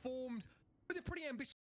formed with a pretty ambitious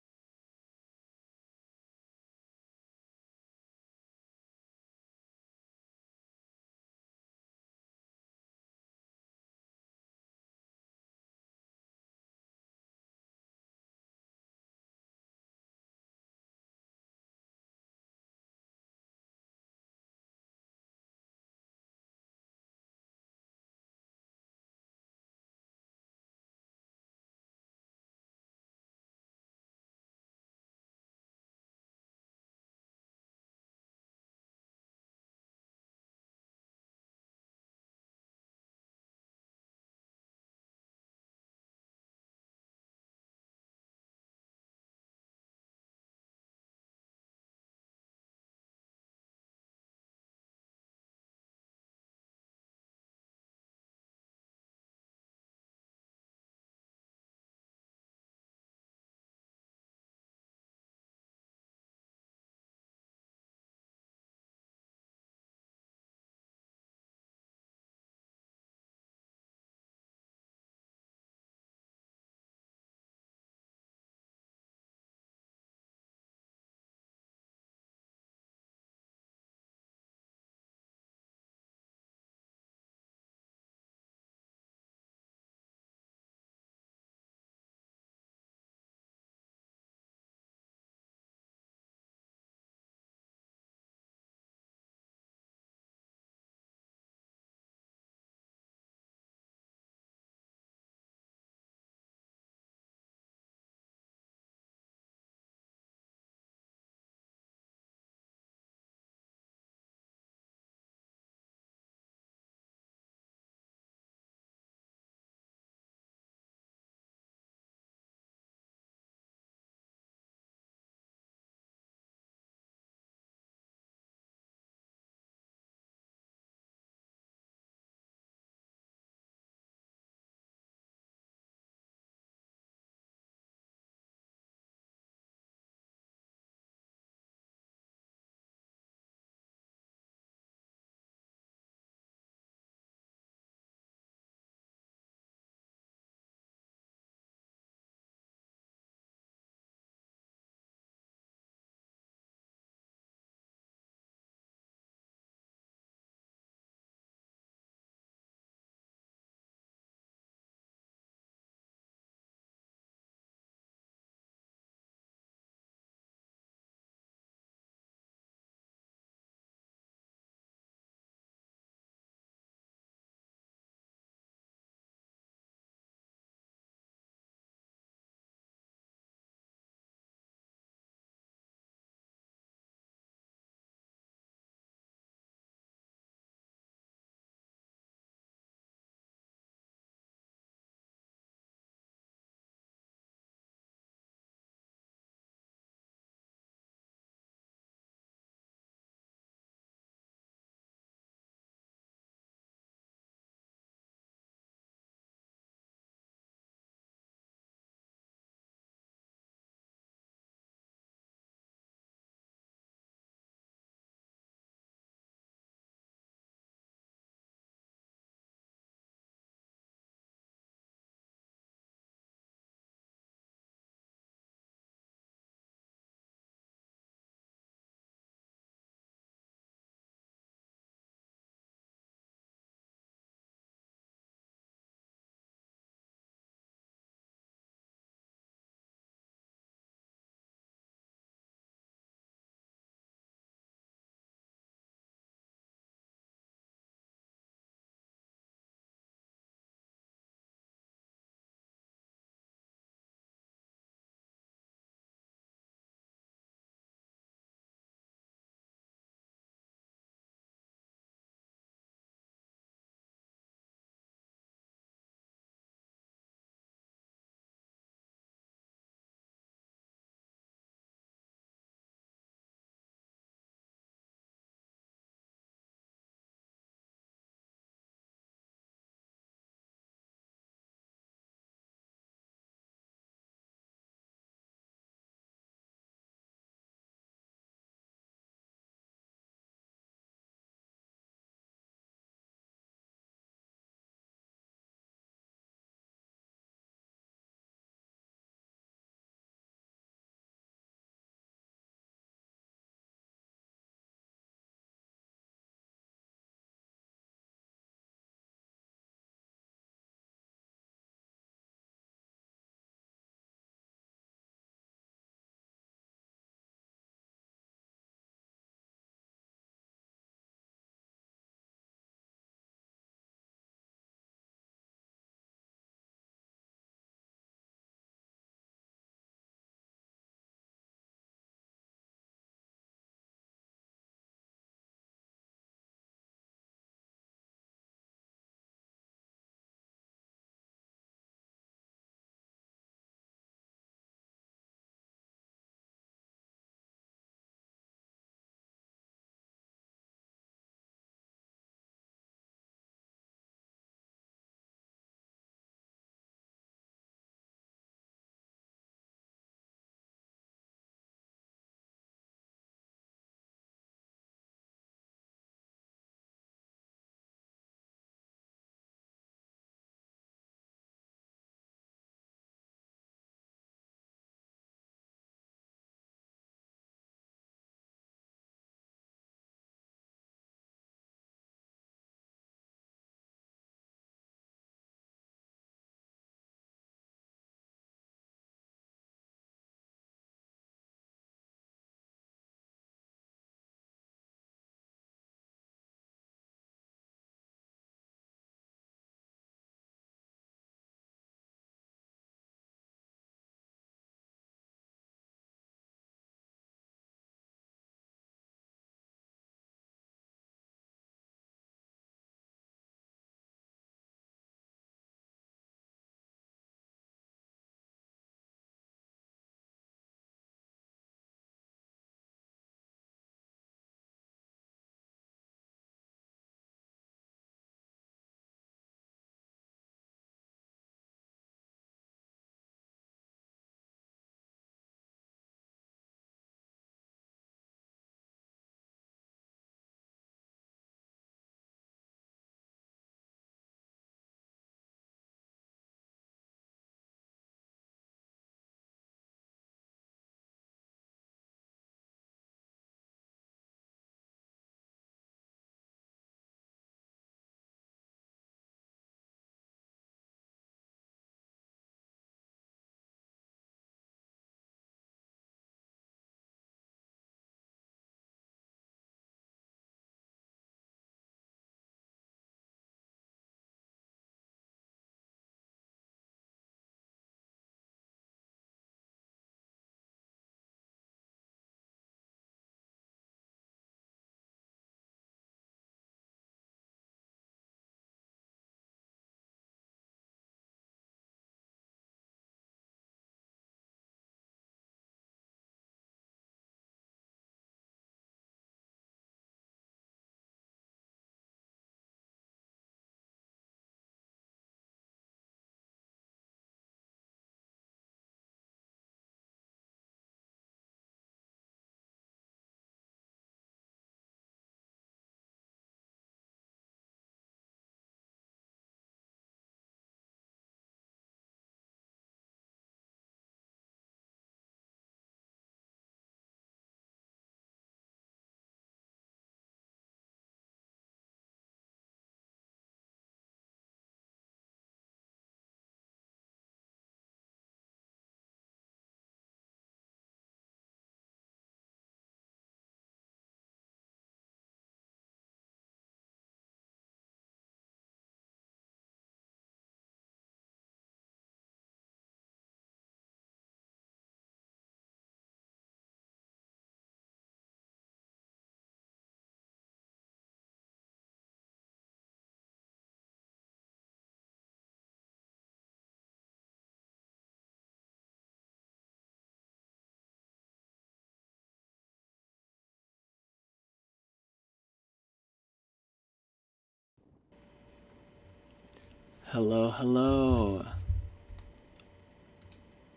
Hello, hello.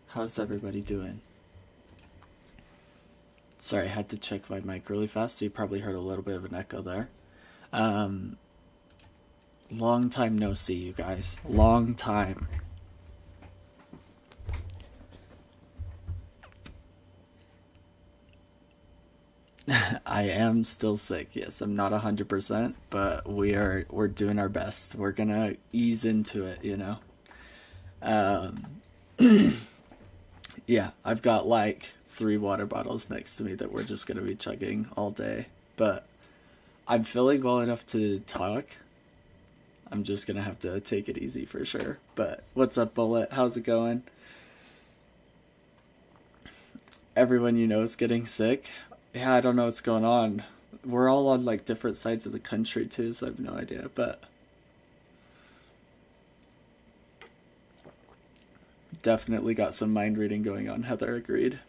How's everybody doing? Sorry, I had to check my mic really fast, so you probably heard a little bit of an echo there. Long time no see, you guys. Long time. I am still sick. Yes, I'm not 100%, but we're doing our best. We're gonna ease into it, you know. Yeah, I've got like 3 water bottles next to me that we're just gonna be chugging all day. But I'm feeling well enough to talk. I'm just gonna have to take it easy for sure. But what's up, Bullet? How's it going? Everyone you know is getting sick. Yeah, I don't know what's going on. We're all on like different sides of the country too, so I have no idea. But definitely got some mind reading going on. Heather agreed.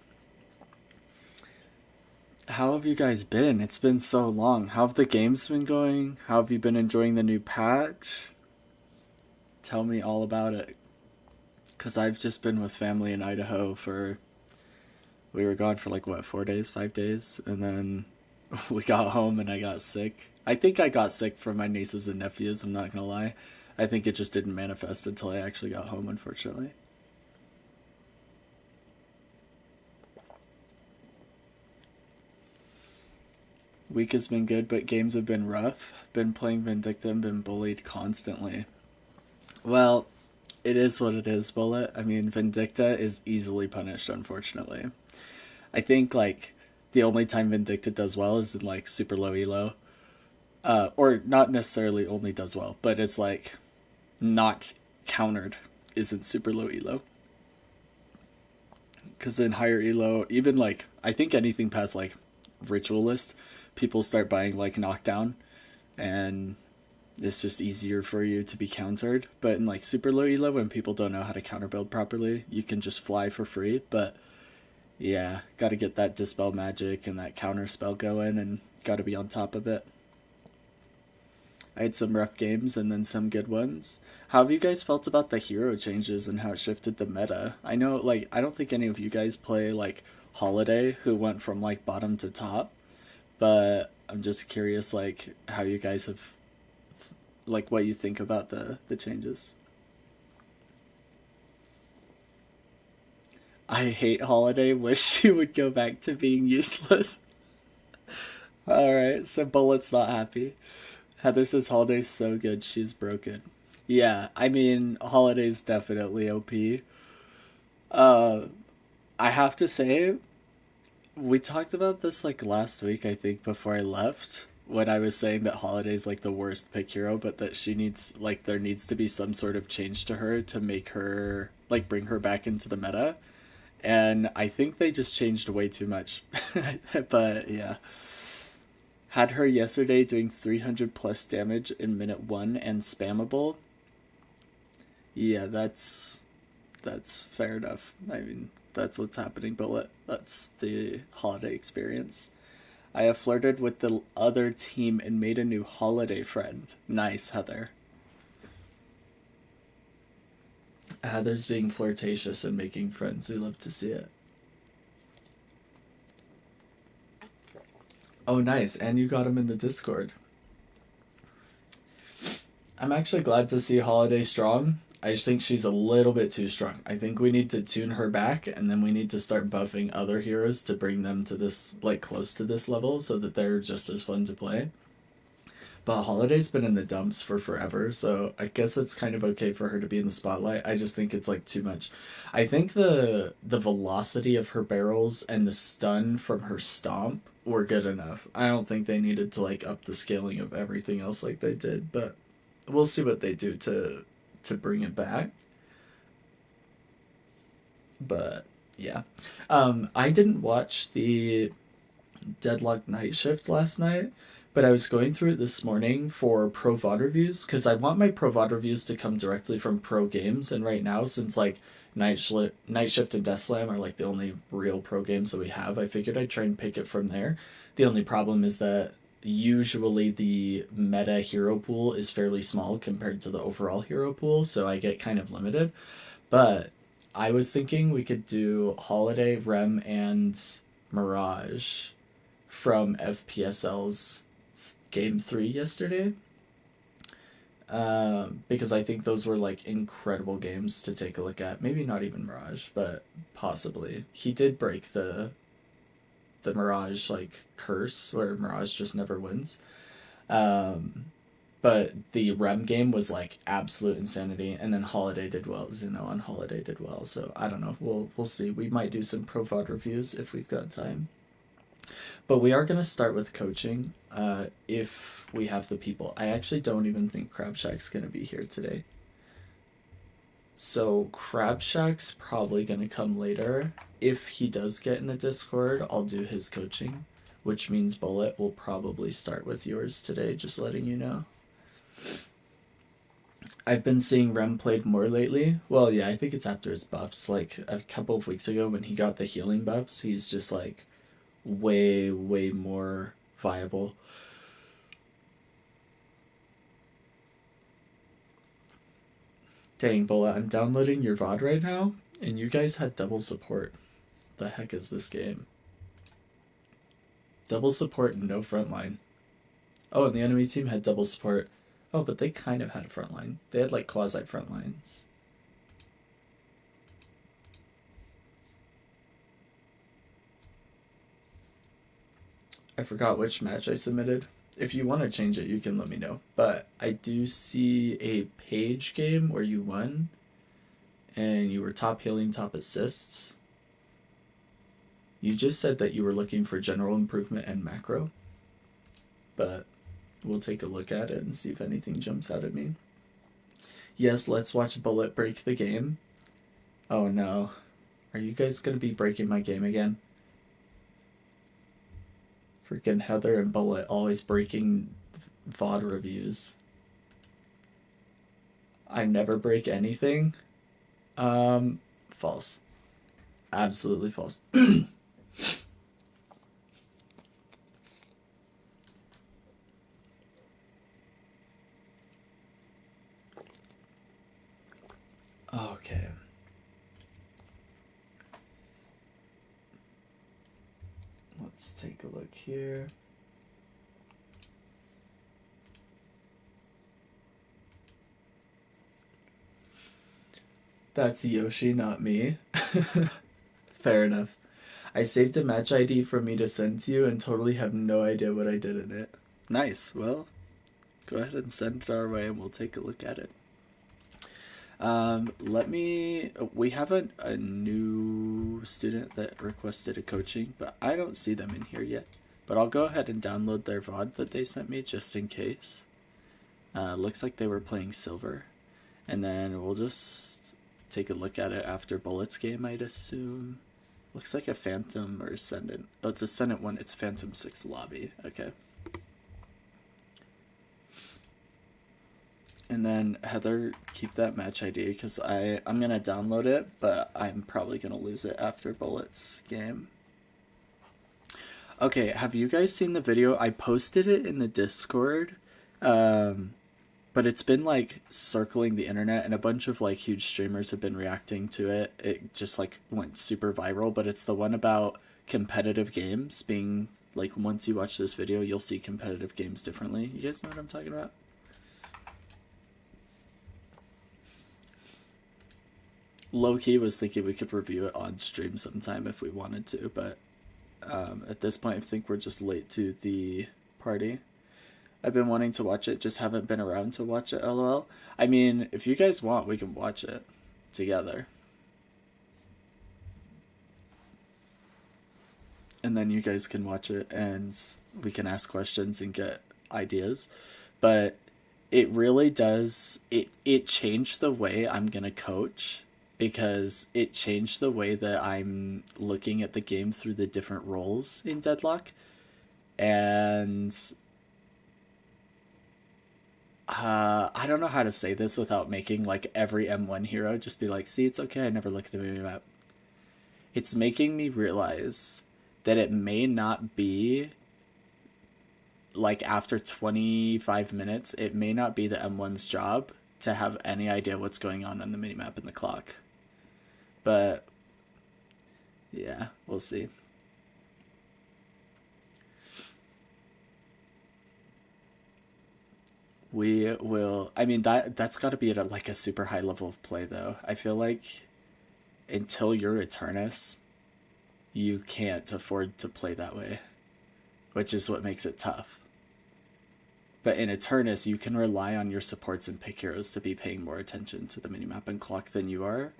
How have you guys been? It's been so long. How have the games been going? How have you been enjoying the new patch? Tell me all about it. Because I've just been with family in Idaho for. We were gone for like, what, 4 days, 5 days? And then we got home and I got sick. I think I got sick from my nieces and nephews, I'm not gonna lie. I think it just didn't manifest until I actually got home, unfortunately. Week has been good, but games have been rough. Been playing Vindicta and been bullied constantly. Well, it is what it is, Bullet. I mean, Vindicta is easily punished, unfortunately. I think, like, the only time Vindicta does well is in, like, super low elo. Or not necessarily only does well, but it's, like, not countered isn't super low elo. Because in higher elo, even, like, I think anything past, like, Ritualist, people start buying, like, Knockdown, and it's just easier for you to be countered. But in, like, super low elo, when people don't know how to counter build properly, you can just fly for free, but yeah, gotta get that Dispel Magic and that counter spell going and gotta be on top of it. I had some rough games and then some good ones. How have you guys felt about the hero changes and how it shifted the meta? I know, like, I don't think any of you guys play, like, Holiday, who went from, like, bottom to top, but I'm just curious, like, how you guys have, like, what you think about the changes. I hate Holiday, wish she would go back to being useless. Alright, so Bullet's not happy. Heather says Holiday's so good, she's broken. Yeah, I mean, Holiday's definitely OP. Uh, I have to say, we talked about this like last week, I think, before I left, when I was saying that Holiday's like the worst pick hero, but that she needs, like, there needs to be some sort of change to her to make her, like, bring her back into the meta. And I think they just changed way too much. But yeah. Had her yesterday doing 300 plus damage in minute 1 and spammable. Yeah, that's fair enough. I mean, that's what's happening, Bullet. That's the Holiday experience. I have flirted with the other team and made a new Holiday friend. Nice, Heather. Heather's being flirtatious and making friends. We love to see it. Oh, nice. And you got him in the Discord. I'm actually glad to see Holiday strong. I just think she's a little bit too strong. I think we need to tune her back, and then we need to start buffing other heroes to bring them to this, like, close to this level so that they're just as fun to play. But Holiday's been in the dumps for forever, so I guess it's kind of okay for her to be in the spotlight. I just think it's, like, too much. I think the velocity of her barrels and the stun from her stomp were good enough. I don't think they needed to, like, up the scaling of everything else like they did, but we'll see what they do to bring it back. But yeah. I didn't watch the Deadlock night shift last night, but I was going through it this morning for pro VOD reviews because I want my pro VOD reviews to come directly from pro games. And right now, since like Night Shift and Death Slam are like the only real pro games that we have, I figured I'd try and pick it from there. The only problem is that usually the meta hero pool is fairly small compared to the overall hero pool, so I get kind of limited. But I was thinking we could do Holiday, Rem, and Mirage from FPSL's game 3 yesterday. Because I think those were like incredible games to take a look at. Maybe not even Mirage, but possibly. He did break the Mirage like curse where Mirage just never wins. But the Rem game was like absolute insanity, and then Holiday did well. Zeno on Holiday did well, so I don't know. We'll see. We might do some Pro VOD reviews if we've got time. But we are gonna start with coaching, if we have the people. I actually don't even think Crab Shack's gonna be here today. So Crab Shack's probably gonna come later. If he does get in the Discord, I'll do his coaching, which means Bullet will probably start with yours today, just letting you know. I've been seeing Rem played more lately. Well, yeah, I think it's after his buffs. Like a couple of weeks ago when he got the healing buffs, he's just like way more viable. Dang, Bullet, I'm downloading your VOD right now, and you guys had double support. The heck is this game? Double support and no frontline. Oh, and the enemy team had double support. Oh, but they kind of had a frontline. They had like quasi frontlines. I forgot which match I submitted. If you want to change it, you can let me know. But I do see a page game where you won, and you were top healing, top assists. You just said that you were looking for general improvement and macro, but we'll take a look at it and see if anything jumps out at me. Yes, let's watch Bullet break the game. Oh no. Are you guys gonna be breaking my game again? Freaking Heather and Bullet always breaking VOD reviews. I never break anything. False. Absolutely false. Okay. Let's take a look here. That's Yoshi, not me. Fair enough. I saved a match ID for me to send to you and totally have no idea what I did in it. Nice. Well, go ahead and send it our way and we'll take a look at it. We have a new student that requested a coaching, but I don't see them in here yet. But I'll go ahead and download their VOD that they sent me just in case. Looks like they were playing Silver. And then we'll just take a look at it after Bullet's game, I'd assume. Looks like a Phantom or Ascendant. Oh, it's Ascendant one. It's Phantom 6 lobby. Okay. And then Heather, keep that match ID because I'm going to download it, but I'm probably going to lose it after Bullet's game. Okay, have you guys seen the video? I posted it in the Discord, but it's been like circling the internet and a bunch of like huge streamers have been reacting to it. It just like went super viral, but it's the one about competitive games being like, once you watch this video, you'll see competitive games differently. You guys know what I'm talking about? Low-key was thinking we could review it on stream sometime if we wanted to, but at this point I think we're just late to the party. I've been wanting to watch it, just haven't been around to watch it, lol. I mean, if you guys want, we can watch it together. And then you guys can watch it and we can ask questions and get ideas. But it really does, it changed the way I'm gonna coach, because it changed the way that I'm looking at the game through the different roles in Deadlock. And I don't know how to say this without making like every M1 hero just be like, see, it's okay, I never look at the map. It's making me realize that it may not be like after 25 minutes, it may not be the M1's job to have any idea what's going on the minimap and the clock. But yeah, we'll see. We will. I mean, that's got to be at like a super high level of play, though. I feel like until you're Eternus, you can't afford to play that way, which is what makes it tough. But in Eternus, you can rely on your supports and pick heroes to be paying more attention to the minimap and clock than you are.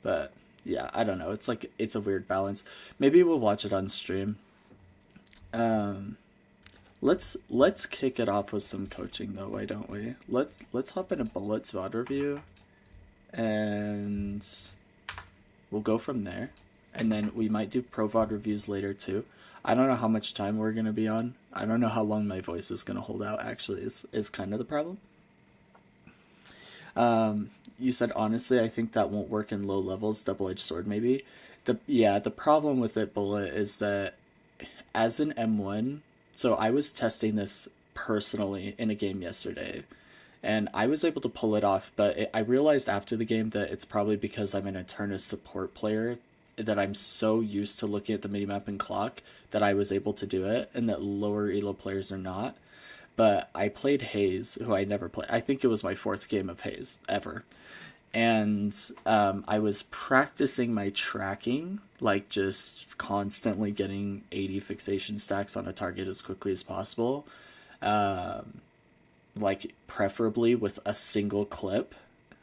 But yeah, I don't know. It's like it's a weird balance. Maybe we'll watch it on stream. Let's kick it off with some coaching though. Why don't we? Let's hop into Bullet's VOD review, and we'll go from there. And then we might do pro VOD reviews later too. I don't know how much time we're gonna be on. I don't know how long my voice is gonna hold out. Actually, is kind of the problem. You said honestly, I think that won't work in low levels. Double-edged sword, maybe. The problem with it, Bullet, is that as an M1, so I was testing this personally in a game yesterday, and I was able to pull it off. But I realized after the game that it's probably because I'm an Eternus support player that I'm so used to looking at the minimap and clock that I was able to do it, and that lower elo players are not. But I played Haze, who I never played. I think it was my 4th game of Haze ever. And I was practicing my tracking, like just constantly getting 80 fixation stacks on a target as quickly as possible. Like preferably with a single clip,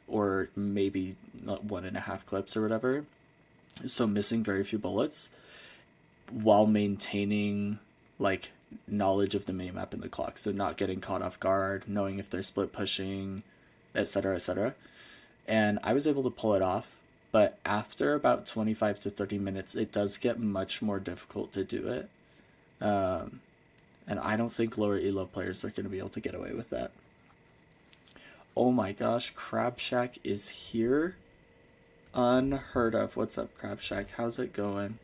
or maybe 1.5 clips or whatever. So missing very few bullets while maintaining like knowledge of the minimap and the clock, so not getting caught off guard, knowing if they're split pushing, etc., etc. And I was able to pull it off, but after about 25 to 30 minutes, it does get much more difficult to do it. And I don't think lower elo players are going to be able to get away with that. Oh my gosh, Crab Shack is here. Unheard of. What's up, Crab Shack? How's it going?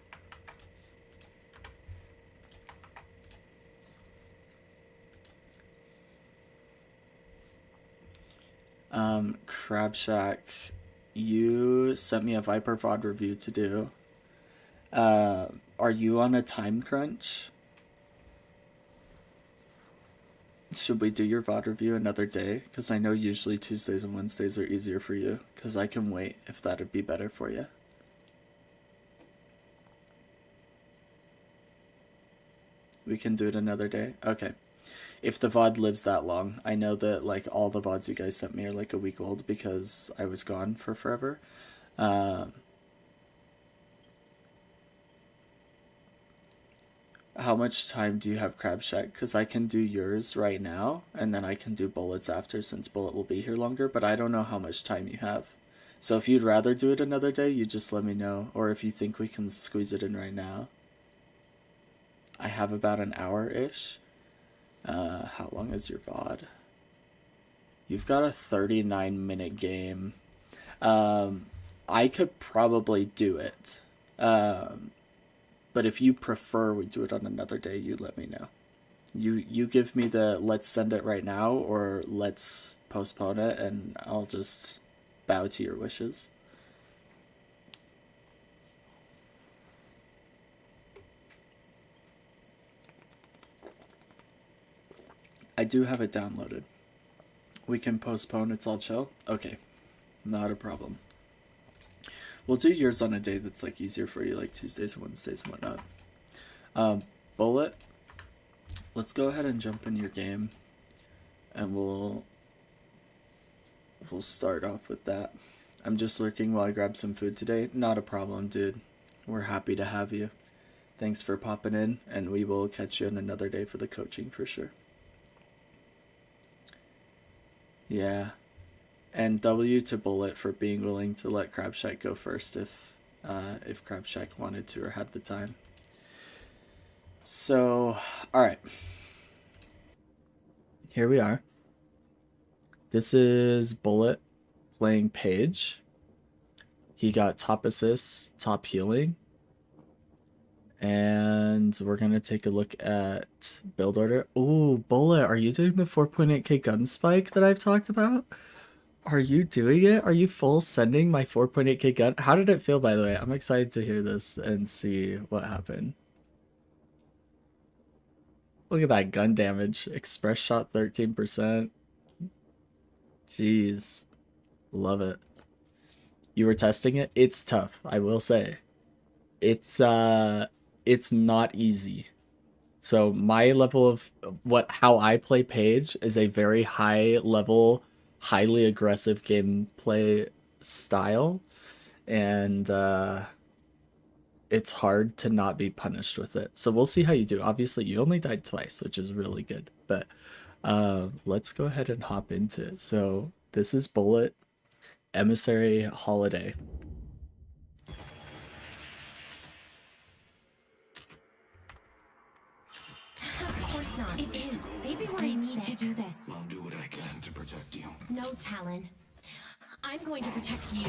Crab Shack, you sent me a Viper VOD review to do. Are you on a time crunch? Should we do your VOD review another day? Because I know usually Tuesdays and Wednesdays are easier for you. Because I can wait if that would be better for you. We can do it another day? Okay. If the VOD lives that long. I know that like all the VODs you guys sent me are like a week old because I was gone for forever. How much time do you have, Crab Shack? Because I can do yours right now, and then I can do Bullet's after, since Bullet will be here longer, but I don't know how much time you have. So if you'd rather do it another day, you just let me know, or if you think we can squeeze it in right now. I have about an hour-ish. How long is your VOD? You've got a 39-minute game. I could probably do it. But if you prefer we do it on another day, you let me know. You give me the let's send it right now or let's postpone it, and I'll just bow to your wishes. I do have it downloaded. We can postpone, it's all chill? Okay, not a problem. We'll do yours on a day that's like easier for you, like Tuesdays and Wednesdays and whatnot. Bullet, let's go ahead and jump in your game, and we'll start off with that. I'm just lurking while I grab some food today. Not a problem, dude. We're happy to have you. Thanks for popping in, and we will catch you on another day for the coaching for sure. Yeah. And W to Bullet for being willing to let Crab Shack go first if Crab Shack wanted to or had the time. So, alright. Here we are. This is Bullet playing Page. He got top assists, top healing, And we're going to take a look at build order. Oh, Bullet, are you doing the 4.8k gun spike that I've talked about? Are you doing it? Are you full sending my 4.8k gun? How did it feel, by the way? I'm excited to hear this and see what happened. Look at that gun damage. Express shot 13%. Jeez. Love it. You were testing it? It's tough, I will say. It's not easy. So my level of how I play Paige is a very high level, highly aggressive gameplay style, and it's hard to not be punished with it. So we'll see how you do. Obviously, you only died twice, which is really good. But let's go ahead and hop into it. So this is Bullet, Emissary, Holiday. Of course not. It is. Baby I need to do this. I'll do what I can to protect you. No, Talon. I'm going to protect you.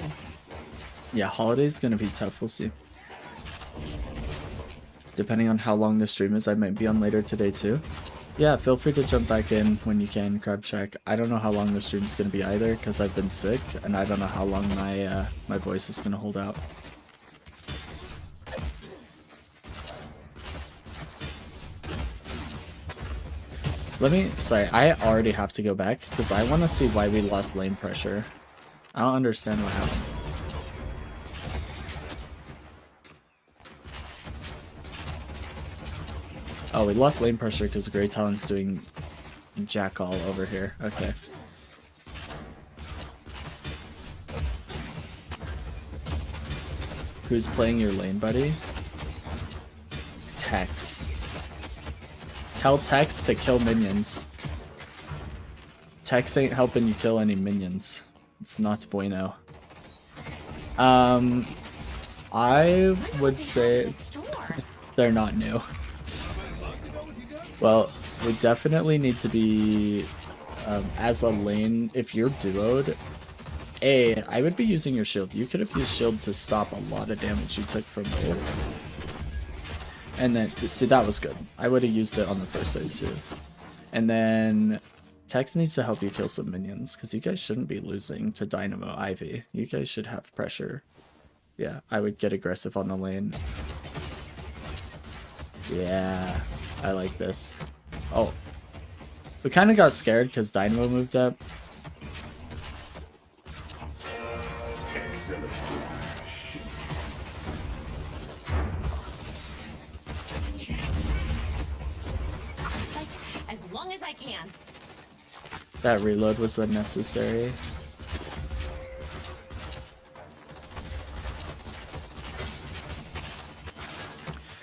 Yeah, Holiday's gonna be tough. We'll see. Depending on how long the stream is, I might be on later today too. Yeah, feel free to jump back in when you can, Crab Shack. I don't know how long the stream's gonna be either, because I've been sick, and I don't know how long my my voice is gonna hold out. Sorry, I already have to go back, because I want to see why we lost lane pressure. I don't understand what happened. Oh, we lost lane pressure because Grey Talon's doing jack all over here. Okay. Who's playing your lane, buddy? Tex. Tell Tex to kill minions. Tex ain't helping you kill any minions. It's not bueno. I would say they're not new. Well, we definitely need to be, as a lane, if you're duoed, I would be using your shield. You could have used shield to stop a lot of damage you took from it. And then, see, that was good. I would have used it on the first side too. And then, Tex needs to help you kill some minions, because you guys shouldn't be losing to Dynamo Ivy. You guys should have pressure. Yeah, I would get aggressive on the lane. Yeah, I like this. Oh. We kind of got scared because Dynamo moved up. As long as I can. That reload was unnecessary.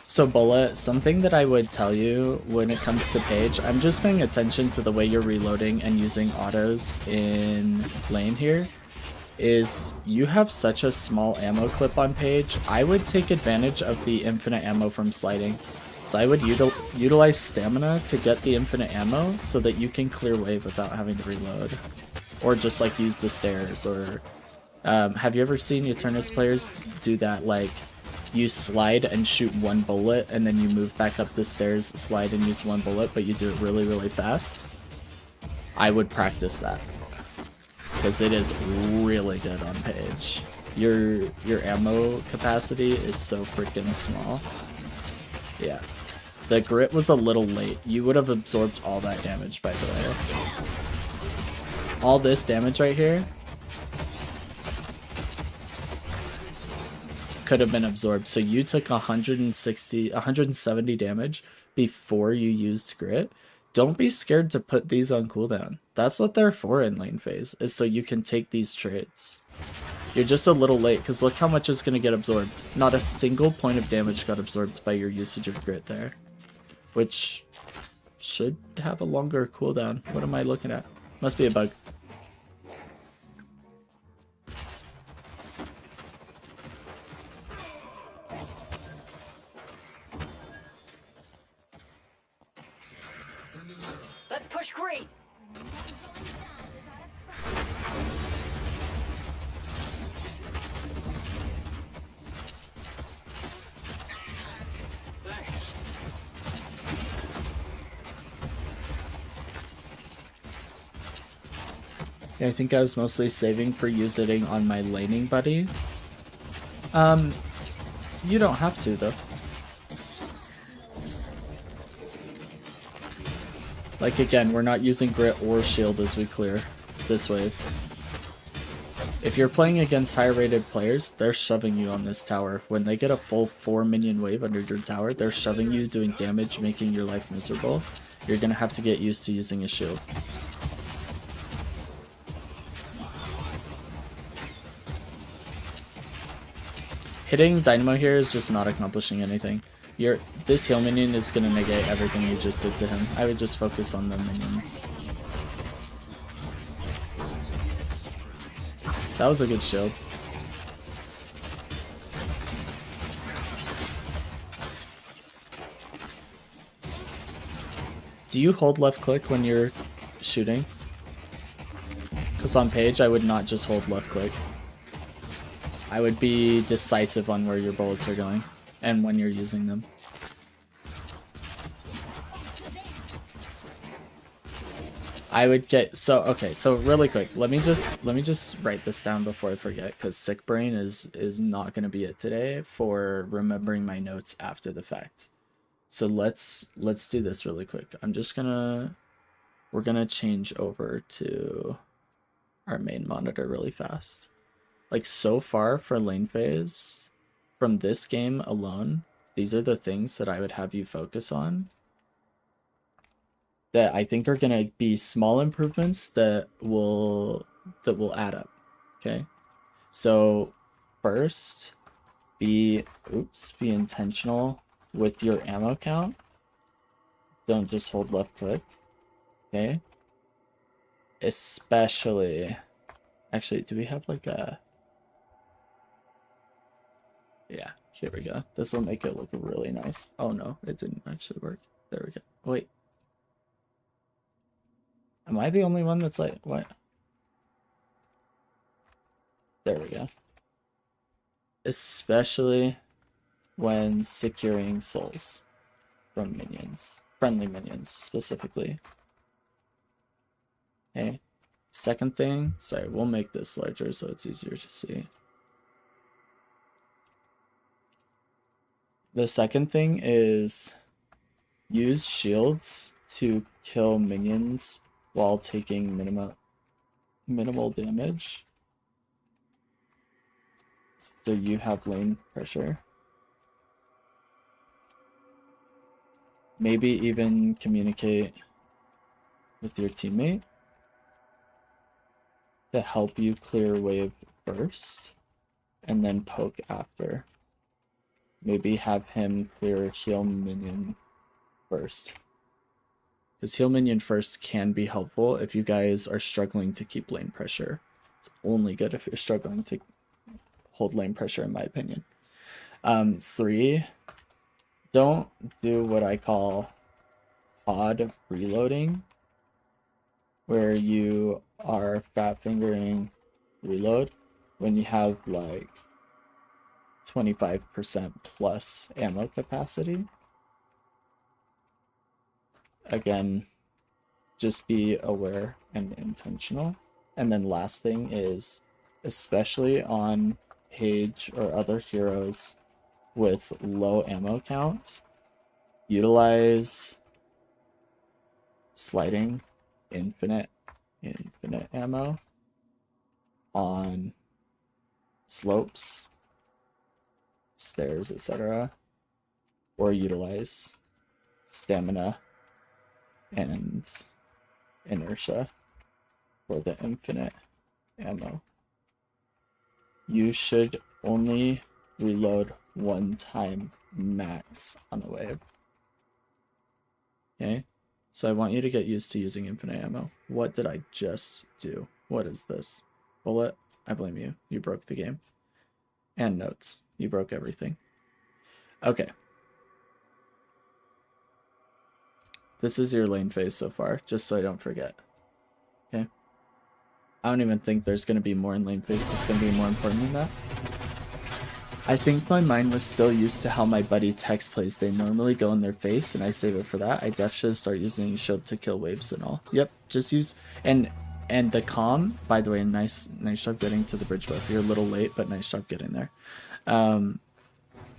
So Bullet, something that I would tell you when it comes to Paige, I'm just paying attention to the way you're reloading and using autos in lane here, is you have such a small ammo clip on Paige. I would take advantage of the infinite ammo from sliding. So I would utilize stamina to get the infinite ammo so that you can clear wave without having to reload. Or just like use the stairs, or have you ever seen Eternus players do that, like you slide and shoot one bullet and then you move back up the stairs, slide and use one bullet, but you do it really, really fast? I would practice that, because it is really good on Paige. Your ammo capacity is so freaking small. Yeah. The grit was a little late. You would have absorbed all that damage, by the way. All this damage right here could have been absorbed. So you took 170 damage before you used grit. Don't be scared to put these on cooldown. That's what they're for in lane phase, is so you can take these trades. You're just a little late, because look how much is going to get absorbed. Not a single point of damage got absorbed by your usage of grit there, which should have a longer cooldown. What am I looking at? Must be a bug. Let's push Green. Yeah, I think I was mostly saving for using on my laning buddy. You don't have to though. Like again, we're not using grit or shield as we clear this wave. If you're playing against higher rated players, they're shoving you on this tower. When they get a full 4 minion wave under your tower, they're shoving you, doing damage, making your life miserable. You're gonna have to get used to using a shield. Hitting Dynamo here is just not accomplishing anything. This heal minion is gonna negate everything you just did to him. I would just focus on the minions. That was a good shield. Do you hold left click when you're shooting? Because on page, I would not just hold left click. I would be decisive on where your bullets are going and when you're using them. I would get so really quick. Let me just write this down before I forget, because sick brain is not going to be it today for remembering my notes after the fact. So let's do this really quick. We're gonna change over to our main monitor really fast. Like so far for lane phase, from this game alone, these are the things that I would have you focus on that I think are gonna be small improvements that will add up. Okay, so first, be intentional with your ammo count. Don't just hold left click. Okay, especially, actually, do we have like a? Yeah, here we go. This will make it look really nice. Oh no, it didn't actually work. There we go. Wait. Am I the only one that's like, what? There we go. Especially when securing souls from minions. Friendly minions, specifically. Okay. Second thing, sorry, we'll make this larger so it's easier to see. The second thing is use shields to kill minions while taking minimal damage. So you have lane pressure. Maybe even communicate with your teammate to help you clear wave first and then poke after. Maybe have him clear heal minion first. Because heal minion first can be helpful if you guys are struggling to keep lane pressure. It's only good if you're struggling to hold lane pressure, in my opinion. 3, don't do what I call pod reloading, where you are fat fingering reload when you have like 25% plus ammo capacity. Again, just be aware and intentional. And then last thing is, especially on Page or other heroes with low ammo count, utilize sliding infinite ammo on slopes, stairs, etc., or utilize stamina and inertia for the infinite ammo. You should only reload 1 time max on a wave. Okay, so I want you to get used to using infinite ammo. What did I just do? What is this? Bullet, I blame you. You broke the game. And notes. You broke everything. Okay. This is your lane phase so far, just so I don't forget. Okay. I don't even think there's going to be more in lane phase that's going to be more important than that. I think my mind was still used to how my buddy text plays. They normally go in their face, and I save it for that. I def should start using shield to kill waves and all. Yep, just use... And And the calm, by the way, nice job getting to the bridge buff. You're a little late, but nice job getting there.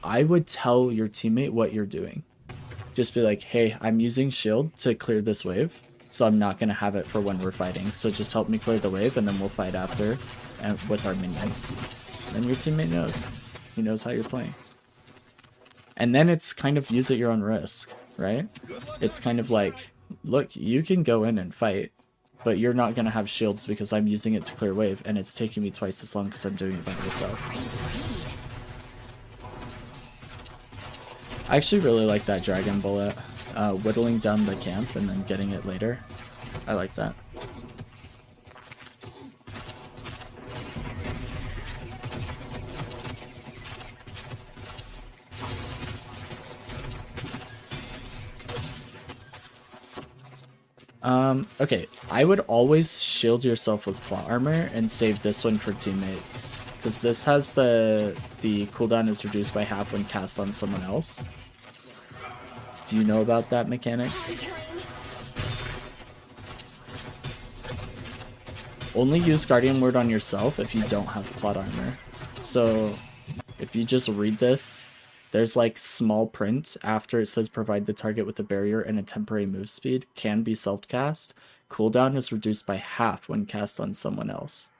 I would tell your teammate what you're doing. Just be like, hey, I'm using shield to clear this wave, so I'm not going to have it for when we're fighting. So just help me clear the wave, and then we'll fight after and with our minions. And your teammate knows. He knows how you're playing. And then it's kind of use at your own risk, right? It's kind of like, look, you can go in and fight, but you're not going to have shields because I'm using it to clear wave, and it's taking me twice as long because I'm doing it by myself. I actually really like that dragon bullet, whittling down the camp and then getting it later. I like that. Okay, I would always shield yourself with plot armor and save this one for teammates. Because this has the cooldown is reduced by half when cast on someone else. Do you know about that mechanic? Only use Guardian Word on yourself if you don't have plot armor. So if you just read this, there's like small print after it says provide the target with a barrier and a temporary move speed, can be self-cast. Cooldown is reduced by half when cast on someone else.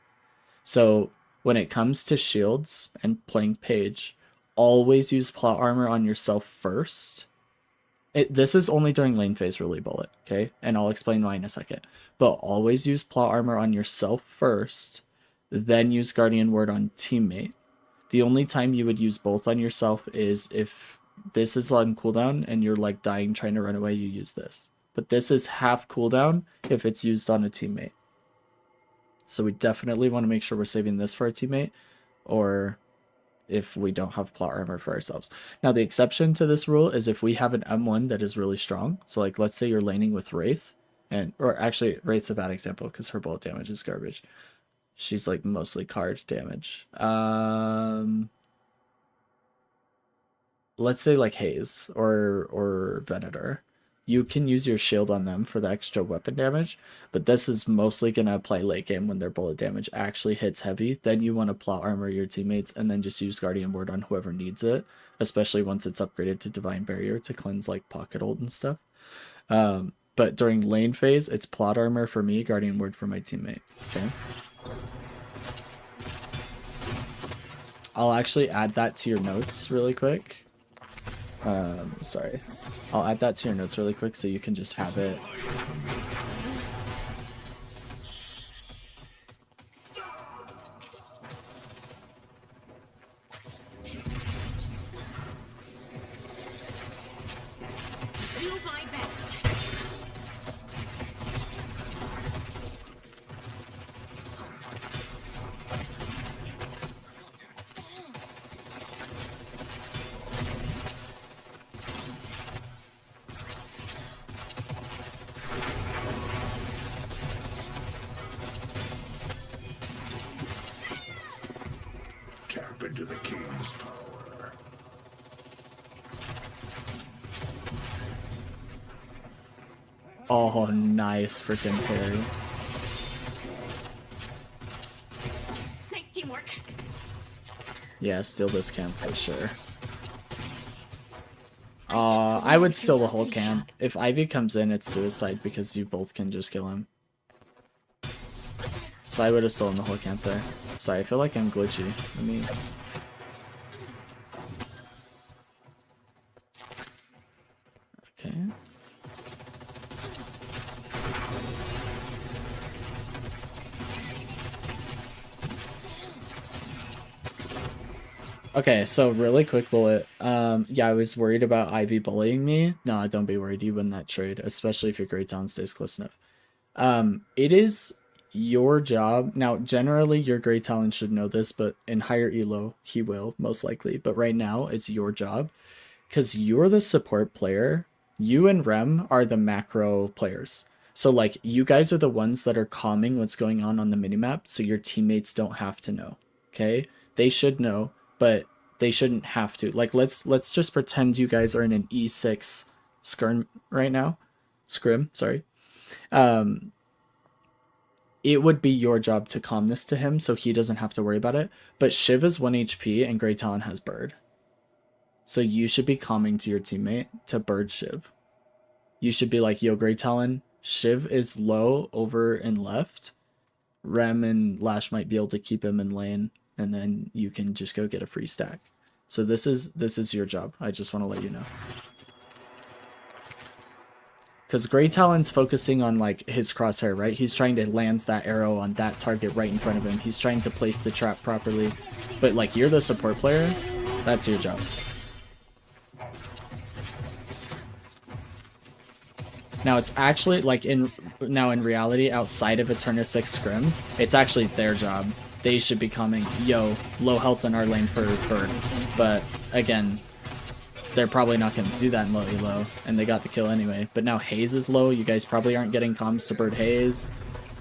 So when it comes to shields and playing Page, always use plot armor on yourself first. This is only during lane phase really bullet, okay? And I'll explain why in a second. But always use plot armor on yourself first, then use Guardian Word on teammate. The only time you would use both on yourself is if this is on cooldown and you're like dying trying to run away, you use this. But this is half cooldown if it's used on a teammate. So we definitely want to make sure we're saving this for a teammate, or if we don't have plot armor for ourselves. Now the exception to this rule is if we have an M1 that is really strong. So like let's say you're laning with Wraith, or actually Wraith's a bad example because her bullet damage is garbage. She's like mostly card damage. Let's say like Haze or Venator. You can use your shield on them for the extra weapon damage, but this is mostly going to apply late game when their bullet damage actually hits heavy. Then you want to plot armor your teammates and then just use Guardian Word on whoever needs it, especially once it's upgraded to Divine Barrier to cleanse like pocket ult and stuff. But during lane phase, it's plot armor for me, Guardian Word for my teammate. Okay. I'll actually add that to your notes really quick. Sorry. I'll add that to your notes really quick so you can just have it. Tap into the king's power. Oh, nice freaking parry. Nice teamwork. Yeah, steal this camp for sure. I would steal the whole camp. If Ivy comes in, it's suicide because you both can just kill him. So I would have stolen the whole camp there. Sorry, I feel like I'm glitchy. Let me... Okay. Okay, so really quick bullet. Yeah, I was worried about Ivy bullying me. No, don't be worried. You win that trade, especially if your Great Talent stays close enough. It is your job. Now, generally, your Great Talent should know this, but in higher elo, he will, most likely. But right now, it's your job, because you're the support player. You and Rem are the macro players. So, like, you guys are the ones that are calming what's going on the minimap, so your teammates don't have to know, okay? They should know, but they shouldn't have to. Like, let's just pretend you guys are in an E6 scrim right now. Scrim, sorry. it would be your job to calm this to him so he doesn't have to worry about it. But Shiv is 1 HP and Grey Talon has Bird. So you should be calming to your teammate to Bird Shiv. You should be like, yo, Grey Talon, Shiv is low over and left. Rem and Lash might be able to keep him in lane, and then you can just go get a free stack. So this is your job. I just want to let you know. Because Grey Talon's focusing on like his crosshair, right? He's trying to land that arrow on that target right in front of him. He's trying to place the trap properly. But like, you're the support player, that's your job. Now it's actually like in reality, outside of Eternus 6 Scrim, it's actually their job. They should be coming, yo, low health in our lane for Bird. But again, they're probably not going to do that in low elo, and they got the kill anyway. But now Haze is low, you guys probably aren't getting comms to Bird Haze.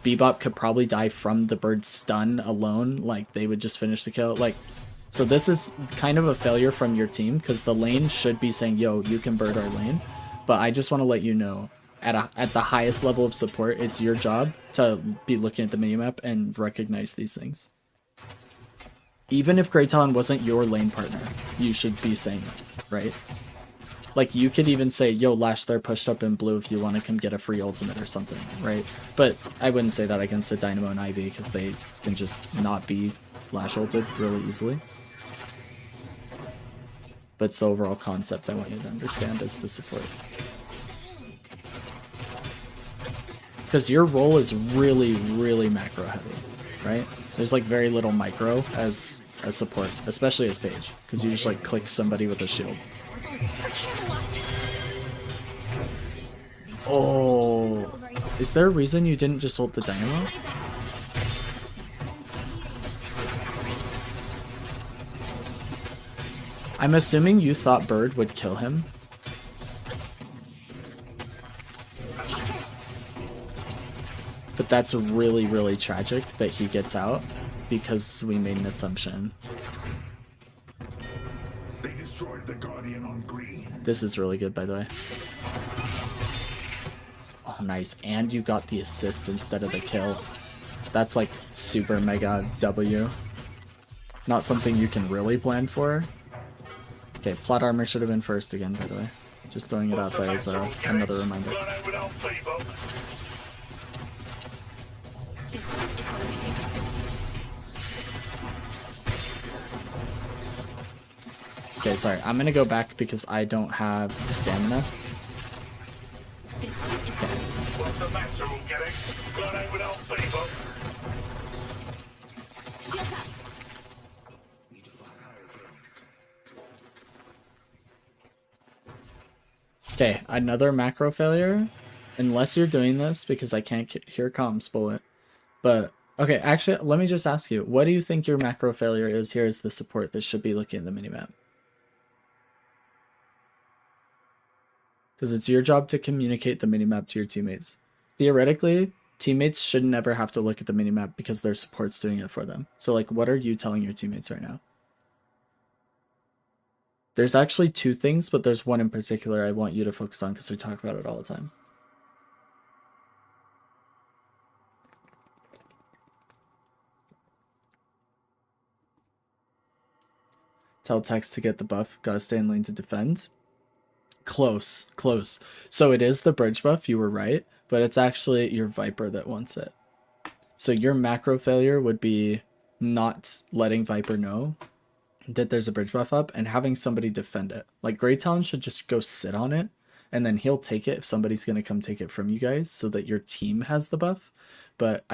Bebop could probably die from the Bird stun alone, like they would just finish the kill. Like, so this is kind of a failure from your team, because the lane should be saying, yo, you can Bird our lane. But I just want to let you know, at the highest level of support, it's your job to be looking at the minimap and recognize these things. Even if Grey Talon wasn't your lane partner, you should be saying that, right? Like, you could even say, yo, Lash, they're pushed up in blue if you want to come get a free ultimate or something, right? But I wouldn't say that against a Dynamo and Ivy, because they can just not be Lash ulted really easily. But it's the overall concept I want you to understand as the support. Because your role is really, really macro heavy, right? There's like very little micro as support, especially as Page, because you just like click somebody with a shield. Oh, is there a reason you didn't just ult the Dynamo? I'm assuming you thought Bird would kill him. But that's really, really tragic that he gets out because we made an assumption. They destroyed the Guardian on green. This is really good, by the way. Oh, nice. And you got the assist instead of the kill. That's like super mega W. Not something you can really plan for. Okay, plot armor should have been first again, by the way. Just throwing it out there as another reminder. Okay, sorry. I'm gonna go back because I don't have stamina. Okay. Okay, another macro failure. Unless you're doing this, because I can't hear comms bullet. But, okay, actually, let me just ask you. What do you think your macro failure is here as the support that should be looking at the minimap? Because it's your job to communicate the minimap to your teammates. Theoretically, teammates should never have to look at the minimap because their support's doing it for them. So, like, what are you telling your teammates right now? There's actually two things, but there's one in particular I want you to focus on because we talk about it all the time. Tell Tex to get the buff. Gotta stay in lane to defend. Close, close. So it is the bridge buff, you were right, but it's actually your Viper that wants it. So your macro failure would be not letting Viper know that there's a bridge buff up and having somebody defend it. Like, Grey Talon should just go sit on it, and then he'll take it if somebody's going to come take it from you guys so that your team has the buff. But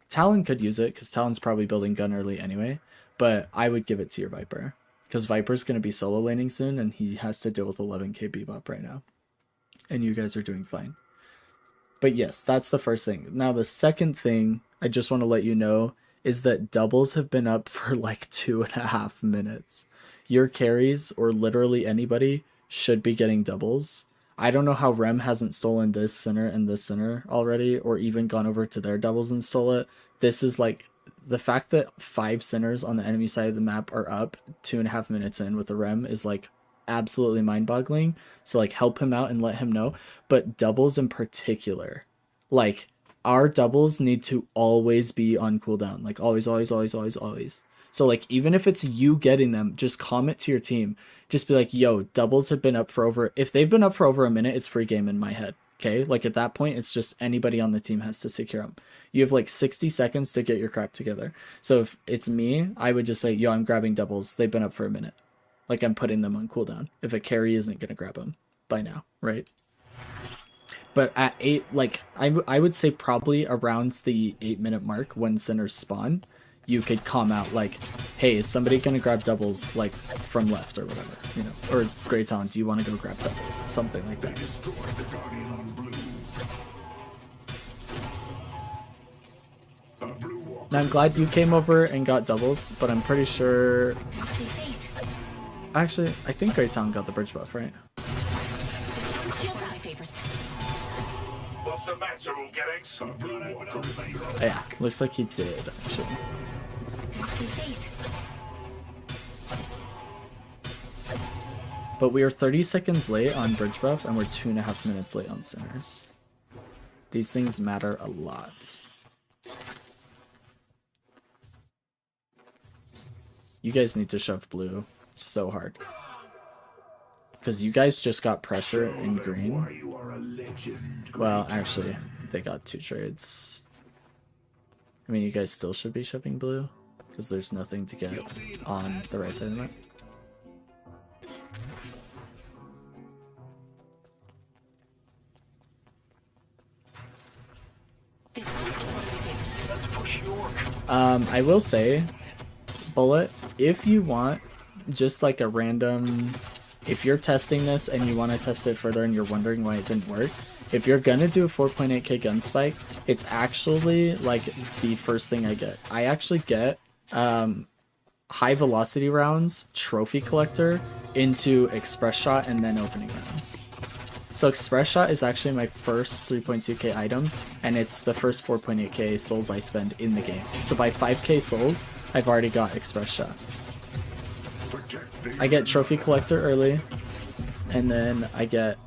Talon could use it because Talon's probably building gun early anyway, but I would give it to your Viper. Because Viper's going to be solo laning soon, and he has to deal with 11k Bebop right now. And you guys are doing fine. But yes, that's the first thing. Now, the second thing I just want to let you know is that doubles have been up for like 2.5 minutes. Your carries, or literally anybody, should be getting doubles. I don't know how Rem hasn't stolen this center and this center already, or even gone over to their doubles and stole it. This is like... The fact that 5 centers on the enemy side of the map are up 2.5 minutes in with the Rem is like absolutely mind-boggling. So like help him out and let him know. But doubles in particular, like our doubles need to always be on cooldown. Like always, always, always, always, always. So like even if it's you getting them, just comment to your team. Just be like, yo, doubles have been up for over, if they've been up for over a minute, it's free game in my head. Okay? Like at that point, it's just anybody on the team has to secure them. You have like 60 seconds to get your crap together. So if it's me, I would just say, yo, I'm grabbing doubles. They've been up for a minute. Like I'm putting them on cooldown. If a carry isn't going to grab them by now, right? But at 8, like I would say probably around the 8-minute mark when centers spawn, you could come out like, hey, is somebody going to grab doubles like from left or whatever, you know? Or is Great Talon, do you want to go grab doubles? Something like that. Now I'm glad you came over and got doubles, but I'm pretty sure... Actually, I think Great Talon got the bridge buff, right? Yeah, looks like he did, actually. But we are 30 seconds late on bridge buff, and we're 2.5 minutes late on centers. These things matter a lot. You guys need to shove blue. It's so hard. Because you guys just got pressure in green. Well, actually, they got 2 trades. I mean, you guys still should be shoving blue. Because there's nothing to get on the right side of the map. I will say, Bullet, if you want just like a random, if you're testing this and you want to test it further and you're wondering why it didn't work, if you're gonna do a 4.8k gun spike, it's actually like the first thing I get. I actually get high velocity rounds, trophy collector, into express shot, and then opening rounds. So express shot is actually my first 3.2k item, and it's the first 4.8k souls I spend in the game. So by 5k souls, I've already got express shot. I get trophy collector early, and then I get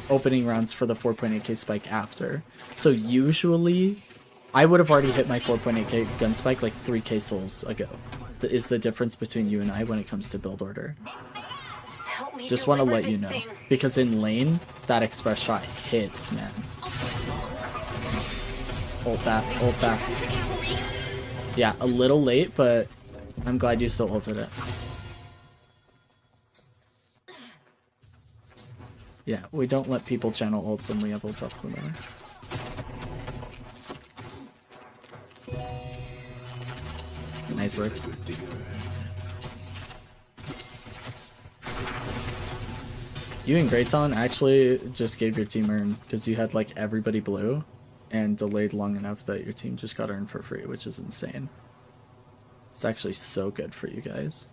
opening rounds for the 4.8k spike after. So usually, I would have already hit my 4.8k gun spike like 3k souls ago. Is the difference between you and I when it comes to build order. Just want to let you know, because in lane, that express shot hits, man. Ult that, ult that. Yeah, a little late, but I'm glad you still ulted it. Yeah, we don't let people channel ults when we have ults up from there. Nice work. You and Great Talon actually just gave your team earn because you had like everybody blue and delayed long enough that your team just got earned for free, which is insane. It's actually so good for you guys.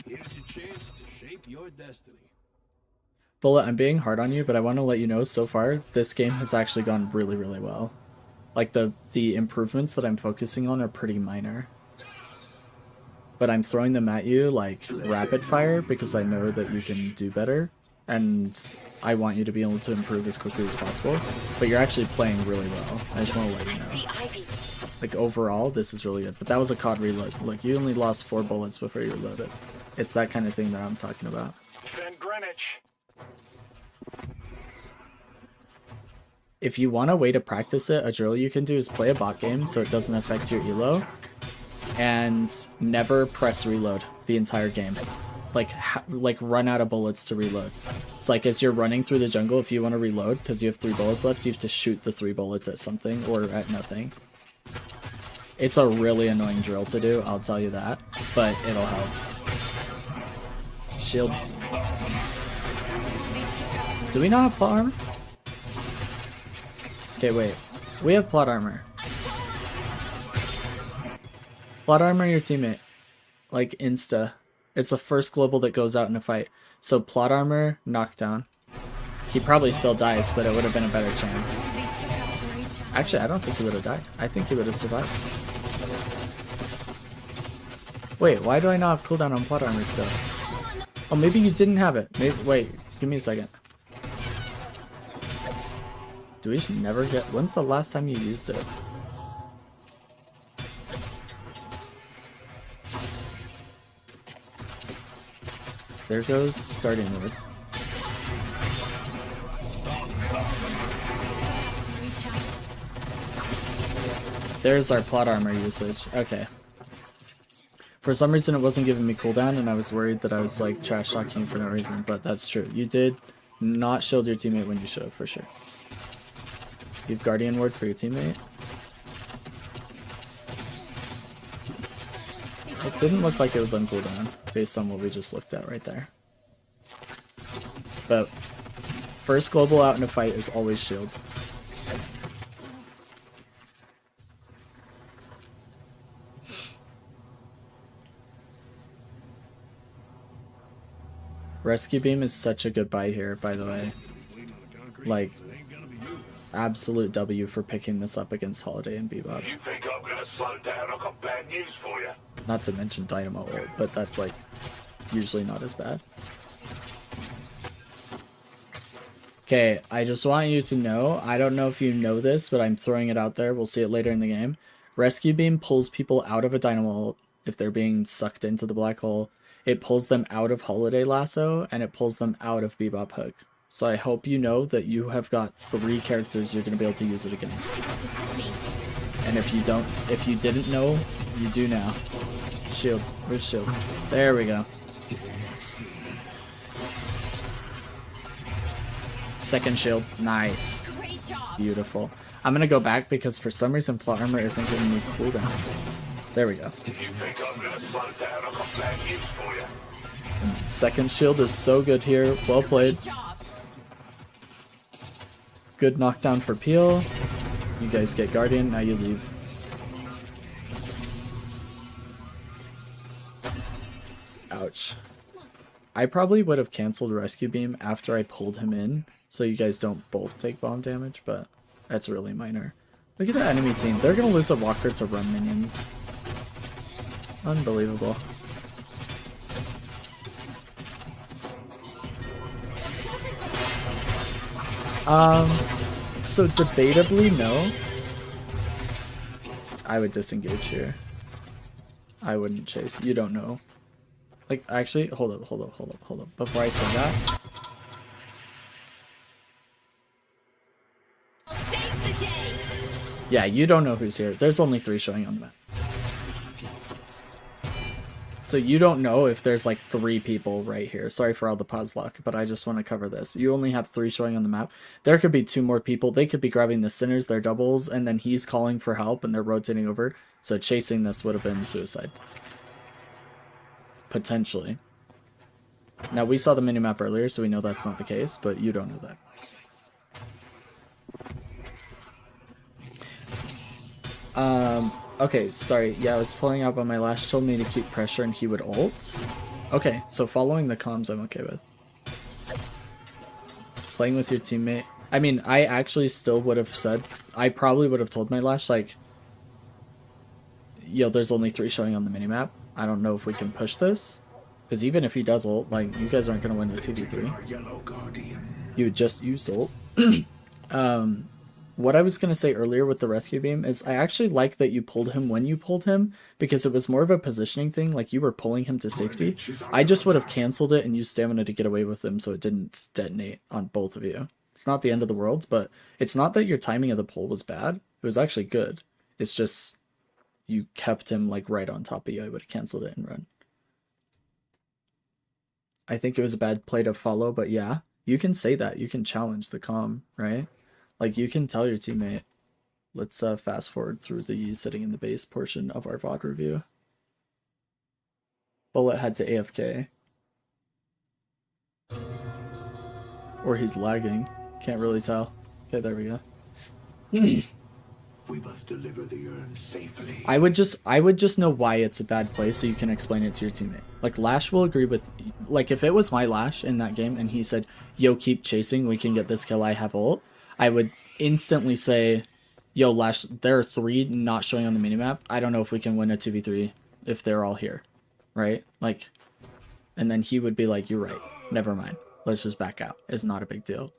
Here's your chance to shape your destiny. Bullet, I'm being hard on you, but I want to let you know so far this game has actually gone really, really well. Like the improvements that I'm focusing on are pretty minor. But I'm throwing them at you like rapid fire because I know that you can do better, and I want you to be able to improve as quickly as possible. But you're actually playing really well. I just want to let you know. Like overall, this is really good. But that was a COD reload. Like you only lost 4 bullets before you reloaded. It's that kind of thing that I'm talking about. Send Greenwich. If you want a way to practice it, a drill you can do is play a bot game so it doesn't affect your elo. And never press reload the entire game. Like run out of bullets to reload. It's like as you're running through the jungle, if you want to reload because you have 3 bullets left, you have to shoot the 3 bullets at something or at nothing. It's a really annoying drill to do, I'll tell you that, but it'll help. Shields. Do we not have plot armor? Okay, wait. We have plot armor. Plot armor your teammate. Like insta. It's the first global that goes out in a fight. So plot armor, knockdown. He probably still dies, but it would have been a better chance. Actually, I don't think he would have died. I think he would have survived. Wait, why do I not have cooldown on plot armor still? Oh, maybe you didn't have it. Maybe, wait, give me a second. Do we just never get... When's the last time you used it? There goes Guardian Ward. There's our plot armor usage. Okay. For some reason it wasn't giving me cooldown and I was worried that I was like trash talking for no reason, but that's true. You did not shield your teammate when you should have, for sure. You have Guardian Ward for your teammate. It didn't look like it was on cooldown based on what we just looked at right there. But first global out in a fight is always shield. Rescue Beam is such a good buy here, by the way. Like, absolute W for picking this up against Holiday and Bebop. You think I'm gonna slow down? I've got bad news for you. Not to mention Dynamo ult, but that's like usually not as bad. Okay, I just want you to know, I don't know if you know this, but I'm throwing it out there. We'll see it later in the game. Rescue Beam pulls people out of a Dynamo ult if they're being sucked into the black hole. It pulls them out of Holiday Lasso, and it pulls them out of Bebop Hook. So I hope you know that you have got 3 characters you're going to be able to use it against. And if you didn't know, you do now. Shield. Where's shield? There we go. Second shield. Nice. Beautiful. I'm going to go back because for some reason plot armor isn't giving me cooldown. There we go. You think I'm gonna slow down? I've got bad news for you. And second shield is so good here. Well played. Good knockdown for Peel. You guys get Guardian, now you leave. Ouch. I probably would have canceled Rescue Beam after I pulled him in, so you guys don't both take bomb damage, but that's really minor. Look at the enemy team. They're gonna lose a walker to run minions. Unbelievable. So debatably, no. I would disengage here. I wouldn't chase. You don't know. Like, actually, hold up. Before I say that. Yeah, you don't know who's here. There's only 3 showing on the map. So you don't know if there's like 3 people right here. Sorry for all the pause lock, but I just want to cover this. You only have 3 showing on the map. There could be 2 more people. They could be grabbing the sinners, their doubles, and then he's calling for help and they're rotating over. So chasing this would have been suicide. Potentially. Now we saw the minimap earlier, so we know that's not the case, but you don't know that. Okay, sorry. Yeah, I was pulling up on my Lash told me to keep pressure and he would ult. Okay, so following the comms I'm okay with. Playing with your teammate. I mean, I actually still would have said, I probably would have told my Lash, like, yo, there's only 3 showing on the minimap. I don't know if we can push this. Because even if he does ult, like, you guys aren't going to win a 2v3. You would just use ult. What I was going to say earlier with the Rescue Beam is I actually like that you pulled him when you pulled him because it was more of a positioning thing, like you were pulling him to safety. I just would have canceled it and used stamina to get away with him so it didn't detonate on both of you. It's not the end of the world, but it's not that your timing of the pull was bad. It was actually good. It's just you kept him like right on top of you. I would have canceled it and run. I think it was a bad play to follow, but yeah, you can say that. You can challenge the comm, right? Like, you can tell your teammate. Let's fast forward through the sitting in the base portion of our VOD review. Bullet head to AFK. Or he's lagging. Can't really tell. Okay, there we go. We must deliver the urn safely. I would just know why it's a bad play so you can explain it to your teammate. Like, Lash will agree with... Like, if it was my Lash in that game and he said, yo, keep chasing, we can get this kill, I have ult, I would instantly say, yo, Lash, there are 3 not showing on the minimap. I don't know if we can win a 2v3 if they're all here. Right? Like, and then he would be like, you're right. Never mind. Let's just back out. It's not a big deal.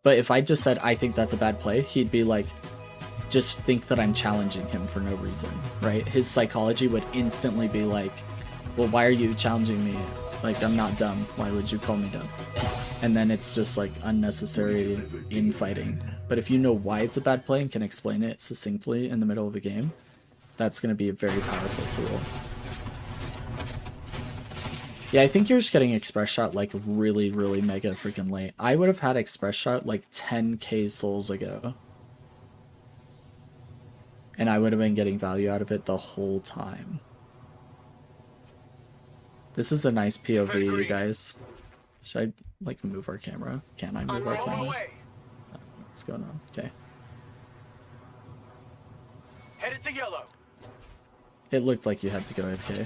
But if I just said, I think that's a bad play, he'd be like, just think that I'm challenging him for no reason, right? His psychology would instantly be like, well, why are you challenging me? Like, I'm not dumb. Why would you call me dumb? And then it's just like unnecessary infighting. But if you know why it's a bad play and can explain it succinctly in the middle of a game, that's going to be a very powerful tool. Yeah, I think you're just getting Express Shot like really, really mega freaking late. I would have had Express Shot like 10k souls ago. And I would have been getting value out of it the whole time. This is a nice POV, you guys. Should I like move our camera? Can I move our camera? What's going on? Okay. Headed to yellow. It looked like you had to go AFK.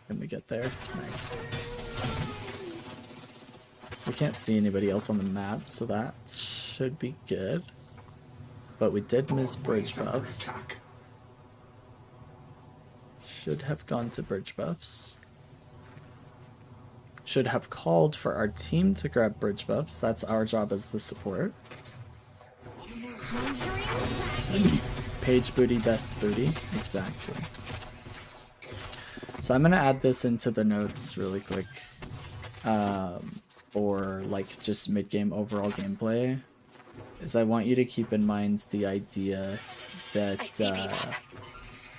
Can we get there? Nice. We can't see anybody else on the map, so that should be good. But we did miss bridge buffs. Should have gone to bridge buffs. Should have called for our team to grab bridge buffs. That's our job as the support. Page booty, best booty. Exactly. So I'm gonna add this into the notes really quick. Or like just mid-game overall gameplay. Is I want you to keep in mind the idea that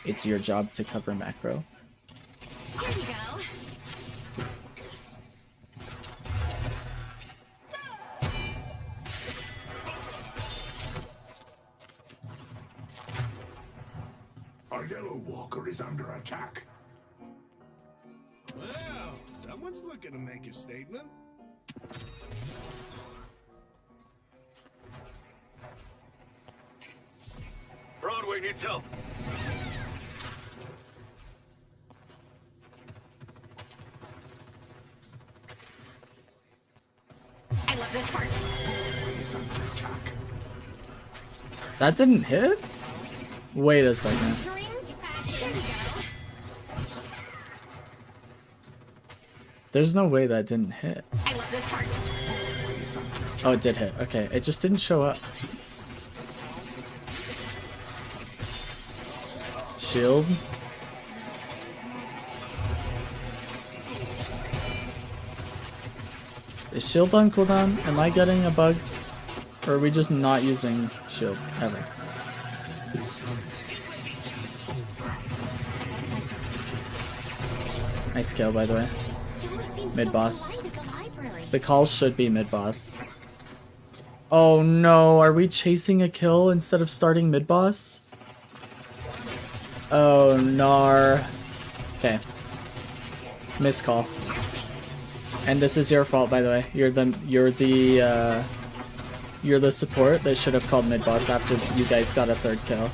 it's your job to cover macro. Here you go. Our yellow walker is under attack. Well, someone's looking to make a statement. Broadway needs help. I love this part. Is under attack. That didn't hit? Wait a second. Here you go. There's no way that didn't hit. I love this part. Oh, it did hit. Okay, it just didn't show up. Shield. Is shield on cooldown? Am I getting a bug? Or are we just not using shield ever? Nice kill, by the way. Mid boss. The call should be mid boss. Oh no, are we chasing a kill instead of starting mid boss? Oh nar. Okay. Missed call. And this is your fault, by the way. You're the support that should have called mid boss after you guys got a third kill.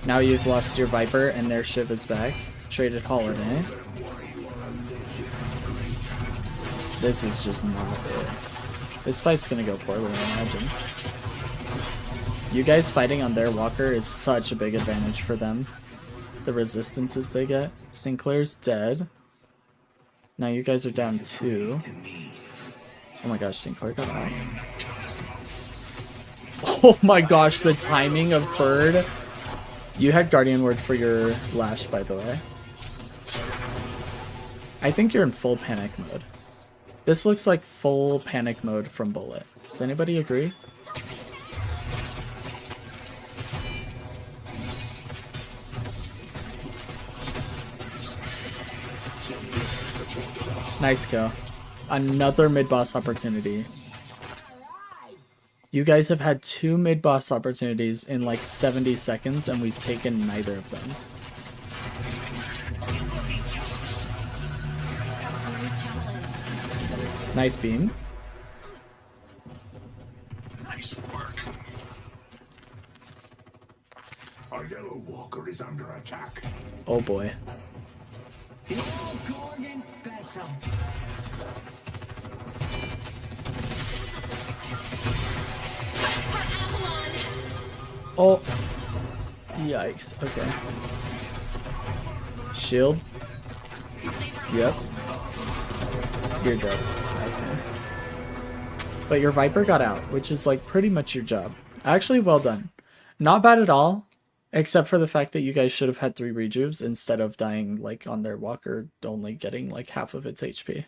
Now you've lost your Viper and their Shiv is back. Traded Holiday. This is just not it. This fight's gonna go poorly, I imagine. You guys fighting on their walker is such a big advantage for them. The resistances they get. Sinclair's dead. Now you guys are down 2. Oh my gosh, Sinclair got out. Oh my gosh, the timing of Bird. You had Guardian Word for your Lash, by the way. I think you're in full panic mode. This looks like full panic mode from Bullet. Does anybody agree? Nice kill. Another mid-boss opportunity. You guys have had 2 mid-boss opportunities in like 70 seconds and we've taken neither of them. Nice beam. Nice work. Our yellow walker is under attack. Oh boy. Gorgon special. Oh. Yikes. Okay. Shield. Yep. You're dead. Okay. But your Viper got out, which is like pretty much your job. Actually, well done. Not bad at all, except for the fact that you guys should have had 3 rejuves instead of dying like on their walker, only getting like half of its HP.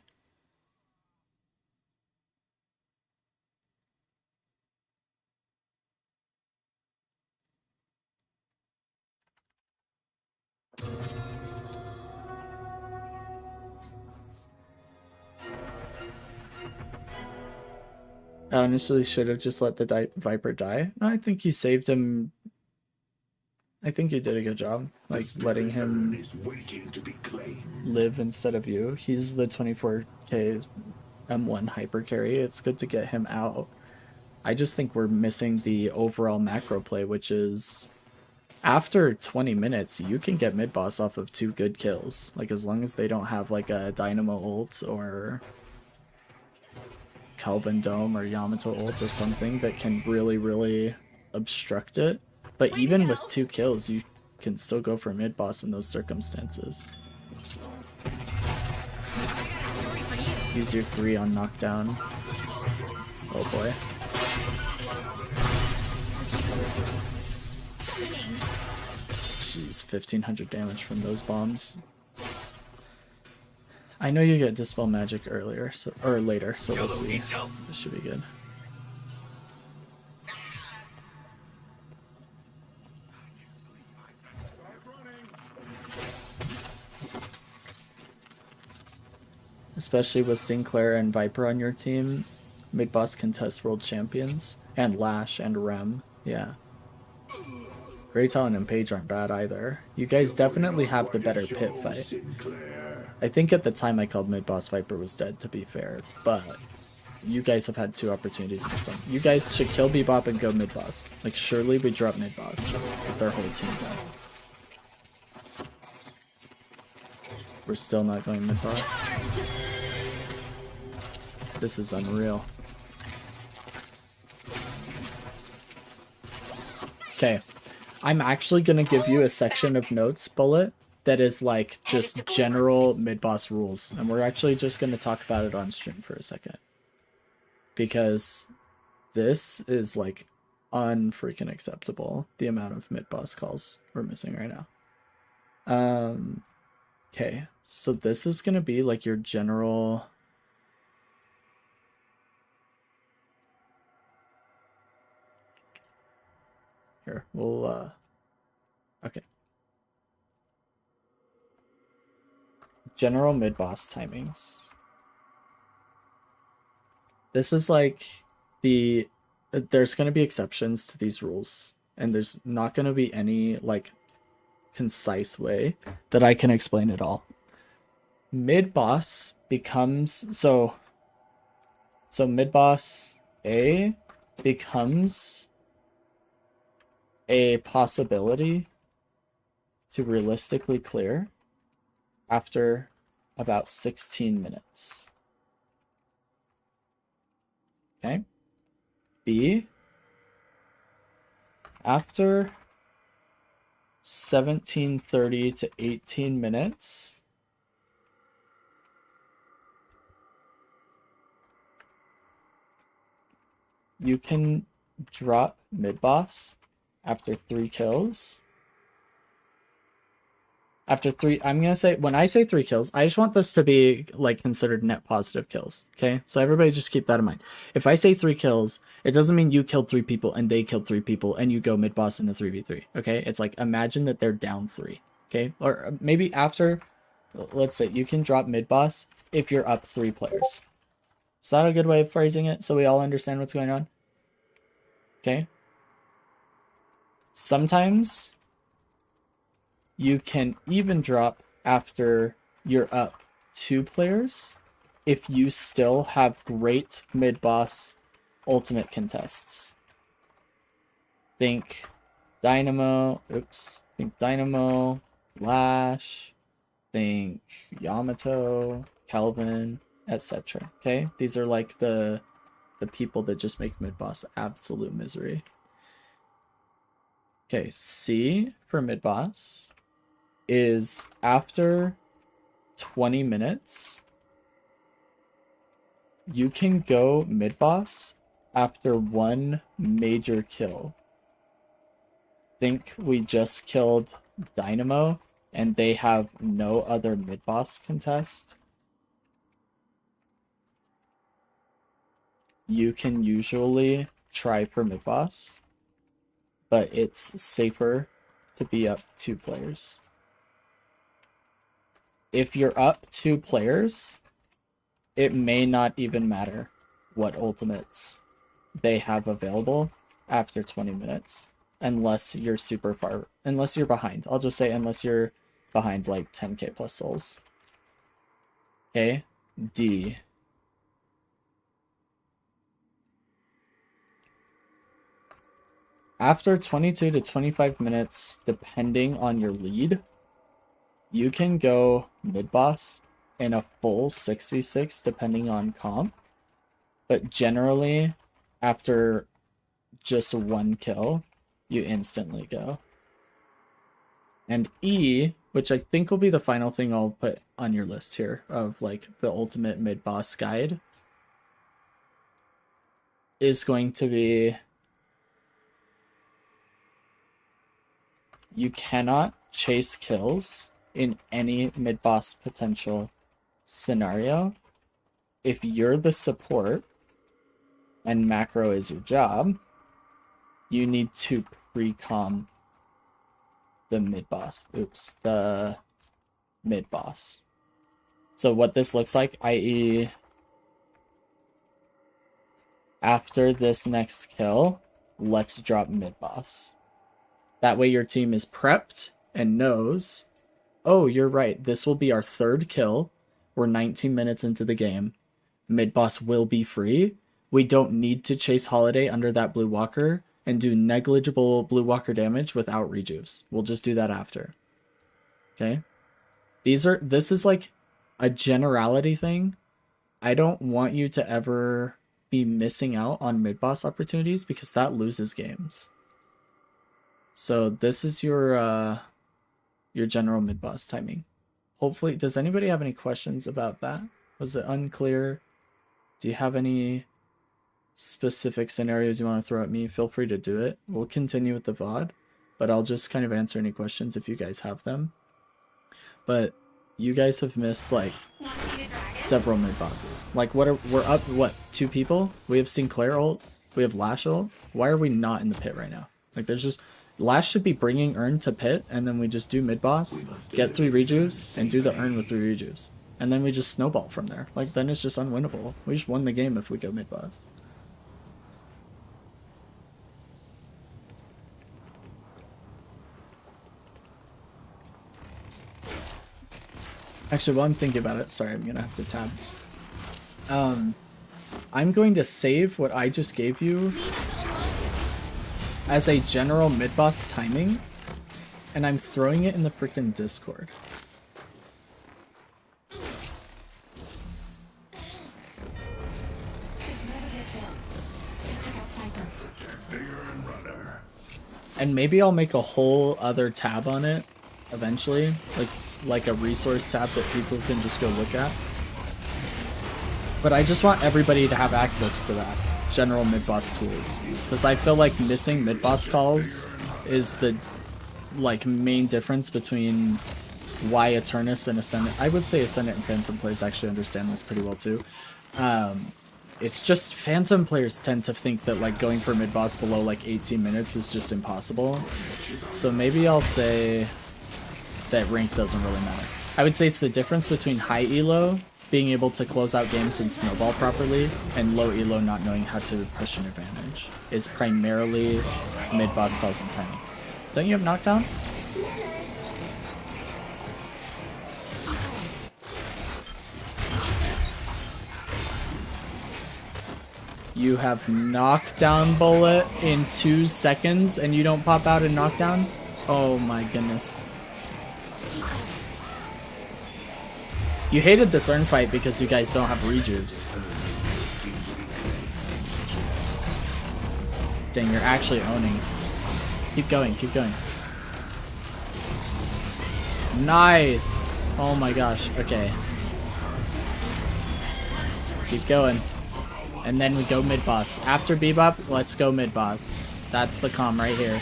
I honestly should have just let the Viper die. No, I think you saved him. I think you did a good job, like letting him is waiting to be claimed. live instead of you. He's the 24k M1 hyper carry. It's good to get him out. I just think we're missing the overall macro play, which is after 20 minutes, you can get mid boss off of 2 good kills. Like as long as they don't have like a Dynamo ult or Kelvin Dome or Yamato ult or something that can really obstruct it. But even with 2 kills, you can still go for mid boss in those circumstances. Use your 3 on knockdown. Oh boy. Jeez, 1500 damage from those bombs. I know you get Dispel Magic earlier, or later, so we'll see. This should be good. Especially with Sinclair and Viper on your team, mid-boss contest world champions, and Lash and Rem, yeah. Great Talon and Page aren't bad either. You guys definitely have the better pit fight. I think at the time I called mid-boss Viper was dead, to be fair, but you guys have had 2 opportunities against them. You guys should kill Bebop and go mid-boss. Like, surely we drop mid-boss with their whole team dead. We're still not going mid-boss. This is unreal. Okay. I'm actually going to give you a section of notes, Bullet, that is like just general mid-boss rules. And we're actually just going to talk about it on stream for a second. Because this is like unfreaking acceptable, the amount of mid-boss calls we're missing right now. Okay, so this is going to be like your general... Here, we'll, okay. General mid-boss timings. This is like there's going to be exceptions to these rules, and there's not going to be any, like, concise way that I can explain it all. Mid-boss becomes, so mid-boss A becomes a possibility to realistically clear after about 16 minutes. Okay? B, after 17:30 to 18 minutes, you can drop mid-boss after 3 kills. After 3, I'm going to say, when I say 3 kills, I just want this to be like considered net positive kills. Okay? So everybody just keep that in mind. If I say 3 kills, it doesn't mean you killed 3 people and they killed 3 people and you go mid-boss in a 3v3. Okay? It's like, imagine that they're down 3. Okay? Or maybe after, let's say, you can drop mid-boss if you're up 3 players. Is that a good way of phrasing it so we all understand what's going on? Okay? Sometimes you can even drop after you're up 2 players if you still have great mid-boss ultimate contests. Think Dynamo, think Dynamo, Lash, think Yamato, Kelvin, etc. Okay? These are like the people that just make mid-boss absolute misery. Okay, C for mid-boss is after 20 minutes you can go mid-boss after one major kill. Think we just killed Dynamo, and they have no other mid-boss contest. You can usually try for mid-boss, but it's safer to be up 2 players. If you're up 2 players, it may not even matter what ultimates they have available after 20 minutes, unless you're unless you're behind. I'll just say unless you're behind like 10k plus souls. Okay, D. After 22 to 25 minutes, depending on your lead, you can go mid-boss in a full 6v6 depending on comp. But generally, after just 1 kill, you instantly go. And E, which I think will be the final thing I'll put on your list here of like the ultimate mid-boss guide, is going to be you cannot chase kills in any mid-boss potential scenario. If you're the support and macro is your job, you need to pre-com the mid-boss. The mid-boss. So what this looks like, i.e. after this next kill, let's drop mid-boss. That way your team is prepped and knows, oh, you're right, this will be our 3rd kill. We're 19 minutes into the game. Mid-boss will be free. We don't need to chase Holiday under that blue walker and do negligible blue walker damage without rejuves. We'll just do that after. Okay? This is like a generality thing. I don't want you to ever be missing out on mid-boss opportunities because that loses games. So this is your general mid-boss timing. Hopefully, does anybody have any questions about that? Was it unclear? Do you have any specific scenarios you want to throw at me? Feel free to do it. We'll continue with the VOD, but I'll just kind of answer any questions if you guys have them. But you guys have missed like several mid-bosses. Like we're up, 2 people? We have Sinclair ult, we have Lash ult. Why are we not in the pit right now? Like there's just... Lash should be bringing Urn to pit, and then we just do mid-boss, get 3 rejuves, and do the Urn with 3 rejuves. And then we just snowball from there. Like, then it's just unwinnable. We just won the game if we go mid-boss. Actually, while I'm thinking about it, sorry, I'm gonna have to tab. I'm going to save what I just gave you as a general mid-boss timing, and I'm throwing it in the freaking Discord. And maybe I'll make a whole other tab on it eventually, like a resource tab that people can just go look at. But I just want everybody to have access to that general mid-boss tools, because I feel like missing mid-boss calls is the main difference between why Eternus and Ascendant, I would say Ascendant and Phantom players actually understand this pretty well too. It's just Phantom players tend to think that going for mid-boss below 18 minutes is just impossible. So maybe I'll say that rank doesn't really matter. I would say it's the difference between high elo, being able to close out games and snowball properly, and low elo not knowing how to push an advantage, is primarily mid-boss calls and timing. Don't you have knockdown? You have knockdown bullet in 2 seconds and you don't pop out a knockdown? Oh my goodness. You hated this Urn fight because you guys don't have rejuves. Dang, you're actually owning. Keep going, keep going. Nice! Oh my gosh, okay. Keep going. And then we go mid-boss. After Bebop, let's go mid-boss. That's the comm right here.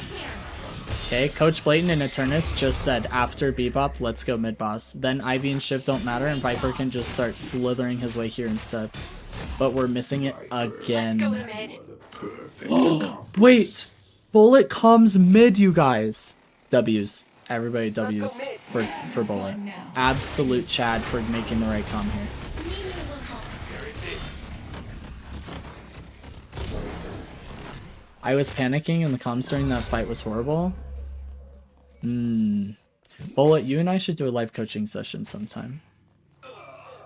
Okay, Coach Blayton and Eternus just said after Bebop, let's go mid-boss. Then Ivy and Shiv don't matter, and Viper can just start slithering his way here instead. But we're missing it again. Wait! Bullet comes mid, you guys! W's. Everybody W's for Bullet. Absolute Chad for making the right comm here. I was panicking and the comms during that fight was horrible. Bullet, you and I should do a live coaching session sometime.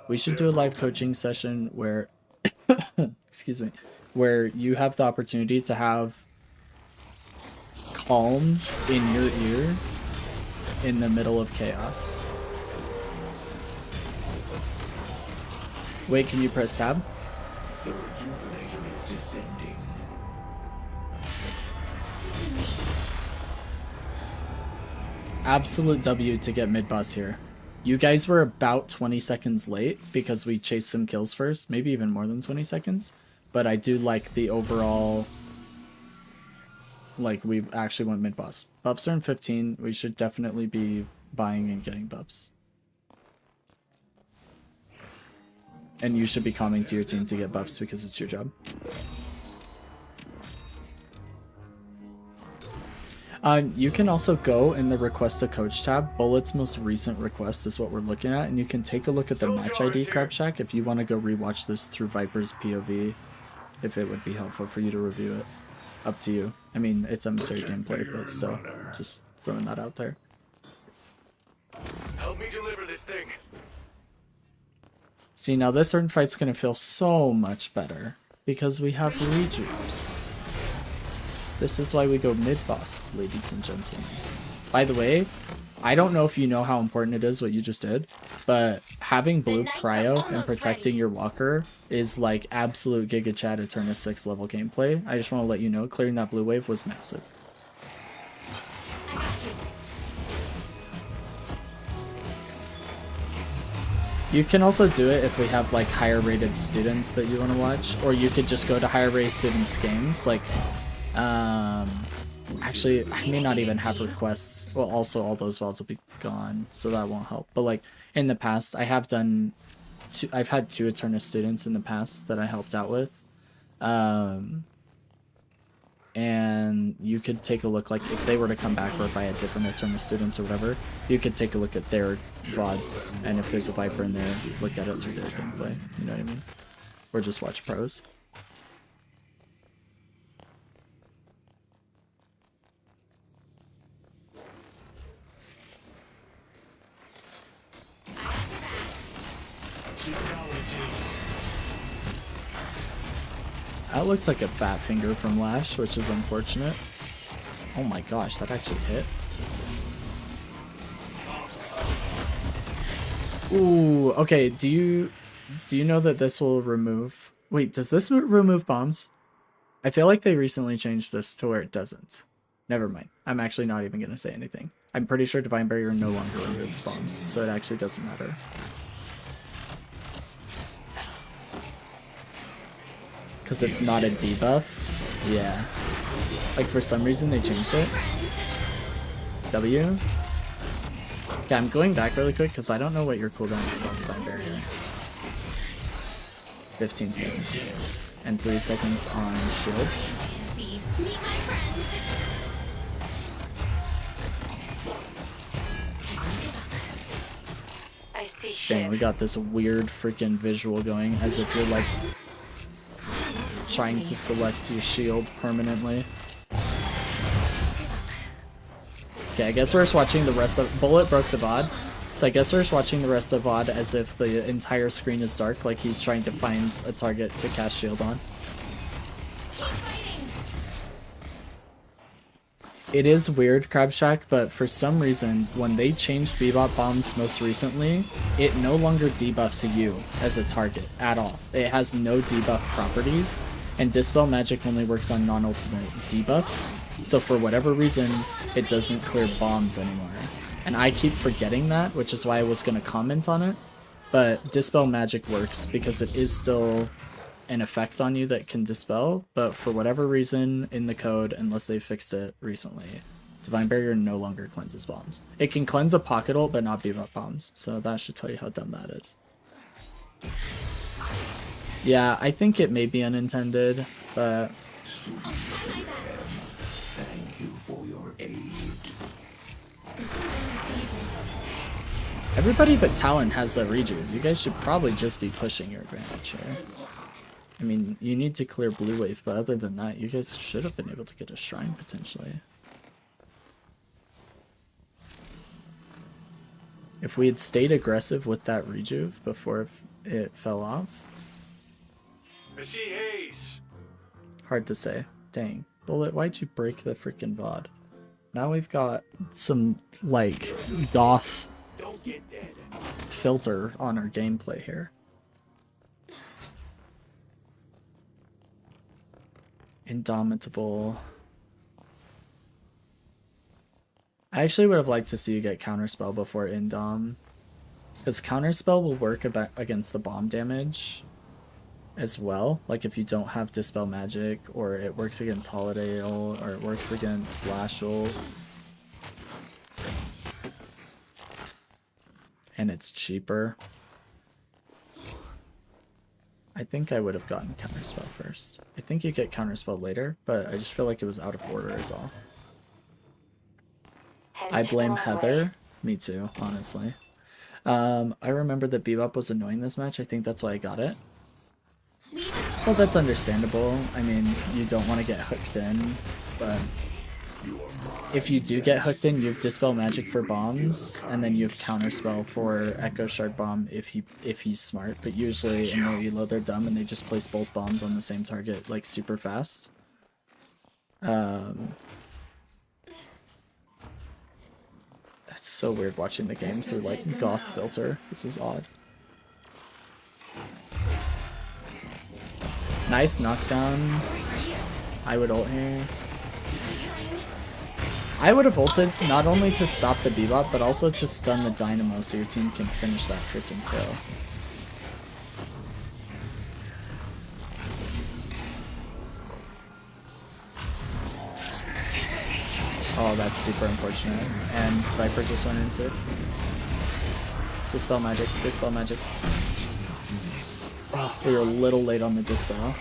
We should do a live coaching session where, excuse me, where you have the opportunity to have calm in your ear in the middle of chaos. Wait, can you press tab? The rejuvenator is descending. Absolute W to get mid-boss here. You guys were about 20 seconds late because we chased some kills first. Maybe even more than 20 seconds. But I do like the overall... Like, we actually went mid-boss. Buffs are in 15. We should definitely be buying and getting buffs. And you should be calming to your team to get buffs because it's your job. You can also go in the request a coach tab. Bullet's most recent request is what we're looking at, and you can take a look at the match ID Crab Shack if you want to go rewatch this through Viper's POV, if it would be helpful for you to review it. Up to you. I mean, it's emissary gameplay, but still, just throwing that out there. Help me deliver this thing. See, now this certain fight's gonna feel so much better because we have rejupes. This is why we go mid-boss, ladies and gentlemen. By the way, I don't know if you know how important it is what you just did, but having blue cryo and protecting your walker is like absolute Giga Chad Eternus 6 level gameplay. I just want to let you know, clearing that blue wave was massive. You can also do it if we have like higher rated students that you want to watch, or you could just go to higher rated students games like actually I may not even have requests. Well, also all those VODs will be gone, so that won't help. But like in the past, I've had 2 Eternus students in the past that I helped out with. And you could take a look, like if they were to come back, or if I had different Eternus students or whatever, you could take a look at their VODs, and if there's a Viper in there, look at it through their gameplay, you know what I mean? Or just watch pros. That looks like a fat finger from Lash, which is unfortunate. Oh my gosh, that actually hit. Ooh, okay, do you know that this will remove... Wait, does this remove bombs? I feel like they recently changed this to where it doesn't. Never mind. I'm actually not even going to say anything. I'm pretty sure Divine Barrier no longer removes bombs, so it actually doesn't matter. Because it's not a debuff? Yeah. Like, for some reason they changed it. W? Okay, I'm going back really quick because I don't know what your cooldown is on Divine Barrier. 15 seconds. And 3 seconds on shield. Dang, we got this weird freaking visual going as if you're like trying to select your shield permanently. Okay, I guess we're just watching the rest of... Bullet broke the VOD, so I guess we're just watching the rest of the VOD as if the entire screen is dark, like he's trying to find a target to cast shield on. It is weird, Crab Shack, but for some reason, when they changed Bebop bombs most recently, it no longer debuffs you as a target at all. It has no debuff properties, and Dispel Magic only works on non-ultimate debuffs, so for whatever reason, it doesn't clear bombs anymore. And I keep forgetting that, which is why I was going to comment on it, but Dispel Magic works because it is still an effect on you that can dispel, but for whatever reason in the code, unless they fixed it recently, Divine Barrier no longer cleanses bombs. It can cleanse a pocket ult, but not bebop bombs. So that should tell you how dumb that is. Yeah, I think it may be unintended, but Thank you for your aid. everybody but Talon has a rejuve. You guys should probably just be pushing your advantage here. I mean, you need to clear blue wave, but other than that, you guys should have been able to get a shrine potentially. If we had stayed aggressive with that rejuve before it fell off. I see haze. Hard to say. Dang. Bullet, why'd you break the freaking VOD? Now we've got some, like, goth Don't get dead. filter on our gameplay here. Indomitable. I actually would have liked to see you get Counterspell before Indom. Because Counterspell will work against the bomb damage as well. Like if you don't have Dispel Magic, or it works against Holiday ult, or it works against Slash ult. And it's cheaper. I think I would have gotten Counterspell first. I think you get Counterspell later, but I just feel like it was out of order is all. I blame Heather. Me too, honestly. I remember that Bebop was annoying this match. I think that's why I got it. Well, that's understandable. I mean, you don't want to get hooked in, but if you do get hooked in, you have Dispel Magic for bombs, and then you have Counterspell for Echo Shard Bomb if he's smart. But usually in low elo, they're dumb and they just place both bombs on the same target like super fast. It's so weird watching the game through like goth filter. This is odd. Nice knockdown. I would ult here. I would have ulted not only to stop the Bebop, but also to stun the Dynamo so your team can finish that freaking kill. Oh, that's super unfortunate. And Viper just went into it. Dispel Magic, Dispel Magic. Oh, we were a little late on the Dispel.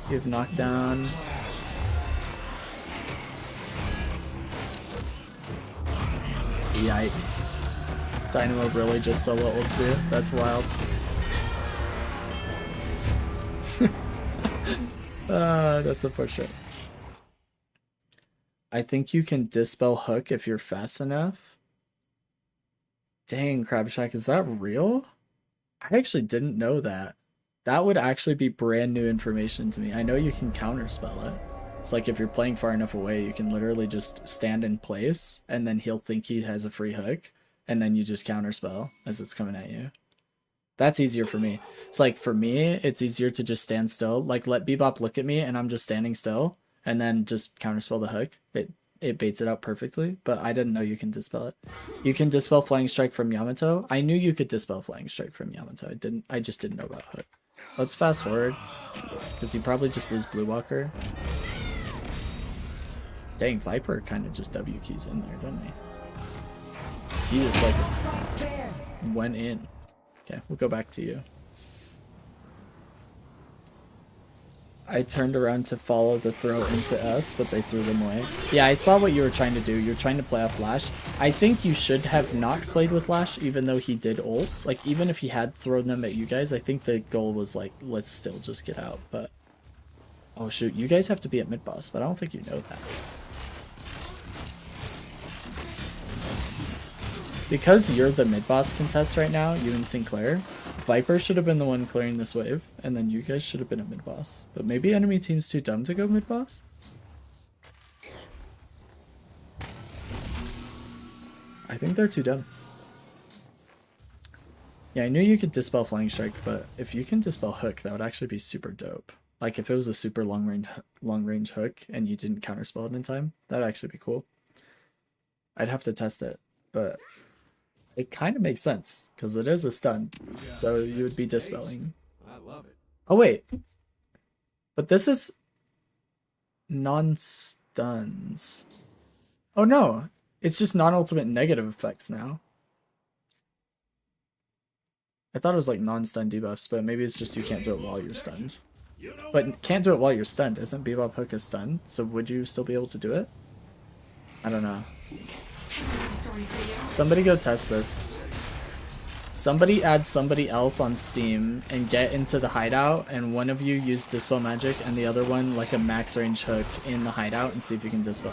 You have knockdown. Yikes. Dynamo really just solo ults you. That's wild. That's a push-up. I think you can Dispel Hook if you're fast enough. Dang, Crabshack, is that real? I actually didn't know that. That would actually be brand new information to me. I know you can counterspell it. It's like if you're playing far enough away, you can literally just stand in place, and then he'll think he has a free hook, and then you just counterspell as it's coming at you. That's easier for me. It's like, for me, it's easier to just stand still. Like, let Bebop look at me, and I'm just standing still, and then just counterspell the hook. It baits it out perfectly, but I didn't know you can dispel it. You can dispel Flying Strike from Yamato. I knew you could dispel Flying Strike from Yamato. I just didn't know about hook. Let's fast forward, because you probably just lose Blue Walker. Dang, Viper kind of just W keys in there, doesn't he? He just like went in. Okay, we'll go back to you. I turned around to follow the throw into us, but they threw them away. Yeah, I saw what you were trying to do. You're trying to play off Lash. I think you should have not played with Lash, even though he did ult. Like, even if he had thrown them at you guys, I think the goal was, like, let's still just get out. But, oh shoot, you guys have to be at mid-boss, but I don't think you know that. Because you're the mid-boss contest right now, you and Sinclair, Viper should have been the one clearing this wave, and then you guys should have been a mid-boss. But maybe enemy team's too dumb to go mid-boss? I think they're too dumb. Yeah, I knew you could dispel Flying Strike, but if you can dispel Hook, that would actually be super dope. Like, if it was a super long-range hook, and you didn't counterspell it in time, that would actually be cool. I'd have to test it, but It kind of makes sense, because it is a stun. So you would be dispelling. I love it. Oh, wait. But this is non-stuns. Oh, no. It's just non-ultimate negative effects now. I thought it was like non-stun debuffs, but maybe it's just you can't do it while you're stunned. But can't do it while you're stunned. Isn't Bebop Hook a stun? So would you still be able to do it? I don't know. Somebody go test this. Somebody add somebody else on Steam and get into the hideout, and one of you use Dispel Magic and the other one like a max range hook in the hideout and see if you can Dispel.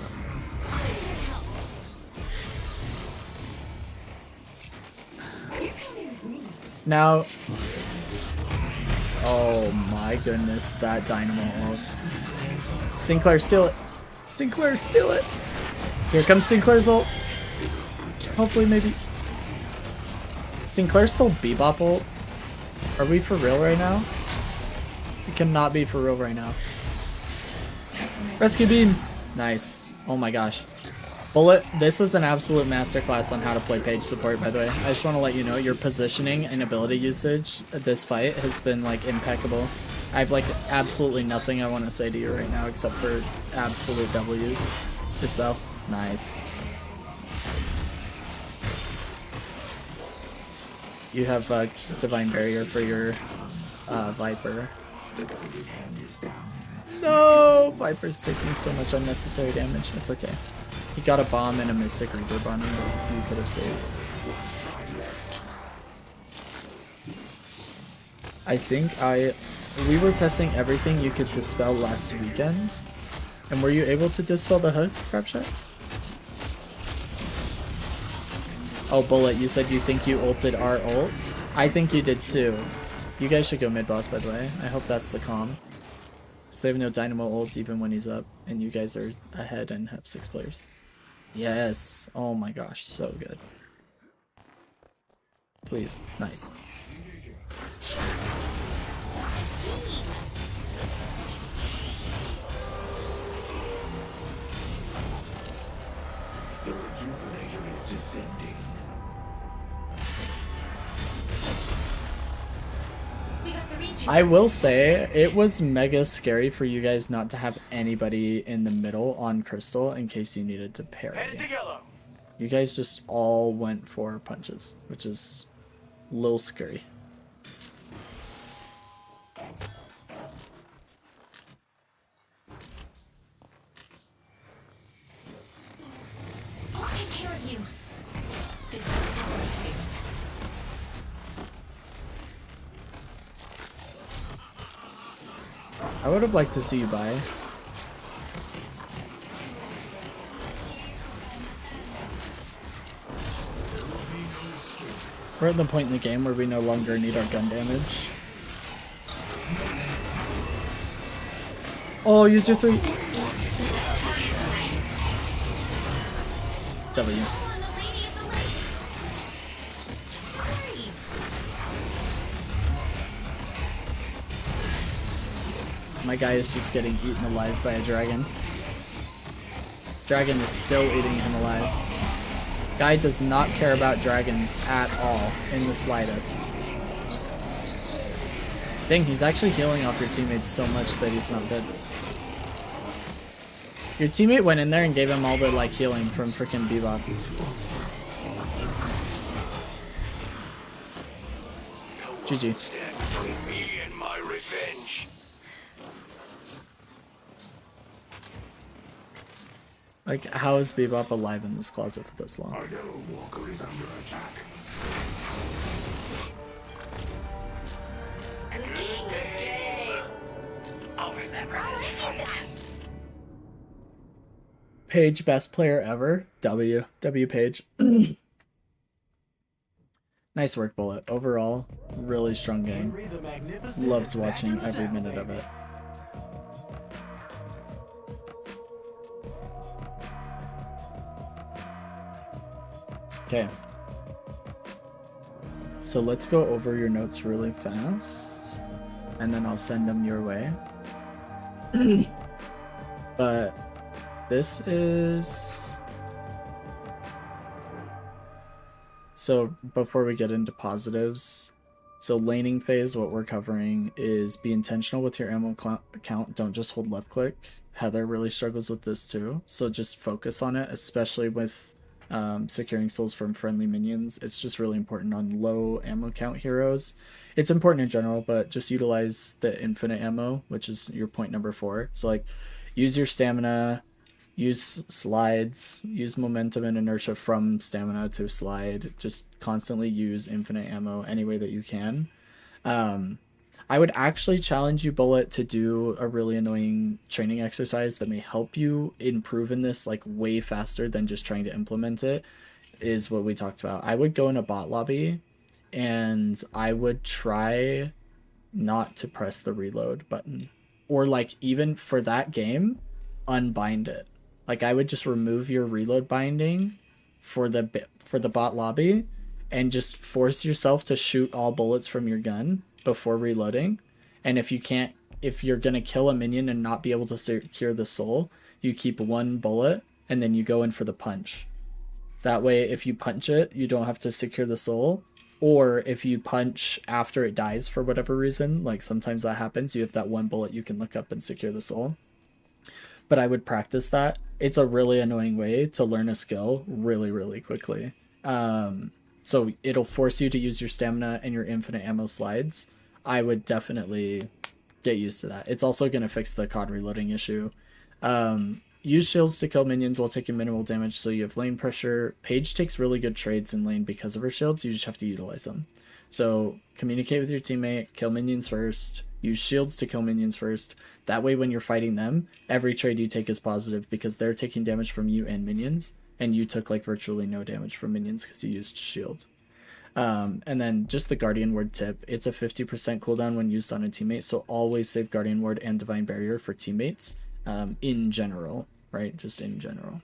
Now, oh my goodness, that Dynamo ult. Sinclair, steal it. Sinclair, steal it. Here comes Sinclair's ult. Hopefully, maybe. Sinclair stole Bebop ult. Are we for real right now? We cannot be for real right now. Rescue beam. Nice. Oh my gosh. Bullet, this was an absolute masterclass on how to play page support, by the way. I just want to let you know your positioning and ability usage at this fight has been like impeccable. I have like absolutely nothing I want to say to you right now except for absolute W's. Dispel. Nice. You have Divine Barrier for your Viper. No! Viper's taking so much unnecessary damage. It's okay. He got a bomb and a Mystic Reaper on him that you could have saved. I think we were testing everything you could dispel last weekend. And were you able to dispel the hook, Crapshot? Oh, Bullet, you said you think you ulted our ult? I think you did too. You guys should go mid-boss, by the way. I hope that's the calm. So they have no Dynamo ult even when he's up, and you guys are ahead and have 6 players. Yes. Oh my gosh, so good. Please. Nice. The rejuvenator is descending. I will say, it was mega scary for you guys not to have anybody in the middle on Crystal in case you needed to parry. You guys just all went for punches, which is a little scary. I'll take care of you. This isn't fate. I would have liked to see you buy. We're at the point in the game where we no longer need our gun damage. Oh, use your 3. W. My guy is just getting eaten alive by a dragon. Dragon is still eating him alive. Guy does not care about dragons at all, in the slightest. Dang, he's actually healing off your teammates so much that he's not dead. Your teammate went in there and gave him all the like healing from freaking Bebop. GG. Me and my revenge. Like, how is Bebop alive in this closet for this long? Our yellow walker is under attack. I'll remember this. Paige, best player ever. W. W Paige. Nice work, Bullet. Overall, really strong game. Loved watching every minute of it. Okay. So let's go over your notes really fast, and then I'll send them your way. But this is... So before we get into positives, so laning phase, what we're covering is be intentional with your ammo count. Don't just hold left click. Heather really struggles with this too. So just focus on it, especially with securing souls from friendly minions. It's just really important on low ammo count heroes. It's important in general, but just utilize the infinite ammo, which is your point number 4. So like use your stamina, use slides, use momentum and inertia from stamina to slide. Just constantly use infinite ammo any way that you can. I would actually challenge you, Bullet, to do a really annoying training exercise that may help you improve in this like way faster than just trying to implement it, is what we talked about. I would go in a bot lobby and I would try not to press the reload button. Or like even for that game, unbind it. Like I would just remove your reload binding for the bot lobby and just force yourself to shoot all bullets from your gun before reloading. And if you're gonna kill a minion and not be able to secure the soul, you keep 1 bullet and then you go in for the punch. That way, if you punch it, you don't have to secure the soul. Or if you punch after it dies for whatever reason, like sometimes that happens, you have that 1 bullet you can look up and secure the soul. But I would practice that. It's a really annoying way to learn a skill really, really quickly. So it'll force you to use your stamina and your infinite ammo slides. I would definitely get used to that. It's also going to fix the COD reloading issue. Use shields to kill minions while taking minimal damage so you have lane pressure. Paige takes really good trades in lane because of her shields. You just have to utilize them. So communicate with your teammate, kill minions first, use shields to kill minions first. That way when you're fighting them, every trade you take is positive because they're taking damage from you and minions, and you took like virtually no damage from minions because you used shield. And then just the Guardian Ward tip. It's a 50% cooldown when used on a teammate, so always save Guardian Ward and Divine Barrier for teammates in general, right? Just in general.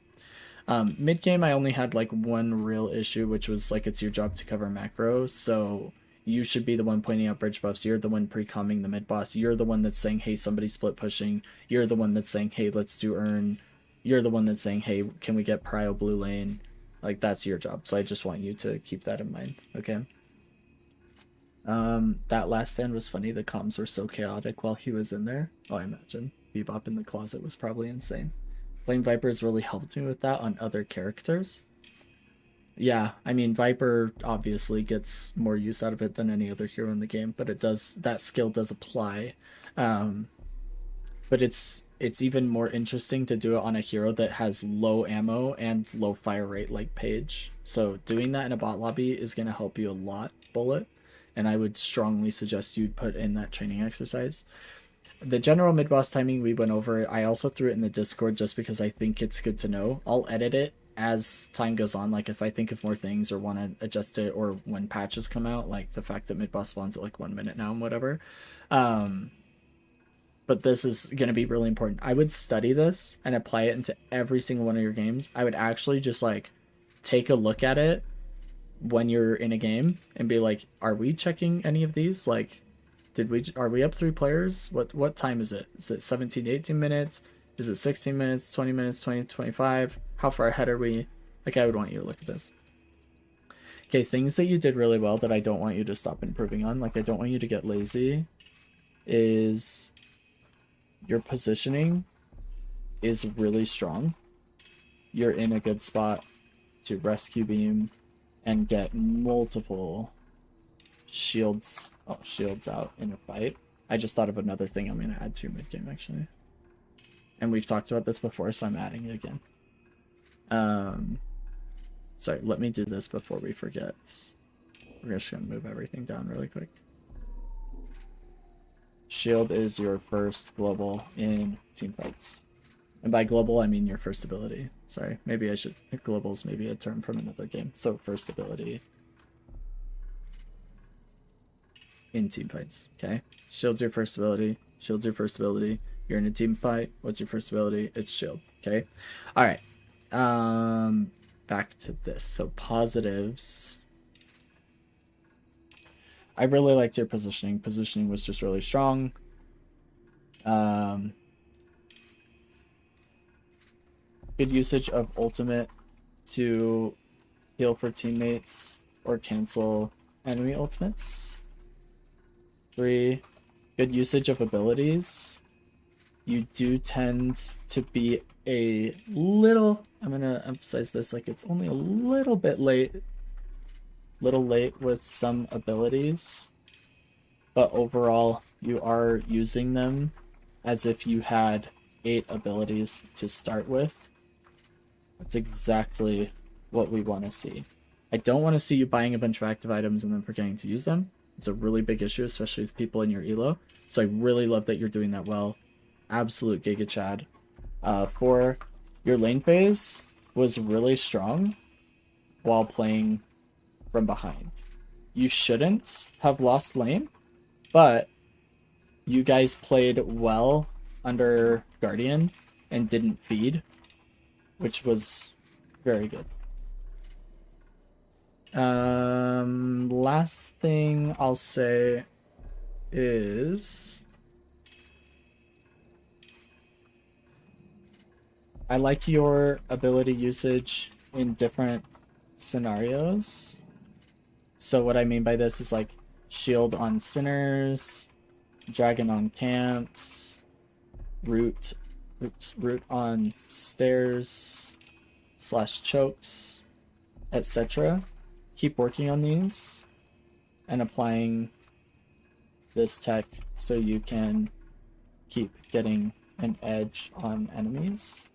Mid game, I only had like one real issue, which was like it's your job to cover macro, so you should be the one pointing out bridge buffs. You're the one pre-comming the mid boss. You're the one that's saying, hey, somebody split pushing. You're the one that's saying, hey, let's do earn. You're the one that's saying, hey, can we get prio blue lane? Like, that's your job. So I just want you to keep that in mind, okay? That last stand was funny. The comms were so chaotic while he was in there. Oh, I imagine. Bebop in the closet was probably insane. Flame Viper's really helped me with that on other characters. Yeah, I mean, Viper obviously gets more use out of it than any other hero in the game, but it does, that skill does apply. But it's even more interesting to do it on a hero that has low ammo and low fire rate like Paige. So doing that in a bot lobby is going to help you a lot, Bullet. And I would strongly suggest you put in that training exercise. The general mid-boss timing we went over, I also threw it in the Discord just because I think it's good to know. I'll edit it as time goes on, like if I think of more things or want to adjust it, or when patches come out, like the fact that mid-boss spawns at like 1 minute now and whatever. But this is going to be really important. I would study this and apply it into every single one of your games. I would actually just like take a look at it when you're in a game and be like, are we checking any of these? Like, are we up 3 players? What time is it? Is it 17 to 18 minutes? Is it 16 minutes, 20 minutes, 20 to 25? How far ahead are we? Like, I would want you to look at this. Okay, things that you did really well that I don't want you to stop improving on, like I don't want you to get lazy, is your positioning is really strong. You're in a good spot to rescue beam and get multiple shields out in a fight. I just thought of another thing I'm going to add to mid-game, actually. And we've talked about this before, so I'm adding it again. Sorry, let me do this before we forget. We're just going to move everything down really quick. Shield is your first global in team fights. And by global, I mean your first ability. Sorry, maybe I should... Global's maybe a term from another game. So, first ability in team fights, okay? Shield's your first ability. Shield's your first ability. You're in a team fight. What's your first ability? It's shield, okay? Alright. Back to this. So, positives. I really liked your positioning. Positioning was just really strong. Good usage of ultimate to heal for teammates. or cancel enemy ultimates. 3, good usage of abilities. You do tend to be a little, I'm gonna emphasize this, like it's only a little bit late with some abilities, but overall you are using them as if you had 8 abilities to start with. That's exactly what we want to see. I don't want to see you buying a bunch of active items and then forgetting to use them. It's a really big issue, especially with people in your elo. So I really love that you're doing that well. Absolute Giga Chad. For your lane phase was really strong while playing from behind. You shouldn't have lost lane, but you guys played well under Guardian and didn't feed, which was very good. Last thing I'll say is I like your ability usage in different scenarios. So what I mean by this is like shield on sinners, dragon on camps, root on stairs / chokes, etc. Keep working on these and applying this tech so you can keep getting an edge on enemies.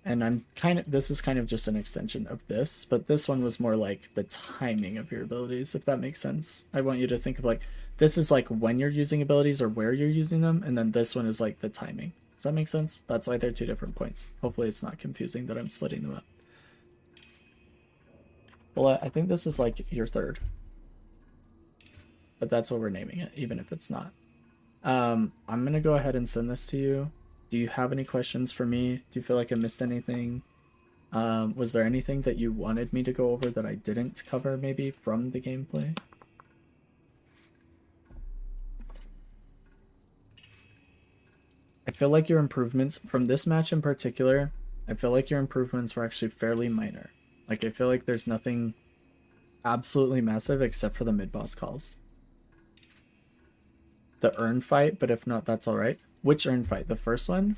And this is kind of just an extension of this, but this one was more like the timing of your abilities, if that makes sense. I want you to think of like, this is like when you're using abilities or where you're using them, and then this one is like the timing. Does that make sense? That's why they're 2 different points. Hopefully it's not confusing that I'm splitting them up. Well, I think this is like your 3rd. But that's what we're naming it, even if it's not. I'm going to go ahead and send this to you. Do you have any questions for me? Do you feel like I missed anything? Was there anything that you wanted me to go over that I didn't cover maybe from the gameplay? I feel like your improvements from this match in particular, I feel like your improvements were actually fairly minor. Like I feel like there's nothing absolutely massive except for the mid-boss calls. The urn fight, but if not, that's alright. Which urn fight? The first one?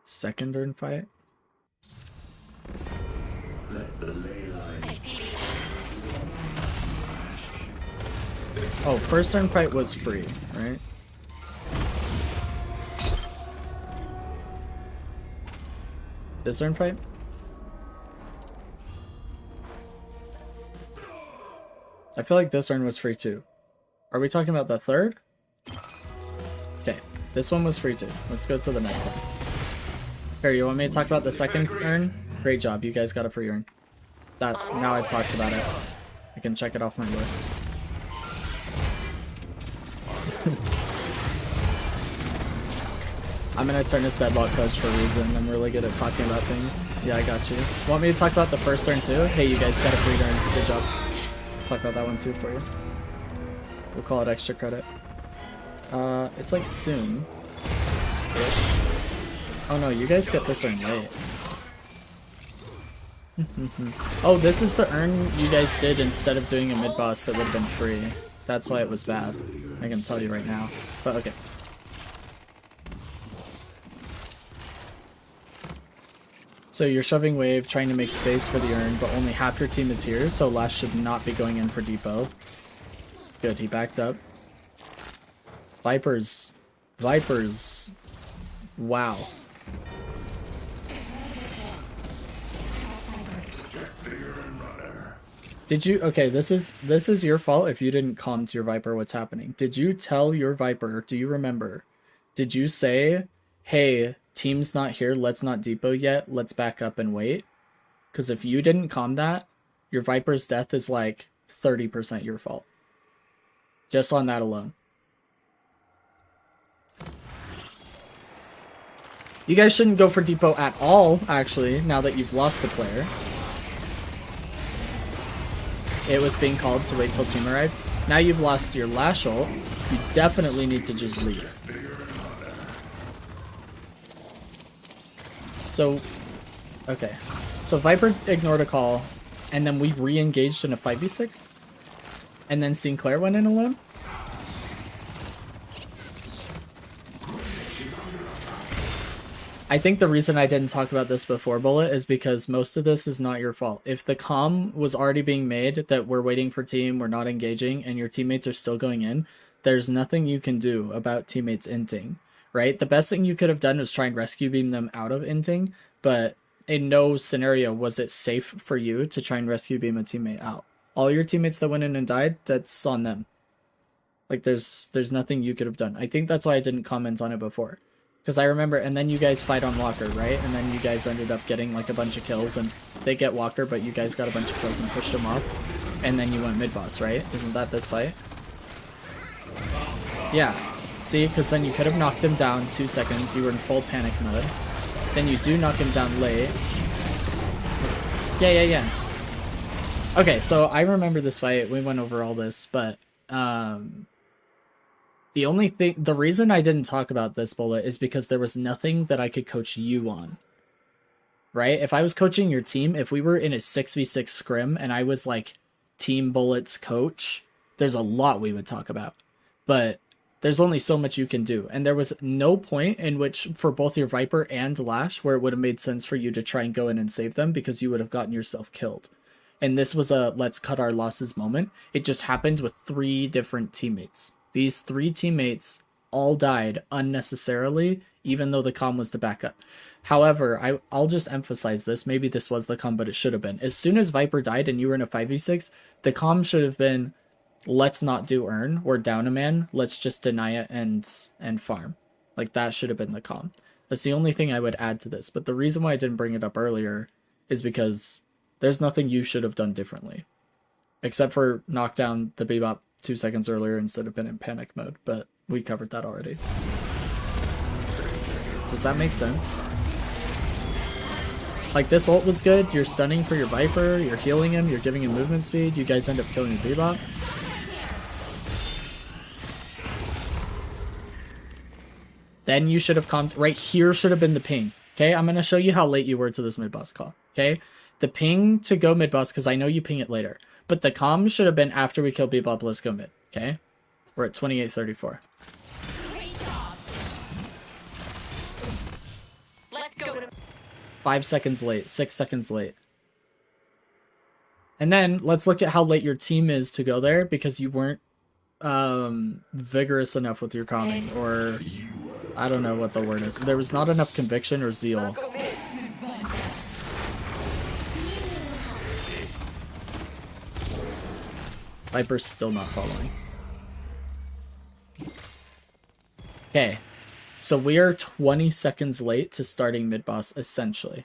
Second urn fight? Let the ley line. Oh, first urn fight was free, right? This urn fight? I feel like this urn was free too. Are we talking about the 3rd? Okay, this one was free too. Let's go to the next one. Here, you want me to talk about the 2nd urn? Great job, you guys got a free urn. That, now I've talked about it. I can check it off my list. I'm an Eternus Deadlock coach for a reason. I'm really good at talking about things. Yeah, I got you. Want me to talk about the first turn too? Hey, you guys got a free turn. Good job. Talk about that one too for you. We'll call it extra credit. It's like soon. Oh no, you guys get this urn late. Oh, this is the urn you guys did instead of doing a mid-boss that would have been free. That's why it was bad. I can tell you right now. But okay. So you're shoving wave, trying to make space for the urn, but only half your team is here, so Lash should not be going in for depot. Good, he backed up. Vipers. Wow. Did you, okay, this is your fault if you didn't calm to your Viper what's happening. Did you tell your Viper, do you remember? Did you say, hey, team's not here, let's not depot yet, let's back up and wait? Because if you didn't calm that, your Viper's death is like 30% your fault. Just on that alone. You guys shouldn't go for depot at all, actually, now that you've lost the player. it was being called to wait till team arrived. Now you've lost your lash ult. You definitely need to just leave. So, okay. So Viper ignored a call, and then we re-engaged in a 5v6? And then Sinclair went in alone? I think the reason I didn't talk about this before, Bullet, is because most of this is not your fault. If the comm was already being made that we're waiting for team, we're not engaging, and your teammates are still going in, there's nothing you can do about teammates inting, right? The best thing you could have done was try and rescue beam them out of inting, but in no scenario was it safe for you to try and rescue beam a teammate out. All your teammates that went in and died, that's on them. Like, there's nothing you could have done. I think that's why I didn't comment on it before. Because I remember, and then you guys fight on Walker, right? And then you guys ended up getting like a bunch of kills, and they get Walker, but you guys got a bunch of kills and pushed him off. And then you went mid-boss, right? Isn't that this fight? Yeah. See, because then you could have knocked him down 2 seconds. You were in full panic mode. Then you do knock him down late. Yeah. Okay, so I remember this fight. We went over all this, but the reason I didn't talk about this, Bullet, is because there was nothing that I could coach you on. Right? If I was coaching your team, if we were in a 6v6 scrim and I was like Team Bullet's coach, there's a lot we would talk about. But there's only so much you can do. And there was no point in which, for both your Viper and Lash, where it would have made sense for you to try and go in and save them because you would have gotten yourself killed. And this was a let's cut our losses moment. It just happened with 3 different teammates. These 3 teammates all died unnecessarily, even though the comm was the backup. However, I'll just emphasize this. Maybe this was the comm, but it should have been. As soon as Viper died and you were in a 5v6, the comm should have been, let's not do earn. We're down a man. Let's just deny it and farm. Like, that should have been the comm. That's the only thing I would add to this. But the reason why I didn't bring it up earlier is because there's nothing you should have done differently. Except for knock down the Bebop 2 seconds earlier instead of been in panic mode, but we covered that already. Does that make sense? Like, this ult was good, you're stunning for your Viper, you're healing him, you're giving him movement speed, you guys end up killing the Bebop. Then you should have calmed, right here should have been the ping. Okay, I'm gonna show you how late you were to this mid-boss call. Okay, the ping to go mid-boss, because I know you ping it later. But the comm should have been after we kill Bebop, let's go mid, okay? We're at 28:34. Let's go. 5 seconds late, 6 seconds late. And then let's look at how late your team is to go there because you weren't vigorous enough with your calming, or I don't know what the word is. There was not enough conviction or zeal. Viper's still not following. Okay, so we are 20 seconds late to starting mid-boss, essentially.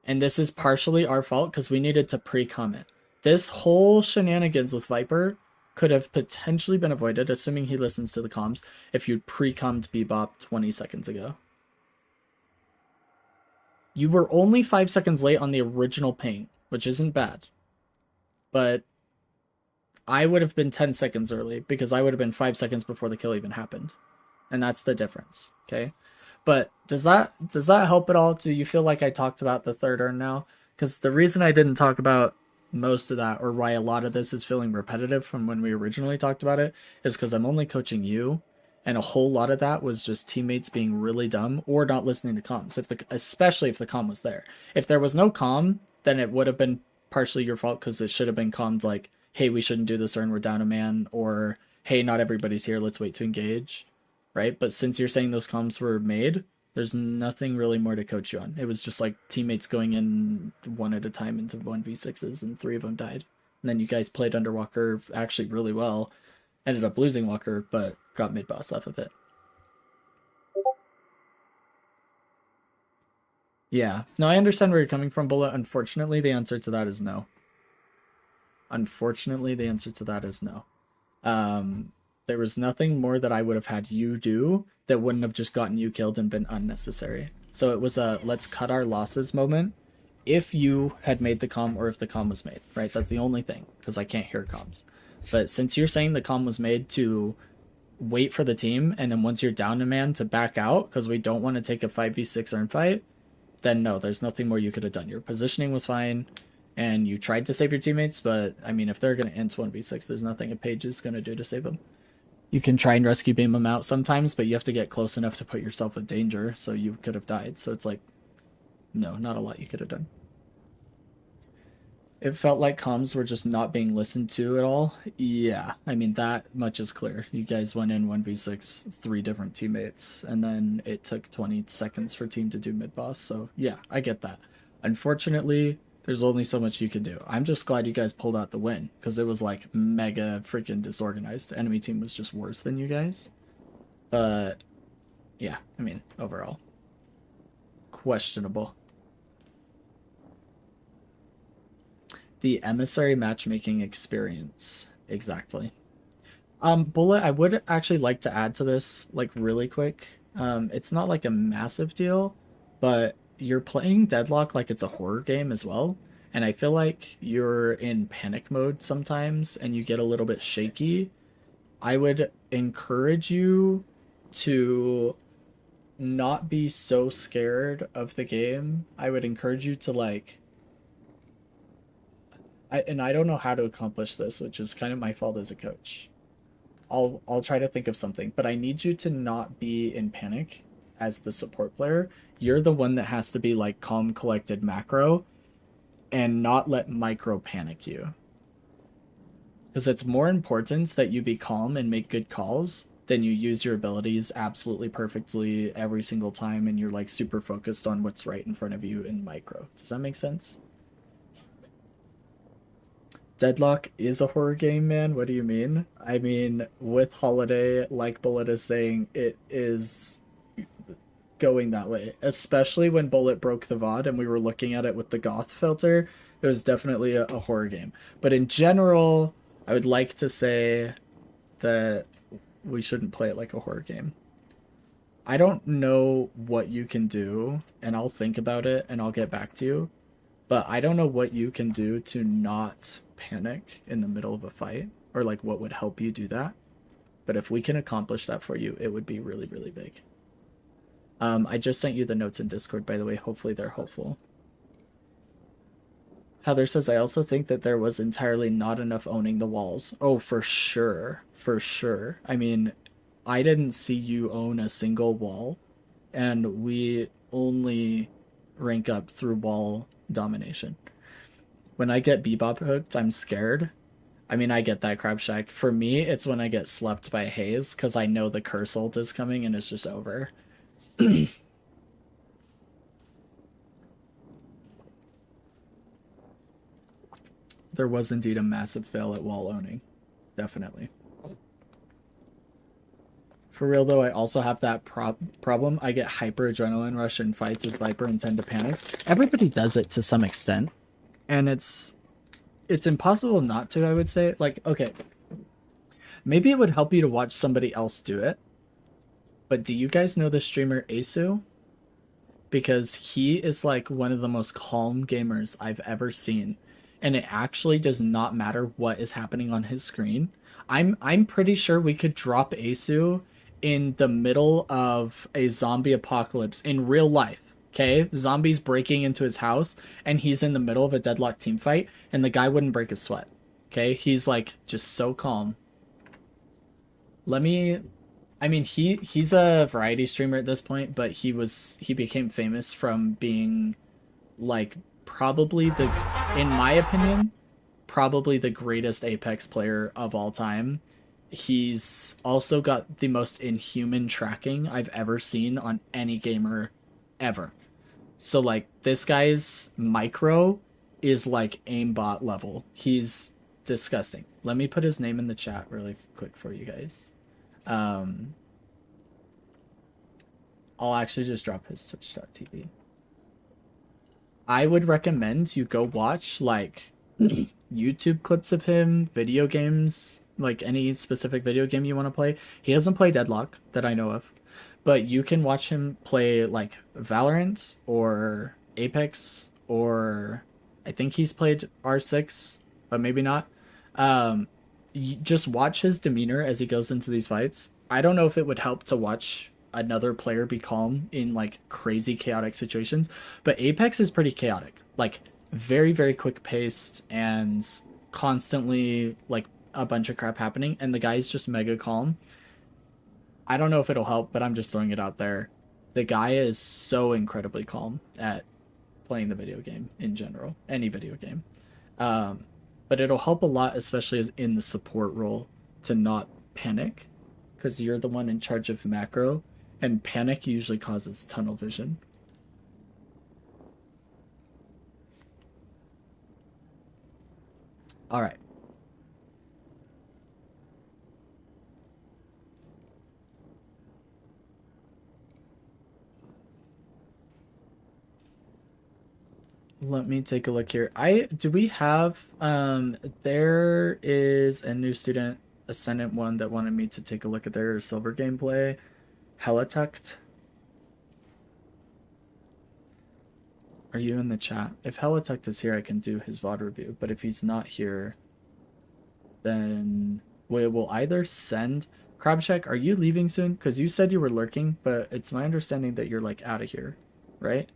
And this is partially our fault because we needed to pre-comment. This whole shenanigans with Viper could have potentially been avoided, assuming he listens to the comms, if you'd pre-commed Bebop 20 seconds ago. You were only 5 seconds late on the original ping, which isn't bad. But I would have been 10 seconds early because I would have been 5 seconds before the kill even happened. And that's the difference, okay? But does that help at all? Do you feel like I talked about the third earn now? Because the reason I didn't talk about most of that, or why a lot of this is feeling repetitive from when we originally talked about it, is because I'm only coaching you, and a whole lot of that was just teammates being really dumb or not listening to comms, especially if the comm was there. If there was no comm, then it would have been partially your fault because it should have been comms like, hey, we shouldn't do this earn, we're down a man, or hey, not everybody's here, let's wait to engage, right? But since you're saying those comms were made, there's nothing really more to coach you on. It was just like teammates going in one at a time into 1v6s and 3 of them died. And then you guys played under Walker actually really well, ended up losing Walker, but got mid-boss off of it. Yeah, no, I understand where you're coming from, Bullet. Unfortunately, the answer to that is no. Unfortunately, the answer to that is no. There was nothing more that I would have had you do that wouldn't have just gotten you killed and been unnecessary. So it was a let's cut our losses moment, if you had made the comm or if the comm was made, right? That's the only thing, because I can't hear comms. But since you're saying the comm was made to wait for the team, and then once you're down a man to back out, because we don't want to take a 5v6 earn fight, then no, there's nothing more you could have done. Your positioning was fine, and you tried to save your teammates, but, I mean, if they're going to int 1v6, there's nothing a page is going to do to save them. You can try and rescue beam them out sometimes, but you have to get close enough to put yourself in danger, so you could have died. So it's like, no, not a lot you could have done. It felt like comms were just not being listened to at all. Yeah, I mean, that much is clear. You guys went in 1v6, 3 different teammates, and then it took 20 seconds for team to do mid-boss, so yeah, I get that. Unfortunately, there's only so much you can do. I'm just glad you guys pulled out the win, because it was like mega freaking disorganized. The enemy team was just worse than you guys. But yeah, I mean, overall, questionable. The emissary matchmaking experience. Exactly. Bullet, I would actually like to add to this, like, really quick. It's not like a massive deal, but you're playing Deadlock like it's a horror game as well. And I feel like you're in panic mode sometimes and you get a little bit shaky. I would encourage you to not be so scared of the game. I would encourage you to, like, I don't know how to accomplish this, which is kind of my fault as a coach. I'll try to think of something, but I need you to not be in panic as the support player. You're the one that has to be like calm, collected, macro, and not let micro panic you. Because it's more important that you be calm and make good calls than you use your abilities absolutely perfectly every single time and you're like super focused on what's right in front of you in micro. Does that make sense? Deadlock is a horror game, man. What do you mean? I mean, with Holiday, like Bullet is saying, it is going that way. Especially when Bullet broke the VOD and we were looking at it with the goth filter, it was definitely a horror game. But in general, I would like to say that we shouldn't play it like a horror game. I don't know what you can do, and I'll think about it and I'll get back to you. But I don't know what you can do to not panic in the middle of a fight, or like what would help you do that. But if we can accomplish that for you, it would be really, really big. I just sent you the notes in Discord, by the way. Hopefully they're helpful. Heather says, I also think that there was entirely not enough owning the walls. Oh, for sure. For sure. I mean, I didn't see you own a single wall, and we only rank up through wall domination. When I get Bebop hooked, I'm scared. I mean, I get that, Crab Shack. For me, it's when I get slept by Haze, because I know the curse ult is coming and it's just over. There was indeed a massive fail at wall owning. Definitely. For real though, I also have that problem. I get hyper adrenaline rush in fights as Viper and tend to panic. Everybody does it to some extent. And it's impossible not to, I would say. Like, okay, maybe it would help you to watch somebody else do it. But do you guys know the streamer Asu? Because he is like one of the most calm gamers I've ever seen. And it actually does not matter what is happening on his screen. I'm pretty sure we could drop Asu in the middle of a zombie apocalypse in real life. Okay, zombies breaking into his house, and he's in the middle of a Deadlock team fight, and the guy wouldn't break a sweat. Okay, he's like just so calm. I mean, he's a variety streamer at this point, but he became famous from being like probably in my opinion, probably the greatest Apex player of all time. He's also got the most inhuman tracking I've ever seen on any gamer ever. So, like, this guy's micro is, like, aimbot level. He's disgusting. Let me put his name in the chat really quick for you guys. I'll actually just drop his twitch.tv. I would recommend you go watch, like, YouTube clips of him, video games, like, any specific video game you want to play. He doesn't play Deadlock, that I know of. But you can watch him play, like, Valorant or Apex or I think he's played R6, but maybe not. You just watch his demeanor as he goes into these fights. I don't know if it would help to watch another player be calm in like crazy chaotic situations, but Apex is pretty chaotic. Like very, very quick paced and constantly like a bunch of crap happening, and the guy's just mega calm. I don't know if it'll help, but I'm just throwing it out there. The guy is so incredibly calm at playing the video game in general, any video game. Um, but it'll help a lot, especially as in the support role, to not panic, because you're the one in charge of macro, and panic usually causes tunnel vision. All right. Let me take a look here. Do we have there is a new student, Ascendant one, that wanted me to take a look at their silver gameplay. Helitucked. Are you in the chat? If Helitucked is here, I can do his VOD review, but if he's not here, then we will either send Crabshack, are you leaving soon? Because you said you were lurking, but it's my understanding that you're like out of here, right?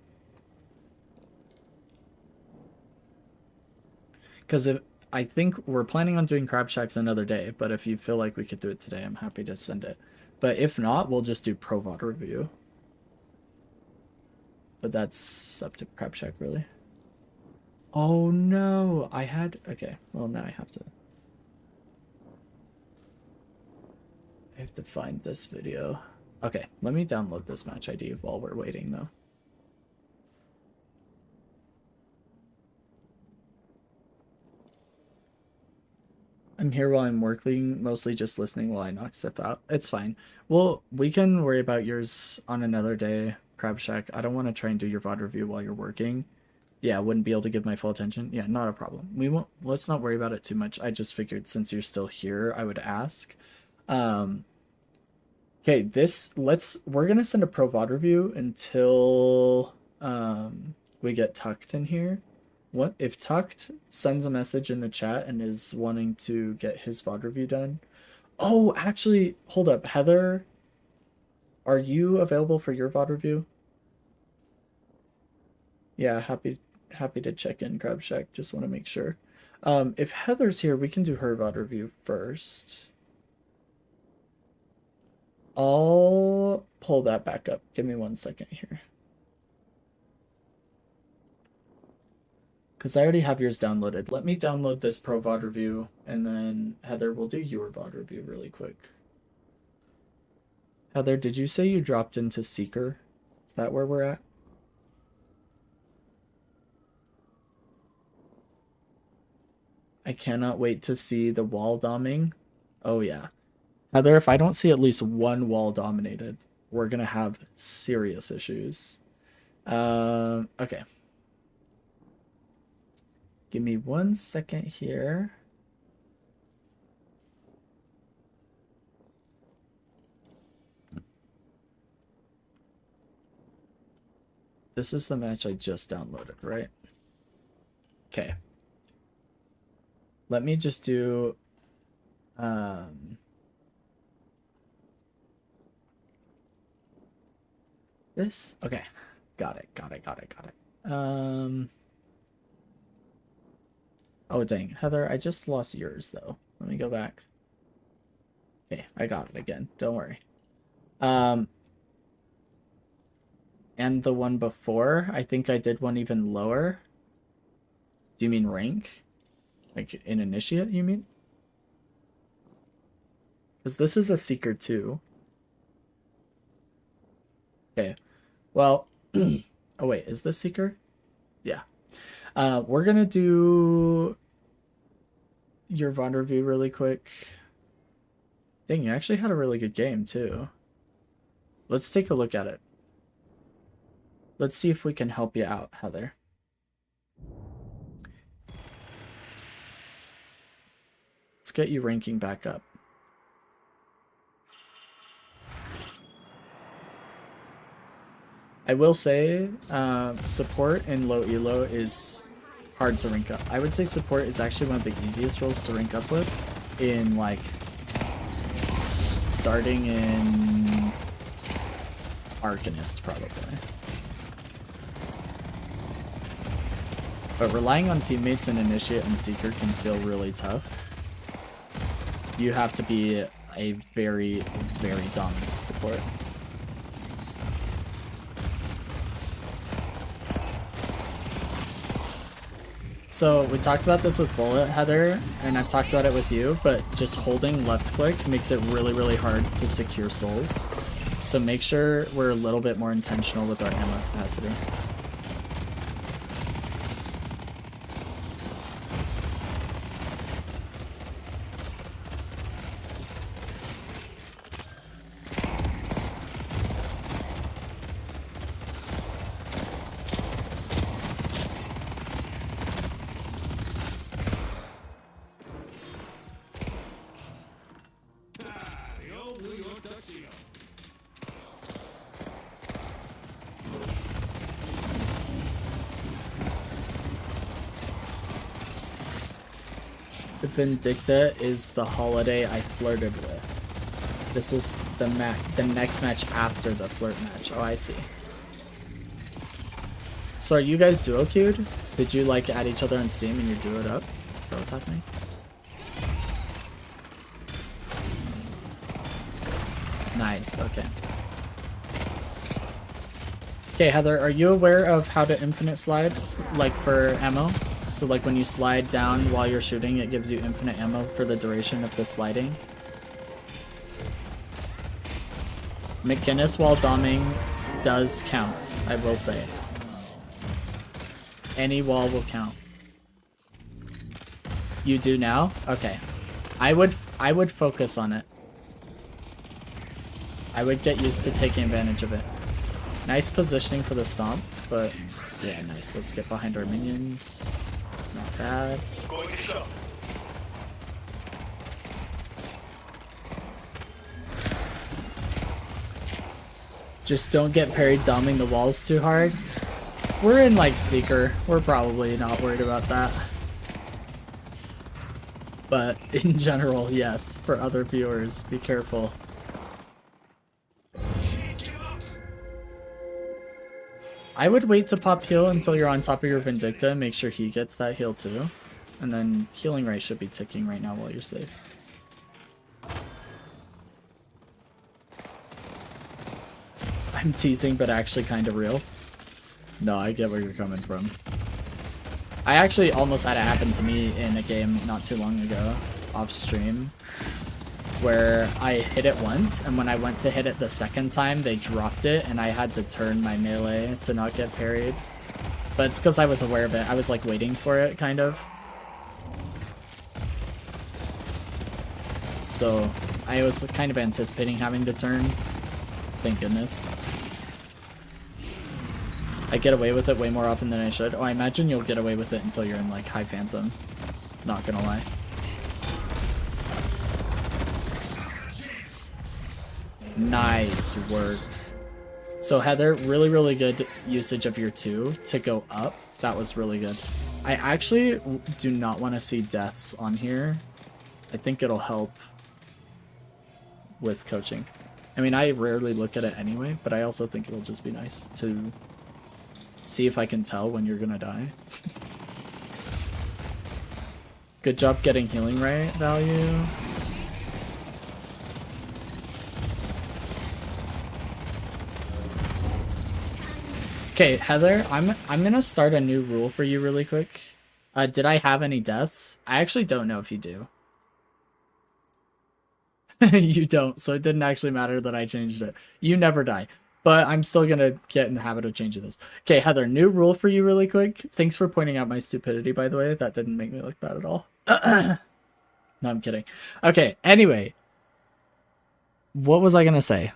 Because if I think we're planning on doing Crab Shacks another day, but if you feel like we could do it today, I'm happy to send it. But if not, we'll just do Pro VOD review. But that's up to Crab Shack, really. Oh no, I had... Okay, well now I have to find this video. Okay, let me download this match ID while we're waiting, though. I'm here while I'm working, mostly just listening while I knock stuff out. It's fine. Well, we can worry about yours on another day, Crab Shack. I don't want to try and do your VOD review while you're working. Yeah, I wouldn't be able to give my full attention. Yeah, not a problem. We won't. Let's not worry about it too much. I just figured since you're still here, I would ask. Okay, we're gonna send a Pro VOD review until we get Tucked in here. What if Tucked sends a message in the chat and is wanting to get his VOD review done? Oh, actually, hold up. Heather, are you available for your VOD review? Yeah, happy to check in, Crab Shack. Just want to make sure. If Heather's here, we can do her VOD review first. I'll pull that back up. Give me 1 second here. Because I already have yours downloaded. Let me download this Pro VOD review, and then Heather will do your VOD review really quick. Heather, did you say you dropped into Seeker? Is that where we're at? I cannot wait to see the wall doming. Oh yeah. Heather, if I don't see at least one wall dominated, we're gonna have serious issues. Okay. Give me 1 second here. This is the match I just downloaded, right? Okay. Let me just do this. Okay. Got it. Oh dang, Heather, I just lost yours though. Let me go back. Okay, I got it again. Don't worry. And the one before, I think I did one even lower. Do you mean rank? Like in Initiate, you mean? Because this is a Seeker too. Okay. Well, oh wait, is this Seeker? Yeah. We're gonna do your VOD review really quick. Dang, you actually had a really good game too. Let's take a look at it. Let's see if we can help you out, Heather. Let's get you ranking back up. I will say support in low elo is hard to rank up. I would say support is actually one of the easiest roles to rank up with in like starting in Arcanist probably. But relying on teammates in Initiate and Seeker can feel really tough. You have to be a very, very dominant support. So we talked about this with Bullet, Heather, and I've talked about it with you, but just holding left click makes it really, really hard to secure souls. So make sure we're a little bit more intentional with our ammo capacity. The old New York tuxedo. The Vindicta is the holiday I flirted with. This was the next match after the flirt match. Oh, I see. So are you guys duo queued? Did you like add each other on Steam and you duo it up? Is that what's happening? Nice, okay. Okay, Heather, are you aware of how to infinite slide, like for ammo? So like when you slide down while you're shooting, it gives you infinite ammo for the duration of the sliding. McGinnis while doming does count, I will say. Any wall will count. You do now? Okay. I would focus on it. I would get used to taking advantage of it. Nice positioning for the stomp, but yeah, nice. Let's get behind our minions. Not bad. Going to show. Just don't get parried doming the walls too hard. We're in like Seeker. We're probably not worried about that. But in general, yes. For other viewers, be careful. I would wait to pop heal until you're on top of your Vindicta and make sure he gets that heal too. And then healing rate should be ticking right now while you're safe. I'm teasing, but actually kind of real. No, I get where you're coming from. I actually almost had it happen to me in a game not too long ago, off stream, where I hit it once, and when I went to hit it the second time, they dropped it, and I had to turn my melee to not get parried. But it's because I was aware of it. I was like waiting for it, kind of. So I was kind of anticipating having to turn. Thank goodness. I get away with it way more often than I should. Oh, I imagine you'll get away with it until you're in like high phantom. Not gonna lie. Nice work. So Heather, really, really good usage of your 2 to go up. That was really good. I actually do not want to see deaths on here. I think it'll help with coaching. I mean, I rarely look at it anyway, but I also think it'll just be nice to see if I can tell when you're gonna die. Good job getting healing rate value. Okay, Heather, I'm gonna start a new rule for you really quick. Did I have any deaths? I actually don't know if you do. You don't, so it didn't actually matter that I changed it. You never die. But I'm still gonna get in the habit of changing this. Okay, Heather, new rule for you really quick. Thanks for pointing out my stupidity, by the way. That didn't make me look bad at all. No, I'm kidding. Okay, anyway. What was I gonna say?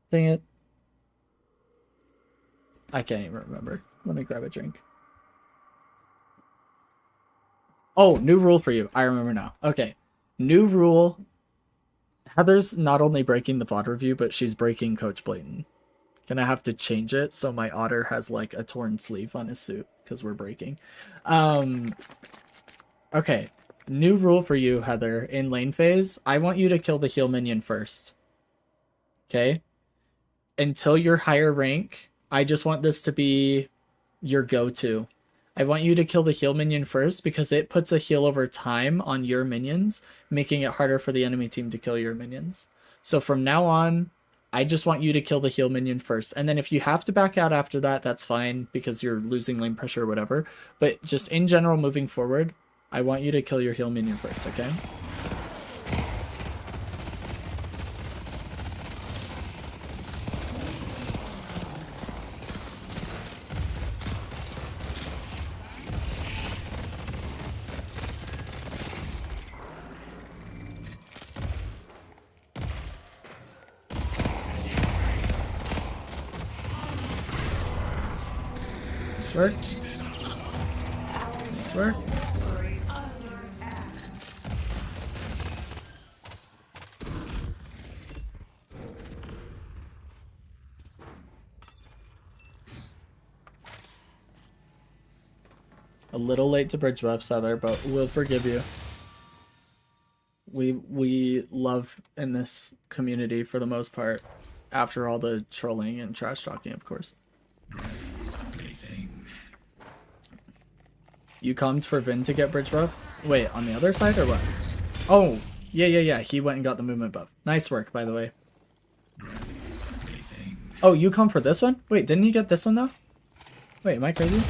Dang it. I can't even remember. Let me grab a drink. Oh, new rule for you. I remember now. Okay. New rule. Heather's not only breaking the VOD review, but she's breaking Coach Blayton. Gonna have to change it so my otter has like a torn sleeve on his suit because we're breaking. Okay, new rule for you, Heather. In lane phase, I want you to kill the heal minion first. Okay? Until you're higher rank, I just want this to be your go-to. I want you to kill the heal minion first because it puts a heal over time on your minions, making it harder for the enemy team to kill your minions. So from now on, I just want you to kill the heal minion first. And then if you have to back out after that, that's fine because you're losing lane pressure or whatever. But just in general, moving forward, I want you to kill your heal minion first, okay? Work. Nice work. A little late to bridge buffs, Heather, but we'll forgive you. We love in this community for the most part, after all the trolling and trash talking, of course. You come for Vin to get bridge buff? Wait, on the other side or what? Oh, yeah. He went and got the movement buff. Nice work, by the way. Oh, you come for this one? Wait, didn't you get this one though? Wait, am I crazy?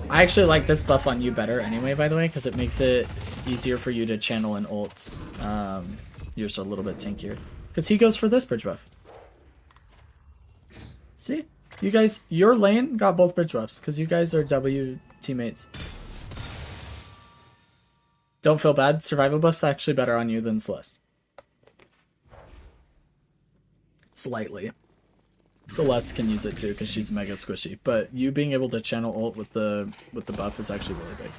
I actually like this buff on you better anyway, by the way, because it makes it easier for you to channel an ult. You're just a little bit tankier. Because he goes for this bridge buff. See? You guys, your lane got both bridge buffs, because you guys are W teammates. Don't feel bad. Survival buff's actually better on you than Celeste. Slightly. Celeste can use it too because she's mega squishy, but you being able to channel ult with the buff is actually really big.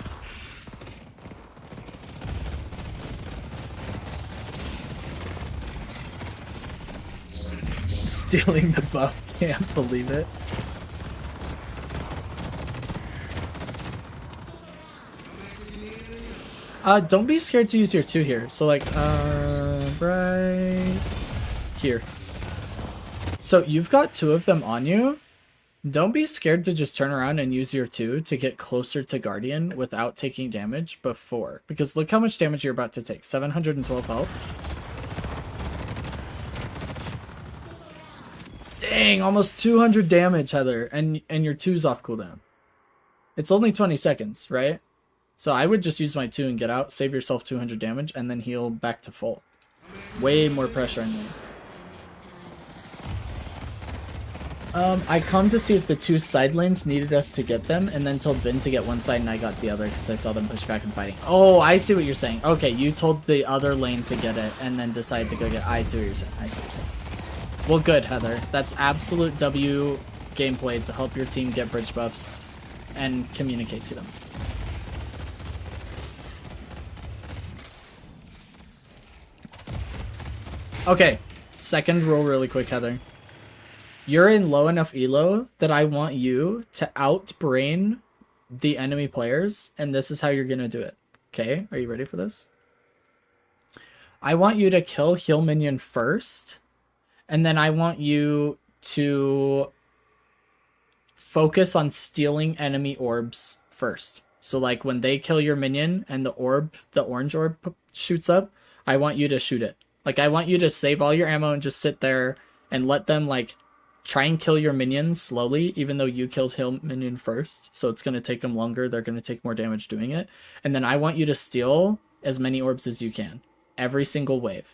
Stealing the buff, can't believe it. Don't be scared to use your 2 here. So like, right here. So you've got 2 of them on you. Don't be scared to just turn around and use your 2 to get closer to Guardian without taking damage before. Because look how much damage you're about to take. 712 health. Dang, almost 200 damage, Heather. And your 2's off cooldown. It's only 20 seconds, right? So I would just use my 2 and get out, save yourself 200 damage, and then heal back to full. Way more pressure on you. I come to see if the 2 side lanes needed us to get them, and then told Vin to get one side and I got the other because I saw them push back and fighting. Oh, I see what you're saying. Okay, you told the other lane to get it and then decided to go get it. I see what you're saying. I see what you're saying. Well, good, Heather. That's absolute W gameplay to help your team get bridge buffs and communicate to them. Okay, second rule really quick, Heather. You're in low enough elo that I want you to outbrain the enemy players, and this is how you're going to do it. Okay, are you ready for this? I want you to kill heal minion first, and then I want you to focus on stealing enemy orbs first. So like when they kill your minion and the orange orb shoots up, I want you to shoot it. Like I want you to save all your ammo and just sit there and let them like try and kill your minions slowly, even though you killed heal minion first. So it's going to take them longer. They're going to take more damage doing it. And then I want you to steal as many orbs as you can. Every single wave.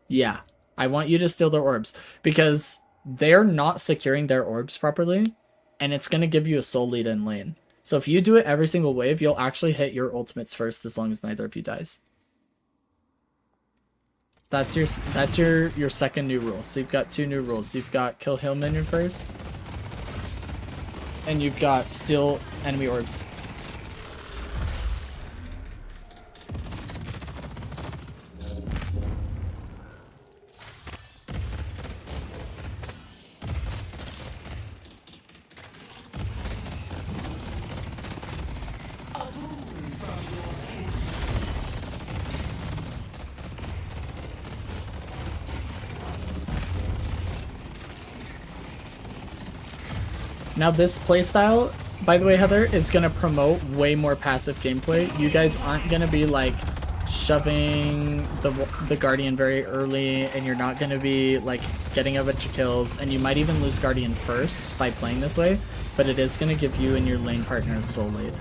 Yeah. I want you to steal their orbs. Because they're not securing their orbs properly. And it's going to give you a soul lead in lane. So if you do it every single wave, you'll actually hit your ultimates first as long as neither of you dies. That's your second new rule. So you've got 2 new rules. You've got kill heal minion first, and you've got steal enemy orbs. Now this playstyle, by the way, Heather, is going to promote way more passive gameplay. You guys aren't going to be like shoving the Guardian very early, and you're not going to be like getting a bunch of kills, and you might even lose Guardian first by playing this way, but it is going to give you and your lane partner a soul lead.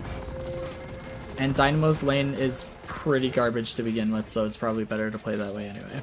And Dynamo's lane is pretty garbage to begin with, so it's probably better to play that way anyway.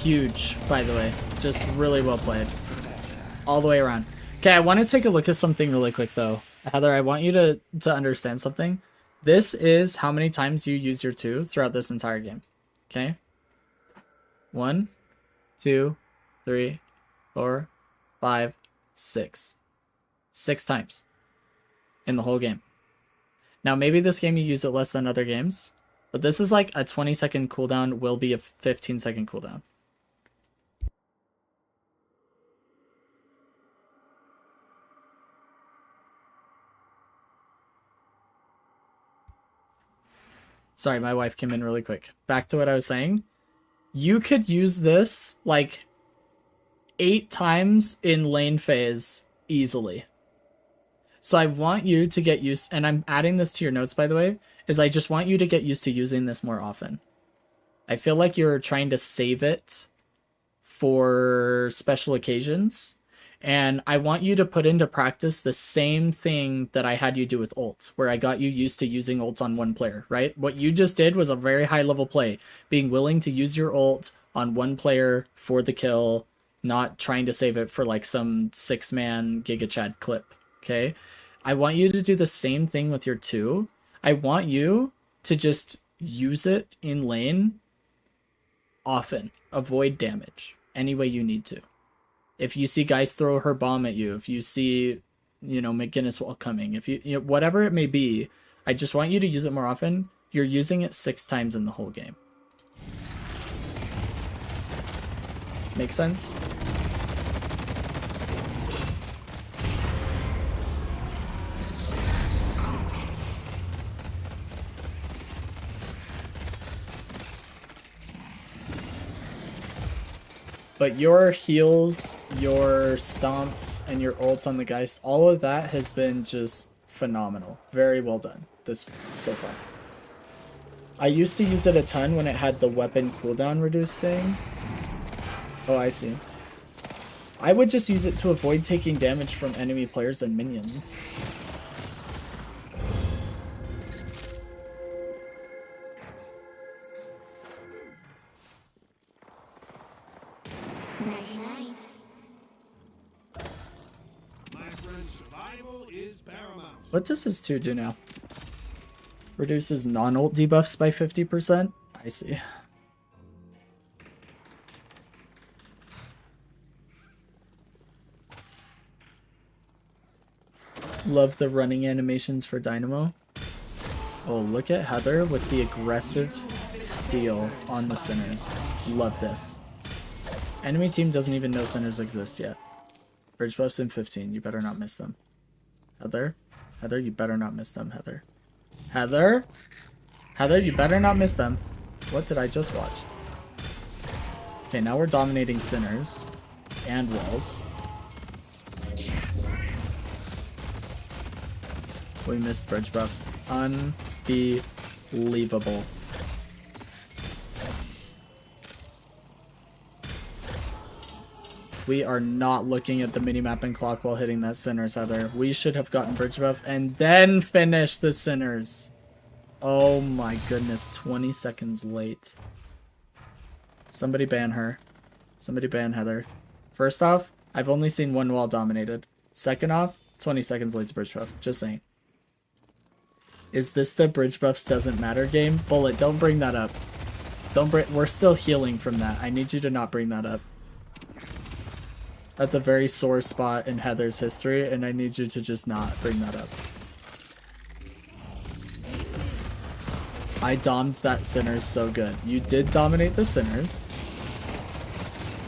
Huge, by the way. Just really well played. All the way around. Okay, I want to take a look at something really quick, though. Heather, I want you to understand something. This is how many times you use your 2 throughout this entire game. Okay? 1, 2, 3, 4, 5, 6. 6 times. In the whole game. Now, maybe this game you use it less than other games. But this is like a 20-second cooldown will be a 15-second cooldown. Sorry, my wife came in really quick. Back to what I was saying. You could use this like 8 times in lane phase easily. So I want you to get used, and I'm adding this to your notes, by the way, is I just want you to get used to using this more often. I feel like you're trying to save it for special occasions. And I want you to put into practice the same thing that I had you do with ult, where I got you used to using ults on one player, right? What you just did was a very high level play, being willing to use your ult on one player for the kill, not trying to save it for like some 6-man Giga Chad clip, okay? I want you to do the same thing with your 2. I want you to just use it in lane often. Avoid damage any way you need to. If you see guys throw her bomb at you, if you see, you know, McGinnis wall coming, if you know, whatever it may be, I just want you to use it more often. You're using it 6 times in the whole game. Make sense? But your heals, your stomps, and your ult on the Geist, all of that has been just phenomenal. Very well done this so far. I used to use it a ton when it had the weapon cooldown reduce thing. Oh, I see. I would just use it to avoid taking damage from enemy players and minions. What does his 2 do now? Reduces non-ult debuffs by 50%? I see. Love the running animations for Dynamo. Oh, look at Heather with the aggressive steal on the Sinners. Love this. Enemy team doesn't even know Sinners exist yet. Bridge buffs in 15. You better not miss them. Heather? Heather, you better not miss them, Heather. Heather? Heather, you better not miss them. What did I just watch? Okay, now we're dominating Sinners. And walls. We missed bridge buff. Unbelievable. We are not looking at the minimap and clock while hitting that Sinners, Heather. We should have gotten bridge buff and then finish the Sinners. Oh my goodness, 20 seconds late. Somebody ban her. Somebody ban Heather. First off, I've only seen one wall dominated. Second off, 20 seconds late to bridge buff. Just saying. Is this the bridge buffs doesn't matter game? Bullet, don't bring that up. We're still healing from that. I need you to not bring that up. That's a very sore spot in Heather's history, and I need you to just not bring that up. I domed that Sinners so good. You did dominate the Sinners.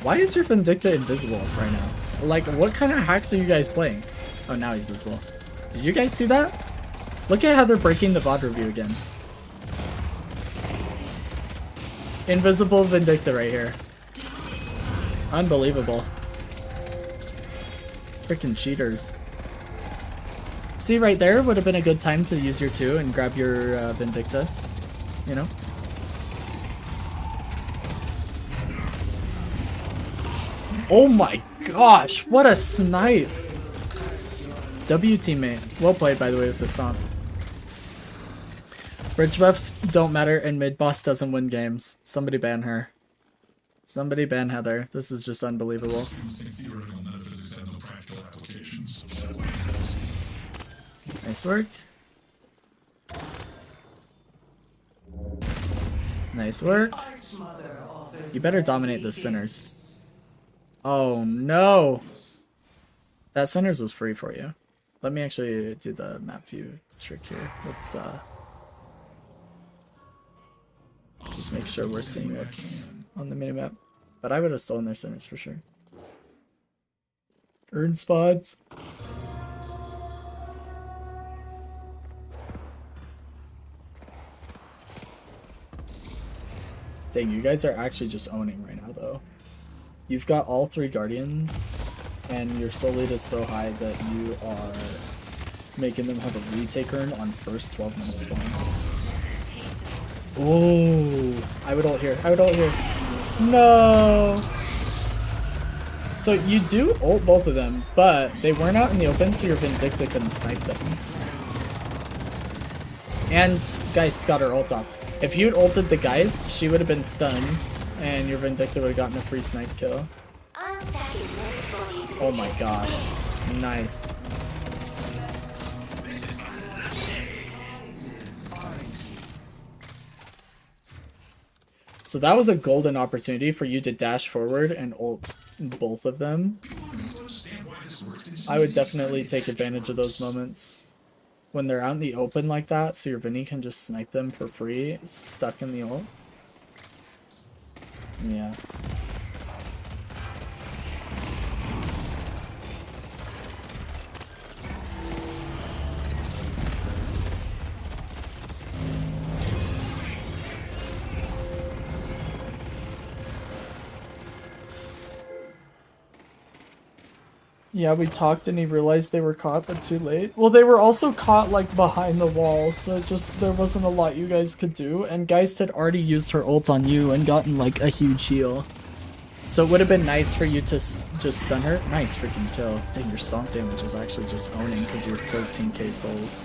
Why is your Vindicta invisible right now? Like, what kind of hacks are you guys playing? Oh, now he's visible. Did you guys see that? Look at Heather breaking the VOD review again. Invisible Vindicta right here. Unbelievable. Freaking cheaters. See, right there would have been a good time to use your 2 and grab your Vindicta. You know? Oh my gosh, what a snipe! W teammate. Well played, by the way, with the stomp. Bridge buffs don't matter and mid boss doesn't win games. Somebody ban her. Somebody ban Heather. This is just unbelievable. Nice work. Nice work. You better dominate the Sinners. Oh no! That Sinners was free for you. Let me actually do the map view trick here. Let's just make sure we're seeing what's on the minimap. But I would have stolen their Sinners for sure. Earn spots. Dang, you guys are actually just owning right now though. You've got all 3 Guardians, and your soul lead is so high that you are making them have a retake earn on first 12 minutes spawn. Oh, I would ult here. I would ult here. No. So you do ult both of them, but they weren't out in the open, so your Vindicta couldn't snipe them. And Geist got her ult off. If you'd ulted the Geist, she would have been stunned, and your Vindicta would have gotten a free snipe kill. Oh my gosh. Nice. So that was a golden opportunity for you to dash forward and ult both of them. I would definitely take advantage of those moments. When they're out in the open like that, so your Vinny can just snipe them for free, stuck in the ult. Yeah. Yeah, we talked and he realized they were caught, but too late. Well, they were also caught, like, behind the wall, so just, there wasn't a lot you guys could do, and Geist had already used her ult on you and gotten, like, a huge heal. So it would have been nice for you to just stun her. Nice freaking kill. Dang, your stomp damage is actually just owning because you're 13k souls.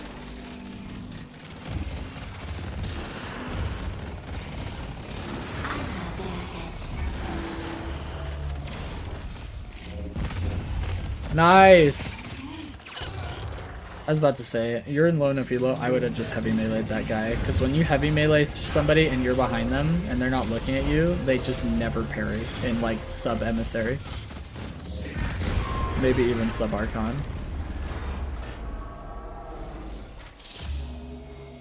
Nice! I was about to say, you're in low no elo, I would have just heavy melee'd that guy. Because when you heavy melee somebody and you're behind them and they're not looking at you, they just never parry in like sub-emissary. Maybe even sub-archon.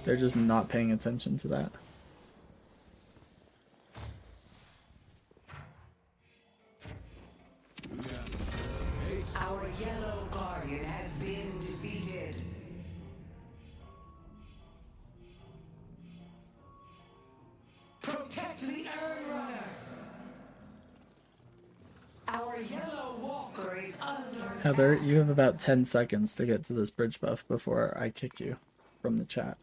They're just not paying attention to that. Our yellow guardian has been defeated. Protect the Urn Runner. Our yellow walker is under. Heather, you have about 10 seconds to get to this bridge buff before I kick you from the chat.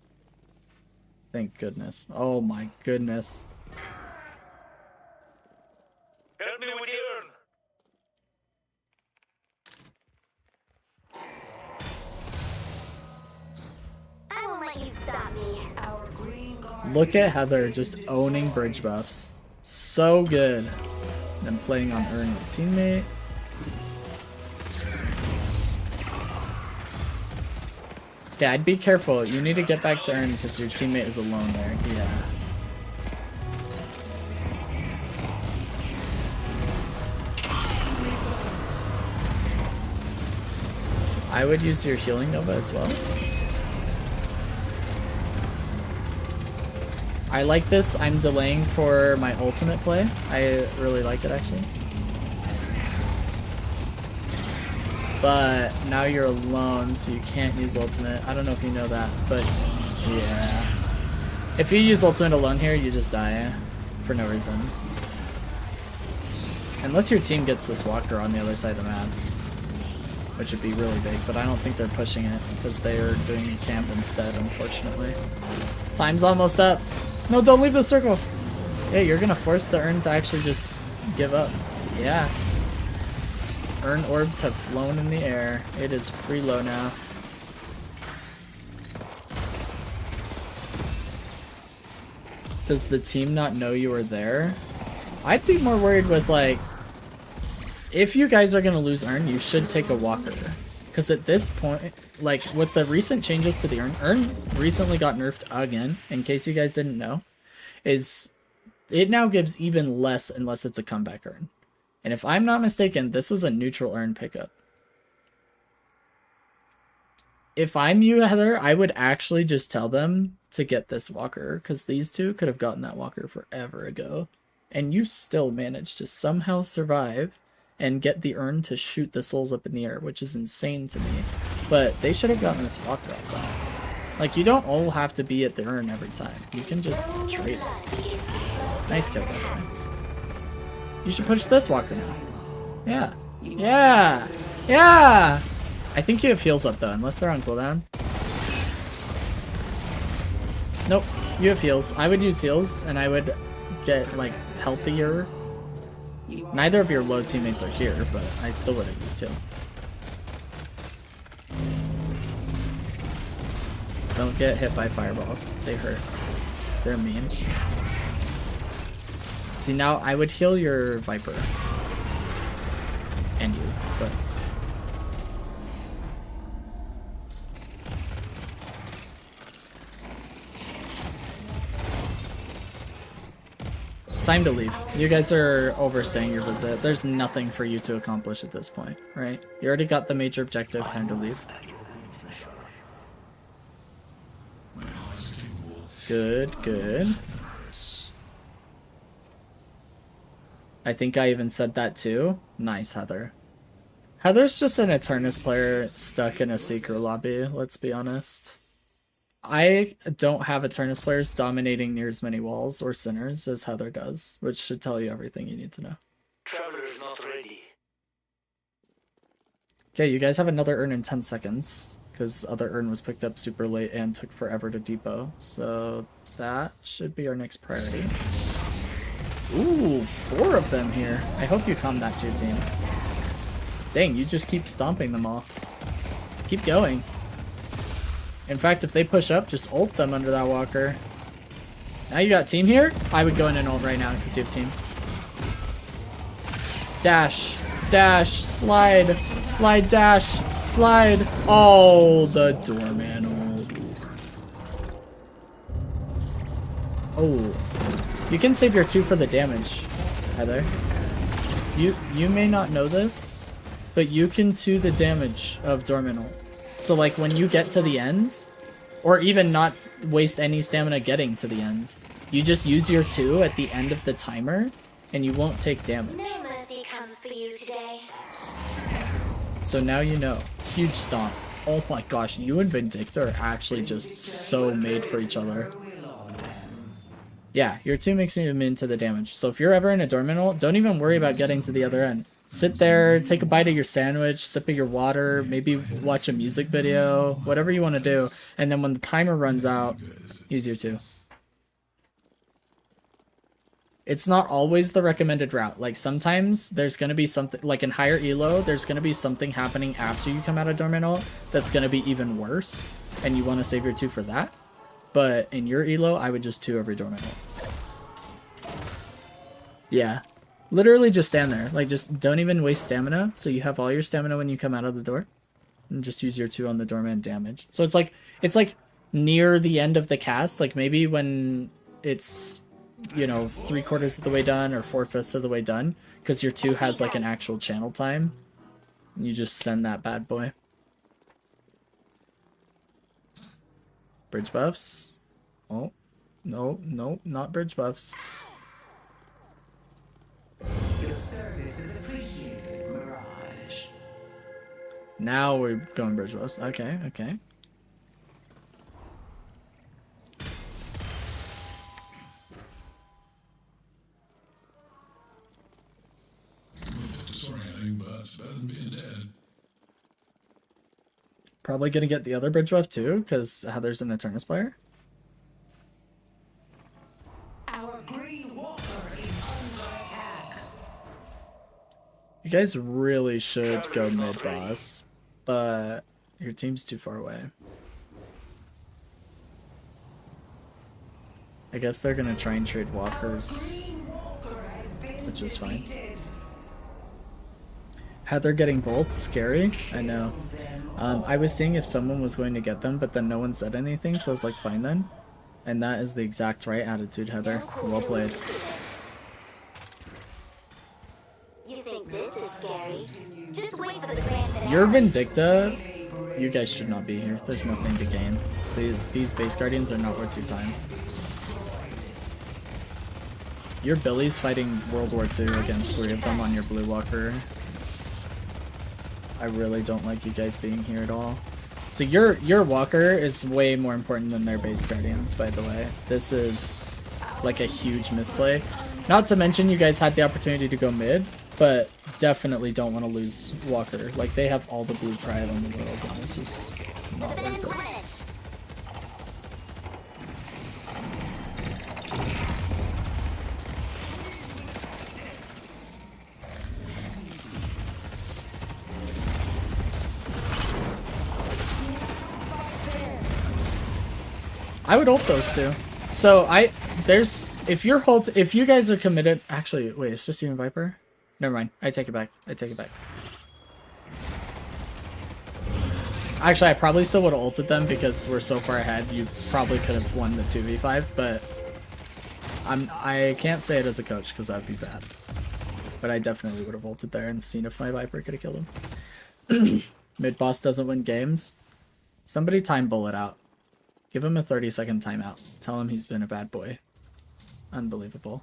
Thank goodness. Oh my goodness. Help me with the urn. I won't let you stop me. Our green Look at Heather just owning bridge buffs. So good. Then playing on Urn with teammate. Yeah, I'd be careful. You need to get back to Urn because your teammate is alone there. Yeah. I would use your healing Nova as well. I like this. I'm delaying for my ultimate play. I really like it actually. But now you're alone, so you can't use ultimate. I don't know if you know that, but yeah. If you use ultimate alone here, you just die for no reason. Unless your team gets this walker on the other side of the map, which would be really big, but I don't think they're pushing it because they are doing camp instead, unfortunately. Time's almost up. No, don't leave the circle. Yeah, you're gonna force the Urn to actually just give up. Yeah. Urn orbs have flown in the air. It is free low now. Does the team not know you are there? I'd be more worried with like, if you guys are gonna lose Urn, you should take a walker. Because at this point, like with the recent changes to the Urn recently got nerfed again, in case you guys didn't know, is it now gives even less unless it's a comeback Urn. And if I'm not mistaken, this was a neutral Urn pickup. If I'm you, Heather, I would actually just tell them to get this walker, because these two could have gotten that walker forever ago. And you still managed to somehow survive and get the Urn to shoot the souls up in the air, which is insane to me. But they should have gotten this walker off that. Like, you don't all have to be at the Urn every time. You can just trade it. Nice kill, by the way. You should push this walker now. Yeah. Yeah! Yeah! I think you have heals up though, unless they're on cooldown. Nope, you have heals. I would use heals, and I would get, like, healthier. Neither of your low teammates are here, but I still would have used heal. Don't get hit by fireballs. They hurt. They're mean. See, now I would heal your Viper. And you, but... Time to leave. You guys are overstaying your visit. There's nothing for you to accomplish at this point, right? You already got the major objective. Time to leave. Good, good. I think I even said that too. Nice, Heather. Heather's just an Eternus player stuck in a Seeker lobby, let's be honest. I don't have Eternus players dominating near as many walls or Sinners as Heather does, which should tell you everything you need to know. Traveler's not ready. Okay, you guys have another Urn in 10 seconds, because other Urn was picked up super late and took forever to depot, so that should be our next priority. Ooh, 4 of them here. I hope you calm that to your team. Dang, you just keep stomping them all. Keep going. In fact, if they push up, just ult them under that walker. Now you got team here? I would go in and ult right now because you have team. Dash, dash, slide, slide, dash, slide. Oh, the doorman ult. Oh, you can save your 2 for the damage, Heather. You may not know this, but you can 2 the damage of Dorman ult. So like when you get to the end, or even not waste any stamina getting to the end, you just use your 2 at the end of the timer, and you won't take damage. No mercy comes for you today. So now you know. Huge stomp. Oh my gosh, you and Vindicta are actually just so made for each other. Yeah, your 2 makes me immune to the damage. So if you're ever in a Dorman ult, don't even worry about getting to the other end. Sit there, take a bite of your sandwich, sip of your water, maybe watch a music video, whatever you want to do. And then when the timer runs out, use your 2. It's not always the recommended route. Like sometimes there's going to be something, like in higher elo, there's going to be something happening after you come out of Dorman ult that's going to be even worse. And you want to save your 2 for that. but in your elo, I would just 2 every dormant ult. Yeah. Literally just stand there. Like, just don't even waste stamina, so you have all your stamina when you come out of the door. And just use your 2 on the dormant damage. So it's like near the end of the cast, like maybe when it's, you know, 3/4 of the way done or 4/5 of the way done, because your 2 has like an actual channel time. And you just send that bad boy. Bridge buffs. Oh, no, not bridge buffs. Your service is appreciated, Mirage. Now we're going bridge buffs. Okay. Disorienting, but it's better than being dead. Probably gonna get the other bridge buff too, because Heather's an Eternus player. Our Green Walker is under attack. You guys really should go mid boss, but your team's too far away. I guess they're gonna try and trade walkers, Green Walker has been which is fine. defeated. Heather getting both, scary, I know. I was seeing if someone was going to get them, but then no one said anything, so I was like, fine then. And that is the exact right attitude, Heather. Well played. You think this is scary? Just wait for the grand finale. Your Vindicta, you guys should not be here. There's nothing to gain. These base guardians are not worth your time. Your Billy's fighting World War II against 3 of them on your Blue Walker. I really don't like you guys being here at all. So your Walker is way more important than their base guardians, by the way. This is like a huge misplay. Not to mention you guys had the opportunity to go mid, but definitely don't want to lose Walker. Like, they have all the blue pride in the world, and it's just not worth it. I would ult those two. So if you guys are committed, actually, wait, it's just you and Viper? Never mind. I take it back. Actually, I probably still would have ulted them because we're so far ahead. You probably could have won the 2v5, but I can't say it as a coach because that would be bad. But I definitely would have ulted there and seen if my Viper could have killed him. Mid boss doesn't win games. Somebody time bullet out. Give him a 30-second timeout. Tell him he's been a bad boy. Unbelievable.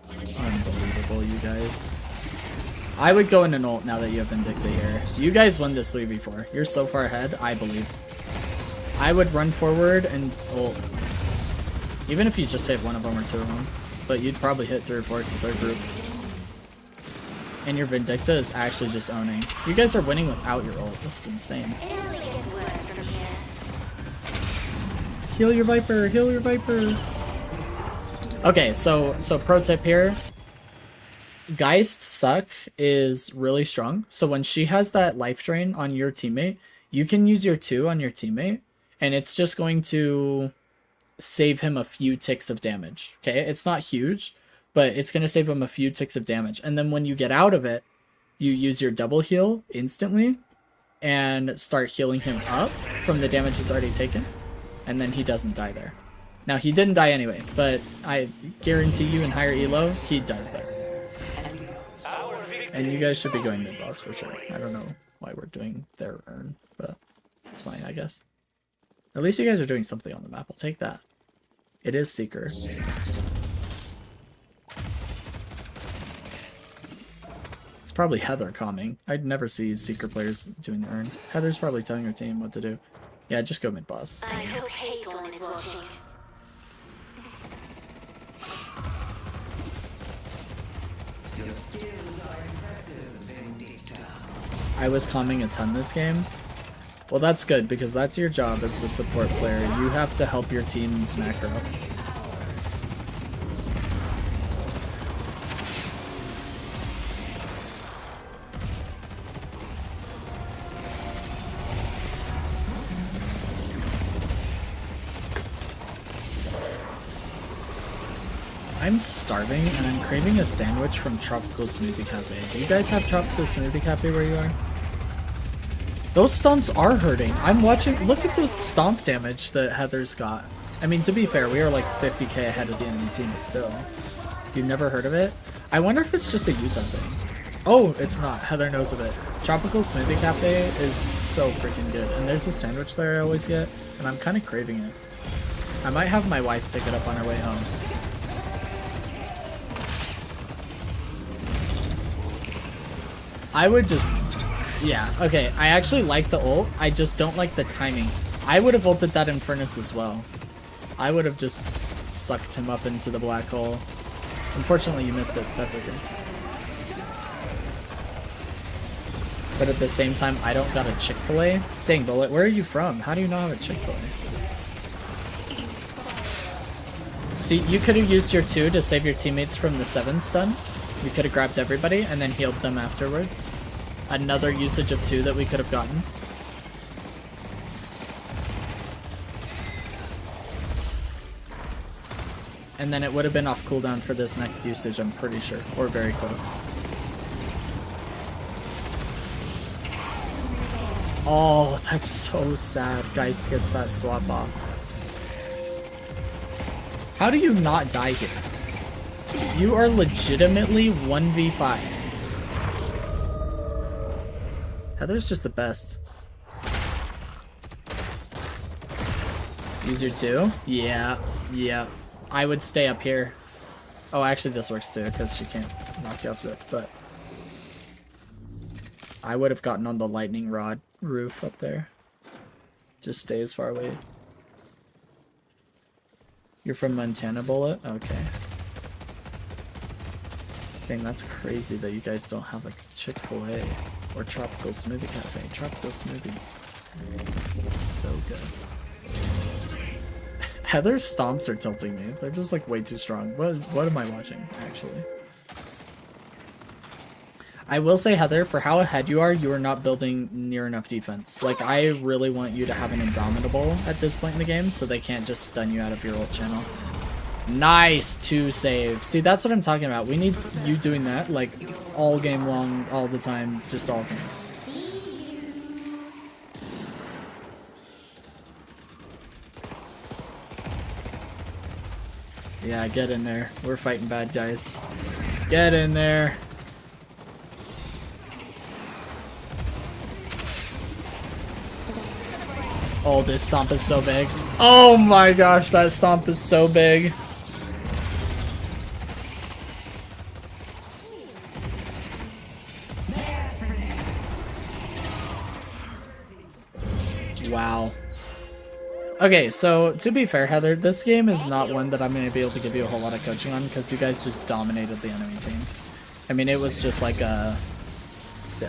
Unbelievable, you guys. I would go in an ult now that you have Vindicta here. You guys won this 3v4. You're so far ahead, I believe. I would run forward and ult. Even if you just hit one of them or 2 of them. But you'd probably hit 3 or 4 because they're grouped. And your Vindicta is actually just owning. You guys are winning without your ult. This is insane. It only gets worse from here. Heal your Viper! Heal your Viper! Okay, so pro tip here. Geist Suck is really strong. So when she has that life drain on your teammate, you can use your 2 on your teammate, and it's just going to save him a few ticks of damage. Okay, it's not huge, but it's going to save him a few ticks of damage. And then when you get out of it, you use your double heal instantly and start healing him up from the damage he's already taken. And then he doesn't die there. Now, he didn't die anyway, but I guarantee you in higher elo, he does there. And you guys should be going mid-boss for sure. I don't know why we're doing their urn, but it's fine, I guess. At least you guys are doing something on the map. I'll take that. It is Seeker. Probably Heather calming. I'd never see Seeker players doing the urn. Heather's probably telling her team what to do. Yeah, just go mid boss. I hope Hagon is watching. Your skills are impressive, Vindicta. I was calming a ton this game. Well, that's good because that's your job as the support player. You have to help your team's macro. I'm starving and I'm craving a sandwich from Tropical Smoothie Cafe. Do you guys have Tropical Smoothie Cafe where you are? Those stomps are hurting. I'm watching. Look at the stomp damage that Heather's got. I mean, to be fair, we are like 50k ahead of the enemy team, but still. You've never heard of it? I wonder if it's just a Utah thing. Oh, it's not. Heather knows of it. Tropical Smoothie Cafe is so freaking good. And there's a sandwich there I always get, and I'm kind of craving it. I might have my wife pick it up on her way home. I would just... Yeah, okay. I actually like the ult. I just don't like the timing. I would have ulted that Eternus as well. I would have just sucked him up into the black hole. Unfortunately, you missed it. That's okay. But at the same time, I don't got a Chick-fil-A. Dang, Bullet, where are you from? How do you not have a Chick-fil-A? See, you could have used your 2 to save your teammates from the 7 stun. You could have grabbed everybody and then healed them afterwards. Another usage of 2 that we could have gotten. And then it would have been off cooldown for this next usage, I'm pretty sure. Or very close. Oh, that's so sad. Geist gets that swap off. How do you not die here? You are legitimately 1v5. Heather's just the best. Use your 2? Yeah, yeah. I would stay up here. Oh, actually this works too, because she can't knock you off it, but... I would have gotten on the lightning rod roof up there. Just stay as far away. You're from Montana, Bullet? Okay. Dang, that's crazy that you guys don't have like Chick-fil-A or Tropical Smoothie Cafe. Tropical Smoothies. So good. Heather's stomps are tilting me. They're just like way too strong. What am I watching, actually? I will say, Heather, for how ahead you are not building near enough defense. Like, I really want you to have an Indomitable at this point in the game, so they can't just stun you out of your ult channel. Nice 2 save. See, that's what I'm talking about. We need you doing that, like, all game long, all the time, just all game. Yeah, get in there. We're fighting bad guys. Get in there. Oh, this stomp is so big. Oh my gosh, that stomp is so big. Wow. Okay, so to be fair, Heather, this game is not one that I'm going to be able to give you a whole lot of coaching on because you guys just dominated the enemy team. I mean, it was just like a...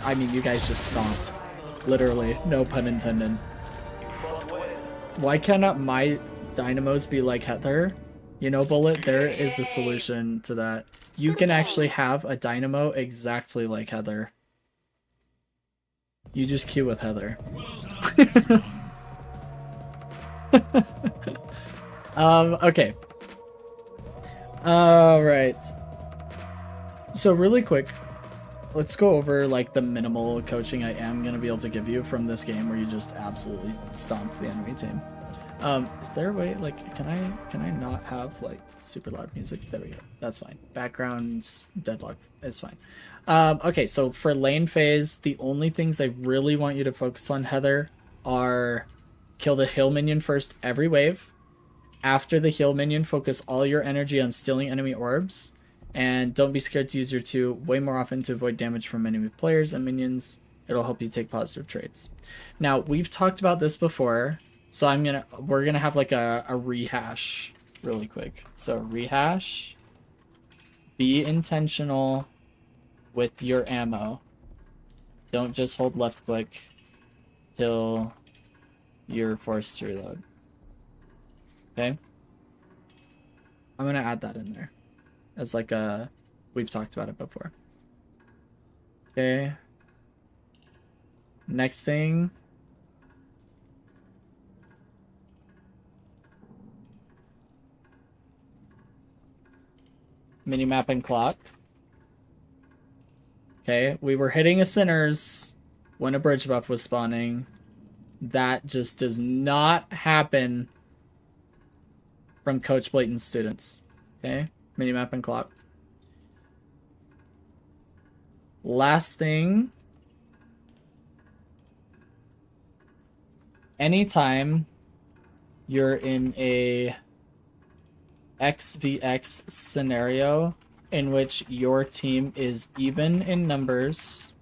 I mean, you guys just stomped. Literally, no pun intended. Why cannot my dynamos be like Heather? You know, Bullet, there is a solution to that. You can actually have a dynamo exactly like Heather. You just queue with Heather. Okay. Alright. So really quick, let's go over like the minimal coaching I am going to be able to give you from this game where you just absolutely stomped the enemy team. Is there a way, like, can I not have like super loud music? There we go. That's fine. Backgrounds, Deadlock is fine. Okay, so for lane phase, the only things I really want you to focus on, Heather, are kill the heal minion first every wave. After the heal minion, focus all your energy on stealing enemy orbs. And don't be scared to use your 2 way more often to avoid damage from enemy players and minions. It'll help you take positive traits. Now, we've talked about this before, so we're gonna have like a rehash really quick. So rehash, be intentional with your ammo. Don't just hold left click till you're forced to reload. Okay? I'm gonna add that in there as like a... We've talked about it before. Okay. Next thing. minimap and clock. Okay, we were hitting a sinners when a bridge buff was spawning. That just does not happen from Coach Blayton's students. Okay, minimap and clock. Last thing. Anytime you're in a XVX scenario in which your team is even in numbers.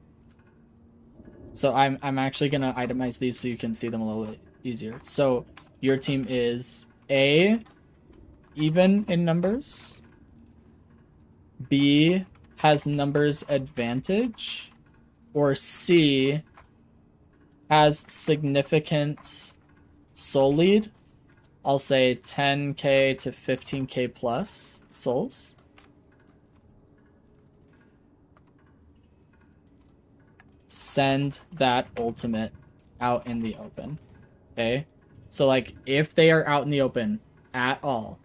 So I'm actually gonna itemize these so you can see them a little bit easier. So your team is A, even in numbers, B, has numbers advantage, or C, has significant soul lead. I'll say 10k to 15k plus souls. Send that ultimate out in the open. Okay? So like if they are out in the open at all,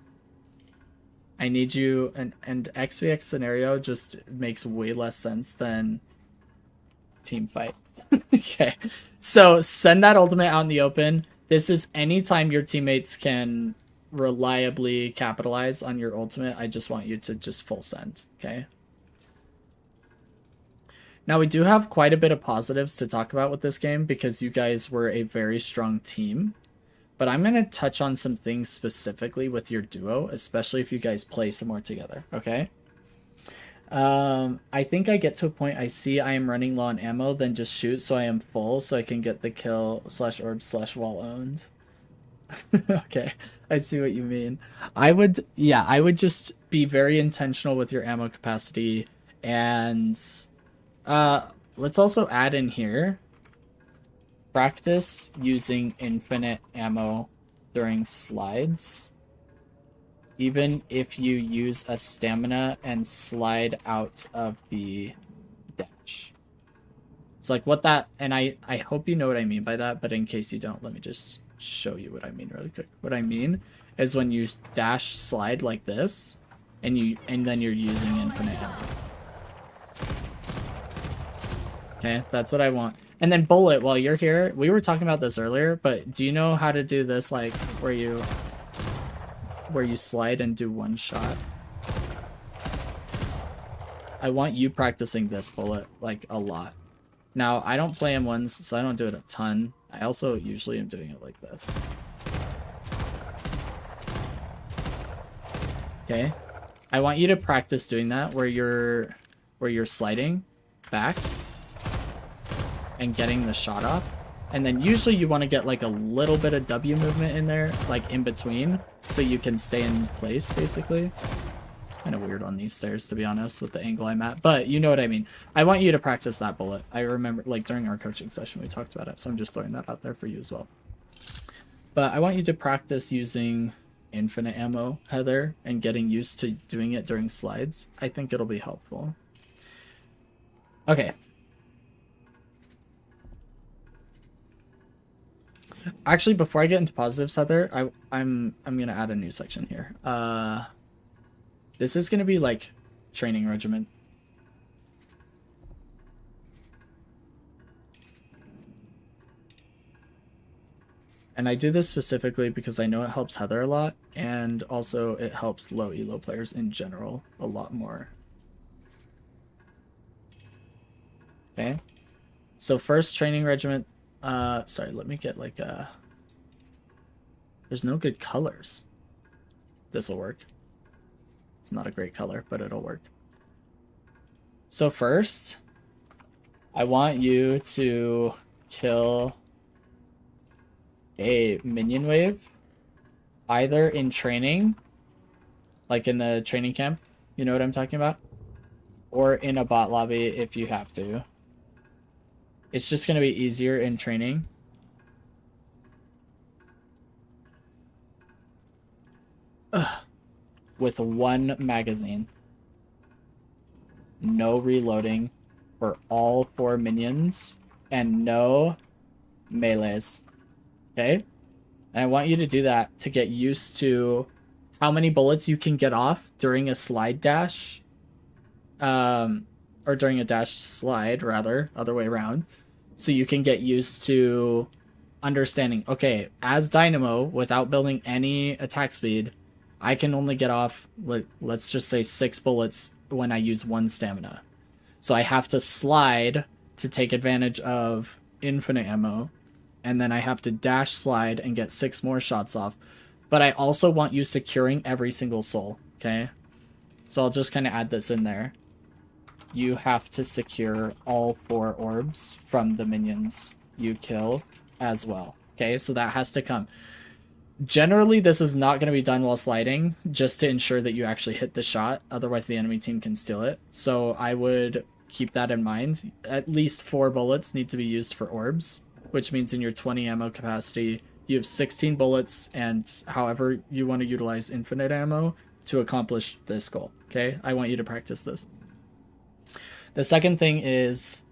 I need you, and XVX scenario just makes way less sense than team fight. Okay. So send that ultimate out in the open. This is anytime your teammates can reliably capitalize on your ultimate. I just want you to just full send. Okay. Now we do have quite a bit of positives to talk about with this game because you guys were a very strong team. But I'm going to touch on some things specifically with your duo, especially if you guys play some more together. Okay. I think I get to a point I see I am running low on ammo, then just shoot so I am full so I can get the kill /orb/wall owned. Okay, I see what you mean. I would just be very intentional with your ammo capacity, and let's also add in here, practice using infinite ammo during slides. Even if you use a stamina and slide out of the dash. It's like what that, and I hope you know what I mean by that, but in case you don't, let me just show you what I mean really quick. What I mean is when you dash slide like this, and then you're using infinite ammo. Okay, that's what I want. And then bullet, while you're here, we were talking about this earlier, but do you know how to do this, like where you slide and do one shot? I want you practicing this bullet like a lot. Now, I don't play M1s, so I don't do it a ton. I also usually am doing it like this. Okay. I want you to practice doing that where you're sliding back and getting the shot off. And then usually you want to get like a little bit of W movement in there, like in between, so you can stay in place, basically. It's kind of weird on these stairs, to be honest, with the angle I'm at, but you know what I mean. I want you to practice that bullet. I remember, like, during our coaching session, we talked about it, so I'm just throwing that out there for you as well. But I want you to practice using infinite ammo, Heather, and getting used to doing it during slides. I think it'll be helpful. Okay. Actually, before I get into positives, Heather, I'm gonna add a new section here. This is gonna be like training regimen. And I do this specifically because I know it helps Heather a lot, and also it helps low elo players in general a lot more. Okay. So first training regimen. Sorry, let me get like a... There's no good colors. This'll work. It's not a great color, but it'll work. So first, I want you to kill a minion wave, either in training, like in the training camp, you know what I'm talking about? Or in a bot lobby if you have to. It's just going to be easier in training. With one magazine. No reloading for all 4 minions. And no melees. Okay? And I want you to do that to get used to how many bullets you can get off during a slide dash, or during a dash slide, rather, other way around. So you can get used to understanding, okay, as Dynamo, without building any attack speed, I can only get off, let's just say 6 bullets when I use 1 stamina. So I have to slide to take advantage of infinite ammo, and then I have to dash slide and get 6 more shots off. But I also want you securing every single soul, okay? So I'll just kind of add this in there. You have to secure all 4 orbs from the minions you kill as well, okay? So that has to come. Generally, this is not going to be done while sliding, just to ensure that you actually hit the shot. Otherwise, the enemy team can steal it. So I would keep that in mind. At least 4 bullets need to be used for orbs, which means in your 20 ammo capacity, you have 16 bullets and however you want to utilize infinite ammo to accomplish this goal, okay? I want you to practice this. The second thing is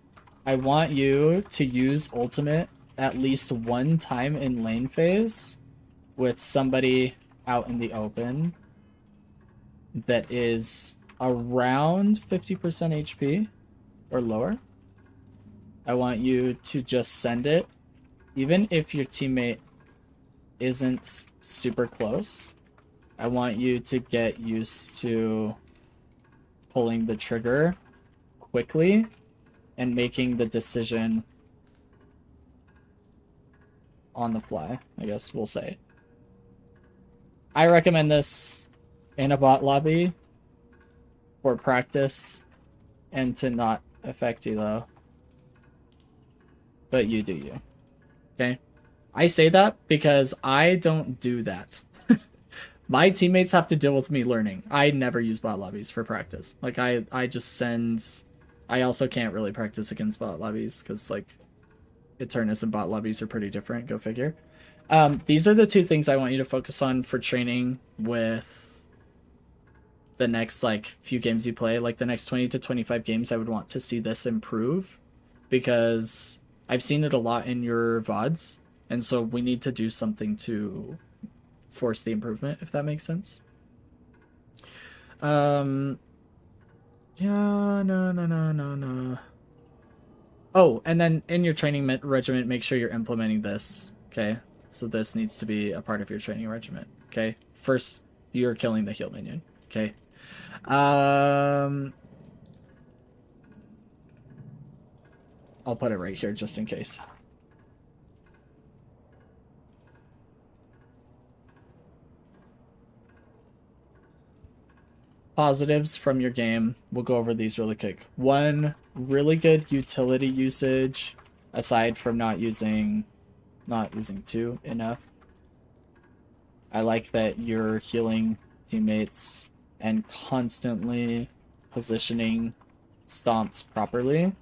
I want you to use ultimate at least 1 time in lane phase with somebody out in the open that is around 50% HP or lower. I want you to just send it, even if your teammate isn't super close. I want you to get used to pulling the trigger quickly and making the decision on the fly, I guess we'll say. I recommend this in a bot lobby for practice and to not affect elo. But you do you. Okay? I say that because I don't do that. My teammates have to deal with me learning. I never use bot lobbies for practice. Like, I just send... I also can't really practice against bot lobbies because, like, Eternus and bot lobbies are pretty different. Go figure. These are the 2 things I want you to focus on for training with the next, like, few games you play. Like, the next 20 to 25 games, I would want to see this improve because I've seen it a lot in your VODs, and so we need to do something to force the improvement, if that makes sense. Yeah, no. Oh, and then in your training regiment, make sure you're implementing this, okay? So this needs to be a part of your training regiment, okay? First, you're killing the heal minion, okay? I'll put it right here just in case. Positives from your game. We'll go over these really quick. 1, really good utility usage, aside from not using 2 enough. I like that you're healing teammates and constantly positioning stomps properly.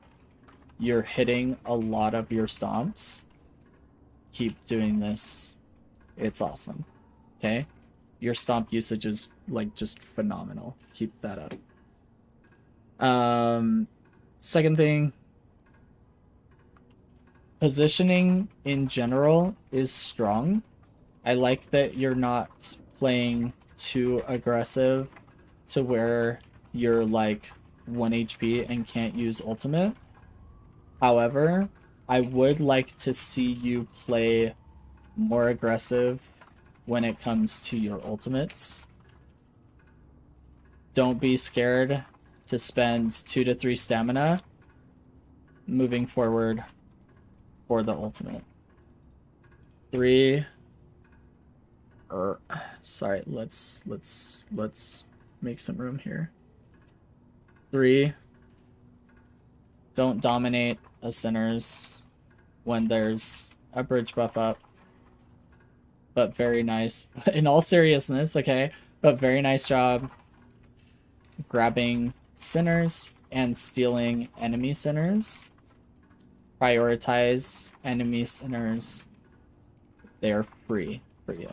You're hitting a lot of your stomps. Keep doing this. It's awesome. Okay? Your stomp usage is, like, just phenomenal. Keep that up. Second thing, positioning in general is strong. I like that you're not playing too aggressive to where you're, like, 1 HP and can't use ultimate. However, I would like to see you play more aggressive when it comes to your ultimates. Don't be scared to spend 2 to 3 stamina moving forward for the ultimate. 3. Sorry, let's make some room here. 3. Don't dominate a Sinners when there's a bridge buff up. But very nice. In all seriousness, okay? But very nice job grabbing Sinners and stealing enemy Sinners. Prioritize enemy Sinners. They are free for you.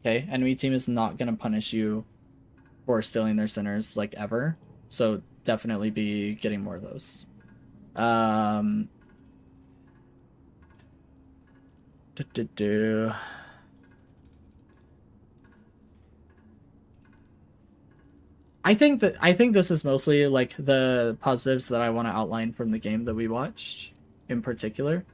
Okay? Enemy team is not going to punish you for stealing their Sinners, like, ever. So definitely be getting more of those. I think this is mostly like the positives that I want to outline from the game that we watched in particular.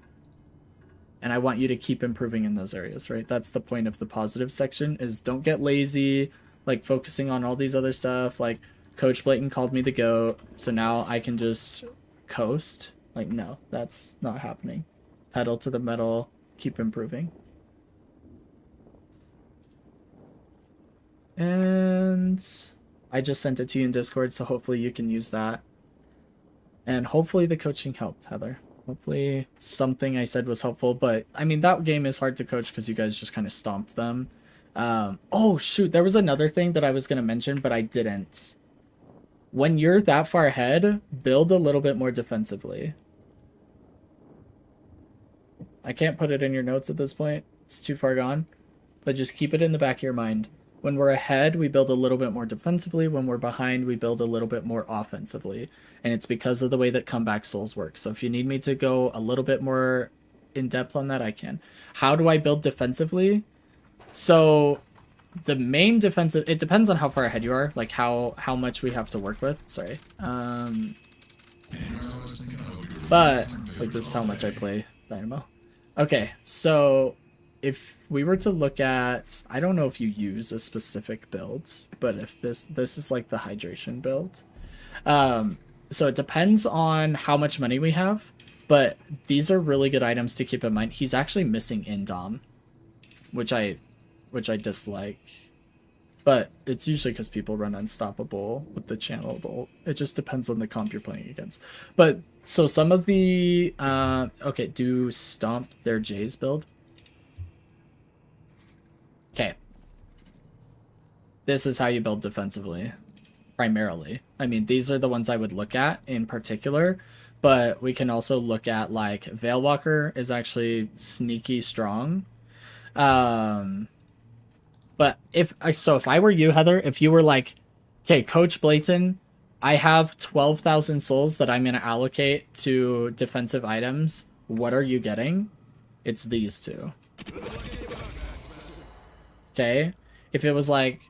And I want you to keep improving in those areas, right? That's the point of the positive section, is don't get lazy, like focusing on all these other stuff. Like Coach Blayton called me the GOAT, so now I can just coast. Like, no, that's not happening. Pedal to the metal, keep improving. And I just sent it to you in Discord, so hopefully you can use that. And hopefully the coaching helped, Heather. Hopefully something I said was helpful, but I mean, that game is hard to coach because you guys just kind of stomped them. Oh shoot, there was another thing that I was going to mention, but I didn't. When you're that far ahead, build a little bit more defensively. I can't put it in your notes at this point. It's too far gone, but just keep it in the back of your mind. When we're ahead, we build a little bit more defensively. When we're behind, we build a little bit more offensively. And it's because of the way that comeback souls work. So if you need me to go a little bit more in depth on that, I can. How do I build defensively? So the main defensive, it depends on how far ahead you are, like how much we have to work with. Sorry. But like, this is how much I play Dynamo. Okay, so if we were to look at, I don't know if you use a specific build, but if this is like the hydration build. So it depends on how much money we have, but these are really good items to keep in mind. He's actually missing Indom, which I dislike, but it's usually because people run Unstoppable with the channel ult. It just depends on the comp you're playing against. But so some of the okay, do Stomp their Jays build. Okay. This is how you build defensively, primarily. I mean, these are the ones I would look at in particular, but we can also look at, like, Veilwalker is actually sneaky strong. But if I were you, Heather, if you were like, okay, Coach Blayton, I have 12,000 souls that I'm going to allocate to defensive items. What are you getting? It's these two. Okay, if it was like,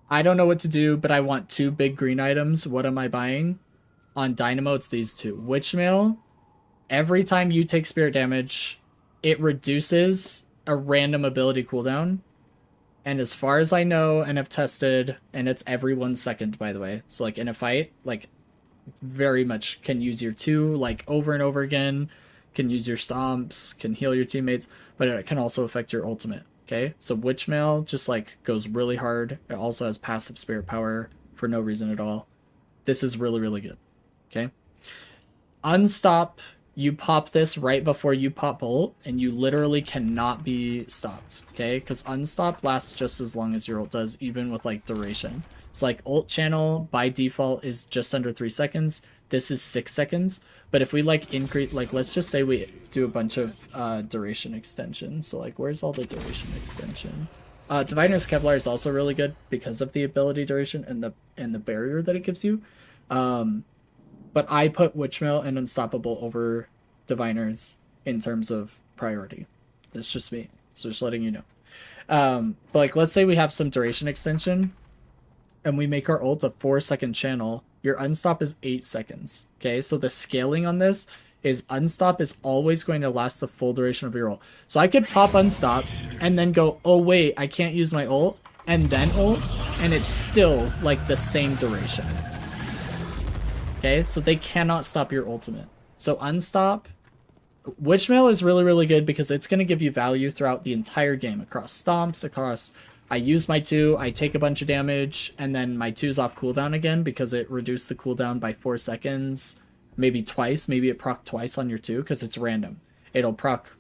I don't know what to do, but I want 2 big green items, what am I buying? On Dynamo, it's these 2. Witchmail, every time you take spirit damage, it reduces a random ability cooldown. And as far as I know and have tested, and it's every 1 second, by the way. So like in a fight, like very much can use your 2 like over and over again, can use your stomps, can heal your teammates, but it can also affect your ultimate. Okay, so Witchmail just like goes really hard. It also has passive spirit power for no reason at all. This is really, really good. Okay, Unstop, you pop this right before you pop ult, and you literally cannot be stopped. Okay, because Unstop lasts just as long as your ult does, even with like duration. It's like ult channel by default is just under 3 seconds. This is 6 seconds. But if we like increase, like let's just say we do a bunch of duration extensions. So like, where's all the duration extension? Diviner's Kevlar is also really good because of the ability duration and the barrier that it gives you. But I put Witchmail and Unstoppable over Diviners in terms of priority. That's just me. So just letting you know. But like, let's say we have some duration extension and we make our ult a 4-second channel. Your Unstop is 8 seconds. Okay, so the scaling on this is Unstop is always going to last the full duration of your ult. So I could pop Unstop and then go, oh wait, I can't use my ult, and then ult, and it's still like the same duration. Okay, so they cannot stop your ultimate. So Unstop, Witchmail is really, really good because it's going to give you value throughout the entire game, across stomps, across... I use my 2, I take a bunch of damage, and then my 2's off cooldown again because it reduced the cooldown by 4 seconds, maybe twice, maybe it proc twice on your 2 because it's random. It'll proc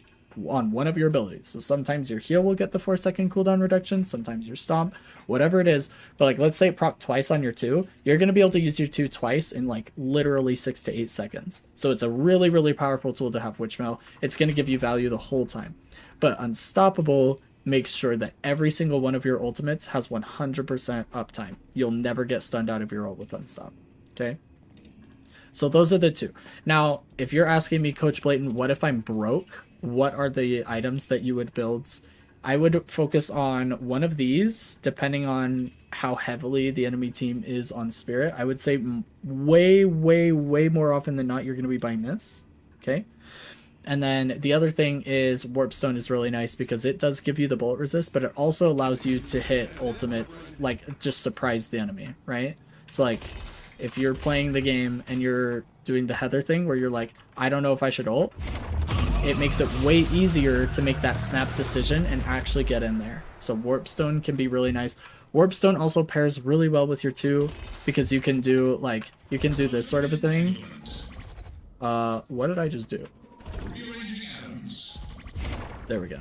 on one of your abilities. So sometimes your heal will get the 4-second cooldown reduction, sometimes your stomp, whatever it is. But like, let's say it proc twice on your 2, you're going to be able to use your 2 twice in like literally 6 to 8 seconds. So it's a really, really powerful tool to have Witchmail. It's going to give you value the whole time. But Unstoppable makes sure that every single one of your ultimates has 100% uptime. You'll never get stunned out of your ult with Unstop. Okay? So those are the 2. Now, if you're asking me, Coach Blayton, what if I'm broke? What are the items that you would build? I would focus on one of these, depending on how heavily the enemy team is on Spirit. I would say way, way, way more often than not, you're going to be buying this. Okay. And then the other thing is Warpstone is really nice because it does give you the bullet resist, but it also allows you to hit ultimates, like just surprise the enemy, right? So like if you're playing the game and you're doing the Heather thing where you're like, I don't know if I should ult, it makes it way easier to make that snap decision and actually get in there. So Warpstone can be really nice. Warpstone also pairs really well with your 2 because you can do this sort of a thing. What did I just do? There we go.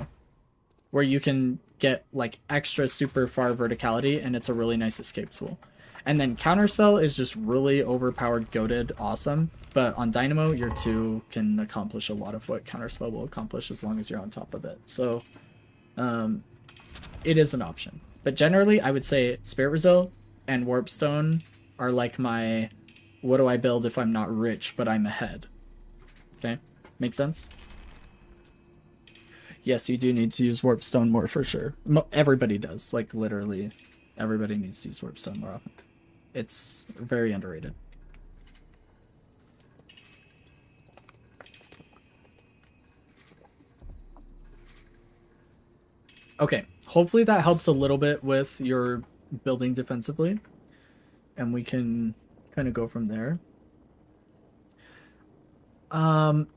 Where you can get like extra super far verticality and it's a really nice escape tool. And then Counterspell is just really overpowered, goated, awesome. But on Dynamo, your 2 can accomplish a lot of what Counterspell will accomplish as long as you're on top of it. So it is an option. But generally, I would say Spirit Resil and Warpstone are like my, what do I build if I'm not rich, but I'm ahead? Okay? Make sense? Yes, you do need to use Warpstone more for sure. Everybody does. Like, literally, everybody needs to use Warpstone more often. It's very underrated. Okay, hopefully that helps a little bit with your building defensively. And we can kind of go from there.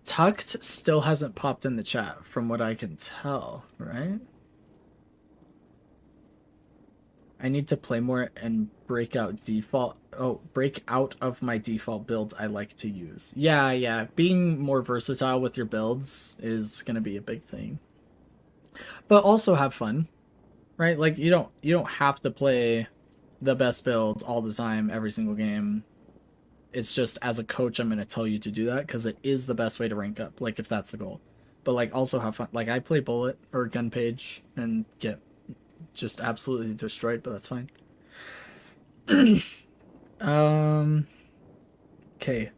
Tucked still hasn't popped in the chat from what I can tell, right? I need to play more and break out of my default build I like to use. Yeah. Being more versatile with your builds is gonna be a big thing. But also have fun, right? Like you don't have to play the best build all the time, every single game. It's just as a coach, I'm going to tell you to do that because it is the best way to rank up, like if that's the goal. But like also have fun. Like I play Bullet or Gun Page and get just absolutely destroyed, but that's fine. Okay.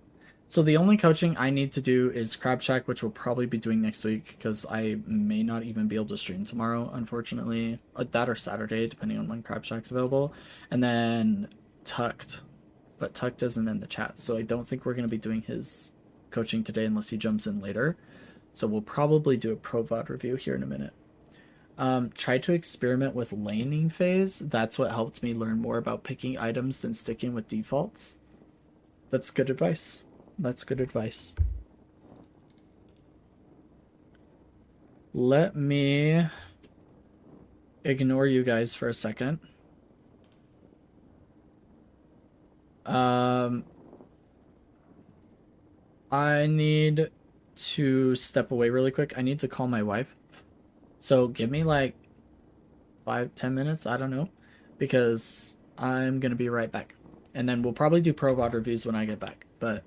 So the only coaching I need to do is Crab Shack, which we'll probably be doing next week because I may not even be able to stream tomorrow, unfortunately. That or Saturday, depending on when Crab Shack's available. And then Tucked. But Tucked isn't in the chat, so I don't think we're going to be doing his coaching today unless he jumps in later. So we'll probably do a Pro VOD review here in a minute. Try to experiment with laning phase. That's what helped me learn more about picking items than sticking with defaults. That's good advice. That's good advice. Let me ignore you guys for a second. I need to step away really quick. I need to call my wife. So give me like 5-10 minutes, I don't know, because I'm gonna be right back. And then we'll probably do Pro VOD reviews when I get back, but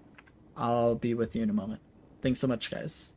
I'll be with you in a moment. Thanks so much, guys.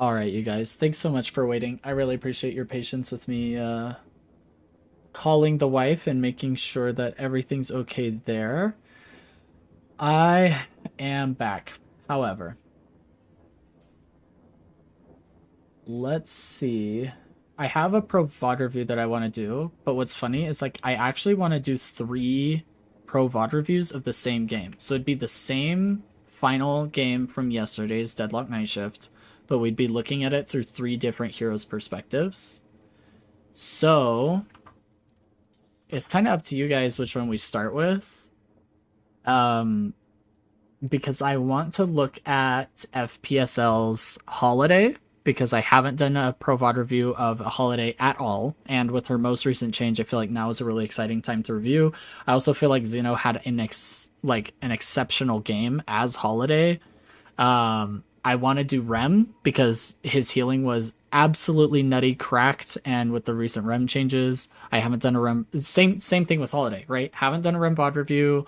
All right, you guys. Thanks so much for waiting. I really appreciate your patience with me calling the wife and making sure that everything's okay there. I am back. However, let's see. I have a Pro VOD review that I want to do, but what's funny is like I actually want to do 3 Pro VOD reviews of the same game. So it'd be the same final game from yesterday's Deadlock Night Shift, but we'd be looking at it through 3 different heroes' perspectives. So it's kind of up to you guys which one we start with. Because I want to look at FPSL's Holiday, because I haven't done a Pro VOD review of a Holiday at all, and with her most recent change, I feel like now is a really exciting time to review. I also feel like Xeno had an exceptional game as Holiday. I want to do Rem, because his healing was absolutely nutty, cracked, and with the recent Rem changes, I haven't done a Rem... Same thing with Holiday, right? Haven't done a Rem VOD review,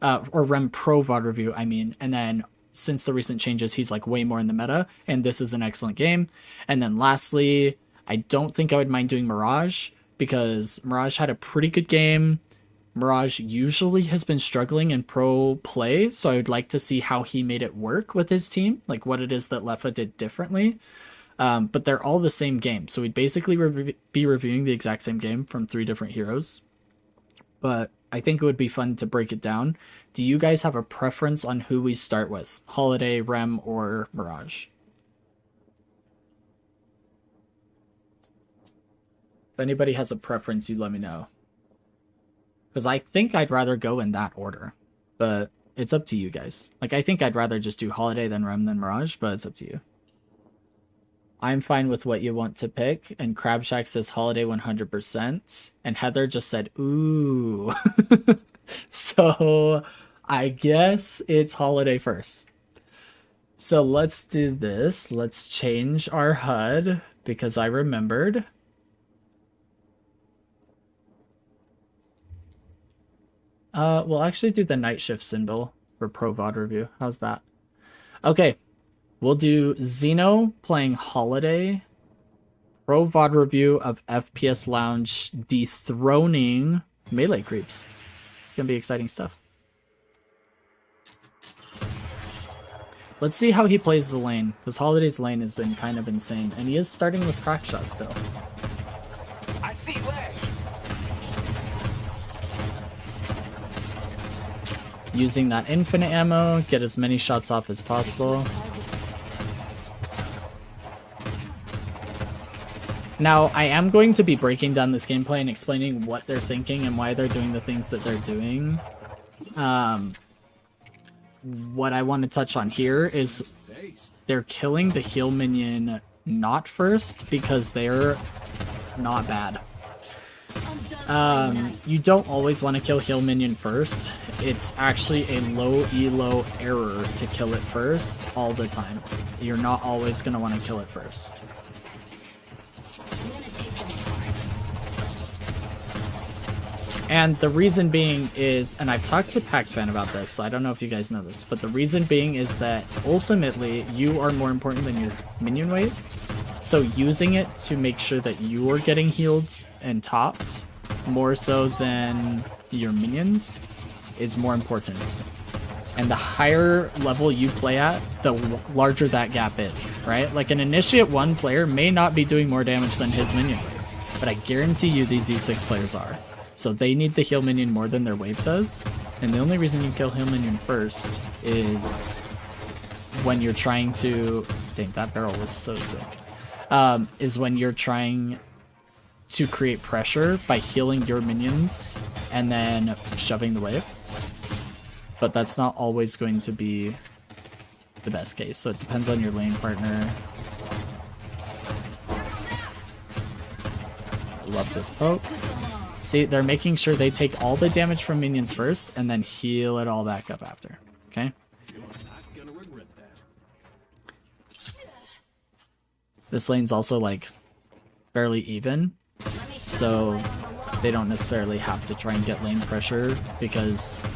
or Rem Pro VOD review, I mean, and then since the recent changes, he's like way more in the meta, and this is an excellent game. And then lastly, I don't think I would mind doing Mirage, because Mirage had a pretty good game. Mirage usually has been struggling in pro play, so I would like to see how he made it work with his team, like what it is that Lefa did differently. But they're all the same game, so we'd basically be reviewing the exact same game from 3 different heroes. But I think it would be fun to break it down. Do you guys have a preference on who we start with? Holiday, Rem, or Mirage? If anybody has a preference, you let me know. Because I think I'd rather go in that order. But it's up to you guys. Like, I think I'd rather just do Holiday than Rem than Mirage, but it's up to you. I'm fine with what you want to pick, and Crabshack says Holiday 100%, and Heather just said, ooh. So, I guess it's Holiday first. So let's do this. Let's change our HUD, because I remembered. We'll actually do the night shift symbol for Pro VOD review. How's that? Okay. We'll do Xeno playing Holiday, Pro VOD review of FPS Lounge dethroning melee creeps. It's going to be exciting stuff. Let's see how he plays the lane, because Holiday's lane has been kind of insane, and he is starting with crack shot still. I see lag. Using that infinite ammo, get as many shots off as possible. Now, I am going to be breaking down this gameplay and explaining what they're thinking and why they're doing the things that they're doing. What I want to touch on here is they're killing the heal minion not first because they're not bad. You don't always want to kill heal minion first. It's actually a low elo error to kill it first all the time. You're not always going to want to kill it first. And the reason being is, and I've talked to PacFan about this, so I don't know if you guys know this, but the reason being is that ultimately you are more important than your minion wave. So using it to make sure that you are getting healed and topped more so than your minions is more important. And the higher level you play at, the larger that gap is, right? Like an Initiate 1 player may not be doing more damage than his minion wave, but I guarantee you these E6 players are. So they need the heal minion more than their wave does. And the only reason you kill heal minion first is when you're trying to... Dang, that barrel was so sick. Is when you're trying to create pressure by healing your minions and then shoving the wave. But that's not always going to be the best case. So it depends on your lane partner. I love this poke. See, they're making sure they take all the damage from minions first and then heal it all back up after. Okay? You're not gonna regret that. This lane's also like fairly even, so they don't necessarily have to try and get lane pressure because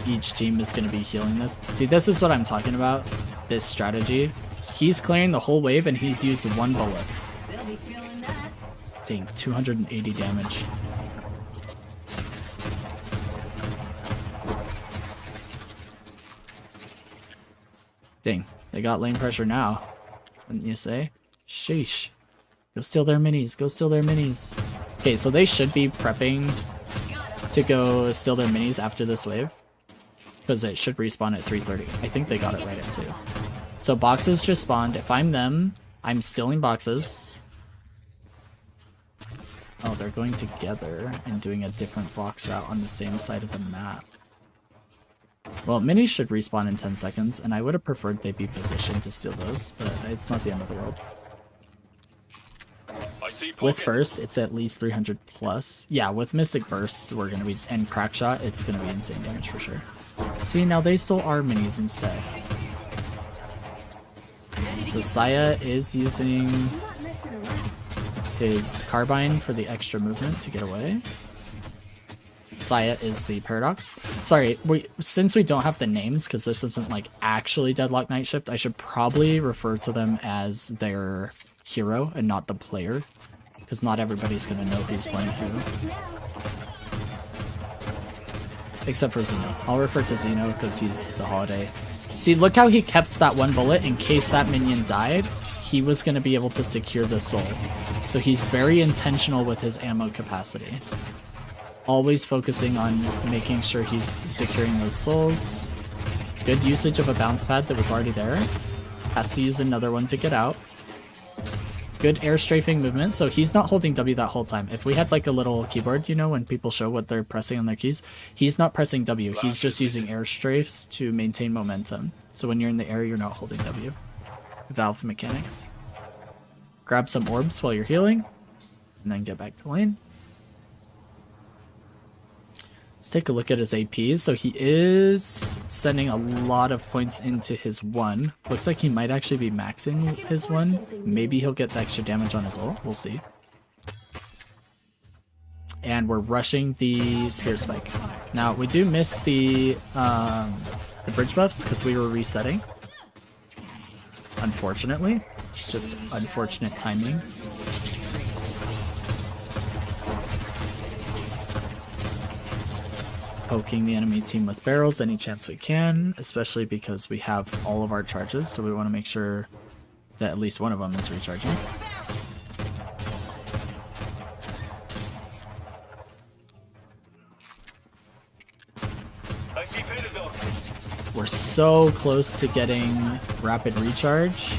each team is going to be healing this. See, this is what I'm talking about, this strategy. He's clearing the whole wave and he's used 1 bullet. They'll be feeling that. Dang, 280 damage. Dang, they got lane pressure now. Wouldn't you say? Sheesh. Go steal their minis. Go steal their minis. Okay, so they should be prepping to go steal their minis after this wave. Because it should respawn at 3:30. I think they got it right at 2. So boxes just spawned. If I'm them, I'm stealing boxes. Oh, they're going together and doing a different box route on the same side of the map. Well, minis should respawn in 10 seconds, and I would have preferred they be positioned to steal those, but it's not the end of the world. With burst, it's at least 300 plus. Yeah, with mystic bursts, we're gonna be, and crack shot, it's gonna be insane damage for sure. See, now they stole our minis instead. So Saya is using his carbine for the extra movement to get away. Saya is the paradox. Sorry, since we don't have the names, because this isn't like actually Deadlock Night Shift, I should probably refer to them as their hero and not the player, because not everybody's gonna know who's playing who. Except for Xeno. I'll refer to Xeno because he's the holiday. See, look how he kept that 1 bullet in case that minion died. He was gonna be able to secure the soul. So he's very intentional with his ammo capacity. Always focusing on making sure he's securing those souls. Good usage of a bounce pad that was already there. Has to use another one to get out. Good air strafing movement, so he's not holding W that whole time. If we had like a little keyboard, you know, when people show what they're pressing on their keys, he's not pressing W, he's just using air strafes to maintain momentum. So when you're in the air, you're not holding W. Valve mechanics. Grab some orbs while you're healing, and then get back to lane. Let's take a look at his APs. So he is sending a lot of points into his 1. Looks like he might actually be maxing his 1. Maybe he'll get the extra damage on his ult. We'll see. And we're rushing the Spear Spike. Now, we do miss the bridge buffs because we were resetting. Unfortunately. It's just unfortunate timing. Poking the enemy team with barrels any chance we can, especially because we have all of our charges, so we want to make sure that at least one of them is recharging. We're so close to getting rapid recharge.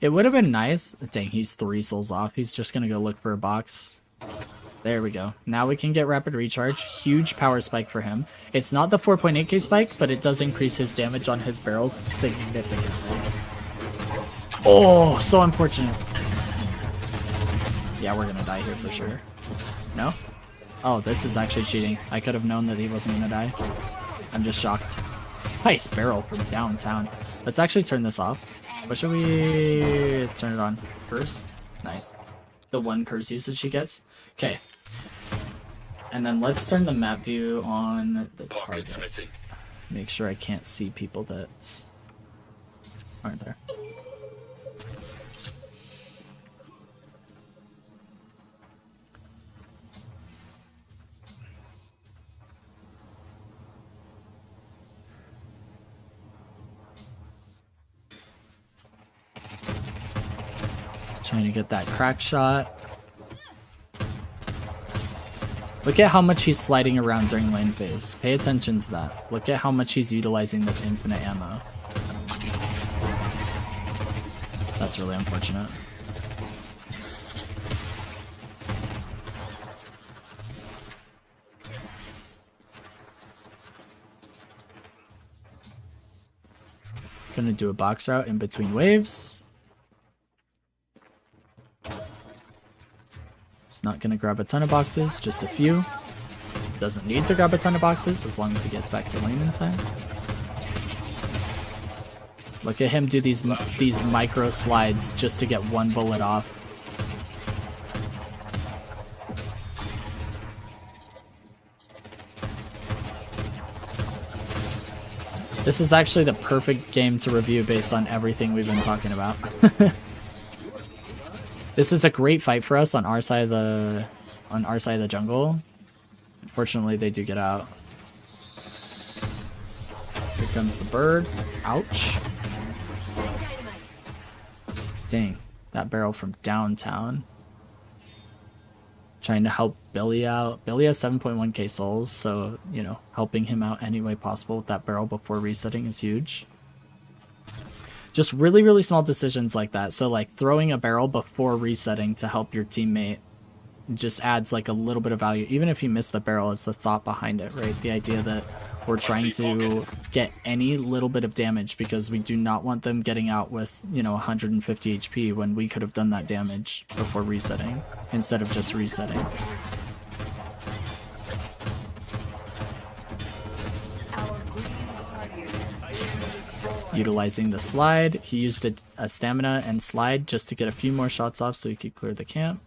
It would have been nice. Dang, he's 3 souls off. He's just gonna go look for a box. There we go. Now we can get rapid recharge. Huge power spike for him. It's not the 4.8k spike, but it does increase his damage on his barrels significantly. Oh, so unfortunate. Yeah, we're gonna die here for sure. No? Oh, this is actually cheating. I could have known that he wasn't gonna die. I'm just shocked. Nice barrel from downtown. Let's actually turn this off. What should we turn it on? Curse? Nice. The 1 curse usage he gets. Okay. And then let's turn the map view on the target. Make sure I can't see people that aren't there. Trying to get that crack shot. Look at how much he's sliding around during lane phase. Pay attention to that. Look at how much he's utilizing this infinite ammo. That's really unfortunate. Gonna do a box route in between waves. Not gonna grab a ton of boxes, just a few. Doesn't need to grab a ton of boxes as long as he gets back to lane in time. Look at him do these micro slides just to get one bullet off. This is actually the perfect game to review based on everything we've been talking about. This is a great fight for us on our side of the jungle. Unfortunately, they do get out. Here comes the bird. Ouch. Dang, that barrel from downtown. Trying to help Billy out. Billy has 7.1k souls, so, you know, helping him out any way possible with that barrel before resetting is huge. Just really, really small decisions like that. So, like, throwing a barrel before resetting to help your teammate just adds, like, a little bit of value. Even if you miss the barrel, it's the thought behind it, right? The idea that we're trying to get any little bit of damage because we do not want them getting out with, you know, 150 HP when we could have done that damage before resetting instead of just resetting. Utilizing the slide, he used a stamina and slide just to get a few more shots off so he could clear the camp.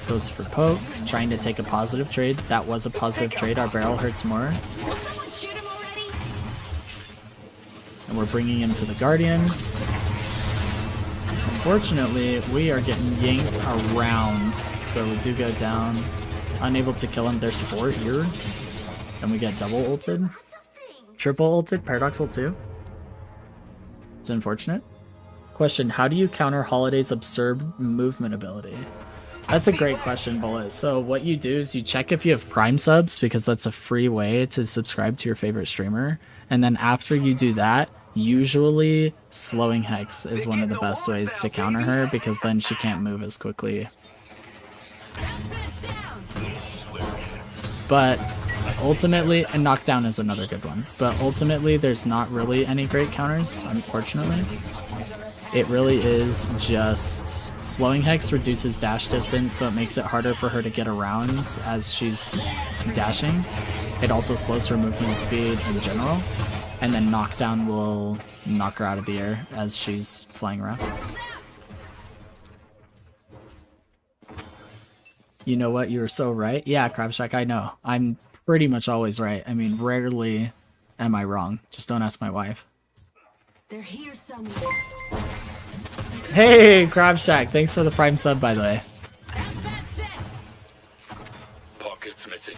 Goes for poke, trying to take a positive trade. That was a positive trade. Our barrel hurts more. Will someone shoot him already? And we're bringing him to the Guardian. Unfortunately, we are getting yanked around, so we do go down. Unable to kill him. There's 4 here. And we get double ulted. Triple ulted, Paradox ult too. It's unfortunate. Question, how do you counter Holiday's absurd movement ability? That's a great question, Bullet. So what you do is you check if you have Prime subs, because that's a free way to subscribe to your favorite streamer. And then after you do that, usually slowing Hex is one of the best ways to counter her, because then she can't move as quickly. But ultimately, and knockdown is another good one. But ultimately, there's not really any great counters, unfortunately. It really is just slowing Hex reduces dash distance, so it makes it harder for her to get around as she's dashing. It also slows her movement speed in general. And then knockdown will knock her out of the air as she's flying around. You know what? You were so right. Yeah, Crabshack, I know. I'm pretty much always right. I mean, rarely am I wrong. Just don't ask my wife. They're here somewhere. Hey, Crabshack, thanks for the Prime sub, by the way. Pockets missing.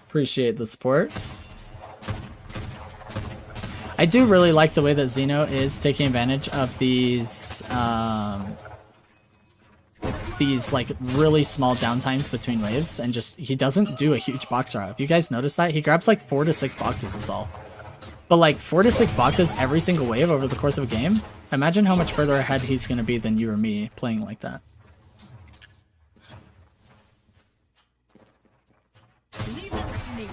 Appreciate the support. I do really like the way that Xeno is taking advantage of these like really small downtimes between waves, and just he doesn't do a huge box route. If you guys notice that, he grabs like 4 to 6 boxes is all. But like 4 to 6 boxes every single wave over the course of a game. Imagine how much further ahead he's going to be than you or me playing like that. Leave them to me.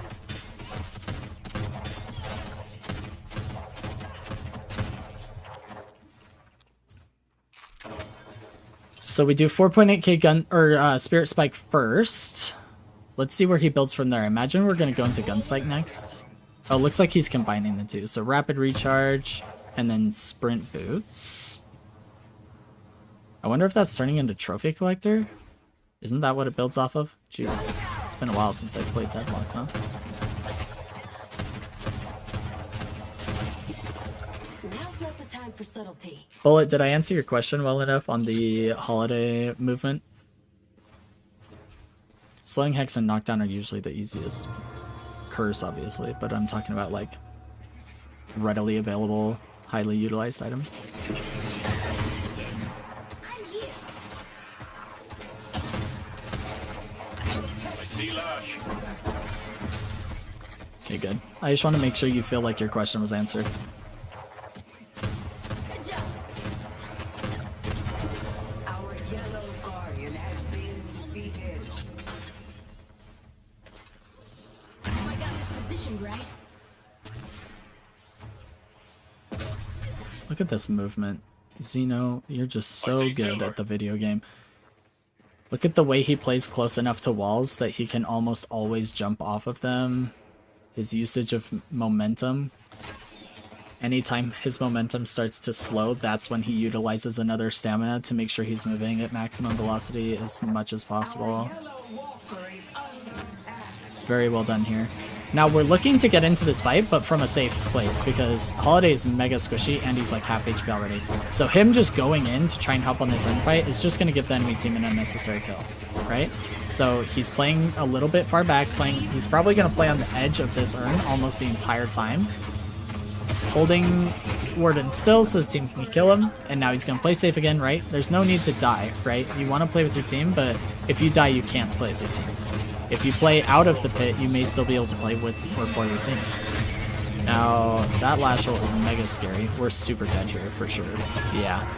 So we do 4.8k gun or Spirit Spike first. Let's see where he builds from there. Imagine we're going to go into Gun Spike next. Oh, looks like he's combining the two. So Rapid Recharge and then Sprint Boots. I wonder if that's turning into Trophy Collector? Isn't that what it builds off of? Jeez, it's been a while since I played Deadlock, huh? Now's not the time for subtlety. Bullet, did I answer your question well enough on the Holiday movement? Slowing Hex and Knockdown are usually the easiest. Curse, obviously, but I'm talking about like readily available, highly utilized items. Okay, good. I just want to make sure you feel like your question was answered. Good job. Our yellow guardian has been defeated. I got this positioned right. Look at this movement. Zeno, you're just so good at the video game. Look at the way he plays close enough to walls that he can almost always jump off of them. His usage of momentum. Anytime his momentum starts to slow, that's when he utilizes another stamina to make sure he's moving at maximum velocity as much as possible. Very well done here. Now we're looking to get into this fight, but from a safe place, because Holiday is mega squishy and he's like half HP already. So him just going in to try and help on this urn fight is just going to give the enemy team an unnecessary kill, right? So he's playing a little bit far back, he's probably going to play on the edge of this urn almost the entire time. Holding Warden still so his team can kill him, and now he's going to play safe again, right? There's no need to die, right? You want to play with your team, but if you die, you can't play with your team. If you play out of the pit, you may still be able to play with or for your team. Now, that last roll is mega scary. We're super dead here, for sure. Yeah.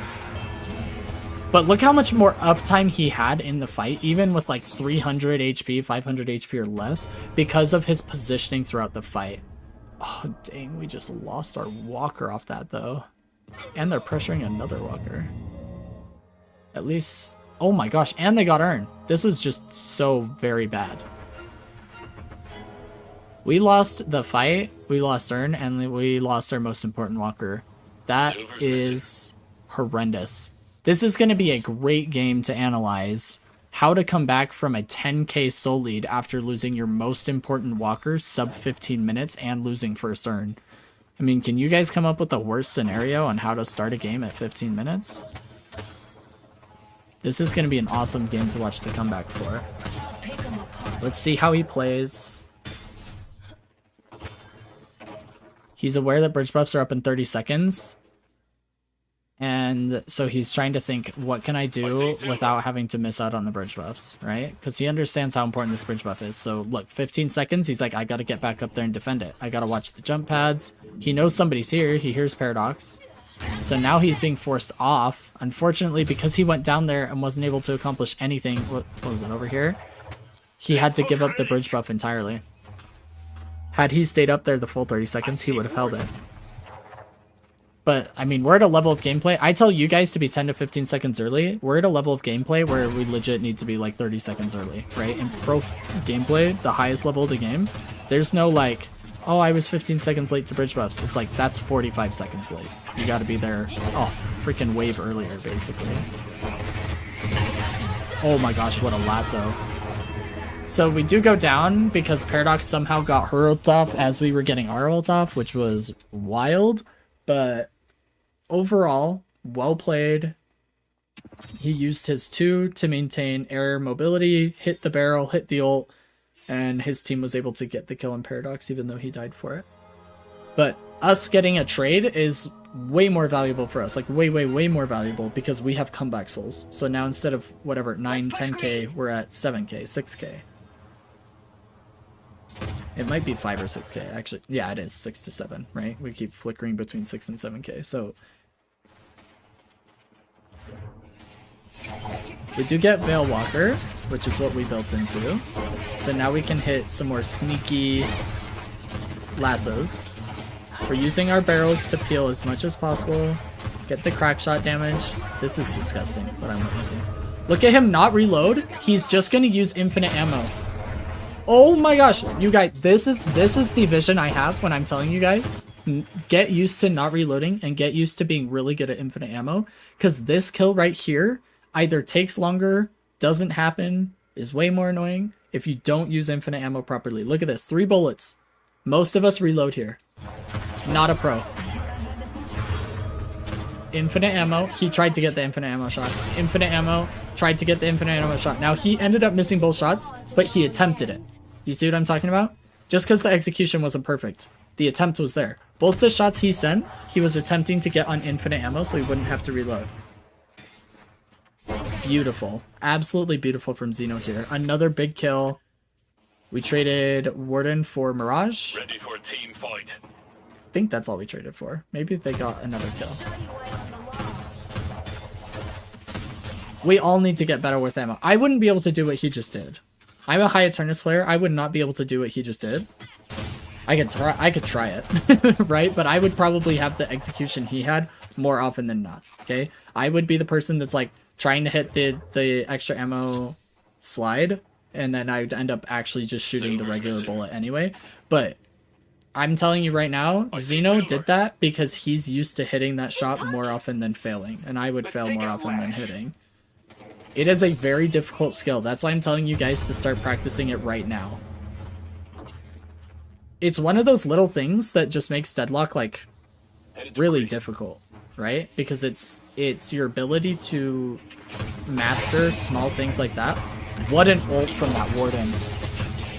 But look how much more uptime he had in the fight, even with like 300 HP, 500 HP or less, because of his positioning throughout the fight. Oh, dang, we just lost our walker off that, though. And they're pressuring another walker. At least... Oh my gosh, and they got Urn. This was just so very bad. We lost the fight, we lost Urn, and we lost our most important walker. That is horrendous. This is going to be a great game to analyze how to come back from a 10k soul lead after losing your most important walker sub 15 minutes and losing first Urn. I mean, can you guys come up with the worst scenario on how to start a game at 15 minutes? This is going to be an awesome game to watch the comeback for. Let's see how he plays. He's aware that bridge buffs are up in 30 seconds. And so he's trying to think, what can I do without having to miss out on the bridge buffs, right? Because he understands how important this bridge buff is. So look, 15 seconds, he's like, I got to get back up there and defend it. I got to watch the jump pads. He knows somebody's here. He hears Paradox. So now he's being forced off. Unfortunately, because he went down there and wasn't able to accomplish anything. What was it over here? He had to give up the bridge buff entirely. Had he stayed up there the full 30 seconds, he would have held it. But, I mean, we're at a level of gameplay. I tell you guys to be 10 to 15 seconds early. We're at a level of gameplay where we legit need to be like 30 seconds early, right? In pro gameplay, the highest level of the game, there's no like, oh, I was 15 seconds late to bridge buffs. It's like, that's 45 seconds late. You gotta be there, oh, freaking wave earlier, basically. Oh my gosh, what a lasso. So we do go down because Paradox somehow got her ult off as we were getting our ult off, which was wild. But overall, well played. He used his 2 to maintain air mobility, hit the barrel, hit the ult, and his team was able to get the kill on Paradox even though he died for it. But us getting a trade is way more valuable for us, like way more valuable because we have comeback souls. So now instead of whatever, 9, 10k, we're at 7k, 6k. It might be 5 or 6k, actually. Yeah, it is 6 to 7, right? We keep flickering between 6 and 7k, so... We do get Veil Walker, which is what we built into. So now we can hit some more sneaky lassos. We're using our barrels to peel as much as possible. Get the crack shot damage. This is disgusting, what I'm witnessing. Look at him not reload. He's just going to use infinite ammo. Oh my gosh, you guys, this is the vision I have when I'm telling you guys, get used to not reloading and get used to being really good at infinite ammo, because this kill right here either takes longer, doesn't happen, is way more annoying if you don't use infinite ammo properly. Look at this, 3 bullets. Most of us reload here. Not a pro. Infinite ammo, he tried to get the infinite ammo shot. Infinite ammo, tried to get the infinite ammo shot. Now he ended up missing both shots, but he attempted it. You see what I'm talking about? Just because the execution wasn't perfect. The attempt was there. Both the shots he sent, he was attempting to get on infinite ammo so he wouldn't have to reload. Beautiful. Absolutely beautiful from Zeno here. Another big kill. We traded Warden for Mirage. Ready for a team fight. I think that's all we traded for. Maybe they got another kill. We all need to get better with ammo. I wouldn't be able to do what he just did. I'm a high Eternus player. I would not be able to do what he just did. I could try it, right? But I would probably have the execution he had more often than not. Okay, I would be the person that's like trying to hit the extra ammo slide, and then I'd end up actually just shooting the regular bullet anyway. But I'm telling you right now, Xeno did that because he's used to hitting that shot more often than failing, and I would fail more often than hitting. It is a very difficult skill. That's why I'm telling you guys to start practicing it right now. It's one of those little things that just makes Deadlock like really difficult, right? Because it's your ability to master small things like that. What an ult from that Warden.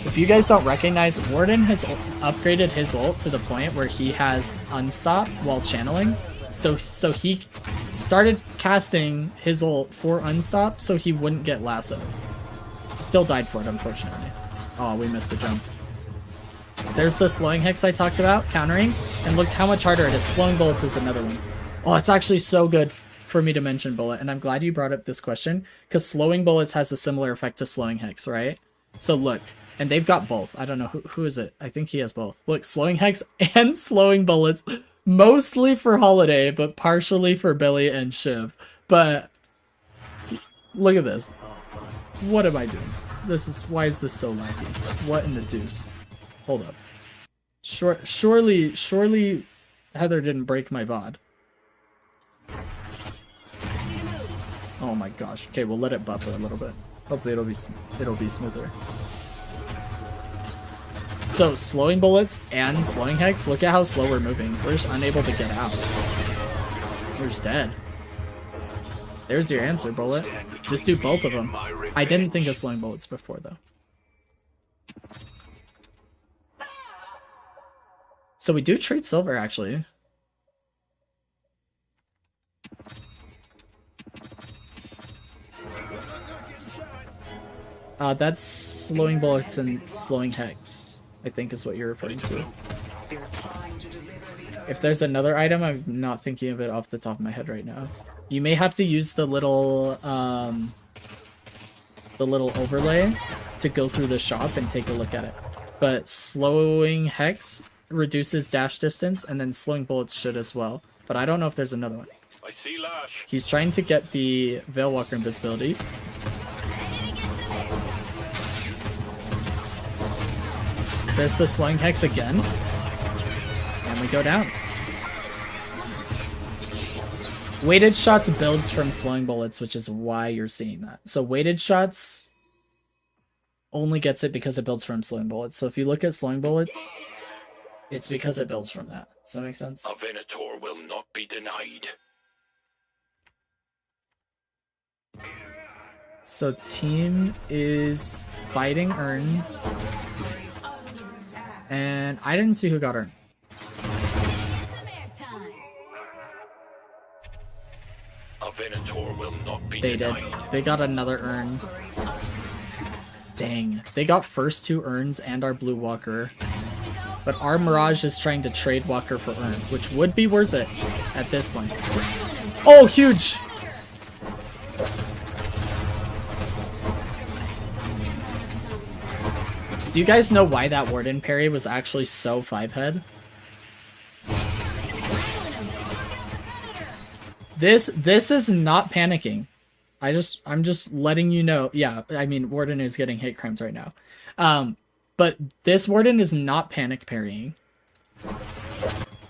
If you guys don't recognize, Warden has upgraded his ult to the point where he has unstop while channeling. So he started casting his ult for unstop so he wouldn't get lassoed. Still died for it, unfortunately. Oh, we missed the jump. There's the slowing hex I talked about, countering, and look how much harder it is. Slowing bullets is another one. Oh, it's actually so good for me to mention bullet, and I'm glad you brought up this question, because slowing bullets has a similar effect to slowing hex, right? So look, and they've got both. I don't know, who is it? I think he has both. Look, slowing hex and slowing bullets, mostly for Holiday, but partially for Billy and Shiv. But look at this. What am I doing? Why is this so laggy? What in the deuce? Hold up. Surely Heather didn't break my VOD. Oh my gosh. Okay, we'll let it buffer a little bit. Hopefully it'll be smoother. So slowing bullets and slowing hex, look at how slow we're moving. We're just unable to get out. We're just dead. There's your answer, bullet. Just do both of them. I didn't think of slowing bullets before though. So we do trade silver actually. That's slowing bullets and slowing hex, I think is what you're referring to. If there's another item, I'm not thinking of it off the top of my head right now. You may have to use the little overlay to go through the shop and take a look at it. But slowing hex reduces dash distance, and then slowing bullets should as well. But I don't know if there's another one. I see Lash. He's trying to get the Veilwalker invisibility. There's the slowing hex again. And we go down. Weighted shots builds from slowing bullets, which is why you're seeing that. So weighted shots only gets it because it builds from slowing bullets. So if you look at slowing bullets, it's because it builds from that. Does that make sense? A Venator will not be denied. So team is fighting Earn. And I didn't see who got Earn. A Venator will not be They denied. did. They got another Earn. Dang. They got first two Earns and our Blue Walker. But our Mirage is trying to trade Walker for Earn, which would be worth it at this point. Oh, huge! Do you guys know why that Warden parry was actually so 5-head? This is not panicking. I'm just letting you know. Yeah, I mean Warden is getting hate crimes right now. But this Warden is not panic parrying.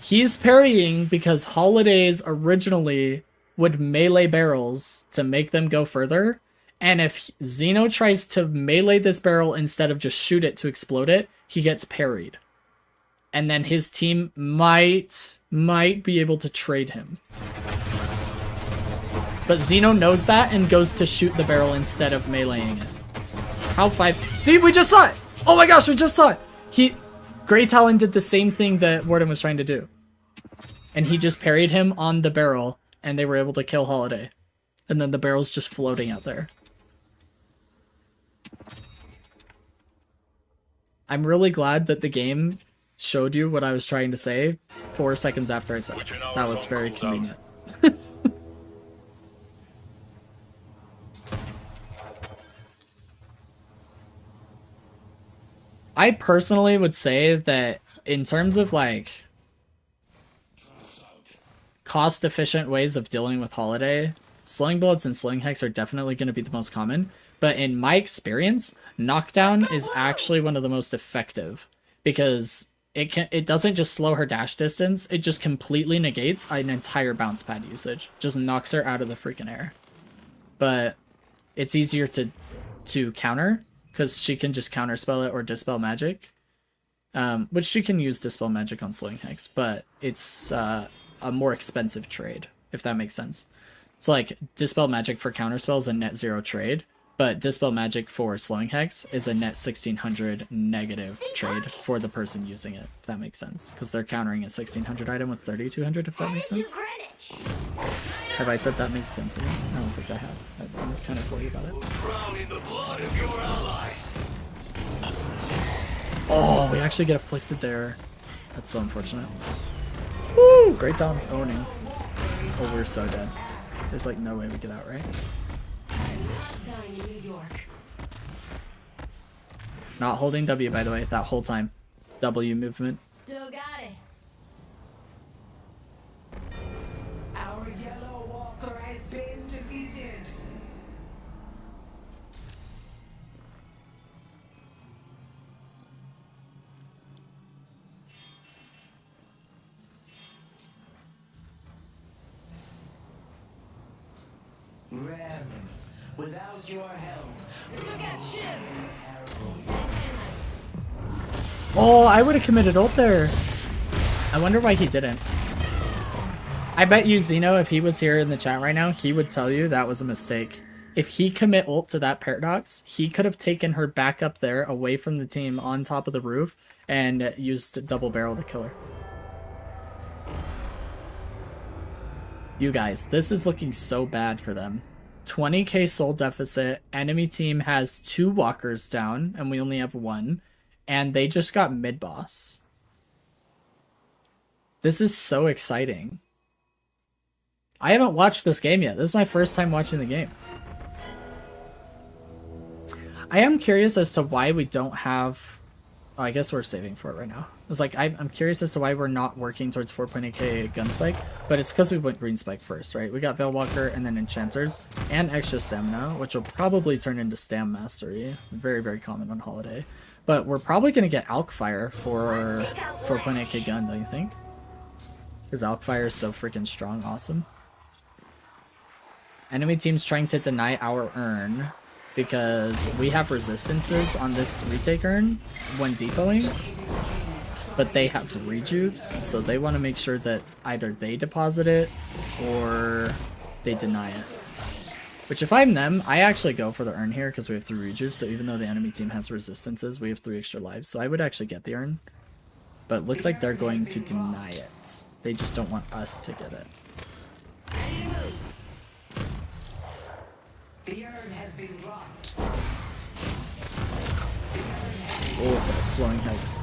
He's parrying because Holidays originally would melee barrels to make them go further. And if Xeno tries to melee this barrel instead of just shoot it to explode it, he gets parried. And then his team might be able to trade him. But Xeno knows that and goes to shoot the barrel instead of meleeing it. How 5... See, we just saw it! Oh my gosh, we just saw it! Grey Talon did the same thing that Warden was trying to do. And he just parried him on the barrel, and they were able to kill Holiday. And then the barrel's just floating out there. I'm really glad that the game showed you what I was trying to say 4 seconds after I said it. That was very convenient. I personally would say that in terms of like cost efficient ways of dealing with Holiday, Slowing Bullets and Slowing Hex are definitely going to be the most common. But in my experience, Knockdown is actually one of the most effective because it doesn't just slow her dash distance, it just completely negates an entire bounce pad usage. Just knocks her out of the freaking air. But it's easier to counter because she can just counterspell it or dispel magic. Which she can use dispel magic on Slowing Hex, but it's a more expensive trade, if that makes sense. So like dispel magic for counterspell is a net 0 trade, but dispel magic for Slowing Hex is a net 1600 negative trade for the person using it, if that makes sense. Because they're countering a 1600 item with 3200, if that makes sense. Have I said that makes sense? I don't think I have. I'm kind of worried about it. Oh, we actually get afflicted there. That's so unfortunate. Woo! Great Tom's owning. Oh, we're so dead. There's like no way we get out, right? Dying in New York. Not holding W, by the way, that whole time. W movement. Still got it. Our yellow walker has been defeated. Rem, without your help, Look out, Shiv! Oh, I would have committed ult there. I wonder why he didn't. I bet you Zeno, if he was here in the chat right now, he would tell you that was a mistake. If he commit ult to that Paradox, he could have taken her back up there, away from the team, on top of the roof, and used double barrel to kill her. You guys, this is looking so bad for them. 20k soul deficit, enemy team has 2 walkers down, and we only have 1, and they just got mid-boss. This is so exciting. I haven't watched this game yet. This is my first time watching the game. I am curious as to why we don't have... Oh, I guess we're saving for it right now. It's like, I'm curious as to why we're not working towards 4.8k gun spike, but it's because we went green spike first, right? We got Veilwalker and then enchanters and extra stamina, which will probably turn into stam mastery. Very, very common on Holiday. But we're probably going to get Alkfire for 4.8k gun, don't you think? Because Alkfire is so freaking strong, awesome. Enemy team's trying to deny our urn because we have resistances on this retake urn when depoting, but they have rejuves, so they want to make sure that either they deposit it or they deny it. Which, if I'm them, I actually go for the urn here because we have 3 rejuves, so even though the enemy team has resistances, we have 3 extra lives, so I would actually get the urn. But it looks like they're going to deny it. They just don't want us to get it. the urn has been dropped. Oh, that slowing hex.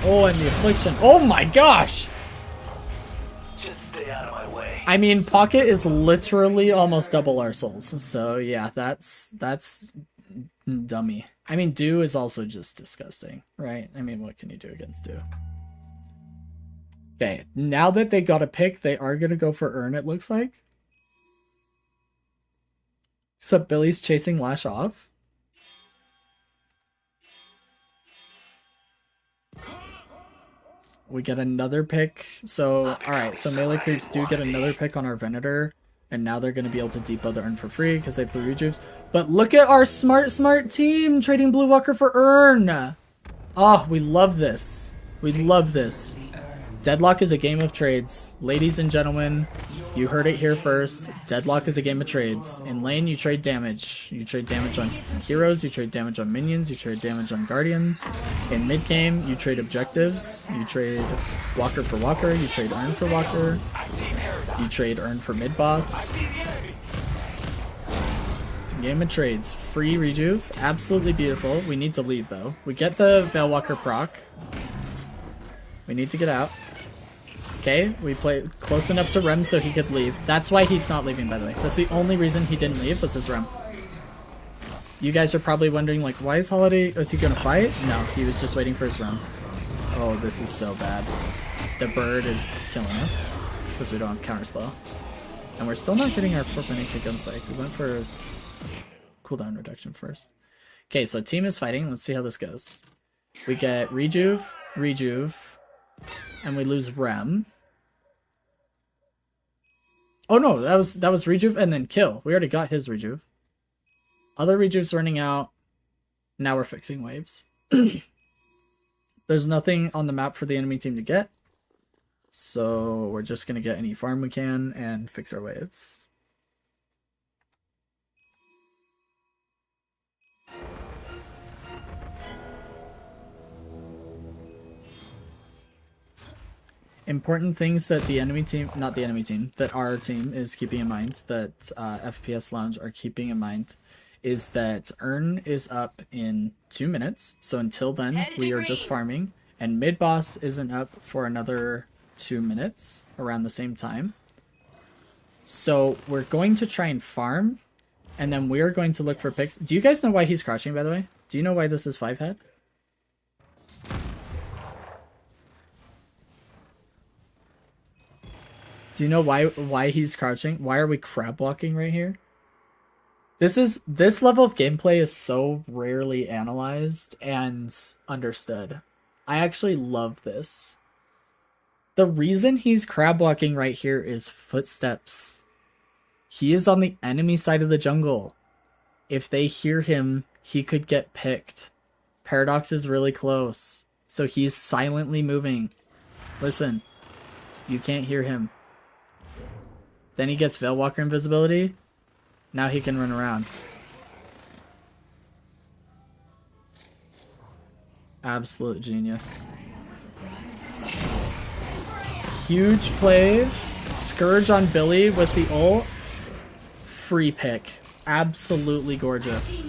Oh, and the affliction. Oh my gosh! Just stay out of my way. I mean, Pocket is literally almost double our souls. So yeah, that's dummy. I mean, Dew is also just disgusting, right? I mean, what can you do against Dew? Okay, now that they got a pick, they are going to go for Urn, it looks like. Except Billy's chasing Lash off. We get another pick. So, alright, so melee creeps do get another pick on our Venator. And now they're going to be able to depot the Urn for free because they have 3 rejuves. But look at our smart team trading Blue Walker for Urn. Oh, we love this. We love this. Deadlock is a game of trades. Ladies and gentlemen, you heard it here first. Deadlock is a game of trades. In lane, you trade damage. You trade damage on heroes, you trade damage on minions, you trade damage on guardians. In mid-game, you trade objectives. You trade Walker for Walker, you trade Urn for Walker. You trade Urn for mid-boss. It's a game of trades. Free rejuve. Absolutely beautiful. We need to leave, though. We get the Veilwalker proc. We need to get out. Okay, we played close enough to Rem so he could leave. That's why he's not leaving, by the way. That's the only reason he didn't leave was his Rem. You guys are probably wondering, like, why is Holiday... Is he gonna fight? No, he was just waiting for his run. Oh, this is so bad. The bird is killing us. Because we don't have counterspell. And we're still not getting our 4.8k gun spike. We went for cooldown reduction first. Okay, so team is fighting. Let's see how this goes. We get Rejuve, and we lose Rem. Oh no, that was Rejuve and then kill. We already got his Rejuve. Other Rejuve's running out. Now we're fixing waves. There's nothing on the map for the enemy team to get. So we're just going to get any farm we can and fix our waves. Important things that the enemy team, not the enemy team, that our team is keeping in mind, that FPS Lounge are keeping in mind, is that Earn is up in 2 minutes. So until then, we are just farming. And mid-boss isn't up for another 2 minutes around the same time. So we're going to try and farm. And then we're going to look for picks. Do you guys know why he's crouching, by the way? Do you know why this is 5 head? Do you know why he's crouching? Why are we crab walking right here? This level of gameplay is so rarely analyzed and understood. I actually love this. The reason he's crab walking right here is footsteps. He is on the enemy side of the jungle. If they hear him, he could get picked. Paradox is really close. So he's silently moving. Listen, you can't hear him. Then he gets Veilwalker invisibility. Now he can run around. Absolute genius. Huge play. Scourge on Billy with the ult. Free pick. Absolutely gorgeous.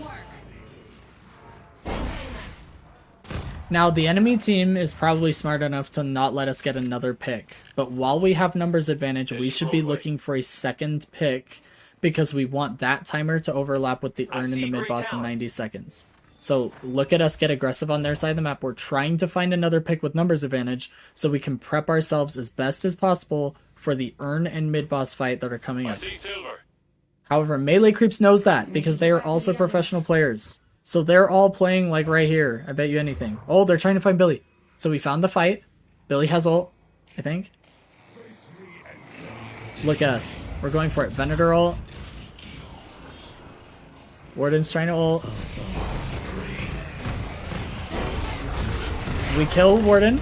Now, the enemy team is probably smart enough to not let us get another pick. But while we have numbers advantage, we should be looking for a second pick because we want that timer to overlap with the Earn in the mid-boss in 90 seconds. So look at us get aggressive on their side of the map. We're trying to find another pick with numbers advantage so we can prep ourselves as best as possible for the Earn and mid-boss fight that are coming up. However, Melee Creeps knows that because they are also professional players. So they're all playing like right here. I bet you anything. Oh, they're trying to find Billy. So we found the fight. Billy has ult, I think. Look at us. We're going for it. Venator ult. Warden's trying to ult. We kill Warden.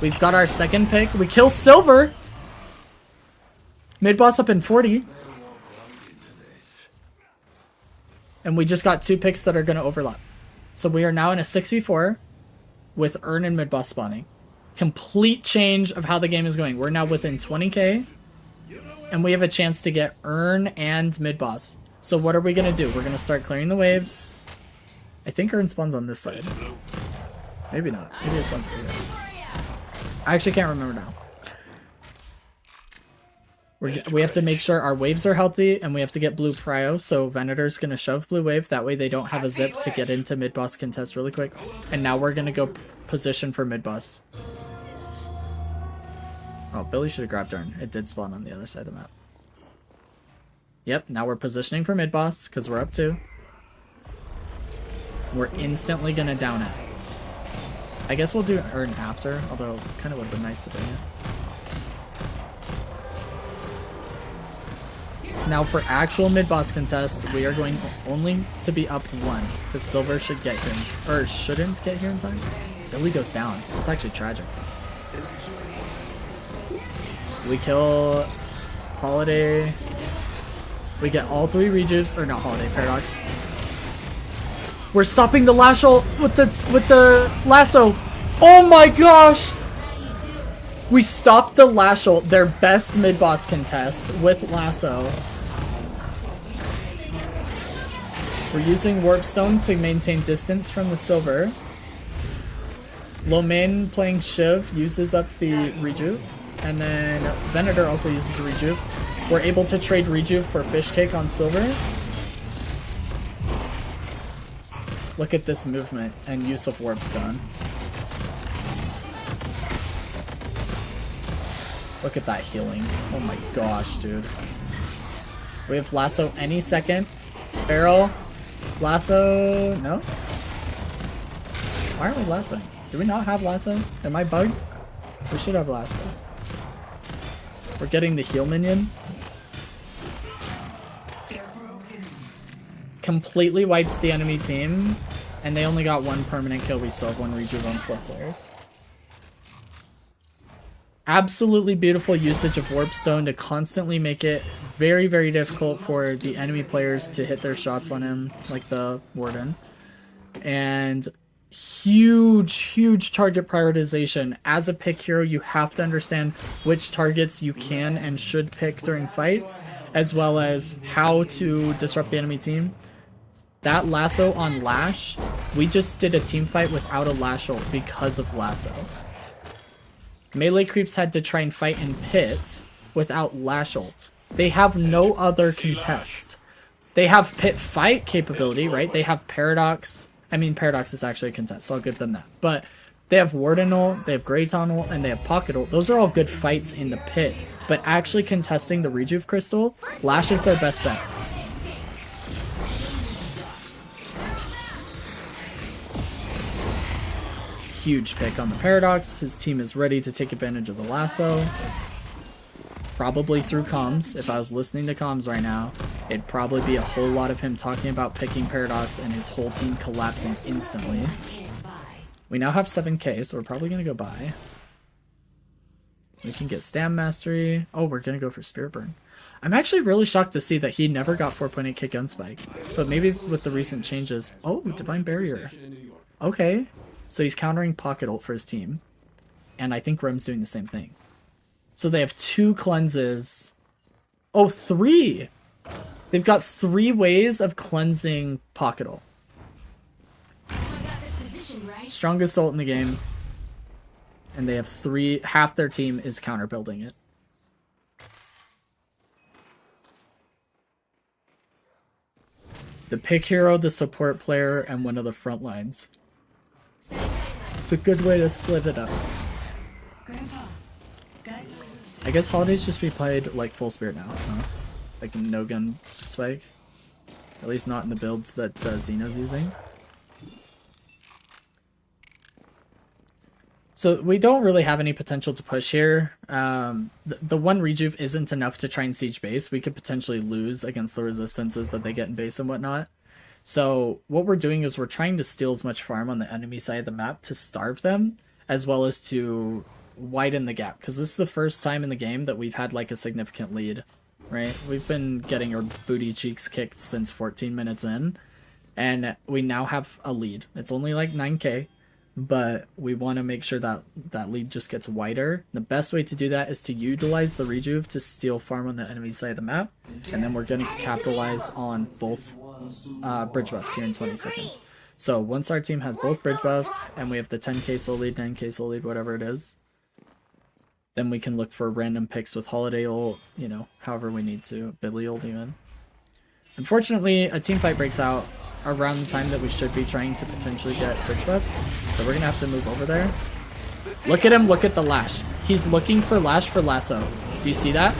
We've got our second pick. We kill Silver. Mid-boss up in 40. And we just got 2 picks that are going to overlap. So we are now in a 6v4 with Earn and mid-boss spawning. Complete change of how the game is going. We're now within 20k. And we have a chance to get Earn and mid-boss. So what are we going to do? We're going to start clearing the waves. I think Earn spawns on this side. Maybe not. Maybe it spawns over here. I actually can't remember now. We have to make sure our waves are healthy, and we have to get blue prio, so Venator's going to shove blue wave, that way they don't have a zip to get into mid-boss contest really quick. And now we're going to go position for mid-boss. Oh, Billy should have grabbed Earn. It did spawn on the other side of the map. Yep, now we're positioning for mid-boss, because we're up 2. We're instantly going to down it. I guess we'll do Earn after, although it kind of would have been nice to bring it. Now for actual mid-boss contest, we are going only to be up 1, because Silver should get here, or shouldn't get here in time. Billy goes down. It's actually tragic. We kill Holiday. We get all 3 rejuves, or not Holiday, Paradox. We're stopping the lash ult with the lasso. Oh my gosh! We stopped the lash ult, their best mid-boss contest, with lasso. We're using Warpstone to maintain distance from the Silver. Lomain playing Shiv uses up the Rejuve. And then Venator also uses a Rejuve. We're able to trade Rejuve for Fish Cake on Silver. Look at this movement and use of Warp Stone. Look at that healing. Oh my gosh, dude. We have lasso any second. Barrel. Lasso. No? Why are we lassoing? Do we not have lasso? Am I bugged? We should have lasso. We're getting the heal minion. Completely wiped the enemy team. And they only got one permanent kill. We still have one rejuve on 4 players. Absolutely beautiful usage of Warp Stone to constantly make it very, very difficult for the enemy players to hit their shots on him, like the Warden. And huge target prioritization. As a pick hero, you have to understand which targets you can and should pick during fights, as well as how to disrupt the enemy team. That lasso on Lash, we just did a team fight without a Lash ult because of lasso. Melee creeps had to try and fight in pit without Lash ult. They have no other contest. They have pit fight capability, right? They have Paradox. I mean, Paradox is actually a contest, so I'll give them that. But they have Warden ult, they have Grayton ult, and they have Pocket ult. Those are all good fights in the pit. But actually contesting the Rejuve Crystal, Lash is their best bet. Huge pick on the Paradox. His team is ready to take advantage of the lasso. Probably through comms. If I was listening to comms right now, it'd probably be a whole lot of him talking about picking Paradox and his whole team collapsing instantly. We now have 7k, so we're probably going to go buy. We can get Stam Mastery. Oh, we're going to go for Spirit Burn. I'm actually really shocked to see that he never got 4.8k Gunspike. But maybe with the recent changes... Oh, Divine Barrier. Okay. So he's countering Pocket ult for his team. And I think Rem's doing the same thing. So they have 2 cleanses. Oh, 3! They've got 3 ways of cleansing Pocket ult. Strongest ult in the game. And they have 3... Half their team is counter building it. The pick hero, the support player, and one of the front lines. It's a good way to split it up. I guess Holidays just be played like full spirit now, huh? Like no gun spike. At least not in the builds that Xeno's using. So we don't really have any potential to push here. The one rejuve isn't enough to try and siege base. We could potentially lose against the resistances that they get in base and whatnot. So what we're doing is we're trying to steal as much farm on the enemy side of the map to starve them, as well as to widen the gap. Because this is the first time in the game that we've had like a significant lead, right? We've been getting our booty cheeks kicked since 14 minutes in, and we now have a lead. It's only like 9k, but we want to make sure that that lead just gets wider. The best way to do that is to utilize the rejuve to steal farm on the enemy side of the map, and then we're going to capitalize on both bridge buffs here in 20 seconds. So once our team has both bridge buffs and we have the 10k soul lead, 9k soul lead, whatever it is, then we can look for random picks with Holiday ult, you know, however we need to, Billy ult even. Unfortunately, a team fight breaks out around the time that we should be trying to potentially get bridge buffs, so we're gonna have to move over there. Look at him, look at the Lash. He's looking for Lash for lasso. Do you see that?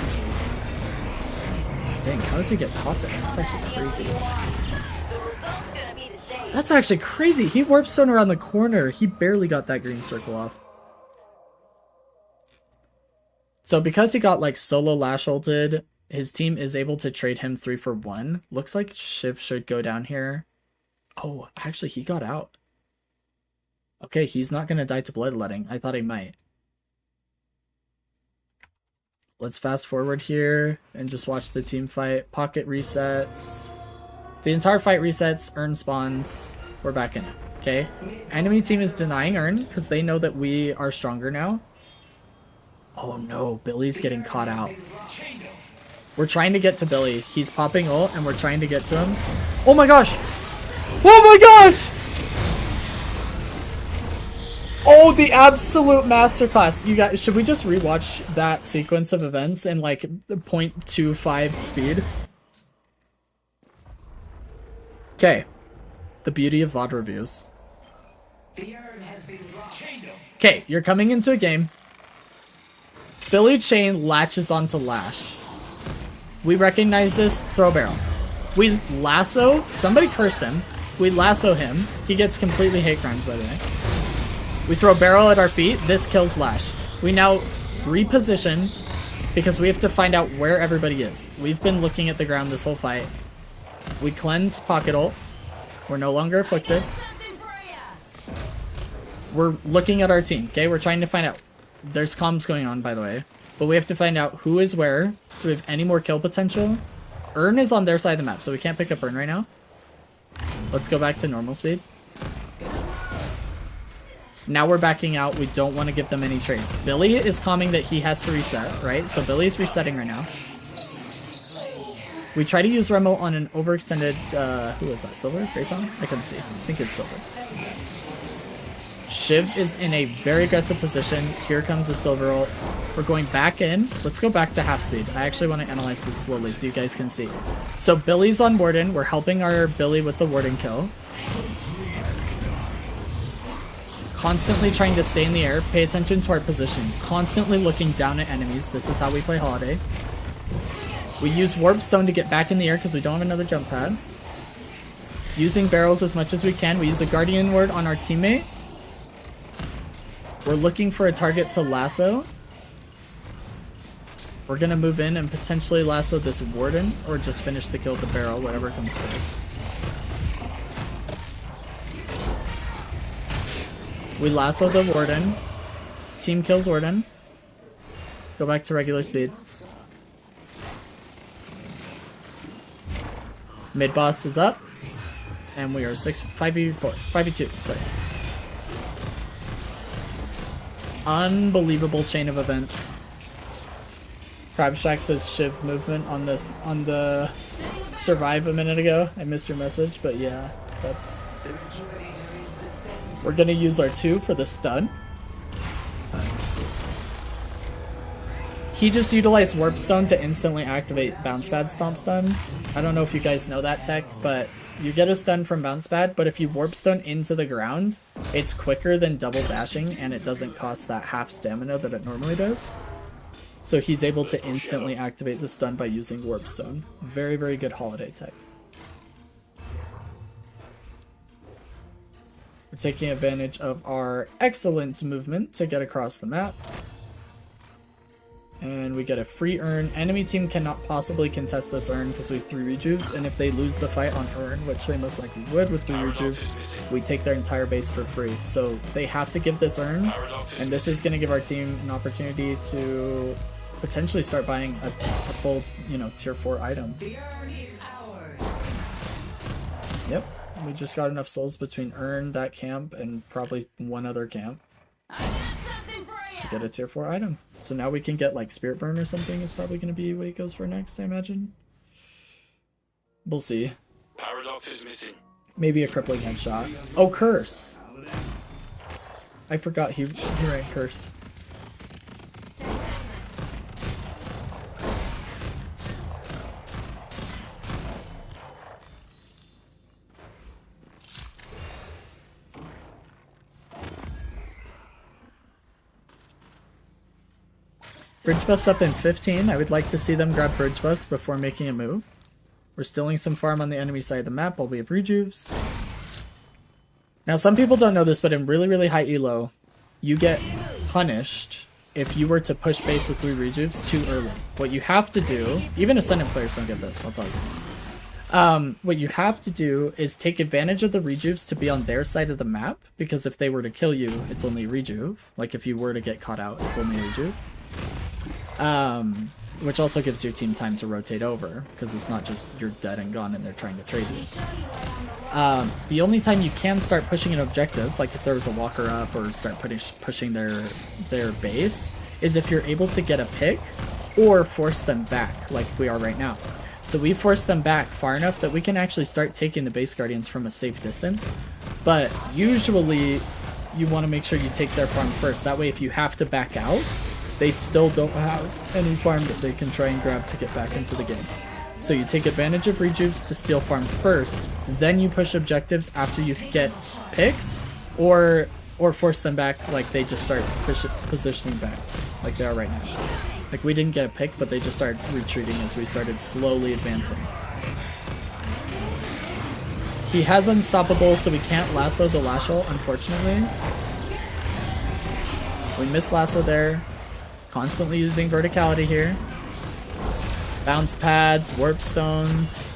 Dang, how does he get caught there? That's actually crazy. That's actually crazy. He warp stone around the corner. He barely got that green circle off. So because he got like solo Lash ulted, his team is able to trade him 3 for 1. Looks like Shiv should go down here. Oh, actually he got out. Okay, he's not going to die to bloodletting. I thought he might. Let's fast forward here and just watch the team fight. Pocket resets. The entire fight resets. Urn spawns. We're back in it. Okay. Enemy team is denying Urn because they know that we are stronger now. Oh no, Billy's getting caught out. We're trying to get to Billy. He's popping ult and we're trying to get to him. Oh my gosh! Oh my gosh! Oh, the absolute masterclass. You guys, should we just rewatch that sequence of events in like 0.25 speed? Okay. The beauty of VOD reviews. The urn has been dropped. Okay, you're coming into a game. Billy Chain latches onto Lash. We recognize this. Throw a barrel. We lasso. Somebody cursed him. We lasso him. He gets completely hate crimes, by the way. We throw a barrel at our feet. This kills Lash. We now reposition because we have to find out where everybody is. We've been looking at the ground this whole fight. We cleanse Pocket Ult. We're no longer afflicted. We're looking at our team, okay? We're trying to find out. There's comms going on, by the way. But we have to find out who is where. Do we have any more kill potential? Urn is on their side of the map, so we can't pick up Urn right now. Let's go back to normal speed. Now we're backing out. We don't want to give them any trades. Billy is calming that he has to reset, right? So Billy's resetting right now. We try to use Remmel on an overextended, who was that? Silver? Grayton? I couldn't see. I think it's Silver. Shiv is in a very aggressive position. Here comes the Silver ult. We're going back in. Let's go back to half speed. I actually want to analyze this slowly so you guys can see. So Billy's on Warden. We're helping our Billy with the Warden kill. Constantly trying to stay in the air. Pay attention to our position. Constantly looking down at enemies. This is how we play Holiday. We use Warp Stone to get back in the air because we don't have another jump pad. Using barrels as much as we can. We use a Guardian Ward on our teammate. We're looking for a target to lasso. We're going to move in and potentially lasso this Warden or just finish the kill with the barrel, whatever comes first. We lasso the Warden. Team kills Warden. Go back to regular speed. Mid boss is up. And we are 5v4. 5v2, sorry. Unbelievable chain of events. Crab Shack says Shiv movement on the survive a minute ago. I missed your message, but yeah, that's. We're gonna use our 2 for the stun. He just utilized Warp Stone to instantly activate Bounce Pad Stomp Stun. I don't know if you guys know that tech, but you get a stun from Bounce Pad, but if you Warp Stone into the ground, it's quicker than double dashing, and it doesn't cost that half stamina that it normally does. So he's able to instantly activate the stun by using Warp Stone. Very, very good Holiday tech. We're taking advantage of our excellent movement to get across the map. And we get a free Urn. Enemy team cannot possibly contest this Urn because we have 3 rejuves, and if they lose the fight on Urn, which they most likely would with 3 rejuves, we take their entire base for free. So they have to give this Urn, and this is going to give our team an opportunity to potentially start buying a full, tier 4 item. The urn is ours. Yep, we just got enough souls between Urn, that camp, and probably one other camp. Get a tier 4 item. So now we can get like Spirit Burn or something is probably going to be what he goes for next, I imagine. We'll see. Paradox is missing. Maybe a crippling headshot. Oh, Curse! I forgot he ran Curse. Bridge buffs up in 15. I would like to see them grab bridge buffs before making a move. We're stealing some farm on the enemy side of the map while we have rejuves. Now, some people don't know this, but in really, really high elo, you get punished if you were to push base with 3 rejuves too early. What you have to do, even Ascendant players don't get this, I'll tell you. What you have to do is take advantage of the rejuves to be on their side of the map, because if they were to kill you, it's only rejuve. Like if you were to get caught out, it's only rejuve. Which also gives your team time to rotate over, because it's not just you're dead and gone and they're trying to trade you. The only time you can start pushing an objective, like if there was a walker up or start pushing their base, is if you're able to get a pick or force them back, like we are right now. So we force them back far enough that we can actually start taking the base guardians from a safe distance. But usually you want to make sure you take their farm first. That way if you have to back out, they still don't have any farm that they can try and grab to get back into the game. So you take advantage of rejuves to steal farm first, then you push objectives after you get picks, or force them back like they just start positioning back, like they are right now. Like we didn't get a pick, but they just started retreating as we started slowly advancing. He has Unstoppable, so we can't lasso the Lashel, unfortunately. We missed lasso there. Constantly using verticality here. Bounce pads, warp stones.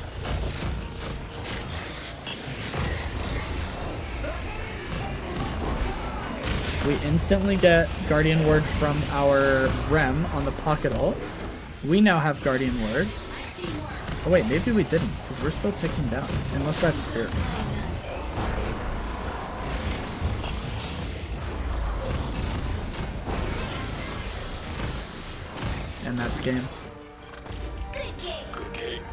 We instantly get Guardian Word from our Rem on the pocket ult. We now have Guardian Word. Oh wait, maybe we didn't, because we're still ticking down. Unless that's Spirit. And that's game. Good game.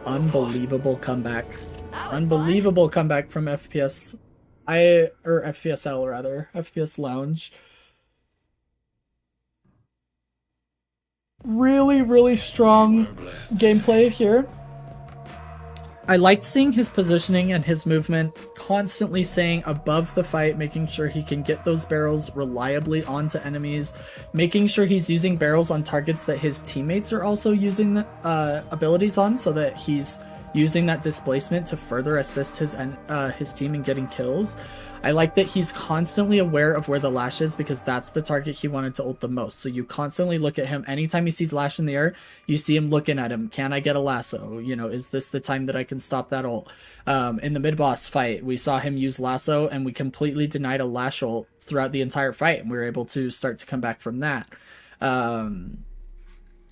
Unbelievable comeback. Unbelievable comeback from FPS. FPSL rather. FPS Lounge. Really, really strong gameplay here. I liked seeing his positioning and his movement constantly staying above the fight, making sure he can get those barrels reliably onto enemies, making sure he's using barrels on targets that his teammates are also using the abilities on, so that he's using that displacement to further assist his team in getting kills. I like that he's constantly aware of where the Lash is, because that's the target he wanted to ult the most. So you constantly look at him. Anytime he sees Lash in the air, you see him looking at him. Can I get a lasso? You know, is this the time that I can stop that ult? In the mid-boss fight, we saw him use lasso, and we completely denied a Lash ult throughout the entire fight, and we were able to start to come back from that.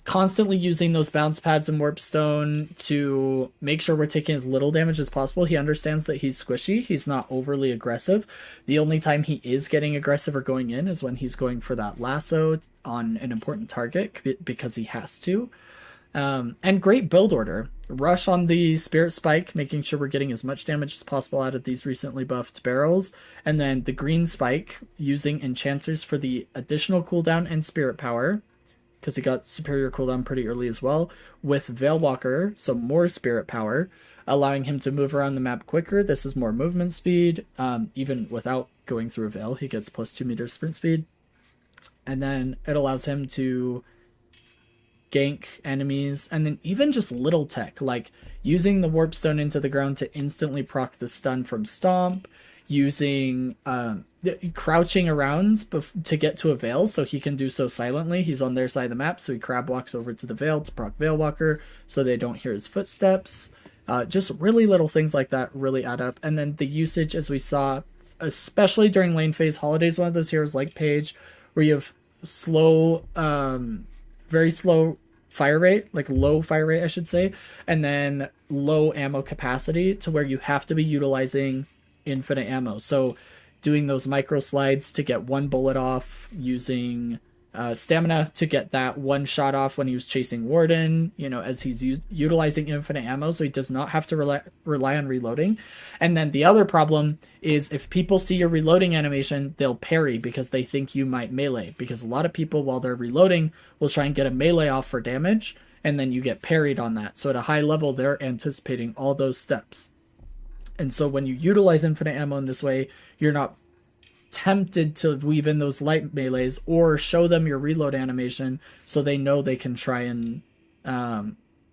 Constantly using those bounce pads and warp stone to make sure we're taking as little damage as possible. He understands that he's squishy. He's not overly aggressive. The only time he is getting aggressive or going in is when he's going for that lasso on an important target, because he has to. And great build order. Rush on the Spirit Spike, making sure we're getting as much damage as possible out of these recently buffed barrels. And then the green Spike, using Enchanters for the additional cooldown and Spirit Power, because he got superior cooldown pretty early as well, with Veilwalker, so more Spirit Power, allowing him to move around the map quicker. This is more movement speed. Even without going through a Veil, he gets plus 2 meters sprint speed. And then it allows him to gank enemies, and then even just little tech, like using the Warp Stone into the ground to instantly proc the stun from Stomp, using crouching around to get to a Veil, so he can do so silently. He's on their side of the map, so he crab walks over to the Veil to proc Veilwalker so they don't hear his footsteps. Just really little things like that really add up. And then the usage, as we saw, especially during lane phase, Holiday's one of those heroes like Paige, where you have slow, very slow fire rate, like low fire rate I should say, and then low ammo capacity, to where you have to be utilizing infinite ammo. So doing those micro slides to get one bullet off, using stamina to get that one shot off when he was chasing Warden, you know, as he's utilizing infinite ammo, so he does not have to rely on reloading. And then the other problem is, if people see your reloading animation, they'll parry because they think you might melee, because a lot of people, while they're reloading, will try and get a melee off for damage, and then you get parried on that. So at a high level, they're anticipating all those steps. And so when you utilize infinite ammo in this way, you're not tempted to weave in those light melees, or show them your reload animation so they know they can try and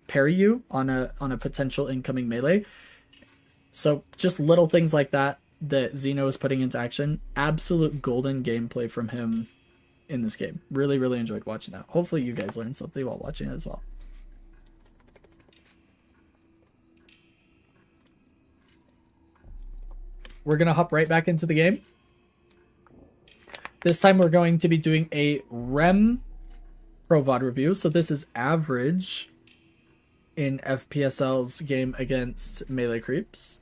parry you on a potential incoming melee. So just little things like that Xeno is putting into action. Absolute golden gameplay from him in this game. Really, really enjoyed watching that. Hopefully you guys learned something while watching it as well. We're going to hop right back into the game. This time we're going to be doing a Rem Pro VOD review. So this is average in FPSL's game against melee creeps.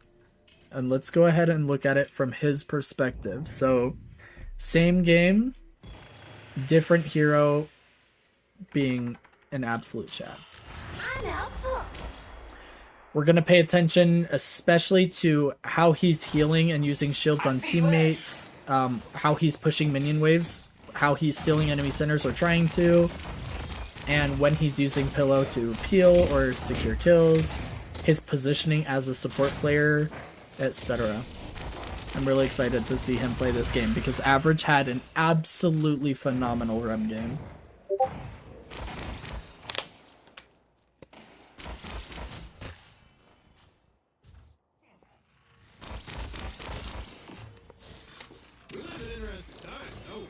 And let's go ahead and look at it from his perspective. So same game, different hero being an absolute Chad. I'm helpful. We're going to pay attention especially to how he's healing and using shields on teammates, how he's pushing minion waves, how he's stealing enemy centers or trying to, and when he's using Pillow to peel or secure kills, his positioning as a support player, etc. I'm really excited to see him play this game because Average had an absolutely phenomenal run game. We live in interesting times, don't we?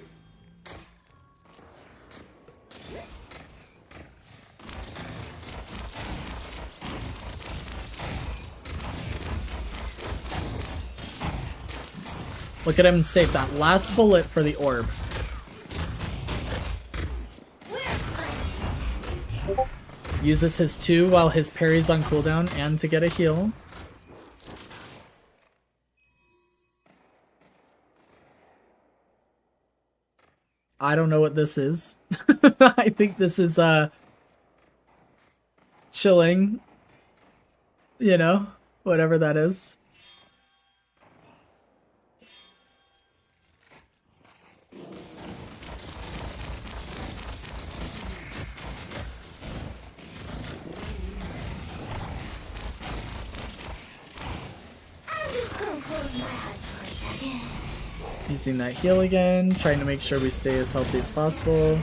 Look at him save that last bullet for the orb. Uses his 2 while his parry's on cooldown and to get a heal. I don't know what this is. I think this is chilling. You know, whatever that is. I'm just gonna close my eyes for a second. Using that heal again, trying to make sure we stay as healthy as possible.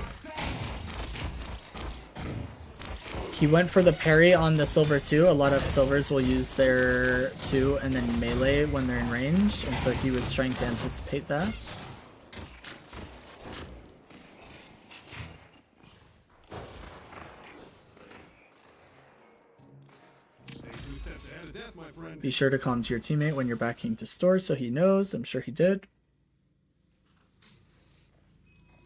He went for the parry on the silver too. A lot of silvers will use their 2 and then melee when they're in range, and so he was trying to anticipate that. Stay 2 steps ahead of death, my friend. Be sure to calm to your teammate when you're backing to store so he knows. I'm sure he did.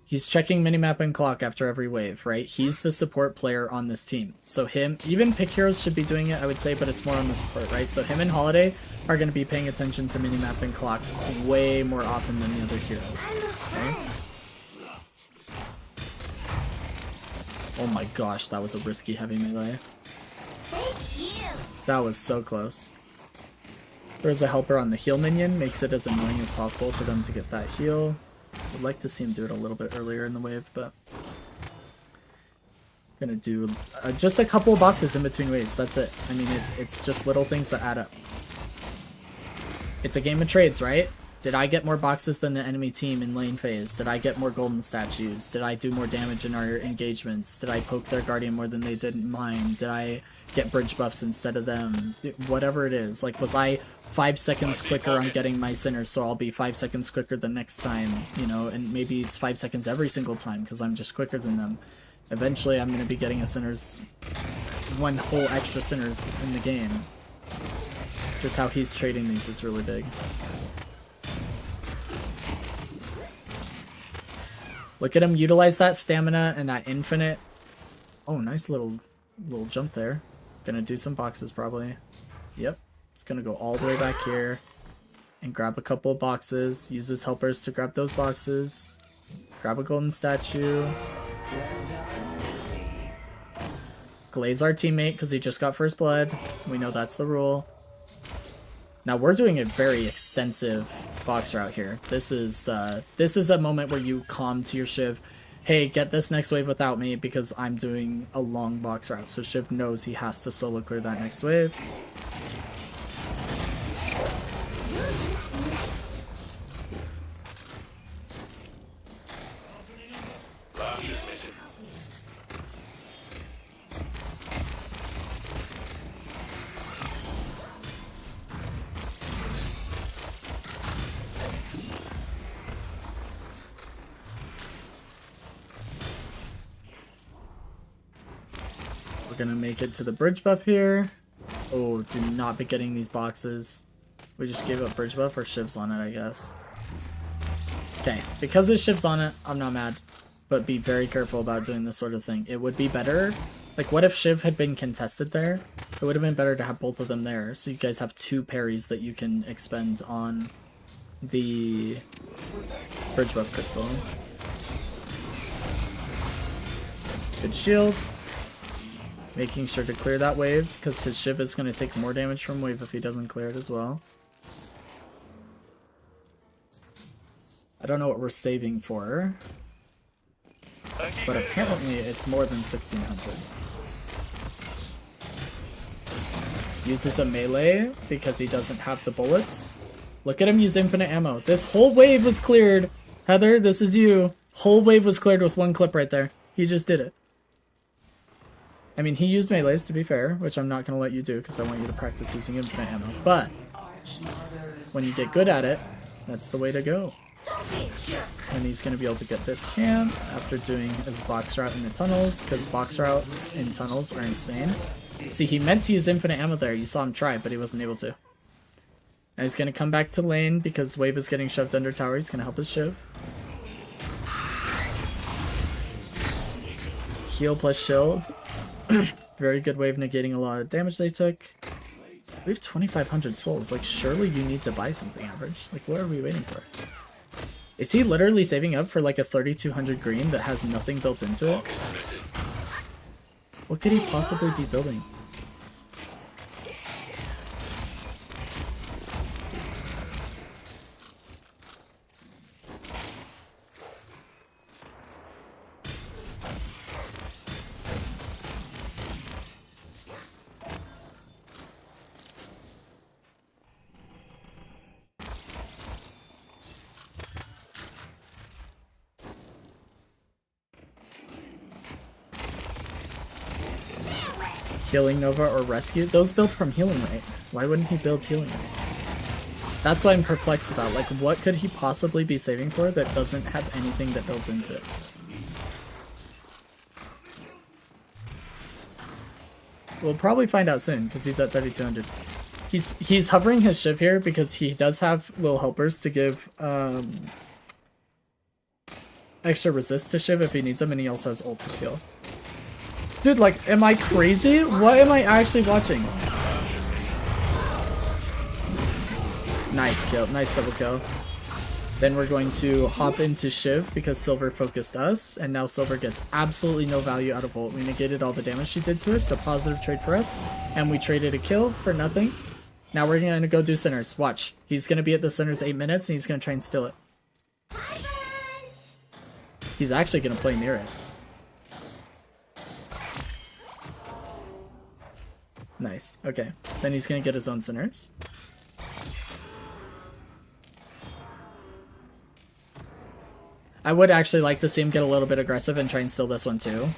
He's checking minimap and clock after every wave, right? He's the support player on this team. So him, even pick heroes should be doing it, I would say, but it's more on the support, right? So him and Holiday are going to be paying attention to minimap and clock way more often than the other heroes. Okay? Oh my gosh, that was a risky heavy melee. Thank you. That was so close. There's a helper on the heal minion, makes it as annoying as possible for them to get that heal. Would like to see him do it a little bit earlier in the wave, but gonna do just a couple of boxes in between waves. That's it. I mean, it's just little things that add up. It's a game of trades, right? Did I get more boxes than the enemy team in lane phase? Did I get more golden statues? Did I do more damage in our engagements? Did I poke their guardian more than they did in mine? Did I get bridge buffs instead of them? Whatever it is. Like, was I 5 seconds quicker on getting my sinners, so I'll be 5 seconds quicker the next time, you know, and maybe it's 5 seconds every single time because I'm just quicker than them. Eventually I'm going to be getting a sinners, 1 whole extra sinners in the game. Just how he's trading these is really big. Look at him utilize that stamina and that infinite. Oh, nice little jump there. Gonna do some boxes probably. Yep. It's gonna go all the way back here and grab a couple of boxes. Use his helpers to grab those boxes. Grab a golden statue. Glaze our teammate because he just got first blood. We know that's the rule. Now we're doing a very extensive box route here. This is a moment where you calm to your Shiv. Hey, get this next wave without me because I'm doing a long box route. So Shiv knows he has to solo clear that next wave. Lash is missing. We're gonna make it to the bridge buff here. Oh, do not be getting these boxes. We just gave up bridge buff or Shiv's on it, I guess. Okay, because there's Shiv's on it, I'm not mad. But be very careful about doing this sort of thing. It would be better. Like, what if Shiv had been contested there? It would have been better to have both of them there. So you guys have 2 parries that you can expend on the bridge buff crystal. Good shield. Making sure to clear that wave, because his Shiv is going to take more damage from wave if he doesn't clear it as well. I don't know what we're saving for. but apparently it's more than 1600. Uses a melee because he doesn't have the bullets. Look at him use infinite ammo. This whole wave was cleared. Heather, this is you. Whole wave was cleared with one clip right there. He just did it. I mean, he used melees, to be fair, which I'm not going to let you do because I want you to practice using infinite ammo. But when you get good at it, that's the way to go. And he's going to be able to get this camp after doing his box route in the tunnels, because box routes in tunnels are insane. See, he meant to use infinite ammo there. You saw him try, but he wasn't able to. Now he's going to come back to lane because wave is getting shoved under tower. He's going to help his shiv. Heal plus shield. Very good wave negating a lot of damage they took. We have 2,500 souls. Like, surely you need to buy something average. Like, what are we waiting for? Is he literally saving up for like a 3,200 green that has nothing built into it? What could he possibly be building? Healing Nova or Rescue? Those build from Healing Rate. Why wouldn't he build Healing Rate? That's what I'm perplexed about. Like, what could he possibly be saving for that doesn't have anything that builds into it? We'll probably find out soon, because he's at 3,200. He's hovering his shiv here because he does have little helpers to give extra resist to shiv if he needs them, and he also has ult to heal. Dude, like, am I crazy? What am I actually watching? Nice kill. Nice double kill. Then we're going to hop into Shiv because Silver focused us, and now Silver gets absolutely no value out of ult. We negated all the damage she did to her, so positive trade for us. And we traded a kill for nothing. Now we're going to go do Sinners. Watch. He's going to be at the Sinners 8 minutes, and he's going to try and steal it. He's actually going to play near it. Nice. Okay. Then he's going to get his own Sinners. I would actually like to see him get a little bit aggressive and try and steal this one too.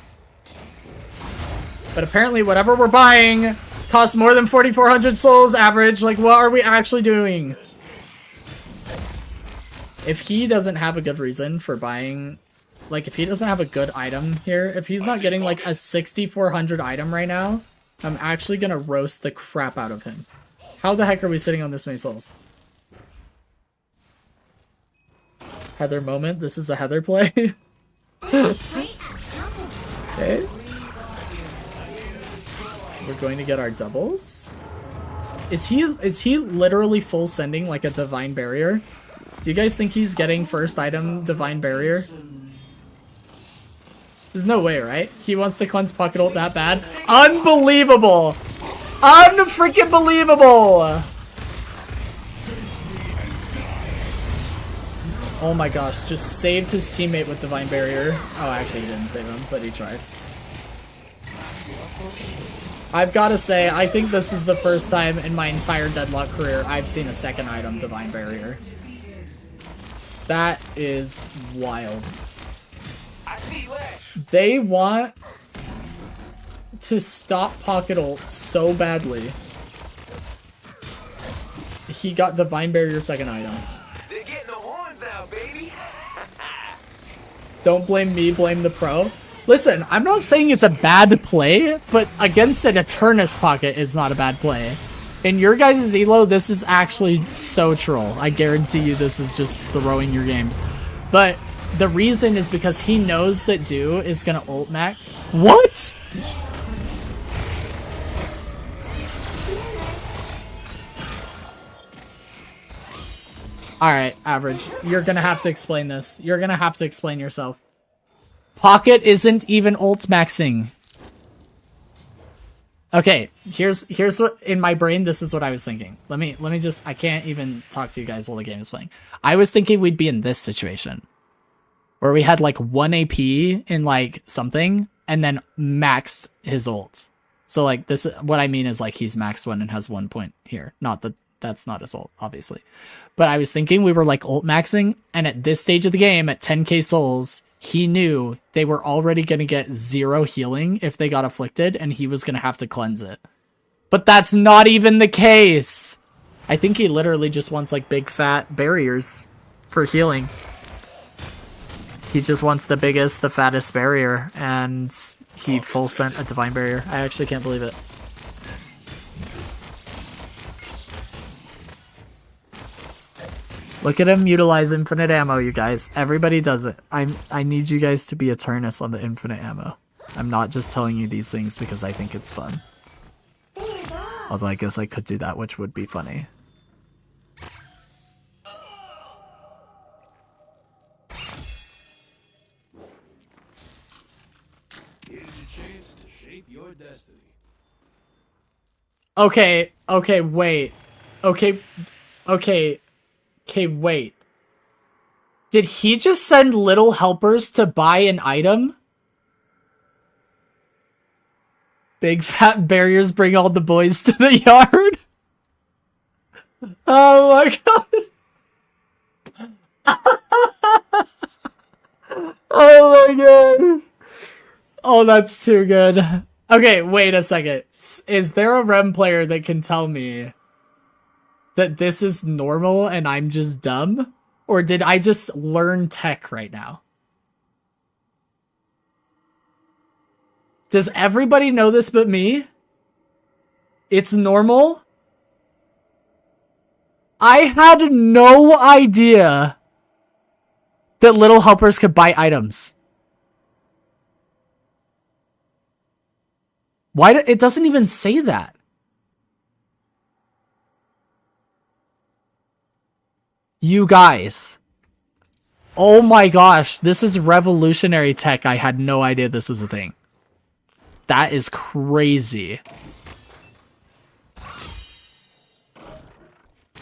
But apparently whatever we're buying costs more than 4,400 souls average. Like, what are we actually doing? If he doesn't have a good reason for buying... Like, if he doesn't have a good item here, if he's not getting like a 6,400 item right now, I'm actually gonna roast the crap out of him. How the heck are we sitting on this many souls? Heather moment. This is a Heather play. Okay. We're going to get our doubles. Is he literally full sending like a divine barrier? Do you guys think he's getting first item divine barrier? There's no way, right? He wants to cleanse pocket ult that bad. Unbelievable! Unfreaking believable! Oh my gosh, just saved his teammate with divine barrier. Oh, actually he didn't save him, but he tried. I've got to say, I think this is the first time in my entire Deadlock career I've seen a second item divine barrier. That is wild. They want to stop pocket ult so badly. He got divine barrier second item. They're getting the horns out, baby. Don't blame me, blame the pro. Listen, I'm not saying it's a bad play, but against an Eternus pocket is not a bad play. In your guys' elo, this is actually so troll. I guarantee you this is just throwing your games. But the reason is because he knows that Do is gonna ult max. What? Alright, average. You're gonna have to explain this. You're gonna have to explain yourself. Pocket isn't even ult maxing. Okay, here's what in my brain this is what I was thinking. Let me just I can't even talk to you guys while the game is playing. I was thinking we'd be in this situation. where we had like 1 AP in like something and then maxed his ult. So like this, what I mean is like he's maxed 1 and has 1 point here. Not that that's not his ult, obviously. But I was thinking we were like ult maxing, and at this stage of the game at 10k souls, he knew they were already going to get 0 healing if they got afflicted, and he was going to have to cleanse it. But that's not even the case. I think he literally just wants like big fat barriers for healing. He just wants the biggest, the fattest barrier, and he full sent a divine barrier. I actually can't believe it. Look at him utilize infinite ammo, you guys. Everybody does it. I need you guys to be Eternus on the infinite ammo. I'm not just telling you these things because I think it's fun. Although I guess I could do that, which would be funny. Here's your chance to shape your destiny. Okay, wait. Okay, wait. Did he just send little helpers to buy an item? Big fat barriers bring all the boys to the yard? Oh my god. Oh my god. Oh, that's too good. Okay, wait a second. Is there a REM player that can tell me that this is normal and I'm just dumb? Or did I just learn tech right now? Does everybody know this but me? It's normal? I had no idea that little helpers could buy items. Why it doesn't even say that? You guys. Oh my gosh, this is revolutionary tech. I had no idea this was a thing. That is crazy.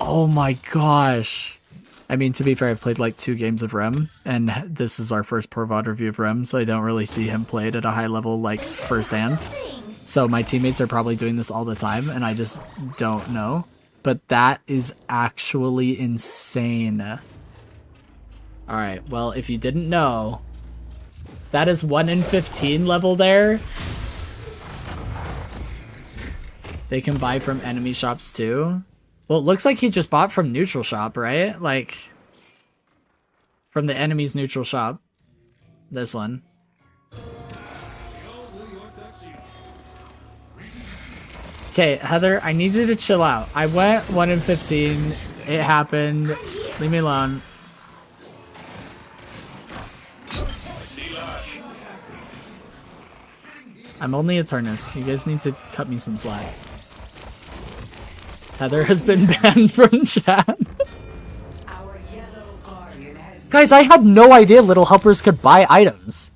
Oh my gosh. I mean, to be fair, I've played like 2 games of Rem, and this is our first Pro VOD review of Rem, so I don't really see him played at a high level like firsthand. So my teammates are probably doing this all the time, and I just don't know. But that is actually insane. Alright, well, if you didn't know, that is 1 in 15 level there. They can buy from enemy shops too. Well, it looks like he just bought from neutral shop, right? Like, from the enemy's neutral shop. This one. Okay, Heather, I need you to chill out. I went 1 in 15. It happened. Leave me alone. I'm only Eternus. You guys need to cut me some slack. Heather has been banned from chat. Guys, I had no idea little helpers could buy items.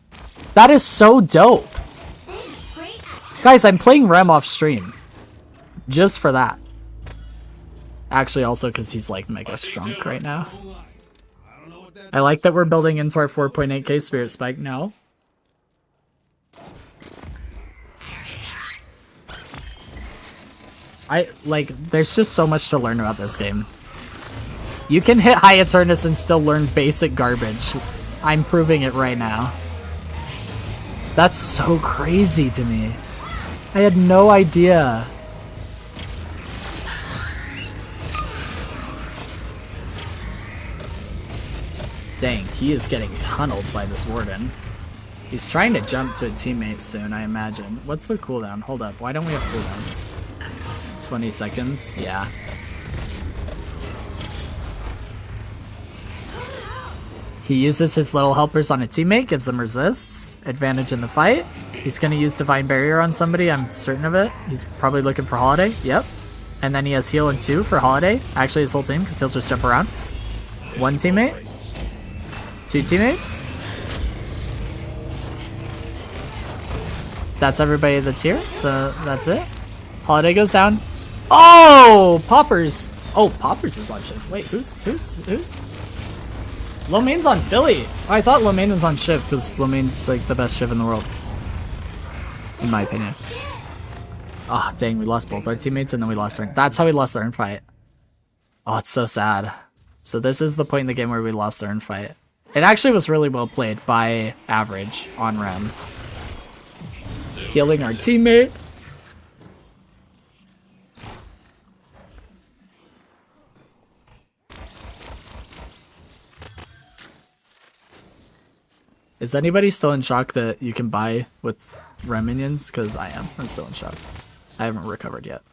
That is so dope. Guys, I'm playing Rem off stream. Just for that. Actually, also because he's like mega strong right now. I like that we're building into our 4.8k spirit spike now. There's just so much to learn about this game. You can hit high Eternus and still learn basic garbage. I'm proving it right now. That's so crazy to me. I had no idea. Dang, he is getting tunneled by this warden. He's trying to jump to a teammate soon, I imagine. What's the cooldown? Hold up, why don't we have cooldown? 20 seconds? Yeah. He uses his little helpers on a teammate, gives them resists, advantage in the fight. He's gonna use Divine Barrier on somebody, I'm certain of it. He's probably looking for Holiday, yep. And then he has heal and 2 for Holiday. Actually his whole team, because he'll just jump around. 1 teammate. 2 teammates. That's everybody that's here, so that's it. Holiday goes down. Oh! Poppers! Oh, Poppers is on shift. Wait, who's? Lo main's on Billy. I thought Lo main was on Shiv because Lo main's like the best Shiv in the world, in my opinion. Oh dang, we lost both our teammates and then we lost our. That's how we lost our fight. Oh, it's so sad. So this is the point in the game where we lost our fight. It actually was really well played by average on Rem. Healing our teammate. Is anybody still in shock that you can buy with Rem minions? Because I am. I'm still in shock. I haven't recovered yet.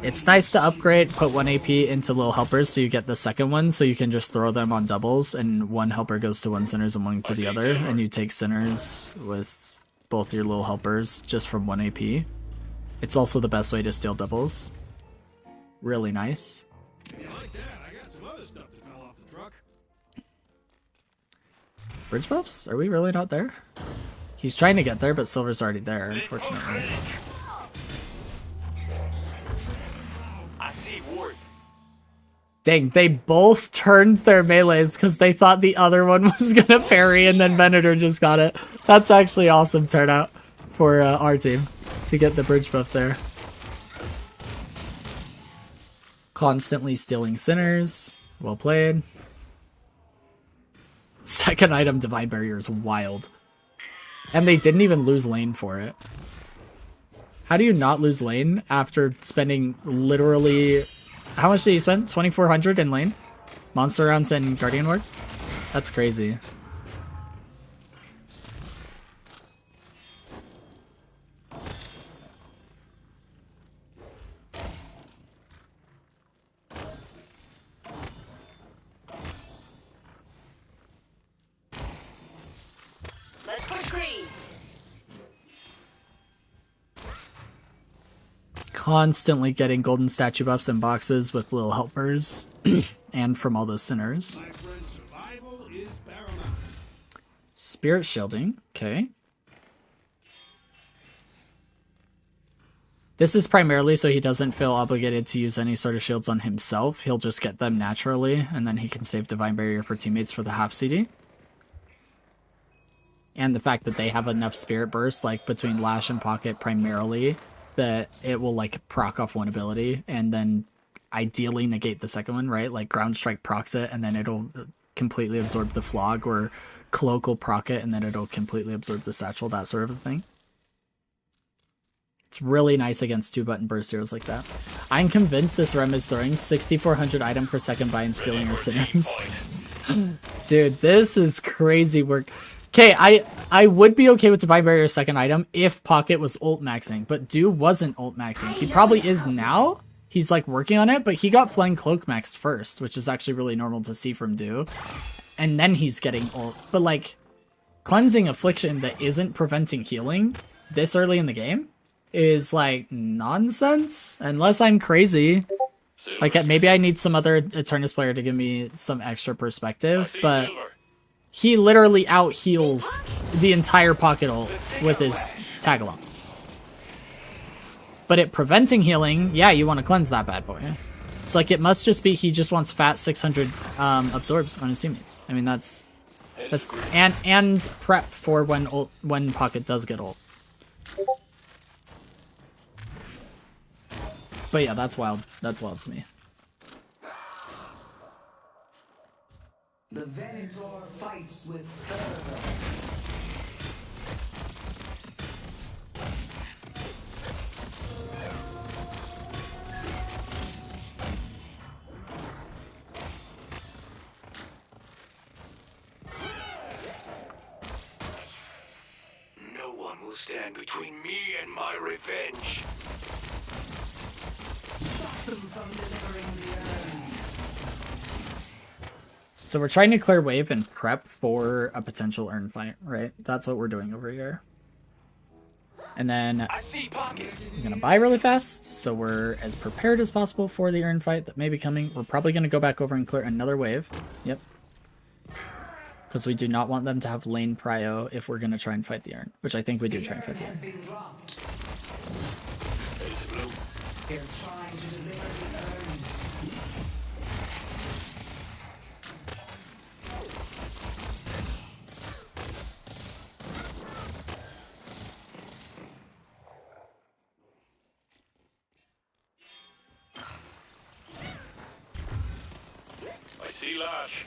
It's nice to upgrade, put 1 AP into little helpers so you get the second one, so you can just throw them on doubles, and one helper goes to one sinners and one to the other, and you take sinners with both your little helpers just from 1 AP. It's also the best way to steal doubles. Really nice. You like that? I got some other stuff that fell off the truck. Bridge buffs? Are we really not there? He's trying to get there, but Silver's already there, unfortunately. I see Ward. Dang, they both turned their melees because they thought the other one was gonna parry, and then Venator just got it. That's actually awesome turnout for our team to get the bridge buff there. Constantly stealing sinners. Well played. Second item, Divine Barrier, is wild. And they didn't even lose lane for it. How do you not lose lane after spending literally... How much did you spend? 2,400 in lane? Monster rounds and Guardian Ward? That's crazy. Let's push green. Constantly getting golden statue buffs in boxes with little helpers and from all those sinners. My friend's survival is paramount. Spirit shielding, okay. This is primarily so he doesn't feel obligated to use any sort of shields on himself. He'll just get them naturally, and then he can save Divine Barrier for teammates for the half CD. And the fact that they have enough Spirit Burst, like between Lash and Pocket primarily, that it will like proc off one ability and then ideally negate the second one, right? Like Ground Strike procs it and then it'll completely absorb the Flog, or Cloak will proc it and then it'll completely absorb the Satchel, that sort of a thing. It's really nice against 2-button burst heroes like that. I'm convinced this Rem is throwing 6,400 item per second by and stealing your sinners. Dude, this is crazy work. Okay, I would be okay with Divine Barrier's second item if Pocket was ult maxing, but Do wasn't ult maxing. He probably is now. He's like working on it, but he got Flying Cloak maxed first, which is actually really normal to see from Do. And then he's getting ult. But like, cleansing Affliction that isn't preventing healing this early in the game is like nonsense, unless I'm crazy. Like maybe I need some other Eternus player to give me some extra perspective, but he literally out heals the entire Pocket ult with his tag along. But it preventing healing, yeah, you want to cleanse that bad boy. It's like it must just be he just wants fat 600 absorbs on his teammates. I mean that's and prep for when Pocket does get ult. But yeah, that's wild. That's wild to me. The Venator fights with fervor. No one will stand between me and my revenge. Stop them from delivering the urn. So we're trying to clear wave and prep for a potential urn fight, right? That's what we're doing over here. And then I see Pocket. I'm gonna buy really fast, so we're as prepared as possible for the urn fight that may be coming. We're probably gonna go back over and clear another wave. Yep. Because we do not want them to have lane prio if we're gonna try and fight the urn, which I think we do try and fight the urn. Has been dropped. They're trying to deliver the earned. I see Lash.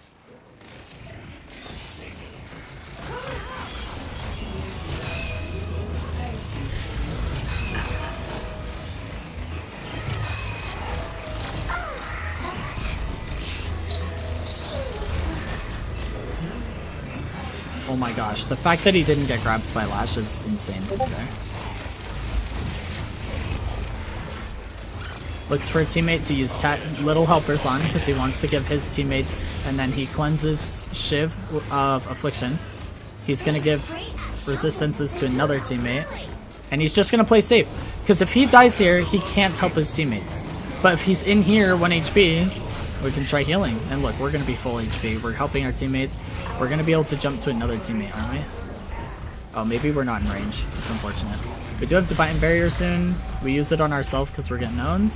Oh my gosh, the fact that he didn't get grabbed by Lash is insane to me there. Looks for a teammate to use little helpers on because he wants to give his teammates, and then he cleanses Shiv of Affliction. He's gonna give resistances to another teammate, and he's just gonna play safe because if he dies here, he can't help his teammates. But if he's in here 1 HP, we can try healing. And look, we're gonna be full HP. We're helping our teammates. We're gonna be able to jump to another teammate, aren't we? Oh, maybe we're not in range. It's unfortunate. We do have Divine Barrier soon. We use it on ourselves because we're getting owned.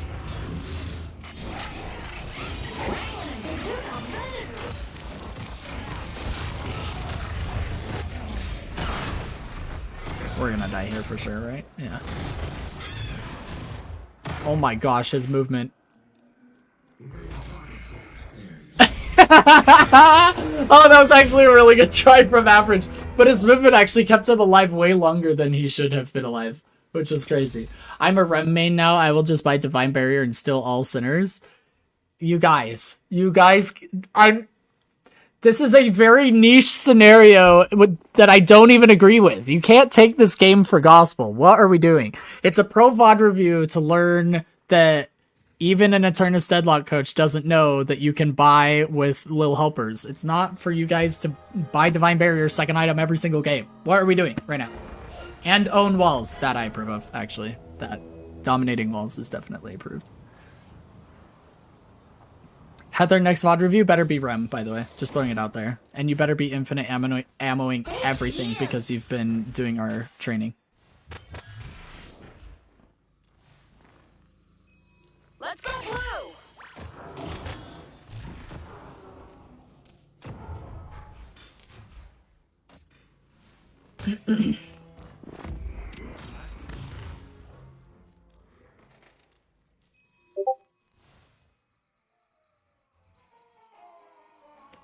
We're gonna die here for sure, right? Yeah. Oh my gosh, his movement. Oh, that was actually a really good try from Average. But his movement actually kept him alive way longer than he should have been alive, which is crazy. I'm a Rem main now. I will just buy Divine Barrier and steal all Sinners. You guys are... This is a very niche scenario that I don't even agree with. You can't take this game for gospel. What are we doing? It's a pro VOD review to learn that even an Eternus Deadlock coach doesn't know that you can buy with Lil Helpers. It's not for you guys to buy Divine Barrier second item every single game. What are we doing right now? And own walls. That I approve of, actually. That dominating walls is definitely approved. Heather, next VOD review better be Rem, by the way. Just throwing it out there. And you better be infinite ammoing everything because you've been doing our training. Let's go blue!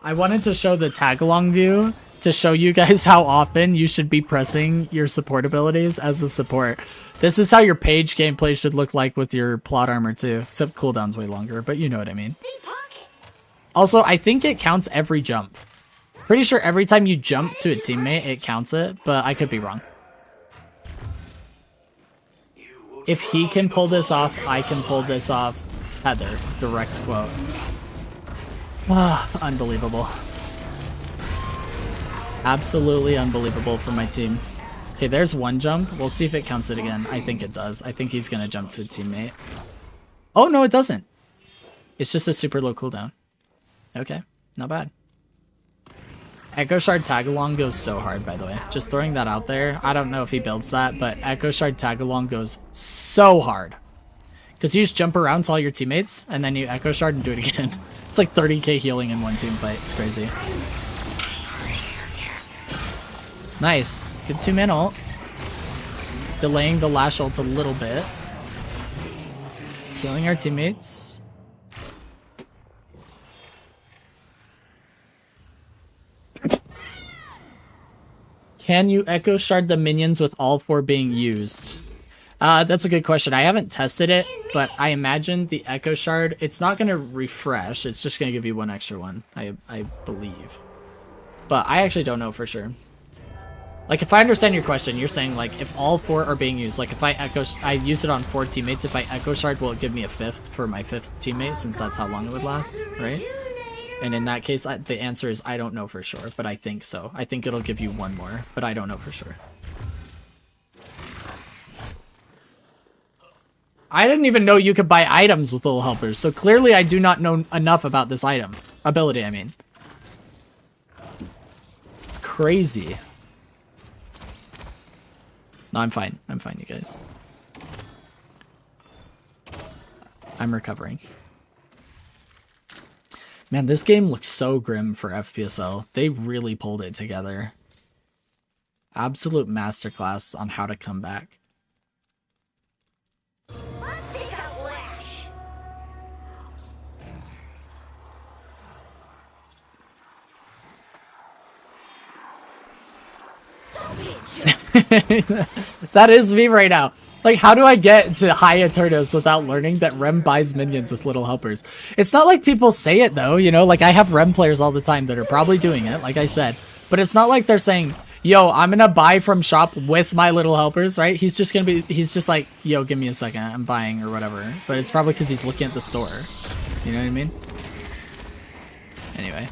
I wanted to show the tag-along view to show you guys how often you should be pressing your support abilities as a support. This is how your page gameplay should look like with your plot armor too, except cooldown's way longer, but you know what I mean. Also, I think it counts every jump. Pretty sure every time you jump to a teammate, it counts it, but I could be wrong. If he can pull this off, I can pull this off. Heather, direct quote. Ah, unbelievable. Absolutely unbelievable for my team. Okay, there's one jump. We'll see if it counts it again. I think it does. I think he's gonna jump to a teammate. Oh, no, it doesn't. It's just a super low cooldown. Okay, not bad. Echo Shard Tagalong goes so hard, by the way. Just throwing that out there. I don't know if he builds that, but Echo Shard Tagalong goes so hard. Because you just jump around to all your teammates, and then you Echo Shard and do it again. It's like 30k healing in one team fight. It's crazy. Nice. Good 2-man ult. Delaying the Lash ult a little bit. Killing our teammates. Can you Echo Shard the minions with all 4 being used? That's a good question. I haven't tested it, but I imagine the Echo Shard, it's not going to refresh. It's just going to give you 1 extra one, I believe. But I actually don't know for sure. Like, if I understand your question, you're saying, like, if all 4 are being used, like, if I use it on 4 teammates, if I Echo Shard, will it give me a 5th for my 5th teammate, since that's how long it would last, right? And in that case, the answer is I don't know for sure, but I think so. I think it'll give you 1 more, but I don't know for sure. I didn't even know you could buy items with little helpers, so clearly I do not know enough about this item. Ability, I mean. It's crazy. No, I'm fine. I'm fine, you guys. I'm recovering. Man, this game looks so grim for FPSL. They really pulled it together. Absolute masterclass on how to come back. That is me right now. Like, how do I get to high Eternus without learning that Rem buys minions with little helpers? It's not like people say it, though, you know? Like, I have Rem players all the time that are probably doing it, like I said. But it's not like they're saying, yo, I'm gonna buy from shop with my little helpers, right? He's just like, yo, give me a second, I'm buying or whatever. But it's probably because he's looking at the store. You know what I mean? Anyway,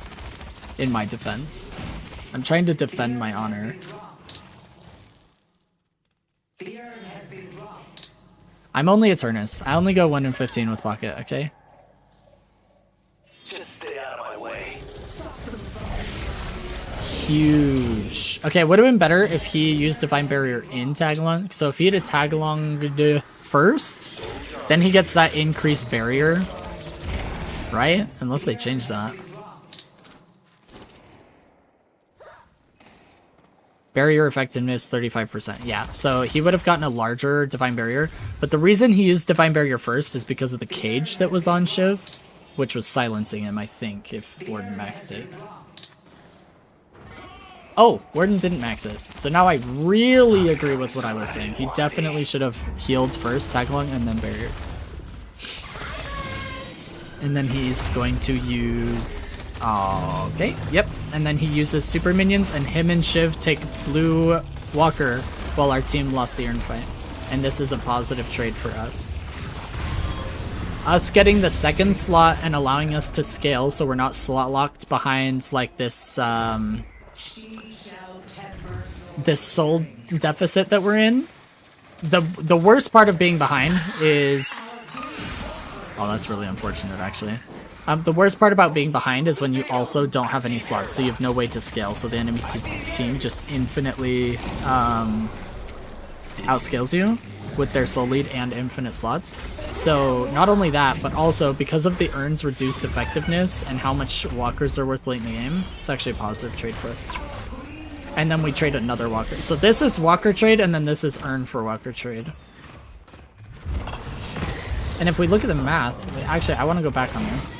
in my defense. I'm trying to defend my honor. I'm only Eternus. I only go 1 in 15 with Pocket, okay? Just stay out of my way. Huge. Okay, would have been better if he used Divine Barrier in Tagalong. So if he had a Tagalong first, then he gets that increased barrier. Right? Unless they change that. Barrier effectiveness 35%. Yeah, so he would have gotten a larger Divine Barrier. But the reason he used Divine Barrier first is because of the cage that was on Shiv, which was silencing him, I think, if Warden maxed it. Oh, Warden didn't max it. So now I really agree with what I was saying. He definitely should have healed first, Tagalong, and then Barrier. And then he's going to use... Okay, yep. And then he uses super minions, and him and Shiv take blue Walker while our team lost the Urn fight. And this is a positive trade for us. Us getting the second slot and allowing us to scale so we're not slot locked behind like this this soul deficit that we're in. The worst part of being behind is... Oh, that's really unfortunate actually. The worst part about being behind is when you also don't have any slots, so you have no way to scale, so the enemy team just infinitely outscales you with their soul lead and infinite slots. So not only that, but also because of the Urn's reduced effectiveness and how much walkers are worth late in the game, it's actually a positive trade for us. And then we trade another walker. So this is walker trade, and then this is Urn for walker trade. And if we look at the math, actually I want to go back on this.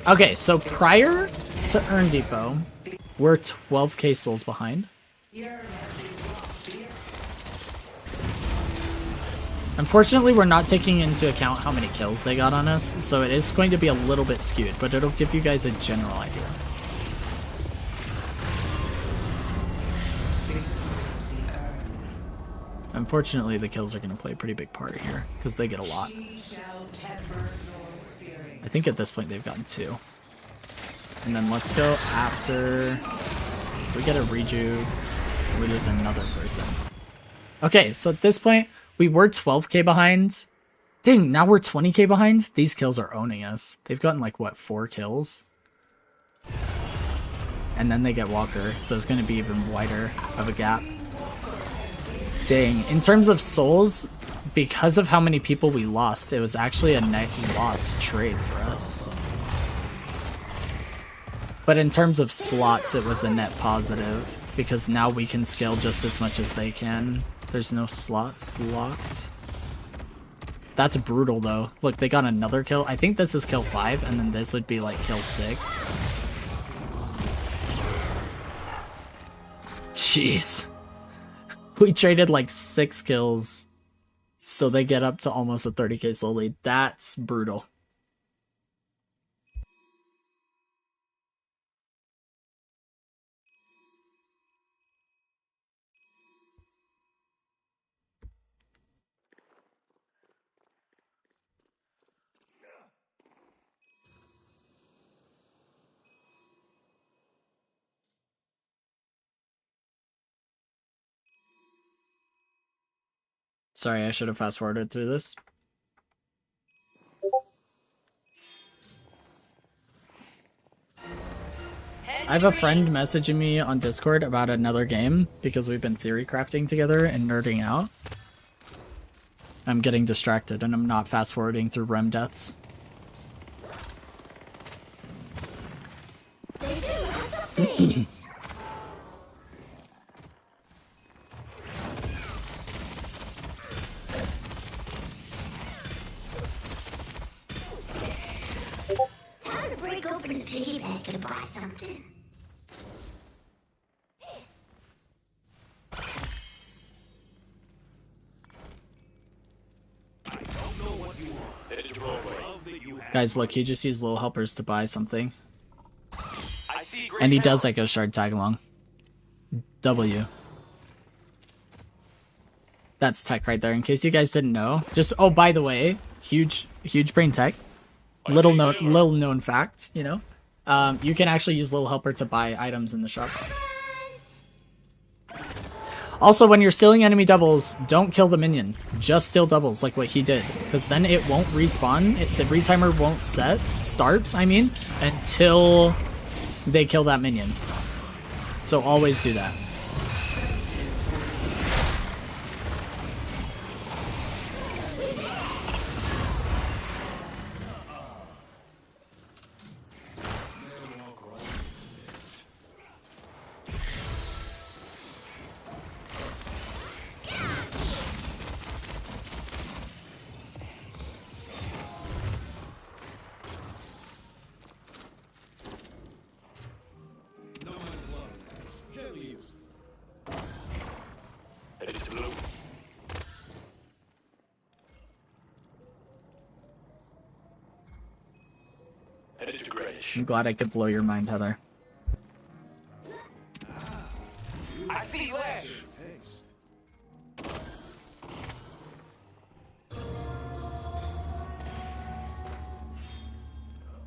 Okay, so prior to Urn Depot, we're 12k souls behind. Unfortunately, we're not taking into account how many kills they got on us, so it is going to be a little bit skewed, but it'll give you guys a general idea. Unfortunately, the kills are going to play a pretty big part here, because they get a lot. I think at this point they've gotten 2. And then let's go after... If we get a rejuve, we lose another person. Okay, so at this point, we were 12k behind. Dang, now we're 20k behind? These kills are owning us. They've gotten like, what, 4 kills? And then they get Walker, so it's going to be even wider of a gap. Dang, in terms of souls, because of how many people we lost, it was actually a net loss trade for us. But in terms of slots, it was a net positive, because now we can scale just as much as they can. There's no slots locked. That's brutal, though. Look, they got another kill. I think this is kill 5, and then this would be like kill 6. Jeez. We traded like 6 kills, so they get up to almost a 30k soul lead. That's brutal. Sorry, I should have fast forwarded through this. I have a friend messaging me on Discord about another game because we've been theory crafting together and nerding out. I'm getting distracted and I'm not fast forwarding through rem deaths. They do have some things. Time to break open the piggy bank and buy something. Guys, look, he just used little helpers to buy something. I see great And he power. does Echo Shard tag along. W. That's tech right there, in case you guys didn't know. Just, oh, by the way, huge brain tech. Little known fact, you know. You can actually use little helper to buy items in the shop. Also, when you're stealing enemy doubles, don't kill the minion. Just steal doubles, like what he did. Because then it won't respawn. The retimer won't start, until they kill that minion. So always do that. Headed to blue. Headed to grayish. I'm glad I could blow your mind, Heather. I see land.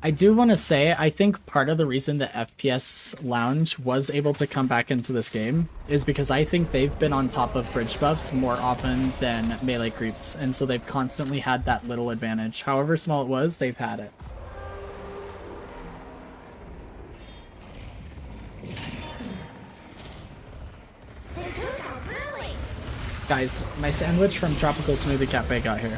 I do want to say, I think part of the reason the FPS Lounge was able to come back into this game is because I think they've been on top of bridge buffs more often than melee creeps, and so they've constantly had that little advantage. However small it was, they've had it. They took our Billy. Guys, my sandwich from Tropical Smoothie Cafe got here.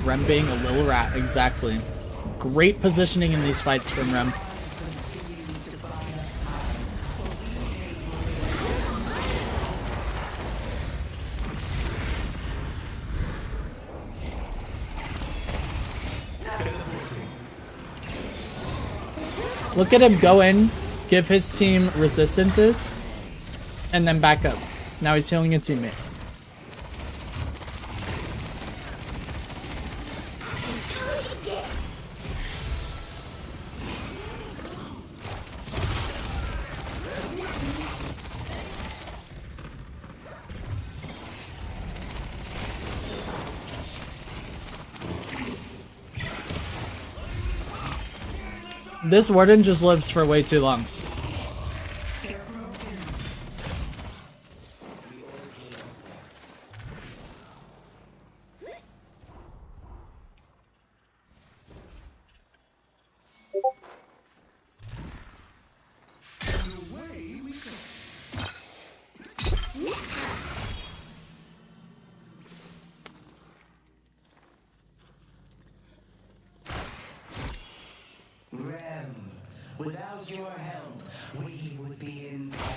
Rem being a little rat, exactly. Great positioning in these fights from Rem. Look at him go in, give his team resistances, and then back up. Now he's healing a teammate. This warden just lives for way too long. Rem, without your help, we would be in peril.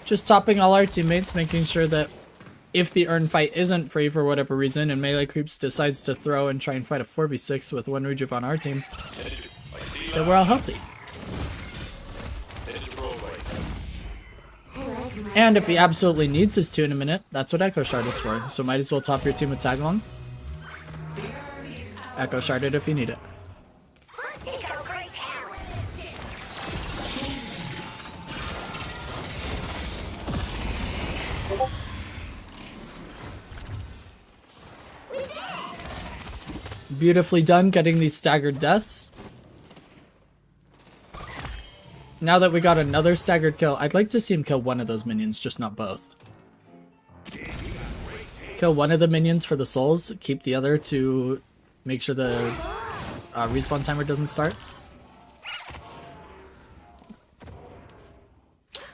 Just topping all our teammates, making sure that if the earn fight isn't free for whatever reason and melee creeps decides to throw and try and fight a 4v6 with one rejuve on our team, that we're all healthy. And if he absolutely needs his 2 in a minute, that's what Echo Shard is for. So might as well top your team with tag along. Echo Shard it if you need it. I think our great talent. Beautifully done getting these staggered deaths. Now that we got another staggered kill, I'd like to see him kill one of those minions, just not both. Kill one of the minions for the souls, keep the other to make sure the respawn timer doesn't start.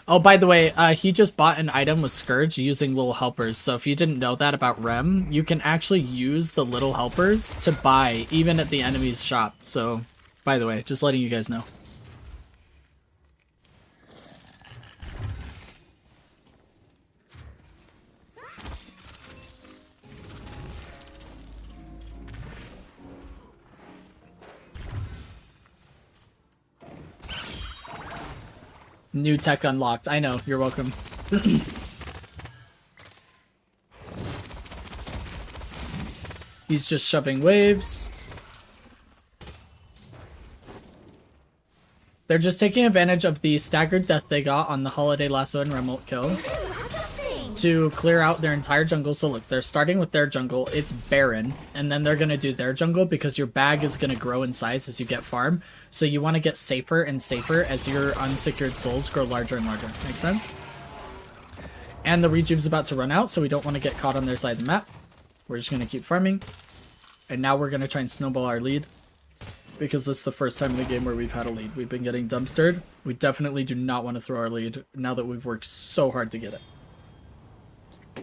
Oh, by the way, he just bought an item with Scourge using little helpers. So if you didn't know that about Rem, you can actually use the little helpers to buy even at the enemy's shop. So, by the way, just letting you guys know. New tech unlocked. I know, you're welcome. He's just shoving waves. They're just taking advantage of the staggered death they got on the Holiday Lasso and Remote kill to clear out their entire jungle. So look, they're starting with their jungle. It's barren. And then they're going to do their jungle because your bag is going to grow in size as you get farm. So you want to get safer and safer as your unsecured souls grow larger and larger. Make sense? And the rejuve's about to run out, so we don't want to get caught on their side of the map. We're just going to keep farming. And now we're going to try and snowball our lead. Because this is the first time in the game where we've had a lead. We've been getting dumpstered. We definitely do not want to throw our lead now that we've worked so hard to get it. I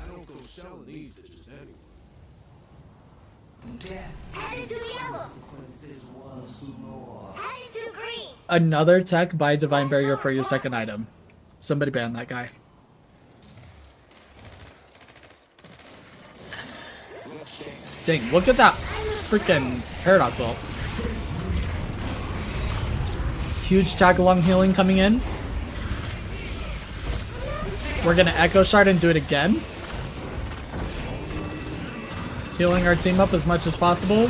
don't go selling these to just anyone. Death Headed to the yellow. consequences once more. Headed to green. Another tech, buy Divine Barrier for your second item. Somebody ban that guy. Dang, look at that freaking Paradox ult. Huge tag along healing coming in. We're gonna Echo Shard and do it again. Healing our team up as much as possible.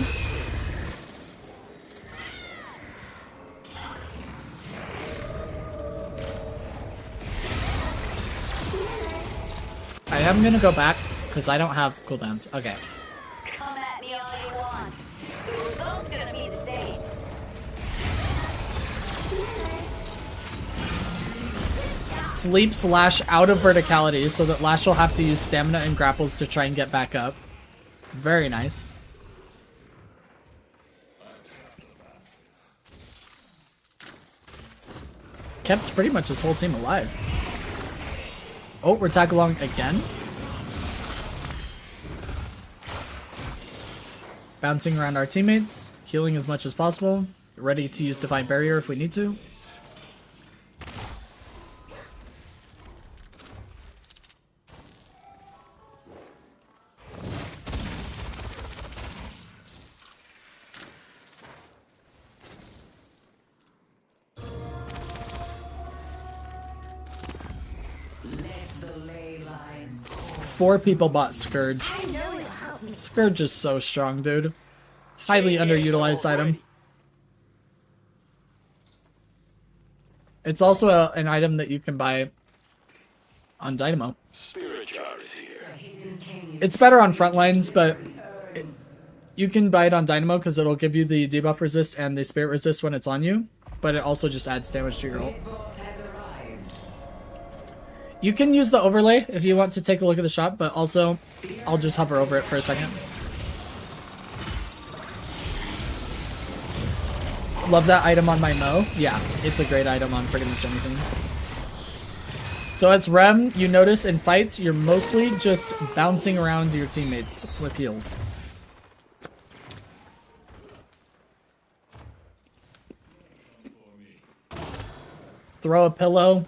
I am gonna go back because I don't have cooldowns. Okay. Come at me all you want. The result's gonna be the same. Sleep slash out of verticality so that Lash will have to use stamina and grapples to try and get back up. Very nice. Kept pretty much his whole team alive. Oh, we're tag along again. Bouncing around our teammates, healing as much as possible, ready to use Divine Barrier if we need to. Let the ley lines pour. 4 people bought Scourge. I know it'll help me. Scourge is so strong, dude. Highly underutilized item. It's also an item that you can buy on Dynamo. Spirit jar is here. The hidden king is It's better on front lines, but you can buy it on Dynamo because it'll give you the debuff resist and the spirit resist when it's on you, but it also just adds damage to your ult. Big boss has arrived. You can use the overlay if you want to take a look at the shop, but also I'll just hover over it for a second. Love that item on my Mo. Yeah, it's a great item on pretty much anything. So as Rem, you notice in fights, you're mostly just bouncing around your teammates with heals. Throw a pillow.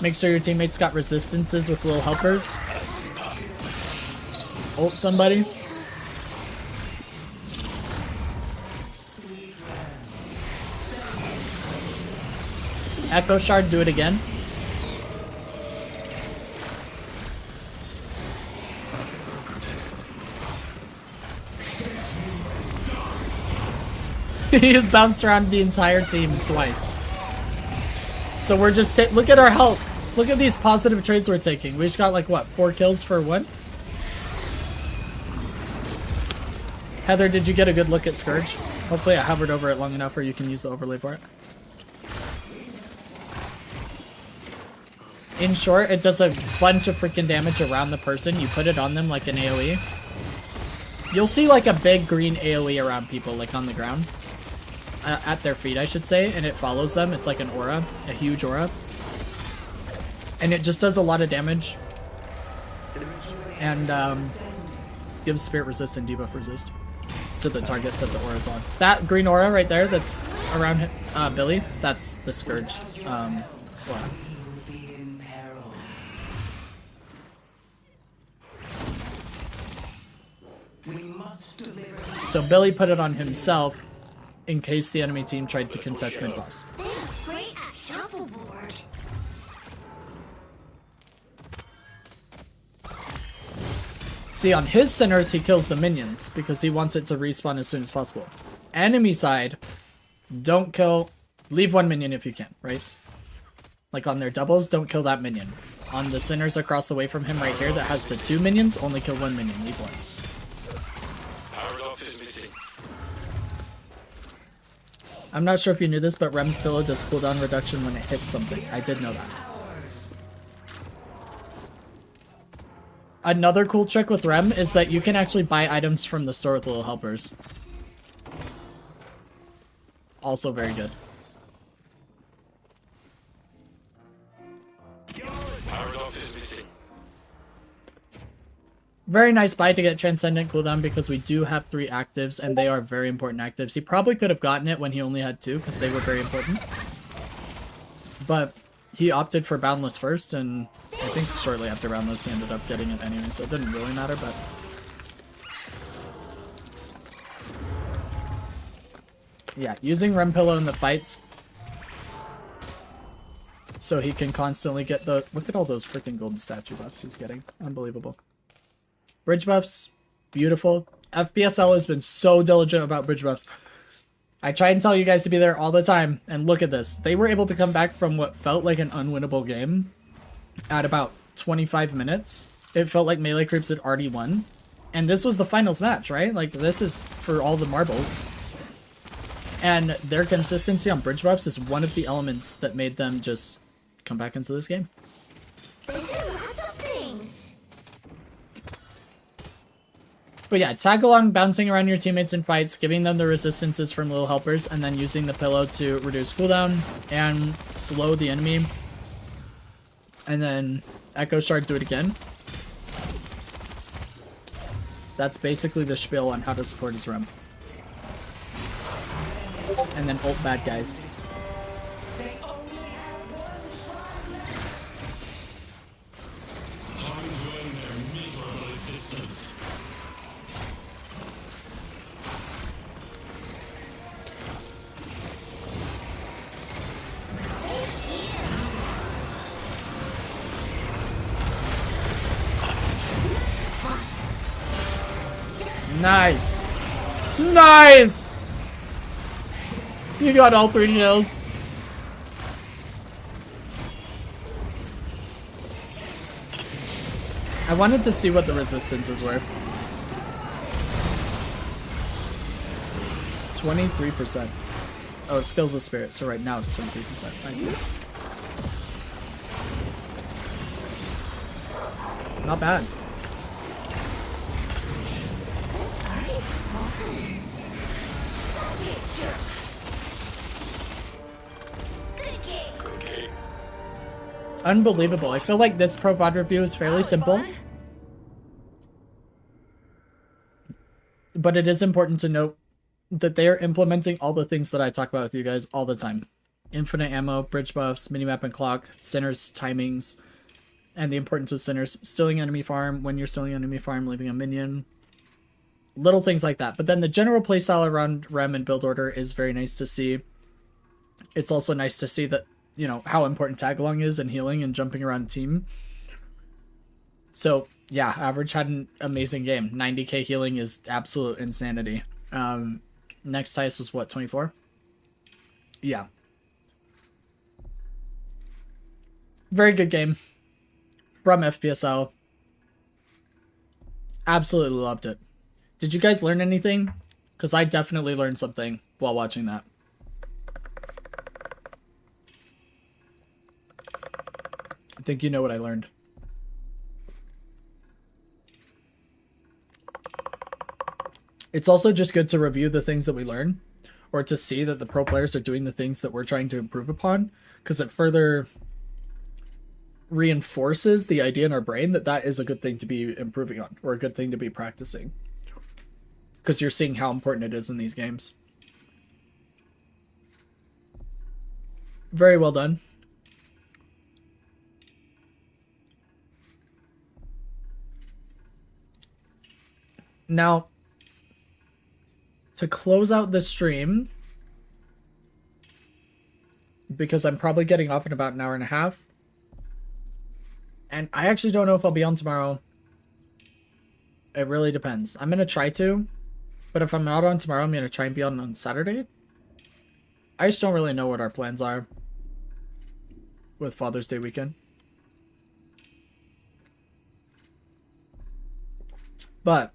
Make sure your teammates got resistances with little helpers. Ult somebody. Echo Shard, do it again. He has bounced around the entire team twice. So we're just look at our health. Look at these positive trades we're taking. We just got like what, 4 kills for what? Heather, did you get a good look at Scourge? Hopefully I hovered over it long enough where you can use the overlay for it. In short, it does a bunch of freaking damage around the person. You put it on them like an AoE. You'll see like a big green AoE around people, like on the ground. At their feet, I should say, and it follows them. It's like an aura, a huge aura. And it just does a lot of damage. And gives spirit resist and debuff resist to the target that the aura's on. That green aura right there that's around Billy, that's the Scourge aura. So Billy put it on himself in case the enemy team tried to contest mid-boss. Great at shuffleboard. See, on his centers, he kills the minions because he wants it to respawn as soon as possible. Enemy side, don't kill... Leave one minion if you can, right? Like on their doubles, don't kill that minion. On the centers across the way from him right here that has the 2 minions, only kill 1 minion, leave one. I'm not sure if you knew this, but Rem's pillow does cooldown reduction when it hits something. I did know that. Another cool trick with Rem is that you can actually buy items from the store with little helpers. Also very good. Very nice buy to get Transcendent cooldown because we do have 3 actives and they are very important actives. He probably could have gotten it when he only had 2 because they were very important. But he opted for Boundless first, and I think shortly after Boundless he ended up getting it anyway, so it didn't really matter, but... Yeah, using Rem Pillow in the fights so he can constantly get the... Look at all those freaking golden statue buffs he's getting. Unbelievable. Bridge buffs, beautiful. FPSL has been so diligent about bridge buffs. I try and tell you guys to be there all the time, and look at this. They were able to come back from what felt like an unwinnable game at about 25 minutes. It felt like melee creeps had already won. And this was the finals match, right? Like, this is for all the marbles. And their consistency on bridge buffs is one of the elements that made them just come back into this game. They do lots of things. But yeah, tag along, bouncing around your teammates in fights, giving them the resistances from little helpers, and then using the pillow to reduce cooldown and slow the enemy. And then Echo Shard, do it again. That's basically the spiel on how to support his Rem. And then ult bad guys. Nice! Nice! You got all 3 kills. I wanted to see what the resistances were. 23%. Oh, skills with spirit. So right now it's 23%. I see. Not bad. Unbelievable. I feel like this Pro VOD review is fairly simple. But it is important to note that they are implementing all the things that I talk about with you guys all the time. Infinite ammo, bridge buffs, minimap and clock, centers, timings, and the importance of centers. Stealing enemy farm, when you're stealing enemy farm, leaving a minion. Little things like that. But then the general playstyle around Rem and build order is very nice to see. It's also nice to see that, you know, how important tag along is and healing and jumping around team. So yeah, Average had an amazing game. 90k healing is absolute insanity. Next highest was what, 24? Yeah. Very good game from FPSL. Absolutely loved it. Did you guys learn anything? Because I definitely learned something while watching that. I think you know what I learned. It's also just good to review the things that we learn, or to see that the pro players are doing the things that we're trying to improve upon, because it further reinforces the idea in our brain that that is a good thing to be improving on, or a good thing to be practicing, because you're seeing how important it is in these games. Very well done. Now, to close out the stream, because I'm probably getting off in about an hour and a half, and I actually don't know if I'll be on tomorrow. It really depends. I'm going to try to, but if I'm not on tomorrow, I'm going to try and be on Saturday. I just don't really know what our plans are with Father's Day weekend. But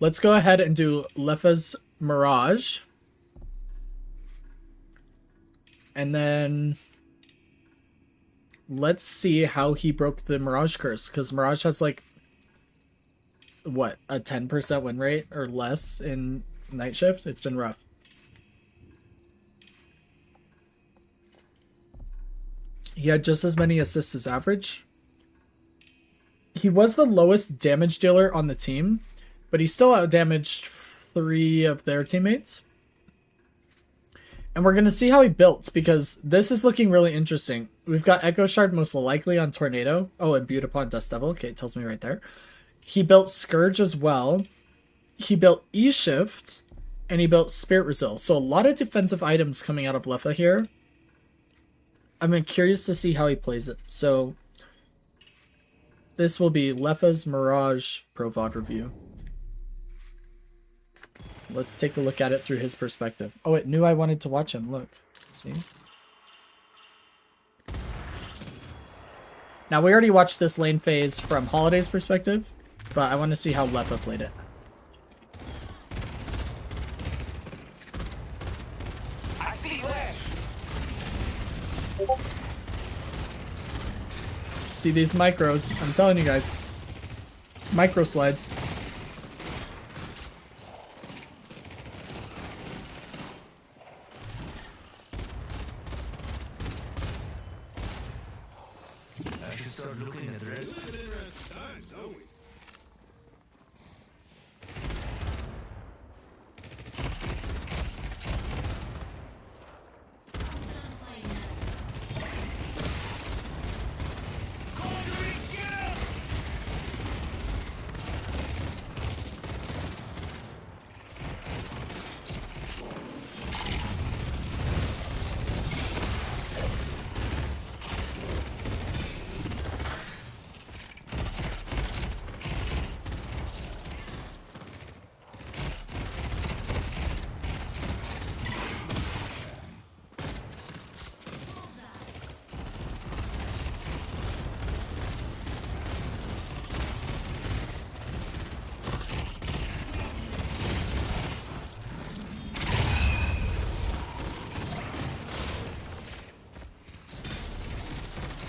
let's go ahead and do Lefa's Mirage. And then let's see how he broke the Mirage curse. Because Mirage has like, what, a 10% win rate or less in Night Shift? It's been rough. He had just as many assists as average. He was the lowest damage dealer on the team, but he still outdamaged 3 of their teammates. And we're going to see how he built, because this is looking really interesting. We've got Echo Shard most likely on Tornado. Oh, and Butte upon Dust Devil. Okay, it tells me right there. He built Scourge as well. He built E-Shift, and he built Spirit Resil. So a lot of defensive items coming out of Lefa here. I'm curious to see how he plays it. So this will be Lefa's Mirage Pro VOD review. Let's take a look at it through his perspective. Oh, it knew I wanted to watch him. Look. See? Now, we already watched this lane phase from Holiday's perspective, but I want to see how Lefa played it. I see Lash. See these micros. I'm telling you guys. Micro slides. I should start looking at red. Times, don't we?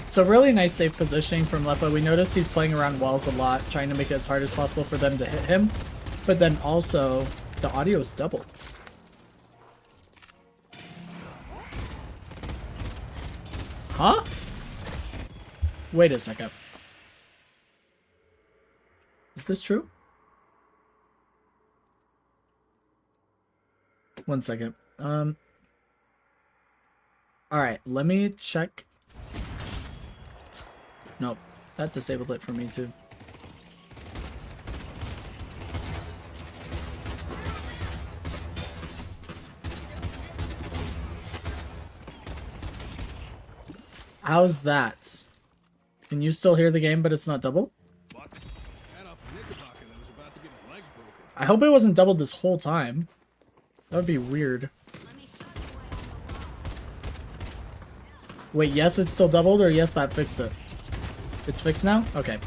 So really nice safe positioning from Lefa. We notice he's playing around walls a lot, trying to make it as hard as possible for them to hit him. But then also, the audio is doubled. Huh? Wait a second. Is this true? One second. Alright, let me check. Nope, that disabled it for me too. How's that? Can you still hear the game, but it's not double? I hope it wasn't doubled this whole time. That would be weird. Wait, yes, it's still doubled, or yes, that fixed it? It's fixed now? Okay.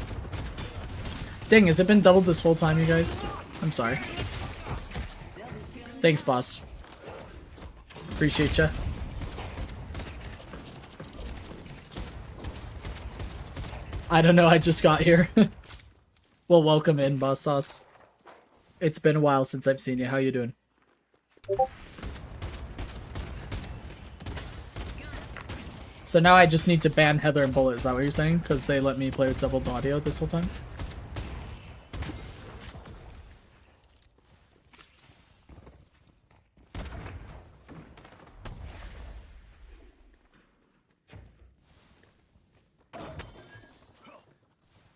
Dang, has it been doubled this whole time, you guys? I'm sorry. Thanks, boss. Appreciate ya. I don't know, I just got here. Well, welcome in, Boss Sauce. It's been a while since I've seen you. How you doing? So now I just need to ban Heather and Bullet, is that what you're saying? Because they let me play with doubled audio this whole time?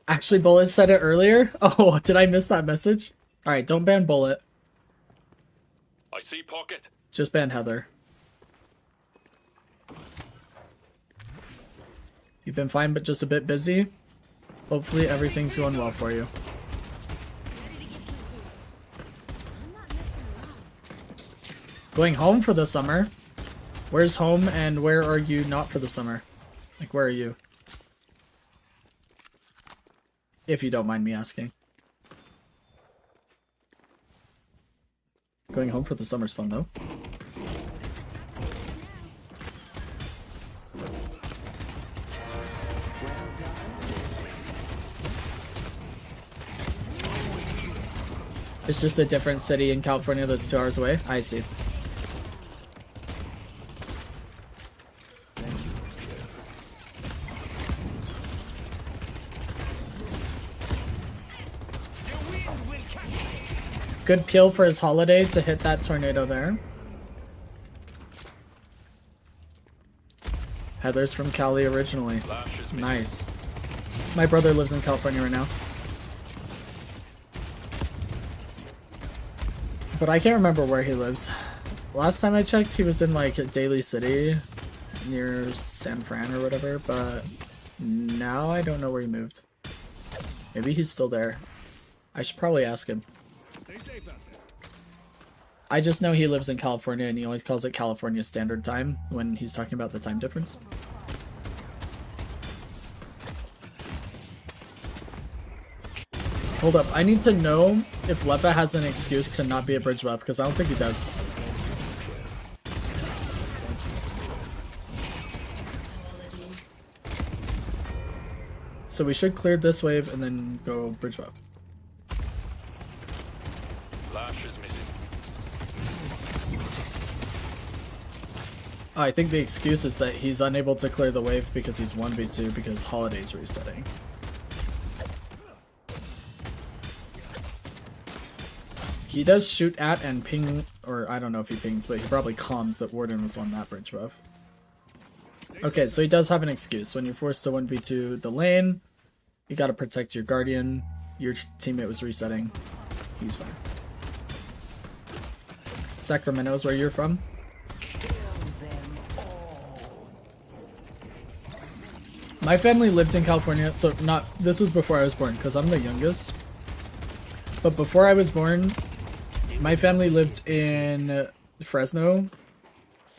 Actually, Bullet said it earlier? Oh, did I miss that message? Alright, don't ban Bullet. I see pocket. Just ban Heather. You've been fine, but just a bit busy. Hopefully everything's going well for you. Going home for the summer? Where's home and where are you not for the summer? Like, where are you? If you don't mind me asking. Going home for the summer's fun though. It's just a different city in California that's 2 hours away? I see. Good peel for his holiday to hit that tornado there. Heather's from Cali originally. Nice. My brother lives in California right now. But I can't remember where he lives. Last time I checked, he was in like Daly City near San Fran or whatever, but now I don't know where he moved. Maybe he's still there. I should probably ask him. Stay safe out there. I just know he lives in California and he always calls it California Standard Time when he's talking about the time difference. Hold up, I need to know if Lepa has an excuse to not be a bridge buff, because I don't think he does. So we should clear this wave and then go bridge buff. Lash is missing. I think the excuse is that he's unable to clear the wave because he's 1v2 because Holiday's resetting. He does shoot at and ping, or I don't know if he pings, but he probably comms that Warden was on that bridge buff. Okay, so he does have an excuse. When you're forced to 1v2 the lane, you gotta protect your Guardian. Your teammate was resetting. He's fine. Sacramento is where you're from? My family lived in California, so this was before I was born, because I'm the youngest. But before I was born, my family lived in Fresno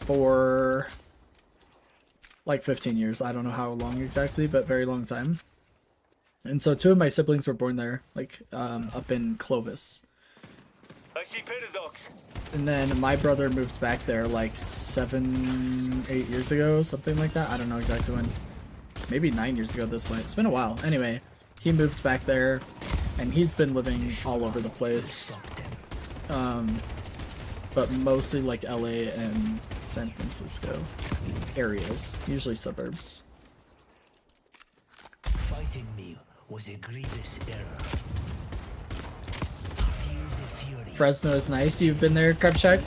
for like 15 years. I don't know how long exactly, but very long time. And so 2 of my siblings were born there, like up in Clovis. I see paradox. And then my brother moved back there like 7-8 years ago, something like that. I don't know exactly when. Maybe 9 years ago at this point. It's been a while. Anyway, he moved back there and he's been living all over the place. But mostly like LA and San Francisco areas, usually suburbs. Fighting me was a grievous error. Feel the fury. Fresno is nice. You've been there, Crabshack?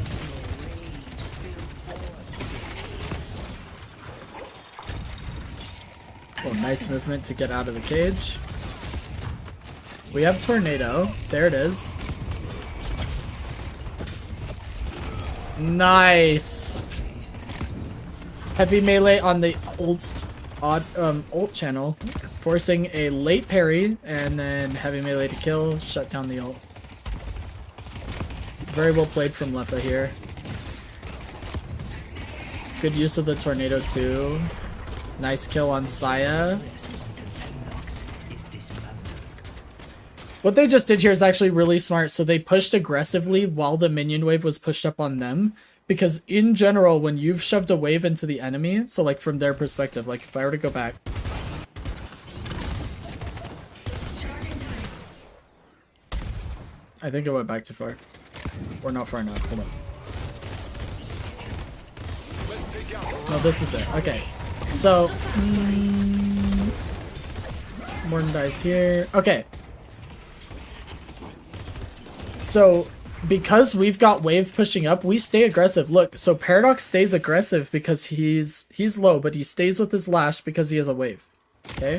Oh, nice movement to get out of the cage. We have Tornado. There it is. Nice. Heavy melee on the ult channel, forcing a late parry and then heavy melee to kill, shut down the ult. Very well played from Lefa here. Good use of the tornado too. Nice kill on Saya. What they just did here is actually really smart. So they pushed aggressively while the minion wave was pushed up on them. Because in general, when you've shoved a wave into the enemy, so like from their perspective, like if I were to go back. I think I went back too far. Or not far enough. Hold on. No, this is it. Okay. So, Morton dies here. Okay. So, because we've got wave pushing up, we stay aggressive. Look, so Paradox stays aggressive because he's low, but he stays with his lash because he has a wave. Okay?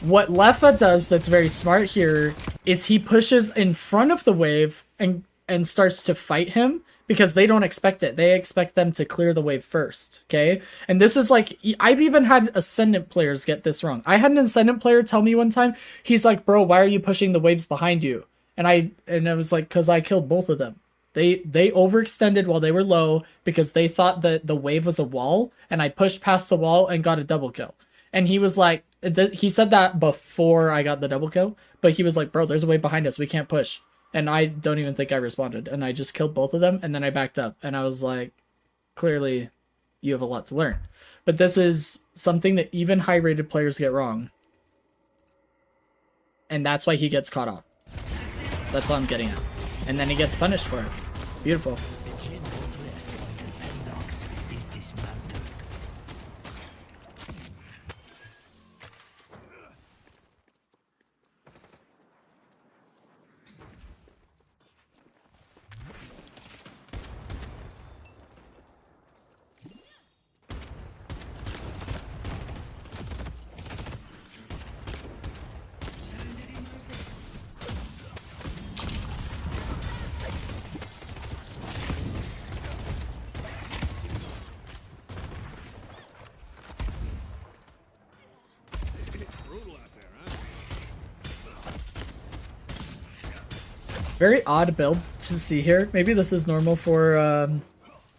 What Lefa does that's very smart here is he pushes in front of the wave and starts to fight him because they don't expect it. They expect them to clear the wave first, okay? And this is like, I've even had Ascendant players get this wrong. I had an Ascendant player tell me one time, he's like, bro, why are you pushing the waves behind you? And I was like, because I killed both of them. They overextended while they were low because they thought that the wave was a wall, and I pushed past the wall and got a double kill. And he was like, he said that before I got the double kill, but he was like, bro, there's a wave behind us, we can't push. And I don't even think I responded. And I just killed both of them, and then I backed up. And I was like, clearly, you have a lot to learn. But this is something that even high-rated players get wrong. And that's why he gets caught off. That's all I'm getting at. And then he gets punished for it. Beautiful. Very odd build to see here. Maybe this is normal for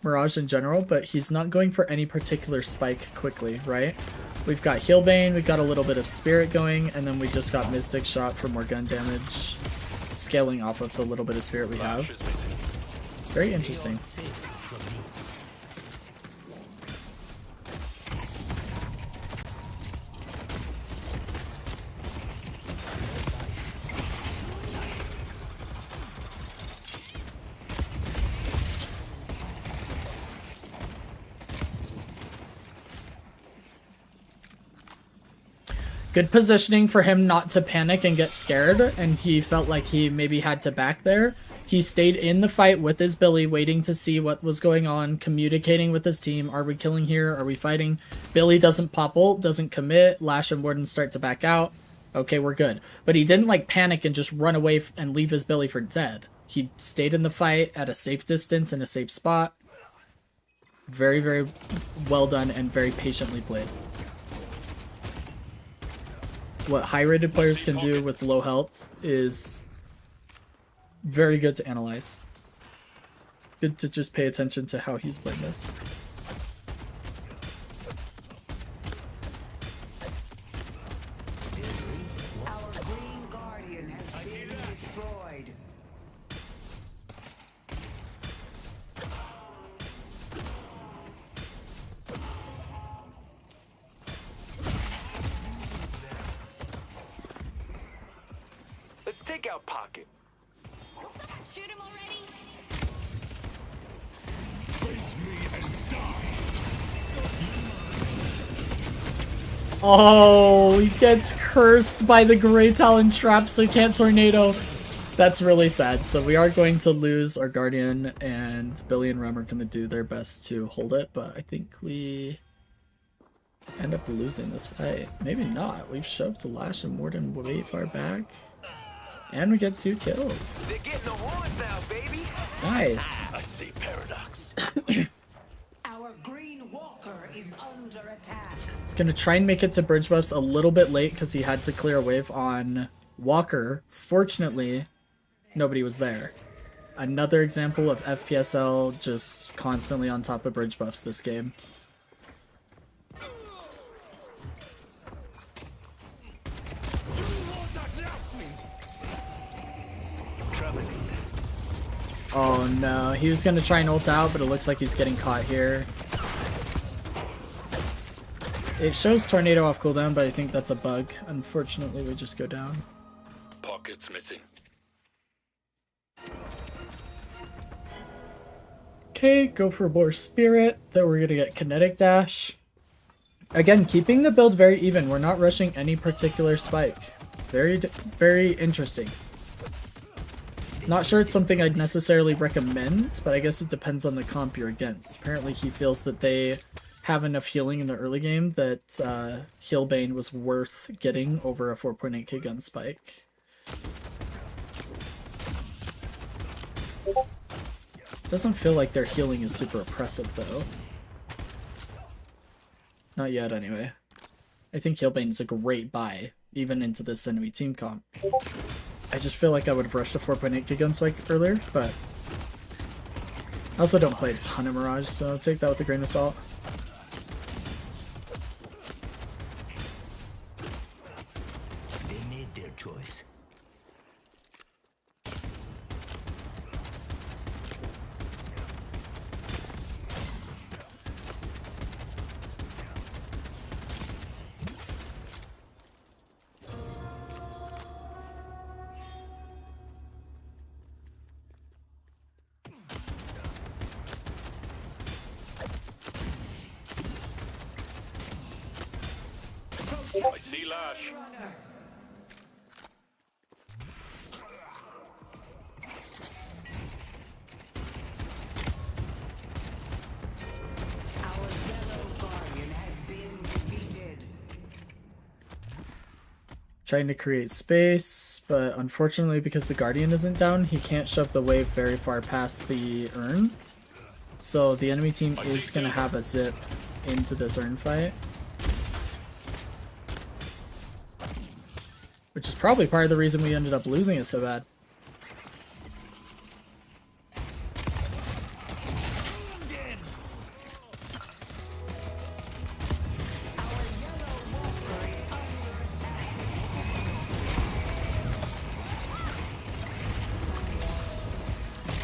Mirage in general, but he's not going for any particular spike quickly, right? We've got Healbane, we've got a little bit of Spirit going, and then we just got Mystic Shot for more gun damage, scaling off of the little bit of Spirit we have. It's very interesting. Good positioning for him not to panic and get scared, and he felt like he maybe had to back there. He stayed in the fight with his Billy, waiting to see what was going on, communicating with his team. Are we killing here? Are we fighting? Billy doesn't pop ult, doesn't commit. Lash and Warden start to back out. Okay, we're good. But he didn't like panic and just run away and leave his Billy for dead. He stayed in the fight at a safe distance in a safe spot. Very, very well done and very patiently played. What high-rated players can do with low health is very good to analyze. Good to just pay attention to how he's playing this. Our Green Guardian has been destroyed. Let's take out Pocket. Shoot him already? Oh, he gets cursed by the Grey Talon trap, so he can't Tornado. That's really sad. So we are going to lose our Guardian, and Billy and Rem are going to do their best to hold it, but I think we end up losing this fight. Maybe not. We've shoved Lash and Warden way far back, and we get 2 kills. They're getting the horns now, baby. Nice. I see Paradox. Our Green Walker is under attack. He's going to try and make it to bridge buffs a little bit late because he had to clear a wave on Walker. Fortunately, nobody was there. Another example of FPSL just constantly on top of bridge buffs this game. traveling. Oh no, he was gonna try and ult out, but it looks like he's getting caught here. It shows tornado off cooldown, but I think that's a bug. Unfortunately, we just go down. Pockets missing. Okay, go for more spirit. Then we're gonna get kinetic dash. Again, keeping the build very even. We're not rushing any particular spike. Very interesting. Not sure it's something I'd necessarily recommend, but I guess it depends on the comp you're against. Apparently he feels that they have enough healing in the early game that Healbane was worth getting over a 4.8k gun spike. Doesn't feel like their healing is super oppressive though. Not yet anyway. I think Healbane is a great buy, even into this enemy team comp. I just feel like I would have rushed a 4.8k gun spike earlier, but I also don't play a ton of Mirage, so take that with a grain of salt. They made their choice. I see Lash. Our yellow guardian has been defeated. Trying to create space, but unfortunately because the Guardian isn't down, he can't shove the wave very far past the urn. So the enemy team is going to have a zip into this urn fight. Which is probably part of the reason we ended up losing it so bad.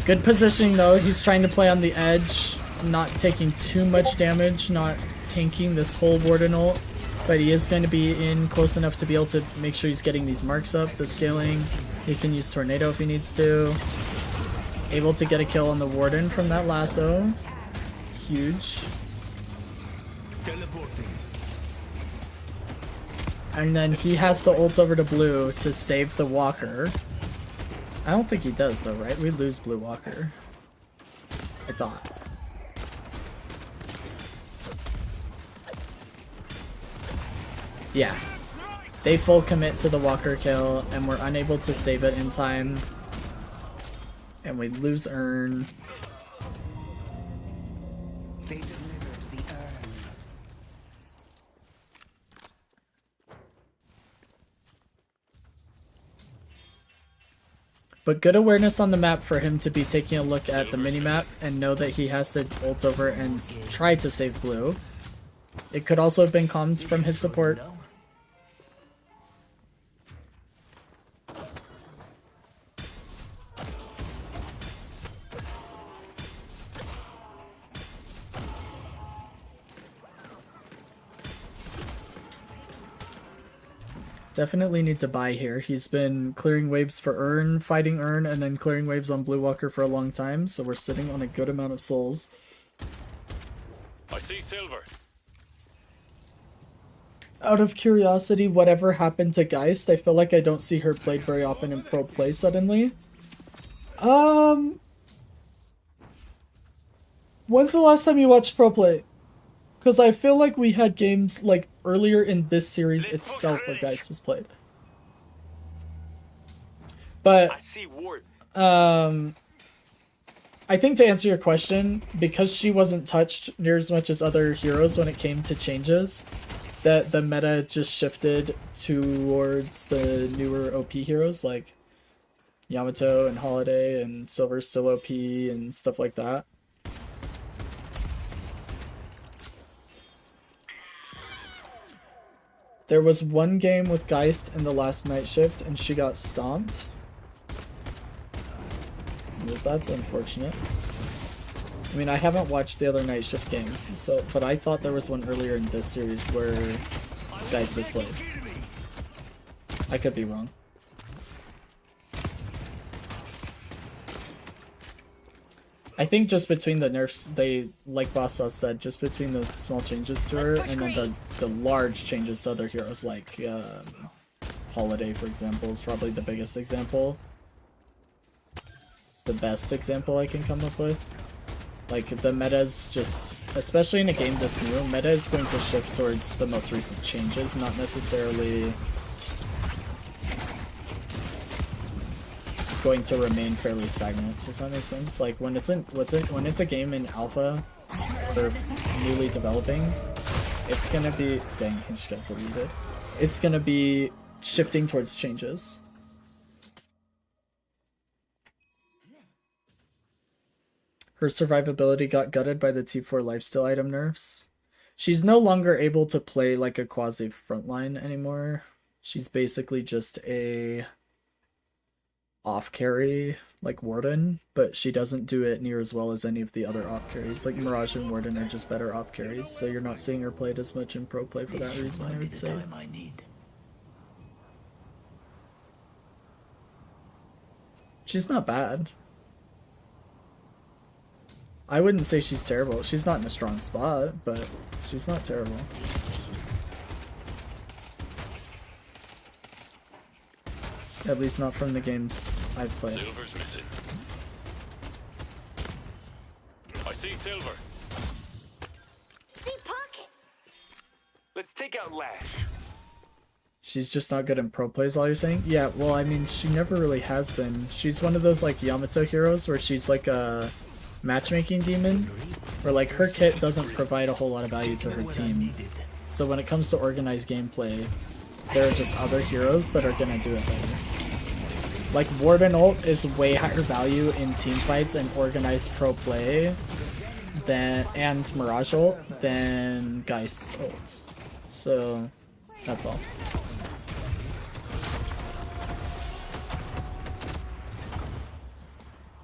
Good positioning though, he's trying to play on the edge, not taking too much damage, not tanking this whole Warden ult, but he is going to be in close enough to be able to make sure he's getting these marks up, the scaling. He can use Tornado if he needs to. Able to get a kill on the Warden from that lasso. Huge. Teleporting. And then he has to ult over to blue to save the Walker. I don't think he does though, right? We lose blue Walker. I thought. Yeah. They full commit to the Walker kill and we're unable to save it in time. And we lose urn. They delivered the urn. But good awareness on the map for him to be taking a look at the minimap and know that he has to ult over and try to save blue. It could also have been comms from his support. Definitely need to buy here. He's been clearing waves for Urn, fighting Urn, and then clearing waves on Blue Walker for a long time, so we're sitting on a good amount of souls. I see silver. Out of curiosity, whatever happened to Geist? I feel like I don't see her played very often in pro play suddenly. When's the last time you watched pro play? Because I feel like we had games like earlier in this series itself where Geist was played. But I see ward. I think to answer your question, because she wasn't touched near as much as other heroes when it came to changes, that the meta just shifted towards the newer OP heroes like Yamato and Holiday and Silver's still OP and stuff like that. There was one game with Geist in the last night shift and she got stomped. Well, that's unfortunate. I mean, I haven't watched the other night shift games, so but I thought there was one earlier in this series where Geist was played. I could be wrong. I think just between the nerfs, they, like Boss Sauce said, just between the small changes to her and then the large changes to other heroes, like Holiday, for example, is probably the biggest example. The best example I can come up with. Like, the meta is just, especially in a game this new, meta is going to shift towards the most recent changes, not necessarily going to remain fairly stagnant. Does that make sense? Like when it's a game in alpha or newly developing, it's gonna be dang, I just got deleted. It's gonna be shifting towards changes. Her survivability got gutted by the T4 lifesteal item nerfs. She's no longer able to play like a quasi frontline anymore. She's basically just a off carry like Warden, but she doesn't do it near as well as any of the other off carries. Like Mirage and Warden are just better off carries, so you're not seeing her played as much in pro play for that reason, I would say. She's not bad. I wouldn't say she's terrible. She's not in a strong spot, but she's not terrible. At least not from the games I've played. Silver's missing. I see Silver. See pocket. Let's take out Lash. She's just not good in pro plays, all you're saying? Yeah, well, I mean, she never really has been. She's one of those, like, Yamato heroes where she's like a matchmaking demon, where, like, her kit doesn't provide a whole lot of value to her team. So when it comes to organized gameplay, there are just other heroes that are gonna do it better. Like, Warden ult is way higher value in team fights and organized pro play and Mirage ult than Geist ult. So, that's all.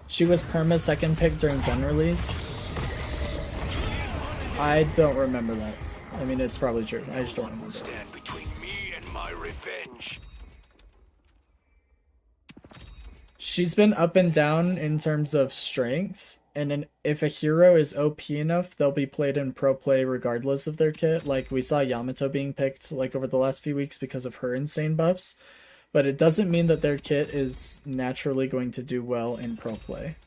She was perma second pick during gun release. I don't remember that. I mean, it's probably true. I just don't remember. Stand between me and my revenge. She's been up and down in terms of strength, and then if a hero is OP enough, they'll be played in pro play regardless of their kit. Like, we saw Yamato being picked like over the last few weeks because of her insane buffs, but it doesn't mean that their kit is naturally going to do well in pro play.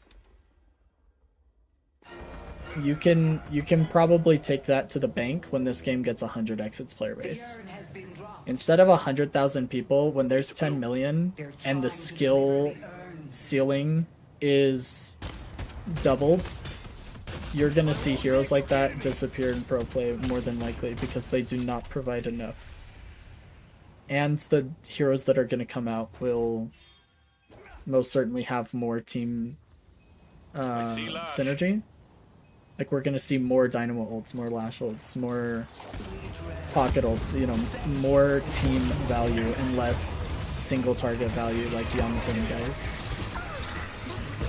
You can probably take that to the bank when this game gets 100x its player base. Instead of 100,000 people, when there's 10 million and the skill ceiling is doubled, you're gonna see heroes like that disappear in pro play more than likely because they do not provide enough. And the heroes that are gonna come out will most certainly have more team synergy. Like, we're gonna see more Dynamo ults, more Lash ults, more Pocket ults, you know, more team value and less single target value like Yamato and guys.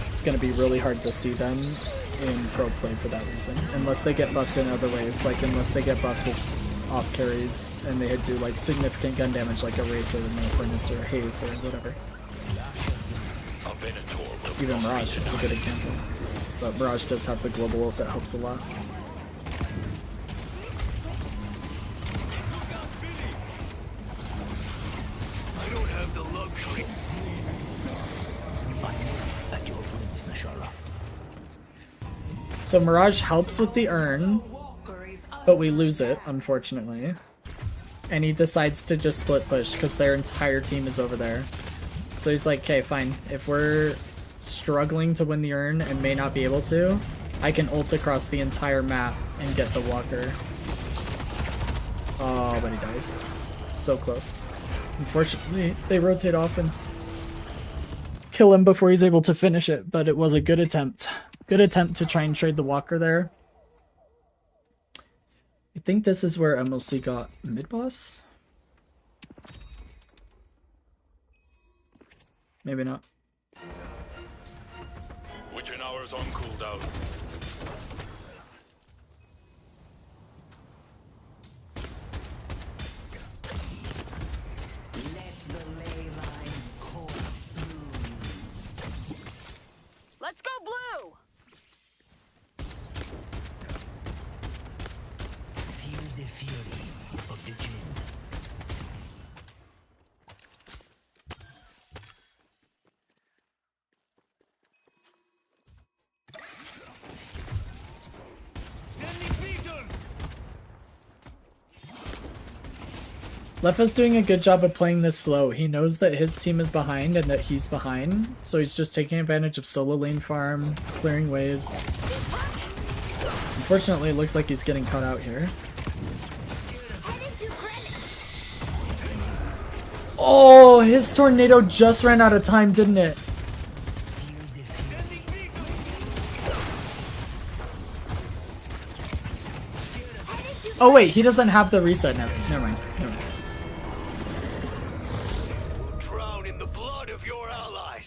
It's gonna be really hard to see them in pro play for that reason. Unless they get buffed in other ways, like unless they get buffed as off carries and they do like significant gun damage like a Wraith or No Furnace or Haze or whatever. Even Mirage is a good example. But Mirage does have the global ult that helps a lot. I don't have the luxury. At your wings, Nashala. So Mirage helps with the urn, but we lose it, unfortunately. And he decides to just split push because their entire team is over there. So he's like, okay, fine. If we're struggling to win the urn and may not be able to, I can ult across the entire map and get the walker. Oh, but he dies. So close. Unfortunately, they rotate off and kill him before he's able to finish it, but it was a good attempt. Good attempt to try and trade the walker there. I think this is where MLC got mid-boss? Maybe not. 10 hours on cooldown. Let the ley line course through. Let's go blue! Feel the fury of the Jinn. Lefa's doing a good job of playing this slow. He knows that his team is behind and that he's behind, so he's just taking advantage of solo lane farm, clearing waves. Unfortunately, it looks like he's getting caught out here. Oh, his tornado just ran out of time, didn't it? Oh wait, he doesn't have the reset. Never mind. Never mind. Drown in the blood of your allies.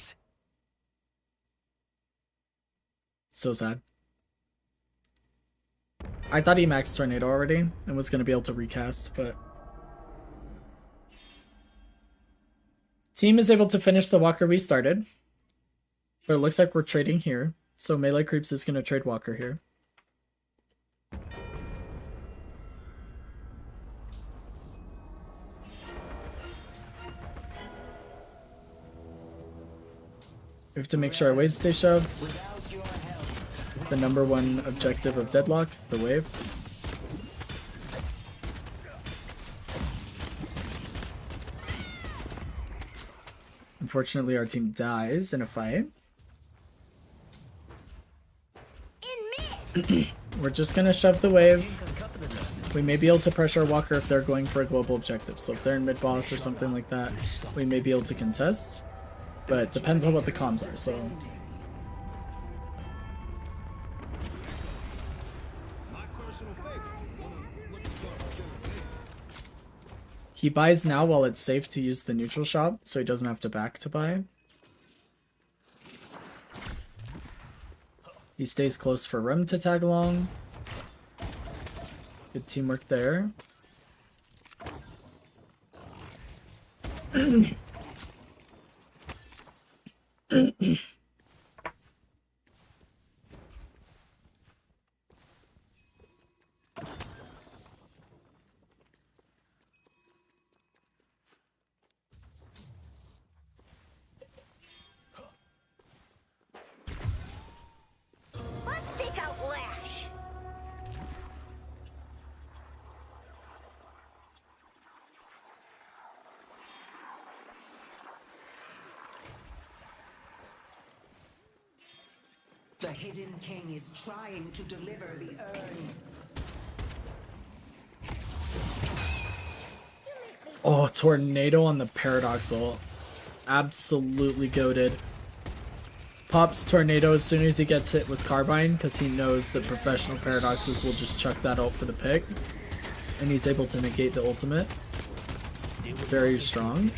So sad. I thought he maxed tornado already and was going to be able to recast, but... Team is able to finish the walker we started. But it looks like we're trading here. So Melee Creeps is going to trade walker here. We have to make sure our waves stay shoved. The number one objective of Deadlock, the wave. Unfortunately, our team dies in a fight. We're just gonna shove the wave. We may be able to pressure Walker if they're going for a global objective. So if they're in mid-boss or something like that, we may be able to contest. But it depends on what the comms are, so... He buys now while it's safe to use the neutral shop, so he doesn't have to back to buy. He stays close for Rem to tag along. Good teamwork there. Let's take out Lash! The Hidden King is trying to deliver the urn. Oh, tornado on the Paradox ult. Absolutely goated. Pops tornado as soon as he gets hit with Carbine, because he knows that professional Paradoxes will just chuck that ult for the pick. And he's able to negate the ultimate. Very strong.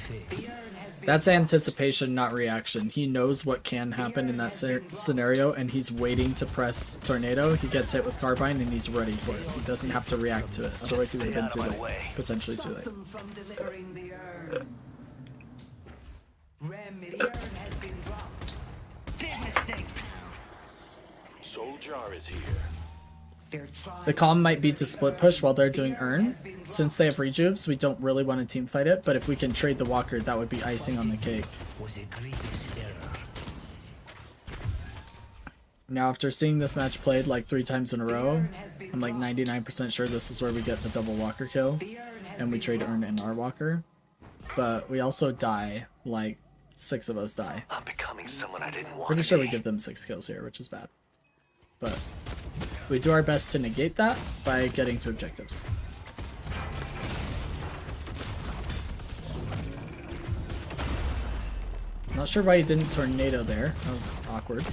That's anticipation, not reaction. He knows what can happen in that scenario, and he's waiting to press tornado. He gets hit with Carbine, and he's ready for it. He doesn't have to react to it. Otherwise, he would have been too late. Potentially too late. Them from delivering the urn. Rem, the urn has been dropped. Big mistake, pal. Soldier is here. They're trying The calm might be to split push while they're doing Urn. Since they have rejuves, we don't really want to team fight it, but if we can trade the Walker, that would be icing on the cake. Was a grievous error. Now, after seeing this match played like 3 times in a row, I'm like 99% sure this is where we get the double Walker kill, and we trade Urn and our Walker. But we also die, like 6 of us die. I'm becoming someone I didn't want. Pretty sure we give them 6 kills here, which is bad. But we do our best to negate that by getting to objectives. Not sure why he didn't tornado there. That was awkward.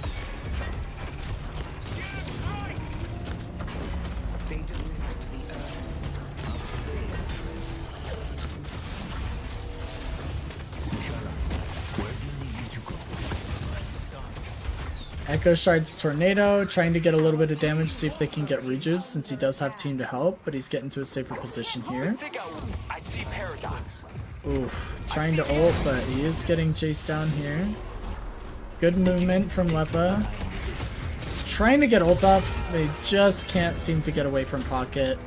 Echo Shards Tornado, trying to get a little bit of damage, see if they can get rejuves since he does have team to help, but he's getting to a safer position here. I see paradox. Oof, trying to ult, but he is getting chased down here. Good movement from Lepa. Trying to get ult off, they just can't seem to get away from Pocket.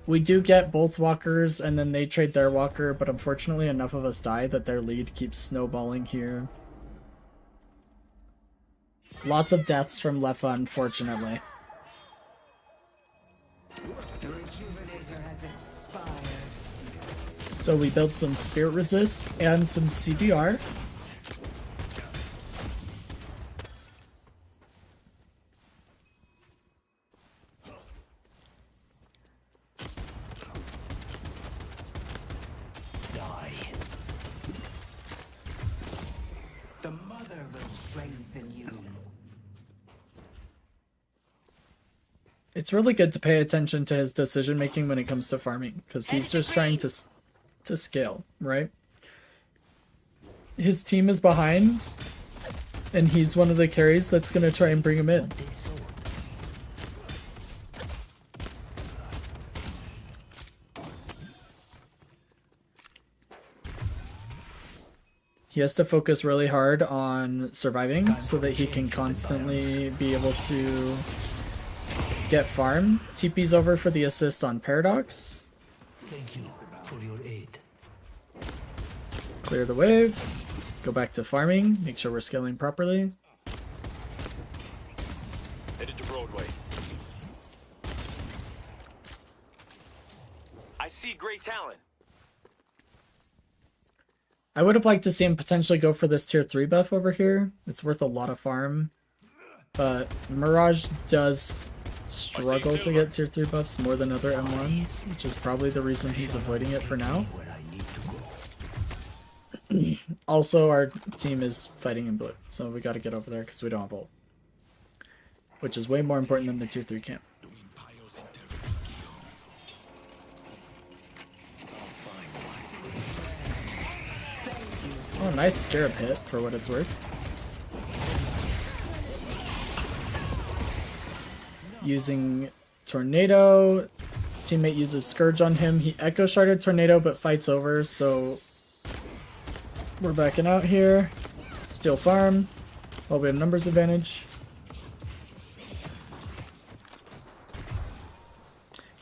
We do get both walkers and then they trade their walker, but unfortunately enough of us die that their lead keeps snowballing here. Lots of deaths from Lefa, unfortunately. The rejuvenator has expired. So we built some Spirit Resist and some CBR. The mother will strengthen you. It's really good to pay attention to his decision making when it comes to farming, because he's just trying to scale, right? His team is behind, and he's one of the carries that's going to try and bring him in. He has to focus really hard on surviving so that he can constantly be able to get farm. TP's over for the assist on Paradox. Thank you for your aid. Clear the wave. Go back to farming. Make sure we're scaling properly. Headed to Broadway. I see great talent. I would have liked to see him potentially go for this tier 3 buff over here. It's worth a lot of farm. But Mirage does struggle to get tier 3 buffs more than other M1s, which is probably the reason he's avoiding it for now. Where I need to go. Also, our team is fighting in blue, so we gotta get over there because we don't have ult. Which is way more important than the tier 3 camp. Oh, nice Scarab hit for what it's worth. Using Tornado. Teammate uses Scourge on him. He Echo Sharded Tornado but fights over, so we're backing out here. Steal farm. Well, we have numbers advantage.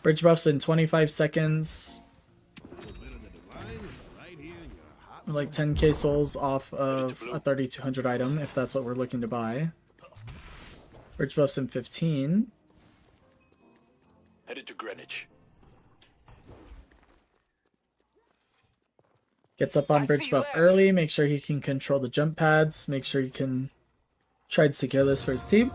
Bridge buffs in 25 seconds. Like 10k souls off of a 3200 item, if that's what we're looking to buy. Bridge buffs in 15. Headed to Greenwich. Gets up on bridge buff early, make sure he can control the jump pads, make sure he can try to secure this for his team.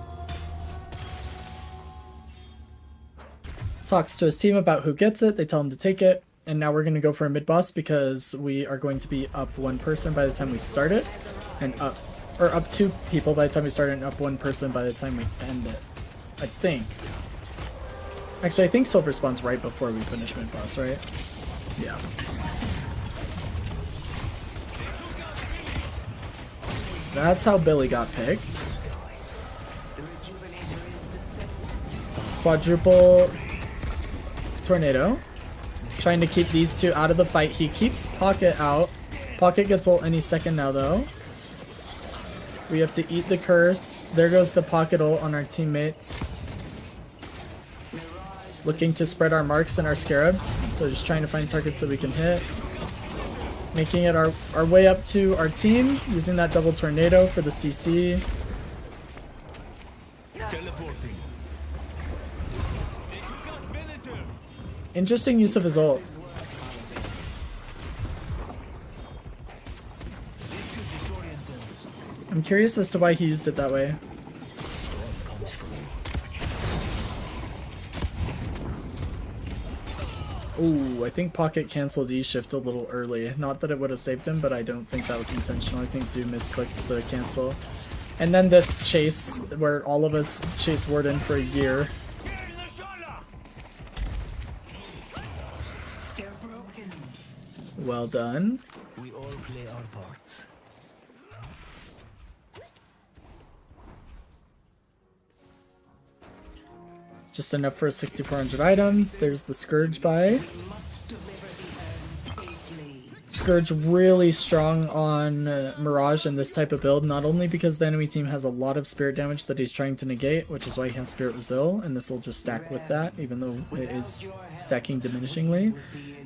Talks to his team about who gets it, they tell him to take it. And now we're going to go for a mid-boss because we are going to be up one person by the time we start it. And up 2 people by the time we start it, and up 1 person by the time we end it. I think. Actually, I think Silver spawns right before we finish mid-boss, right? Yeah. That's how Billy got picked. Quadruple Tornado. Trying to keep these two out of the fight. He keeps Pocket out. Pocket gets ult any second now, though. We have to eat the curse. There goes the Pocket ult on our teammates. Looking to spread our marks and our scarabs. So just trying to find targets that we can hit. Making it our way up to our team. Using that double tornado for the CC. Teleporting. Interesting use of his ult. I'm curious as to why he used it that way. Ooh, I think Pocket canceled E-shift a little early. Not that it would have saved him, but I don't think that was intentional. I think Dew misclicked the cancel. And then this chase, where all of us chase Warden for a year. Well done. We all play our parts. Just enough for a 6400 item. There's the Scourge buy. Must deliver the urn safely. Scourge really strong on Mirage in this type of build, not only because the enemy team has a lot of spirit damage that he's trying to negate, which is why he has Spirit Resil, and this will just stack with that, even though it is stacking diminishingly,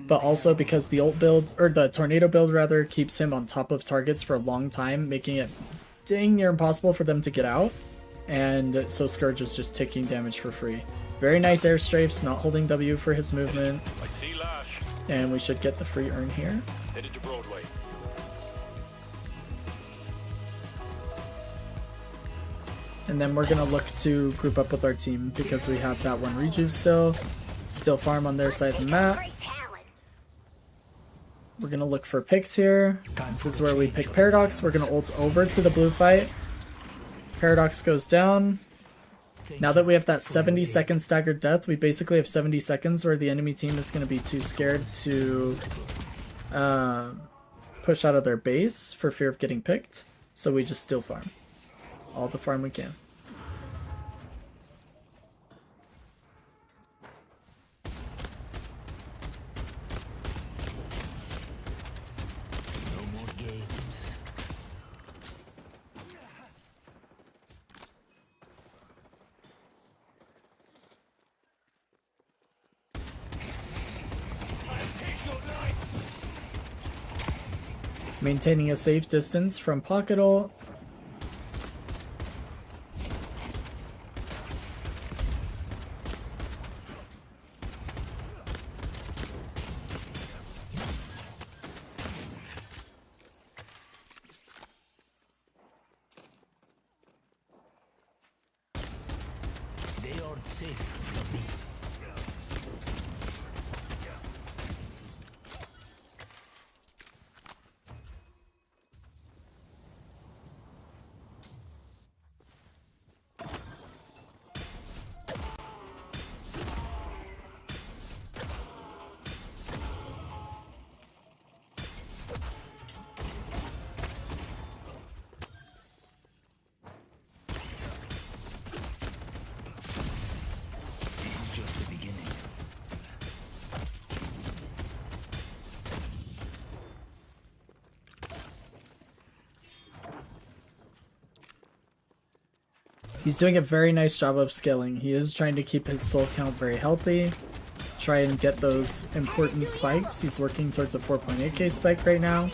but also because the ult build, or the tornado build rather, keeps him on top of targets for a long time, making it dang near impossible for them to get out, and so Scourge is just taking damage for free. Very nice airstrafes, not holding W for his movement, I see Lash. and we should get the free urn here. Headed to Broadway. And then we're gonna look to group up with our team because we have that one rejuve still farm on their side of the map. We're gonna look for picks here. This is where we pick Paradox. We're gonna ult over to the blue fight. Paradox goes down. Now that we have that 70-second staggered death, we basically have 70 seconds where the enemy team is gonna be too scared to push out of their base for fear of getting picked. So we just still farm. All the farm we can. No more games. Maintaining a safe distance from pocket ult. They aren't safe from me. This is just the beginning. He's doing a very nice job of scaling. He is trying to keep his soul count very healthy. Try and get those important spikes. He's working towards a 4.8k spike right now.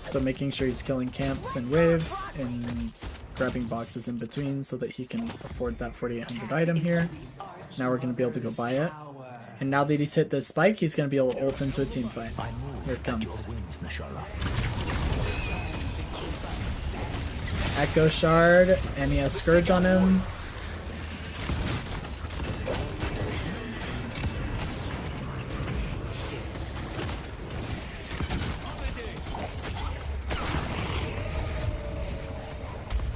So making sure he's killing camps and waves and grabbing boxes in between so that he can afford that 4800 item here. Now we're going to be able to go buy it. And now that he's hit this spike, he's going to be able to ult into a team fight. I move Here it at comes. your whims, Nashala. Echo Shard, and he has Scourge on him.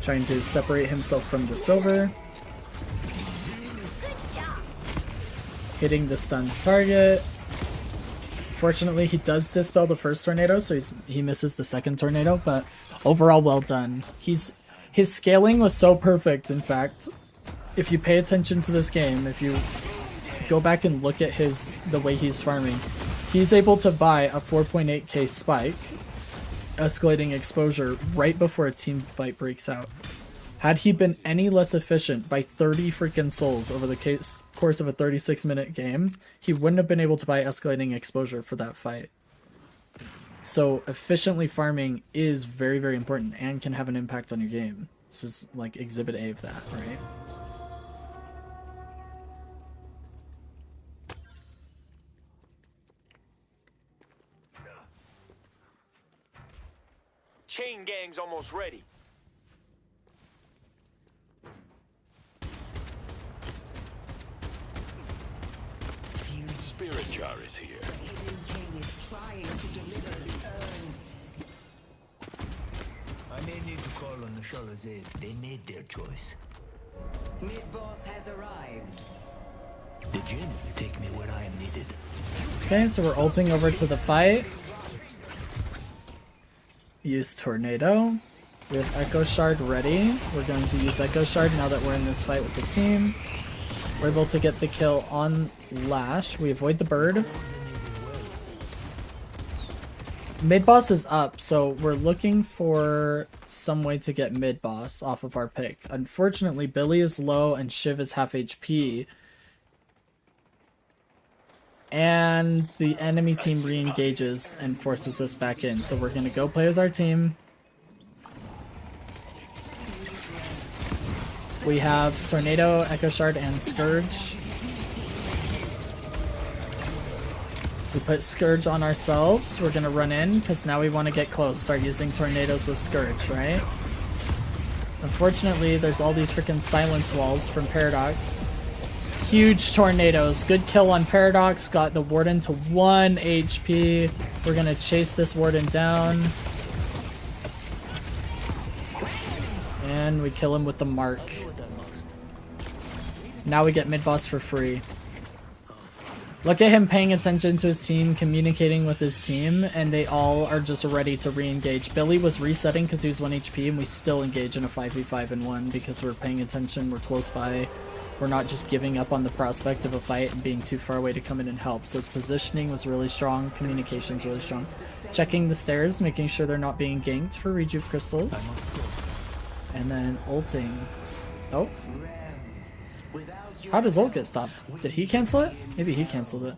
Trying to separate himself from the silver. Hitting the stuns target. Fortunately, he does dispel the first tornado, so he misses the second tornado, but overall well done. His scaling was so perfect, in fact. If you pay attention to this game, if you go back and look at the way he's farming, he's able to buy a 4.8k spike, escalating exposure right before a team fight breaks out. Had he been any less efficient by 30 freaking souls over the course of a 36-minute game, he wouldn't have been able to buy escalating exposure for that fight. So efficiently farming is very, very important and can have an impact on your game. This is like exhibit A of that, right? Chain gang's almost ready. Spirit jar is here. Hidden King is trying to deliver the urn. I may need to call on Nashala's aid. They made their choice. Mid-boss has arrived. The Jinn take me where I am needed. Okay, so we're ulting over to the fight. Use Tornado. We have Echo Shard ready. We're going to use Echo Shard now that we're in this fight with the team. We're able to get the kill on Lash. We avoid the bird. Mid boss is up, so we're looking for some way to get mid boss off of our pick. Unfortunately, Billy is low and Shiv is half HP. And the enemy team re-engages and forces us back in. So we're gonna go play with our team. We have Tornado, Echo Shard, and Scourge. We put Scourge on ourselves. We're gonna run in because now we want to get close. Start using Tornadoes with Scourge, right? Unfortunately, there's all these freaking silence walls from Paradox. Huge Tornadoes. Good kill on Paradox. Got the Warden to 1 HP. We're gonna chase this Warden down. And we kill him with the Mark. Now we get mid-boss for free. Look at him paying attention to his team, communicating with his team, and they all are just ready to re-engage. Billy was resetting because he was 1 HP, and we still engage in a 5v5 and 1 because we're paying attention, we're close by. We're not just giving up on the prospect of a fight and being too far away to come in and help. So his positioning was really strong, communication's really strong. Checking the stairs, making sure they're not being ganked for Rejuve Crystals. And then ulting. Oh. How does ult get stopped? Did he cancel it? Maybe he canceled it.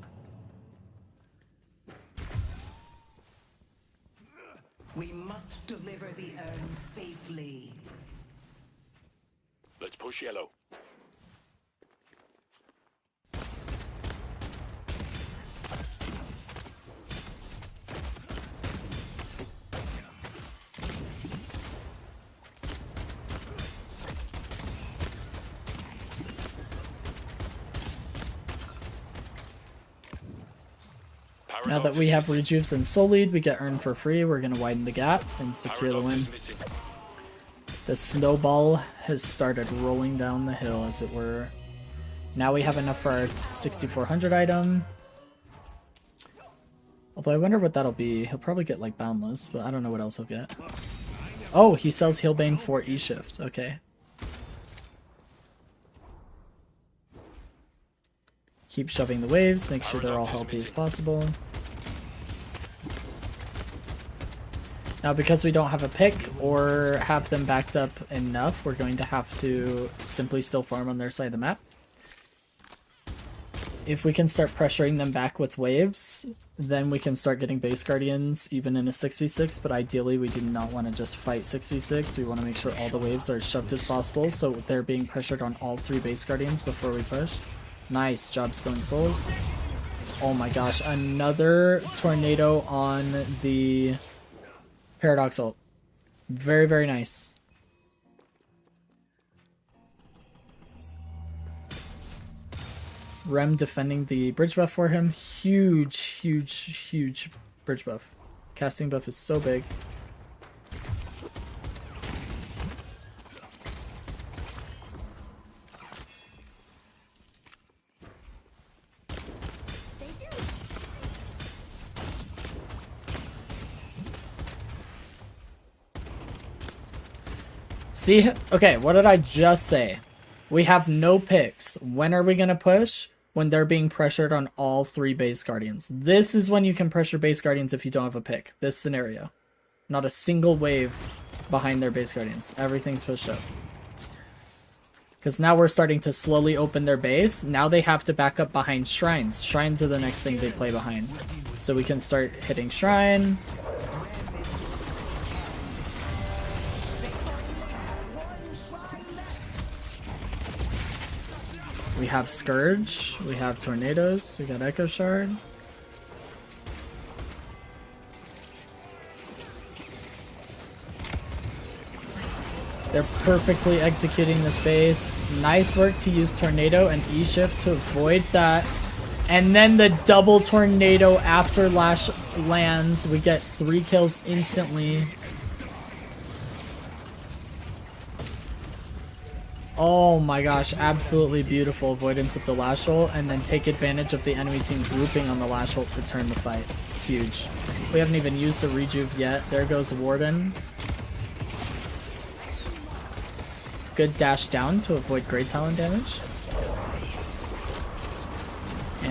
We must deliver the urn safely. Let's push yellow. Now that we have Rejuves and Soul Lead, we get Urn for free. We're going to widen the gap and secure the win. The snowball has started rolling down the hill, as it were. Now we have enough for our 6400 item. Although I wonder what that'll be. He'll probably get like Boundless, but I don't know what else he'll get. Oh, he sells Healbane for E-Shift. Okay. Keep shoving the waves, make sure they're all healthy as possible. Now because we don't have a pick or have them backed up enough, we're going to have to simply still farm on their side of the map. If we can start pressuring them back with waves, then we can start getting base guardians even in a 6v6, but ideally we do not want to just fight 6v6. We want to make sure all the waves are as shoved as possible, so they're being pressured on all 3 base guardians before we push. Nice job stealing souls. Oh my gosh, another tornado on the Paradox ult. Very, very nice. Rem defending the bridge buff for him. Huge, huge, huge bridge buff. Casting buff is so big. See? Okay, what did I just say? We have no picks. When are we going to push? When they're being pressured on all 3 base guardians. This is when you can pressure base guardians if you don't have a pick. This scenario. Not a single wave behind their base guardians. Everything's pushed up. Because now we're starting to slowly open their base. Now they have to back up behind shrines. Shrines are the next thing they play behind. So we can start hitting shrine. We have Scourge, we have Tornadoes, we got Echo Shard. They're perfectly executing this base. Nice work to use Tornado and E-Shift to avoid that. And then the double Tornado after Lash lands. We get 3 kills instantly. Oh my gosh, absolutely beautiful avoidance of the Lash ult, and then take advantage of the enemy team grouping on the Lash ult to turn the fight. Huge. We haven't even used the Rejuve yet. There goes Warden. Good dash down to avoid Great Talon damage.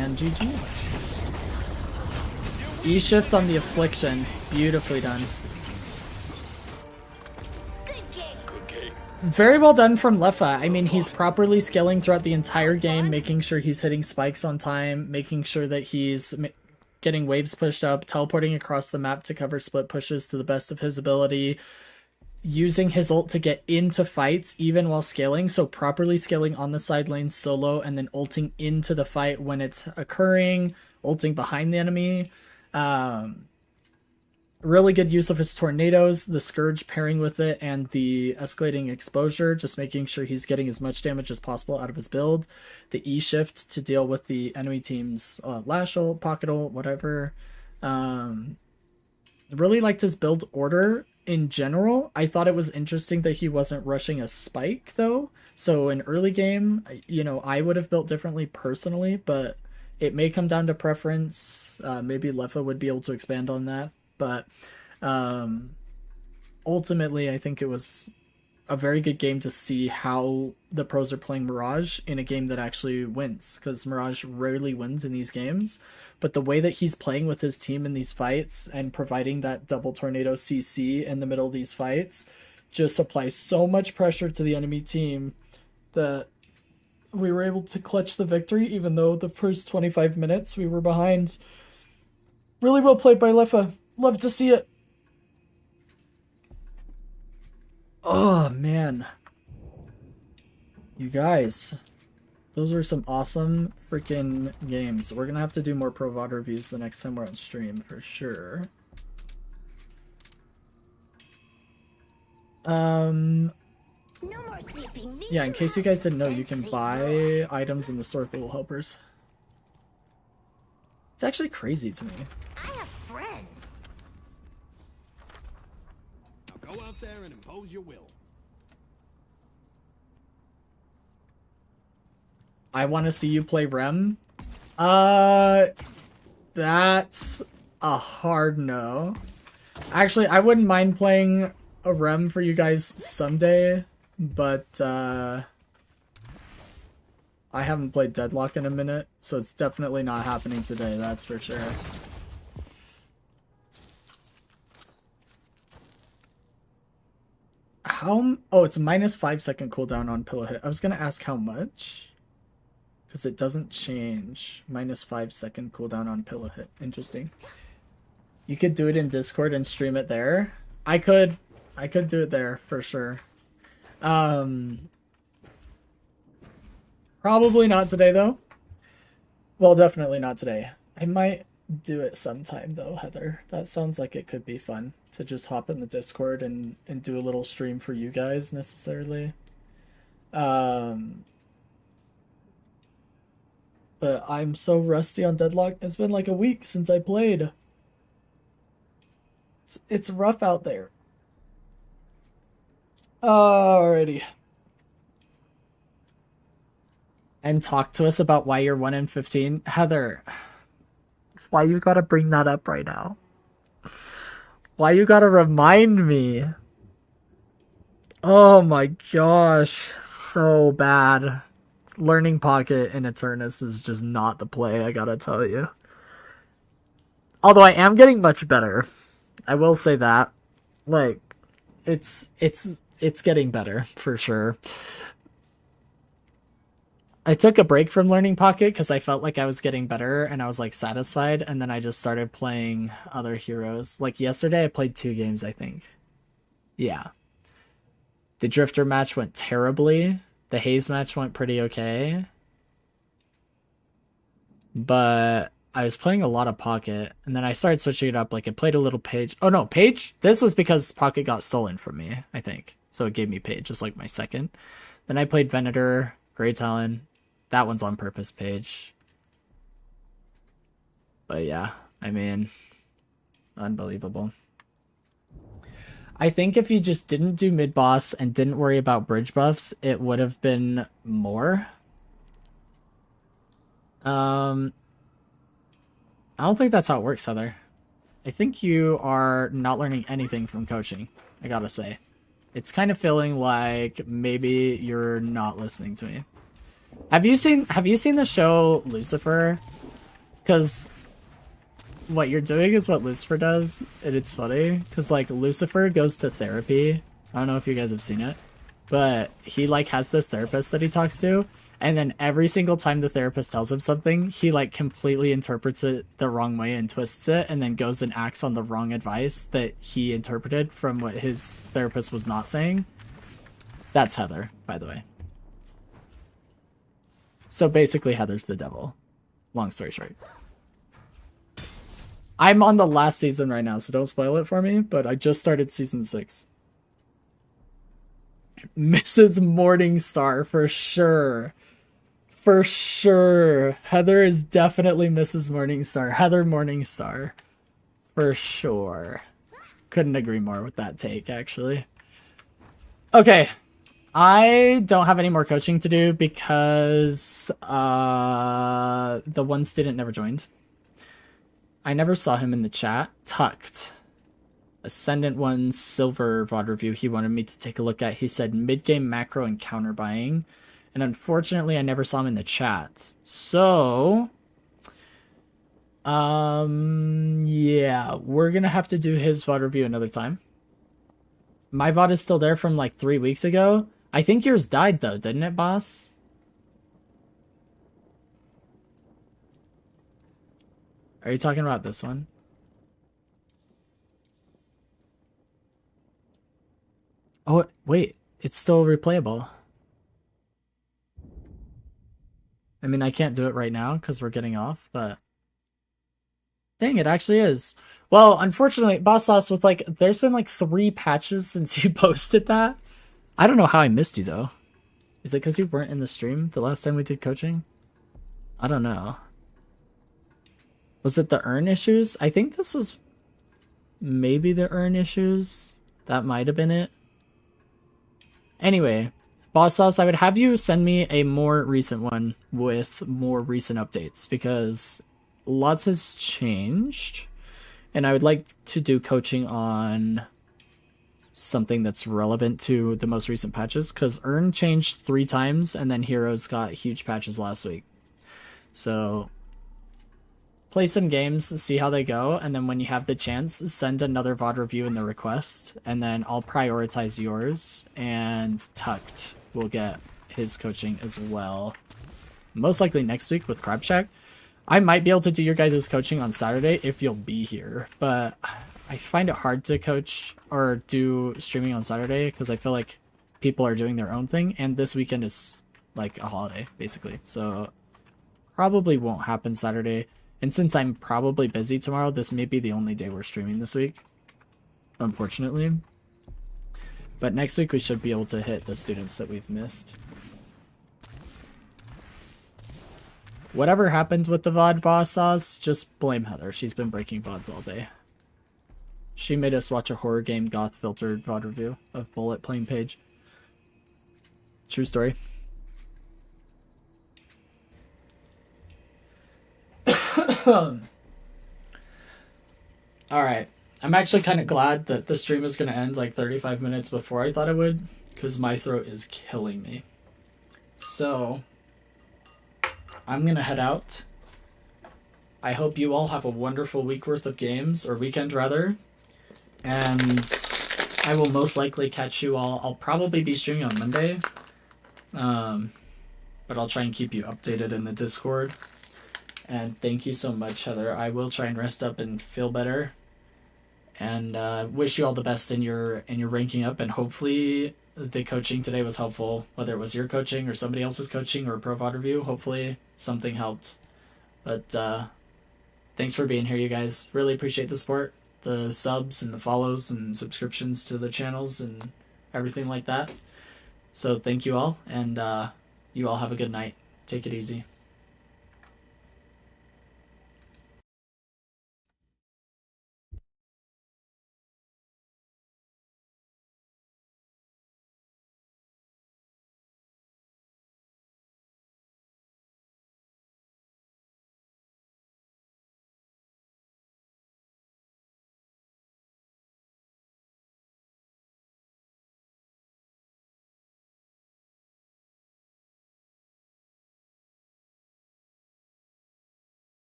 And GG. E-shift on the Affliction. Beautifully done. Good game. Very well done from Leffa. I mean, he's properly scaling throughout the entire game, making sure he's hitting spikes on time, making sure that he's getting waves pushed up, teleporting across the map to cover split pushes to the best of his ability, using his ult to get into fights even while scaling, so properly scaling on the side lane solo and then ulting into the fight when it's occurring, ulting behind the enemy. Really good use of his tornadoes, the Scourge pairing with it, and the escalating exposure, just making sure he's getting as much damage as possible out of his build. The E-shift to deal with the enemy team's Lash ult, Pocket ult, whatever. Really liked his build order in general. I thought it was interesting that he wasn't rushing a spike, though. So in early game, you know, I would have built differently personally, but it may come down to preference. Maybe Leffa would be able to expand on that. But ultimately, I think it was a very good game to see how the pros are playing Mirage in a game that actually wins, because Mirage rarely wins in these games. But the way that he's playing with his team in these fights and providing that double tornado CC in the middle of these fights just applies so much pressure to the enemy team that we were able to clutch the victory, even though the first 25 minutes we were behind. Really well played by Leffa. Love to see it. Oh, man. You guys. Those are some awesome freaking games. We're going to have to do more Pro VOD reviews the next time we're on stream, for sure. No more sleeping. Yeah, in case you guys didn't know, you can buy items in the store with Little Helpers. It's actually crazy to me. I have friends. Now go out there and impose your will. I want to see you play Rem. That's a hard no. Actually, I wouldn't mind playing a Rem for you guys someday, but I haven't played Deadlock in a minute, so it's definitely not happening today, that's for sure. How? Oh, it's minus 5 second cooldown on pillow hit. I was gonna ask how much, because it doesn't change. Minus 5 second cooldown on pillow hit. Interesting. You could do it in Discord and stream it there. I could do it there for sure. Probably not today though. Well, definitely not today. I might do it sometime though, Heather. That sounds like it could be fun to just hop in the Discord and do a little stream for you guys necessarily. But I'm so rusty on Deadlock. It's been like a week since I played. It's rough out there. Alrighty. And talk to us about why you're 1 in 15. Heather, why you gotta bring that up right now? Why you gotta remind me? Oh my gosh. So bad. Learning Pocket in Eternus is just not the play, I gotta tell you. Although I am getting much better. I will say that. Like, it's getting better, for sure. I took a break from Learning Pocket because I felt like I was getting better and I was like satisfied, and then I just started playing other heroes. Like yesterday I played 2 games, I think. Yeah. The Drifter match went terribly. The Haze match went pretty okay. But I was playing a lot of Pocket, and then I started switching it up. Like, I played a little Page. Oh, no, Page? This was because Pocket got stolen from me, I think. So it gave me Page as, like, my second. Then I played Venator, Grey Talon. That one's on purpose, Page. But, yeah, I mean, unbelievable. I think if you just didn't do mid-boss and didn't worry about bridge buffs, it would have been more. I don't think that's how it works, Heather. I think you are not learning anything from coaching, I gotta say. It's kind of feeling like maybe you're not listening to me. Have you seen the show Lucifer? Because what you're doing is what Lucifer does, and it's funny, because, like, Lucifer goes to therapy. I don't know if you guys have seen it, but he, like, has this therapist that he talks to, and then every single time the therapist tells him something, he, like, completely interprets it the wrong way and twists it, and then goes and acts on the wrong advice that he interpreted from what his therapist was not saying. That's Heather, by the way. So basically, Heather's the devil. Long story short. I'm on the last season right now, so don't spoil it for me, but I just started season 6. Mrs. Morningstar, for sure. For sure. Heather is definitely Mrs. Morningstar. Heather Morningstar. For sure. Couldn't agree more with that take, actually. Okay. I don't have any more coaching to do because the one student never joined. I never saw him in the chat. Tucked. Ascendant 1 silver VOD review he wanted me to take a look at. He said mid-game macro and counter buying. And unfortunately, I never saw him in the chat. So, yeah, we're going to have to do his VOD review another time. My VOD is still there from like 3 weeks ago. I think yours died though, didn't it, boss? Are you talking about this one? Oh, wait. It's still replayable. I mean, I can't do it right now because we're getting off, but... Dang, it actually is. Well, unfortunately, Boss Sauce, with like... There's been like 3 patches since you posted that. I don't know how I missed you, though. Is it because you weren't in the stream the last time we did coaching? I don't know. Was it the earn issues? I think this was maybe the earn issues. That might have been it. Anyway, Boss Sauce, I would have you send me a more recent one with more recent updates because lots has changed. And I would like to do coaching on something that's relevant to the most recent patches because earn changed 3 times and then heroes got huge patches last week. So play some games, see how they go, and then when you have the chance, send another VOD review in the request, and then I'll prioritize yours, and Tucked will get his coaching as well. Most likely next week with Crab Shack. I might be able to do your guys' coaching on Saturday if you'll be here, but I find it hard to coach or do streaming on Saturday because I feel like people are doing their own thing, and this weekend is like a holiday, basically. So probably won't happen Saturday. And since I'm probably busy tomorrow, this may be the only day we're streaming this week, unfortunately. But next week we should be able to hit the students that we've missed. Whatever happened with the VOD Boss Sauce, just blame Heather. She's been breaking VODs all day. She made us watch a horror game goth filtered VOD review of Bullet playing Page. True story. Alright, I'm actually kind of glad that the stream is going to end like 35 minutes before I thought it would, because my throat is killing me. So, I'm going to head out. I hope you all have a wonderful week worth of games, or weekend rather, and I will most likely catch you all. I'll probably be streaming on Monday, but I'll try and keep you updated in the Discord. And thank you so much, Heather. I will try and rest up and feel better. And wish you all the best in your ranking up. And hopefully the coaching today was helpful. Whether it was your coaching or somebody else's coaching or a Pro VOD review, hopefully something helped. But thanks for being here, you guys. Really appreciate the support, the subs and the follows and subscriptions to the channels and everything like that. So thank you all. And you all have a good night. Take it easy.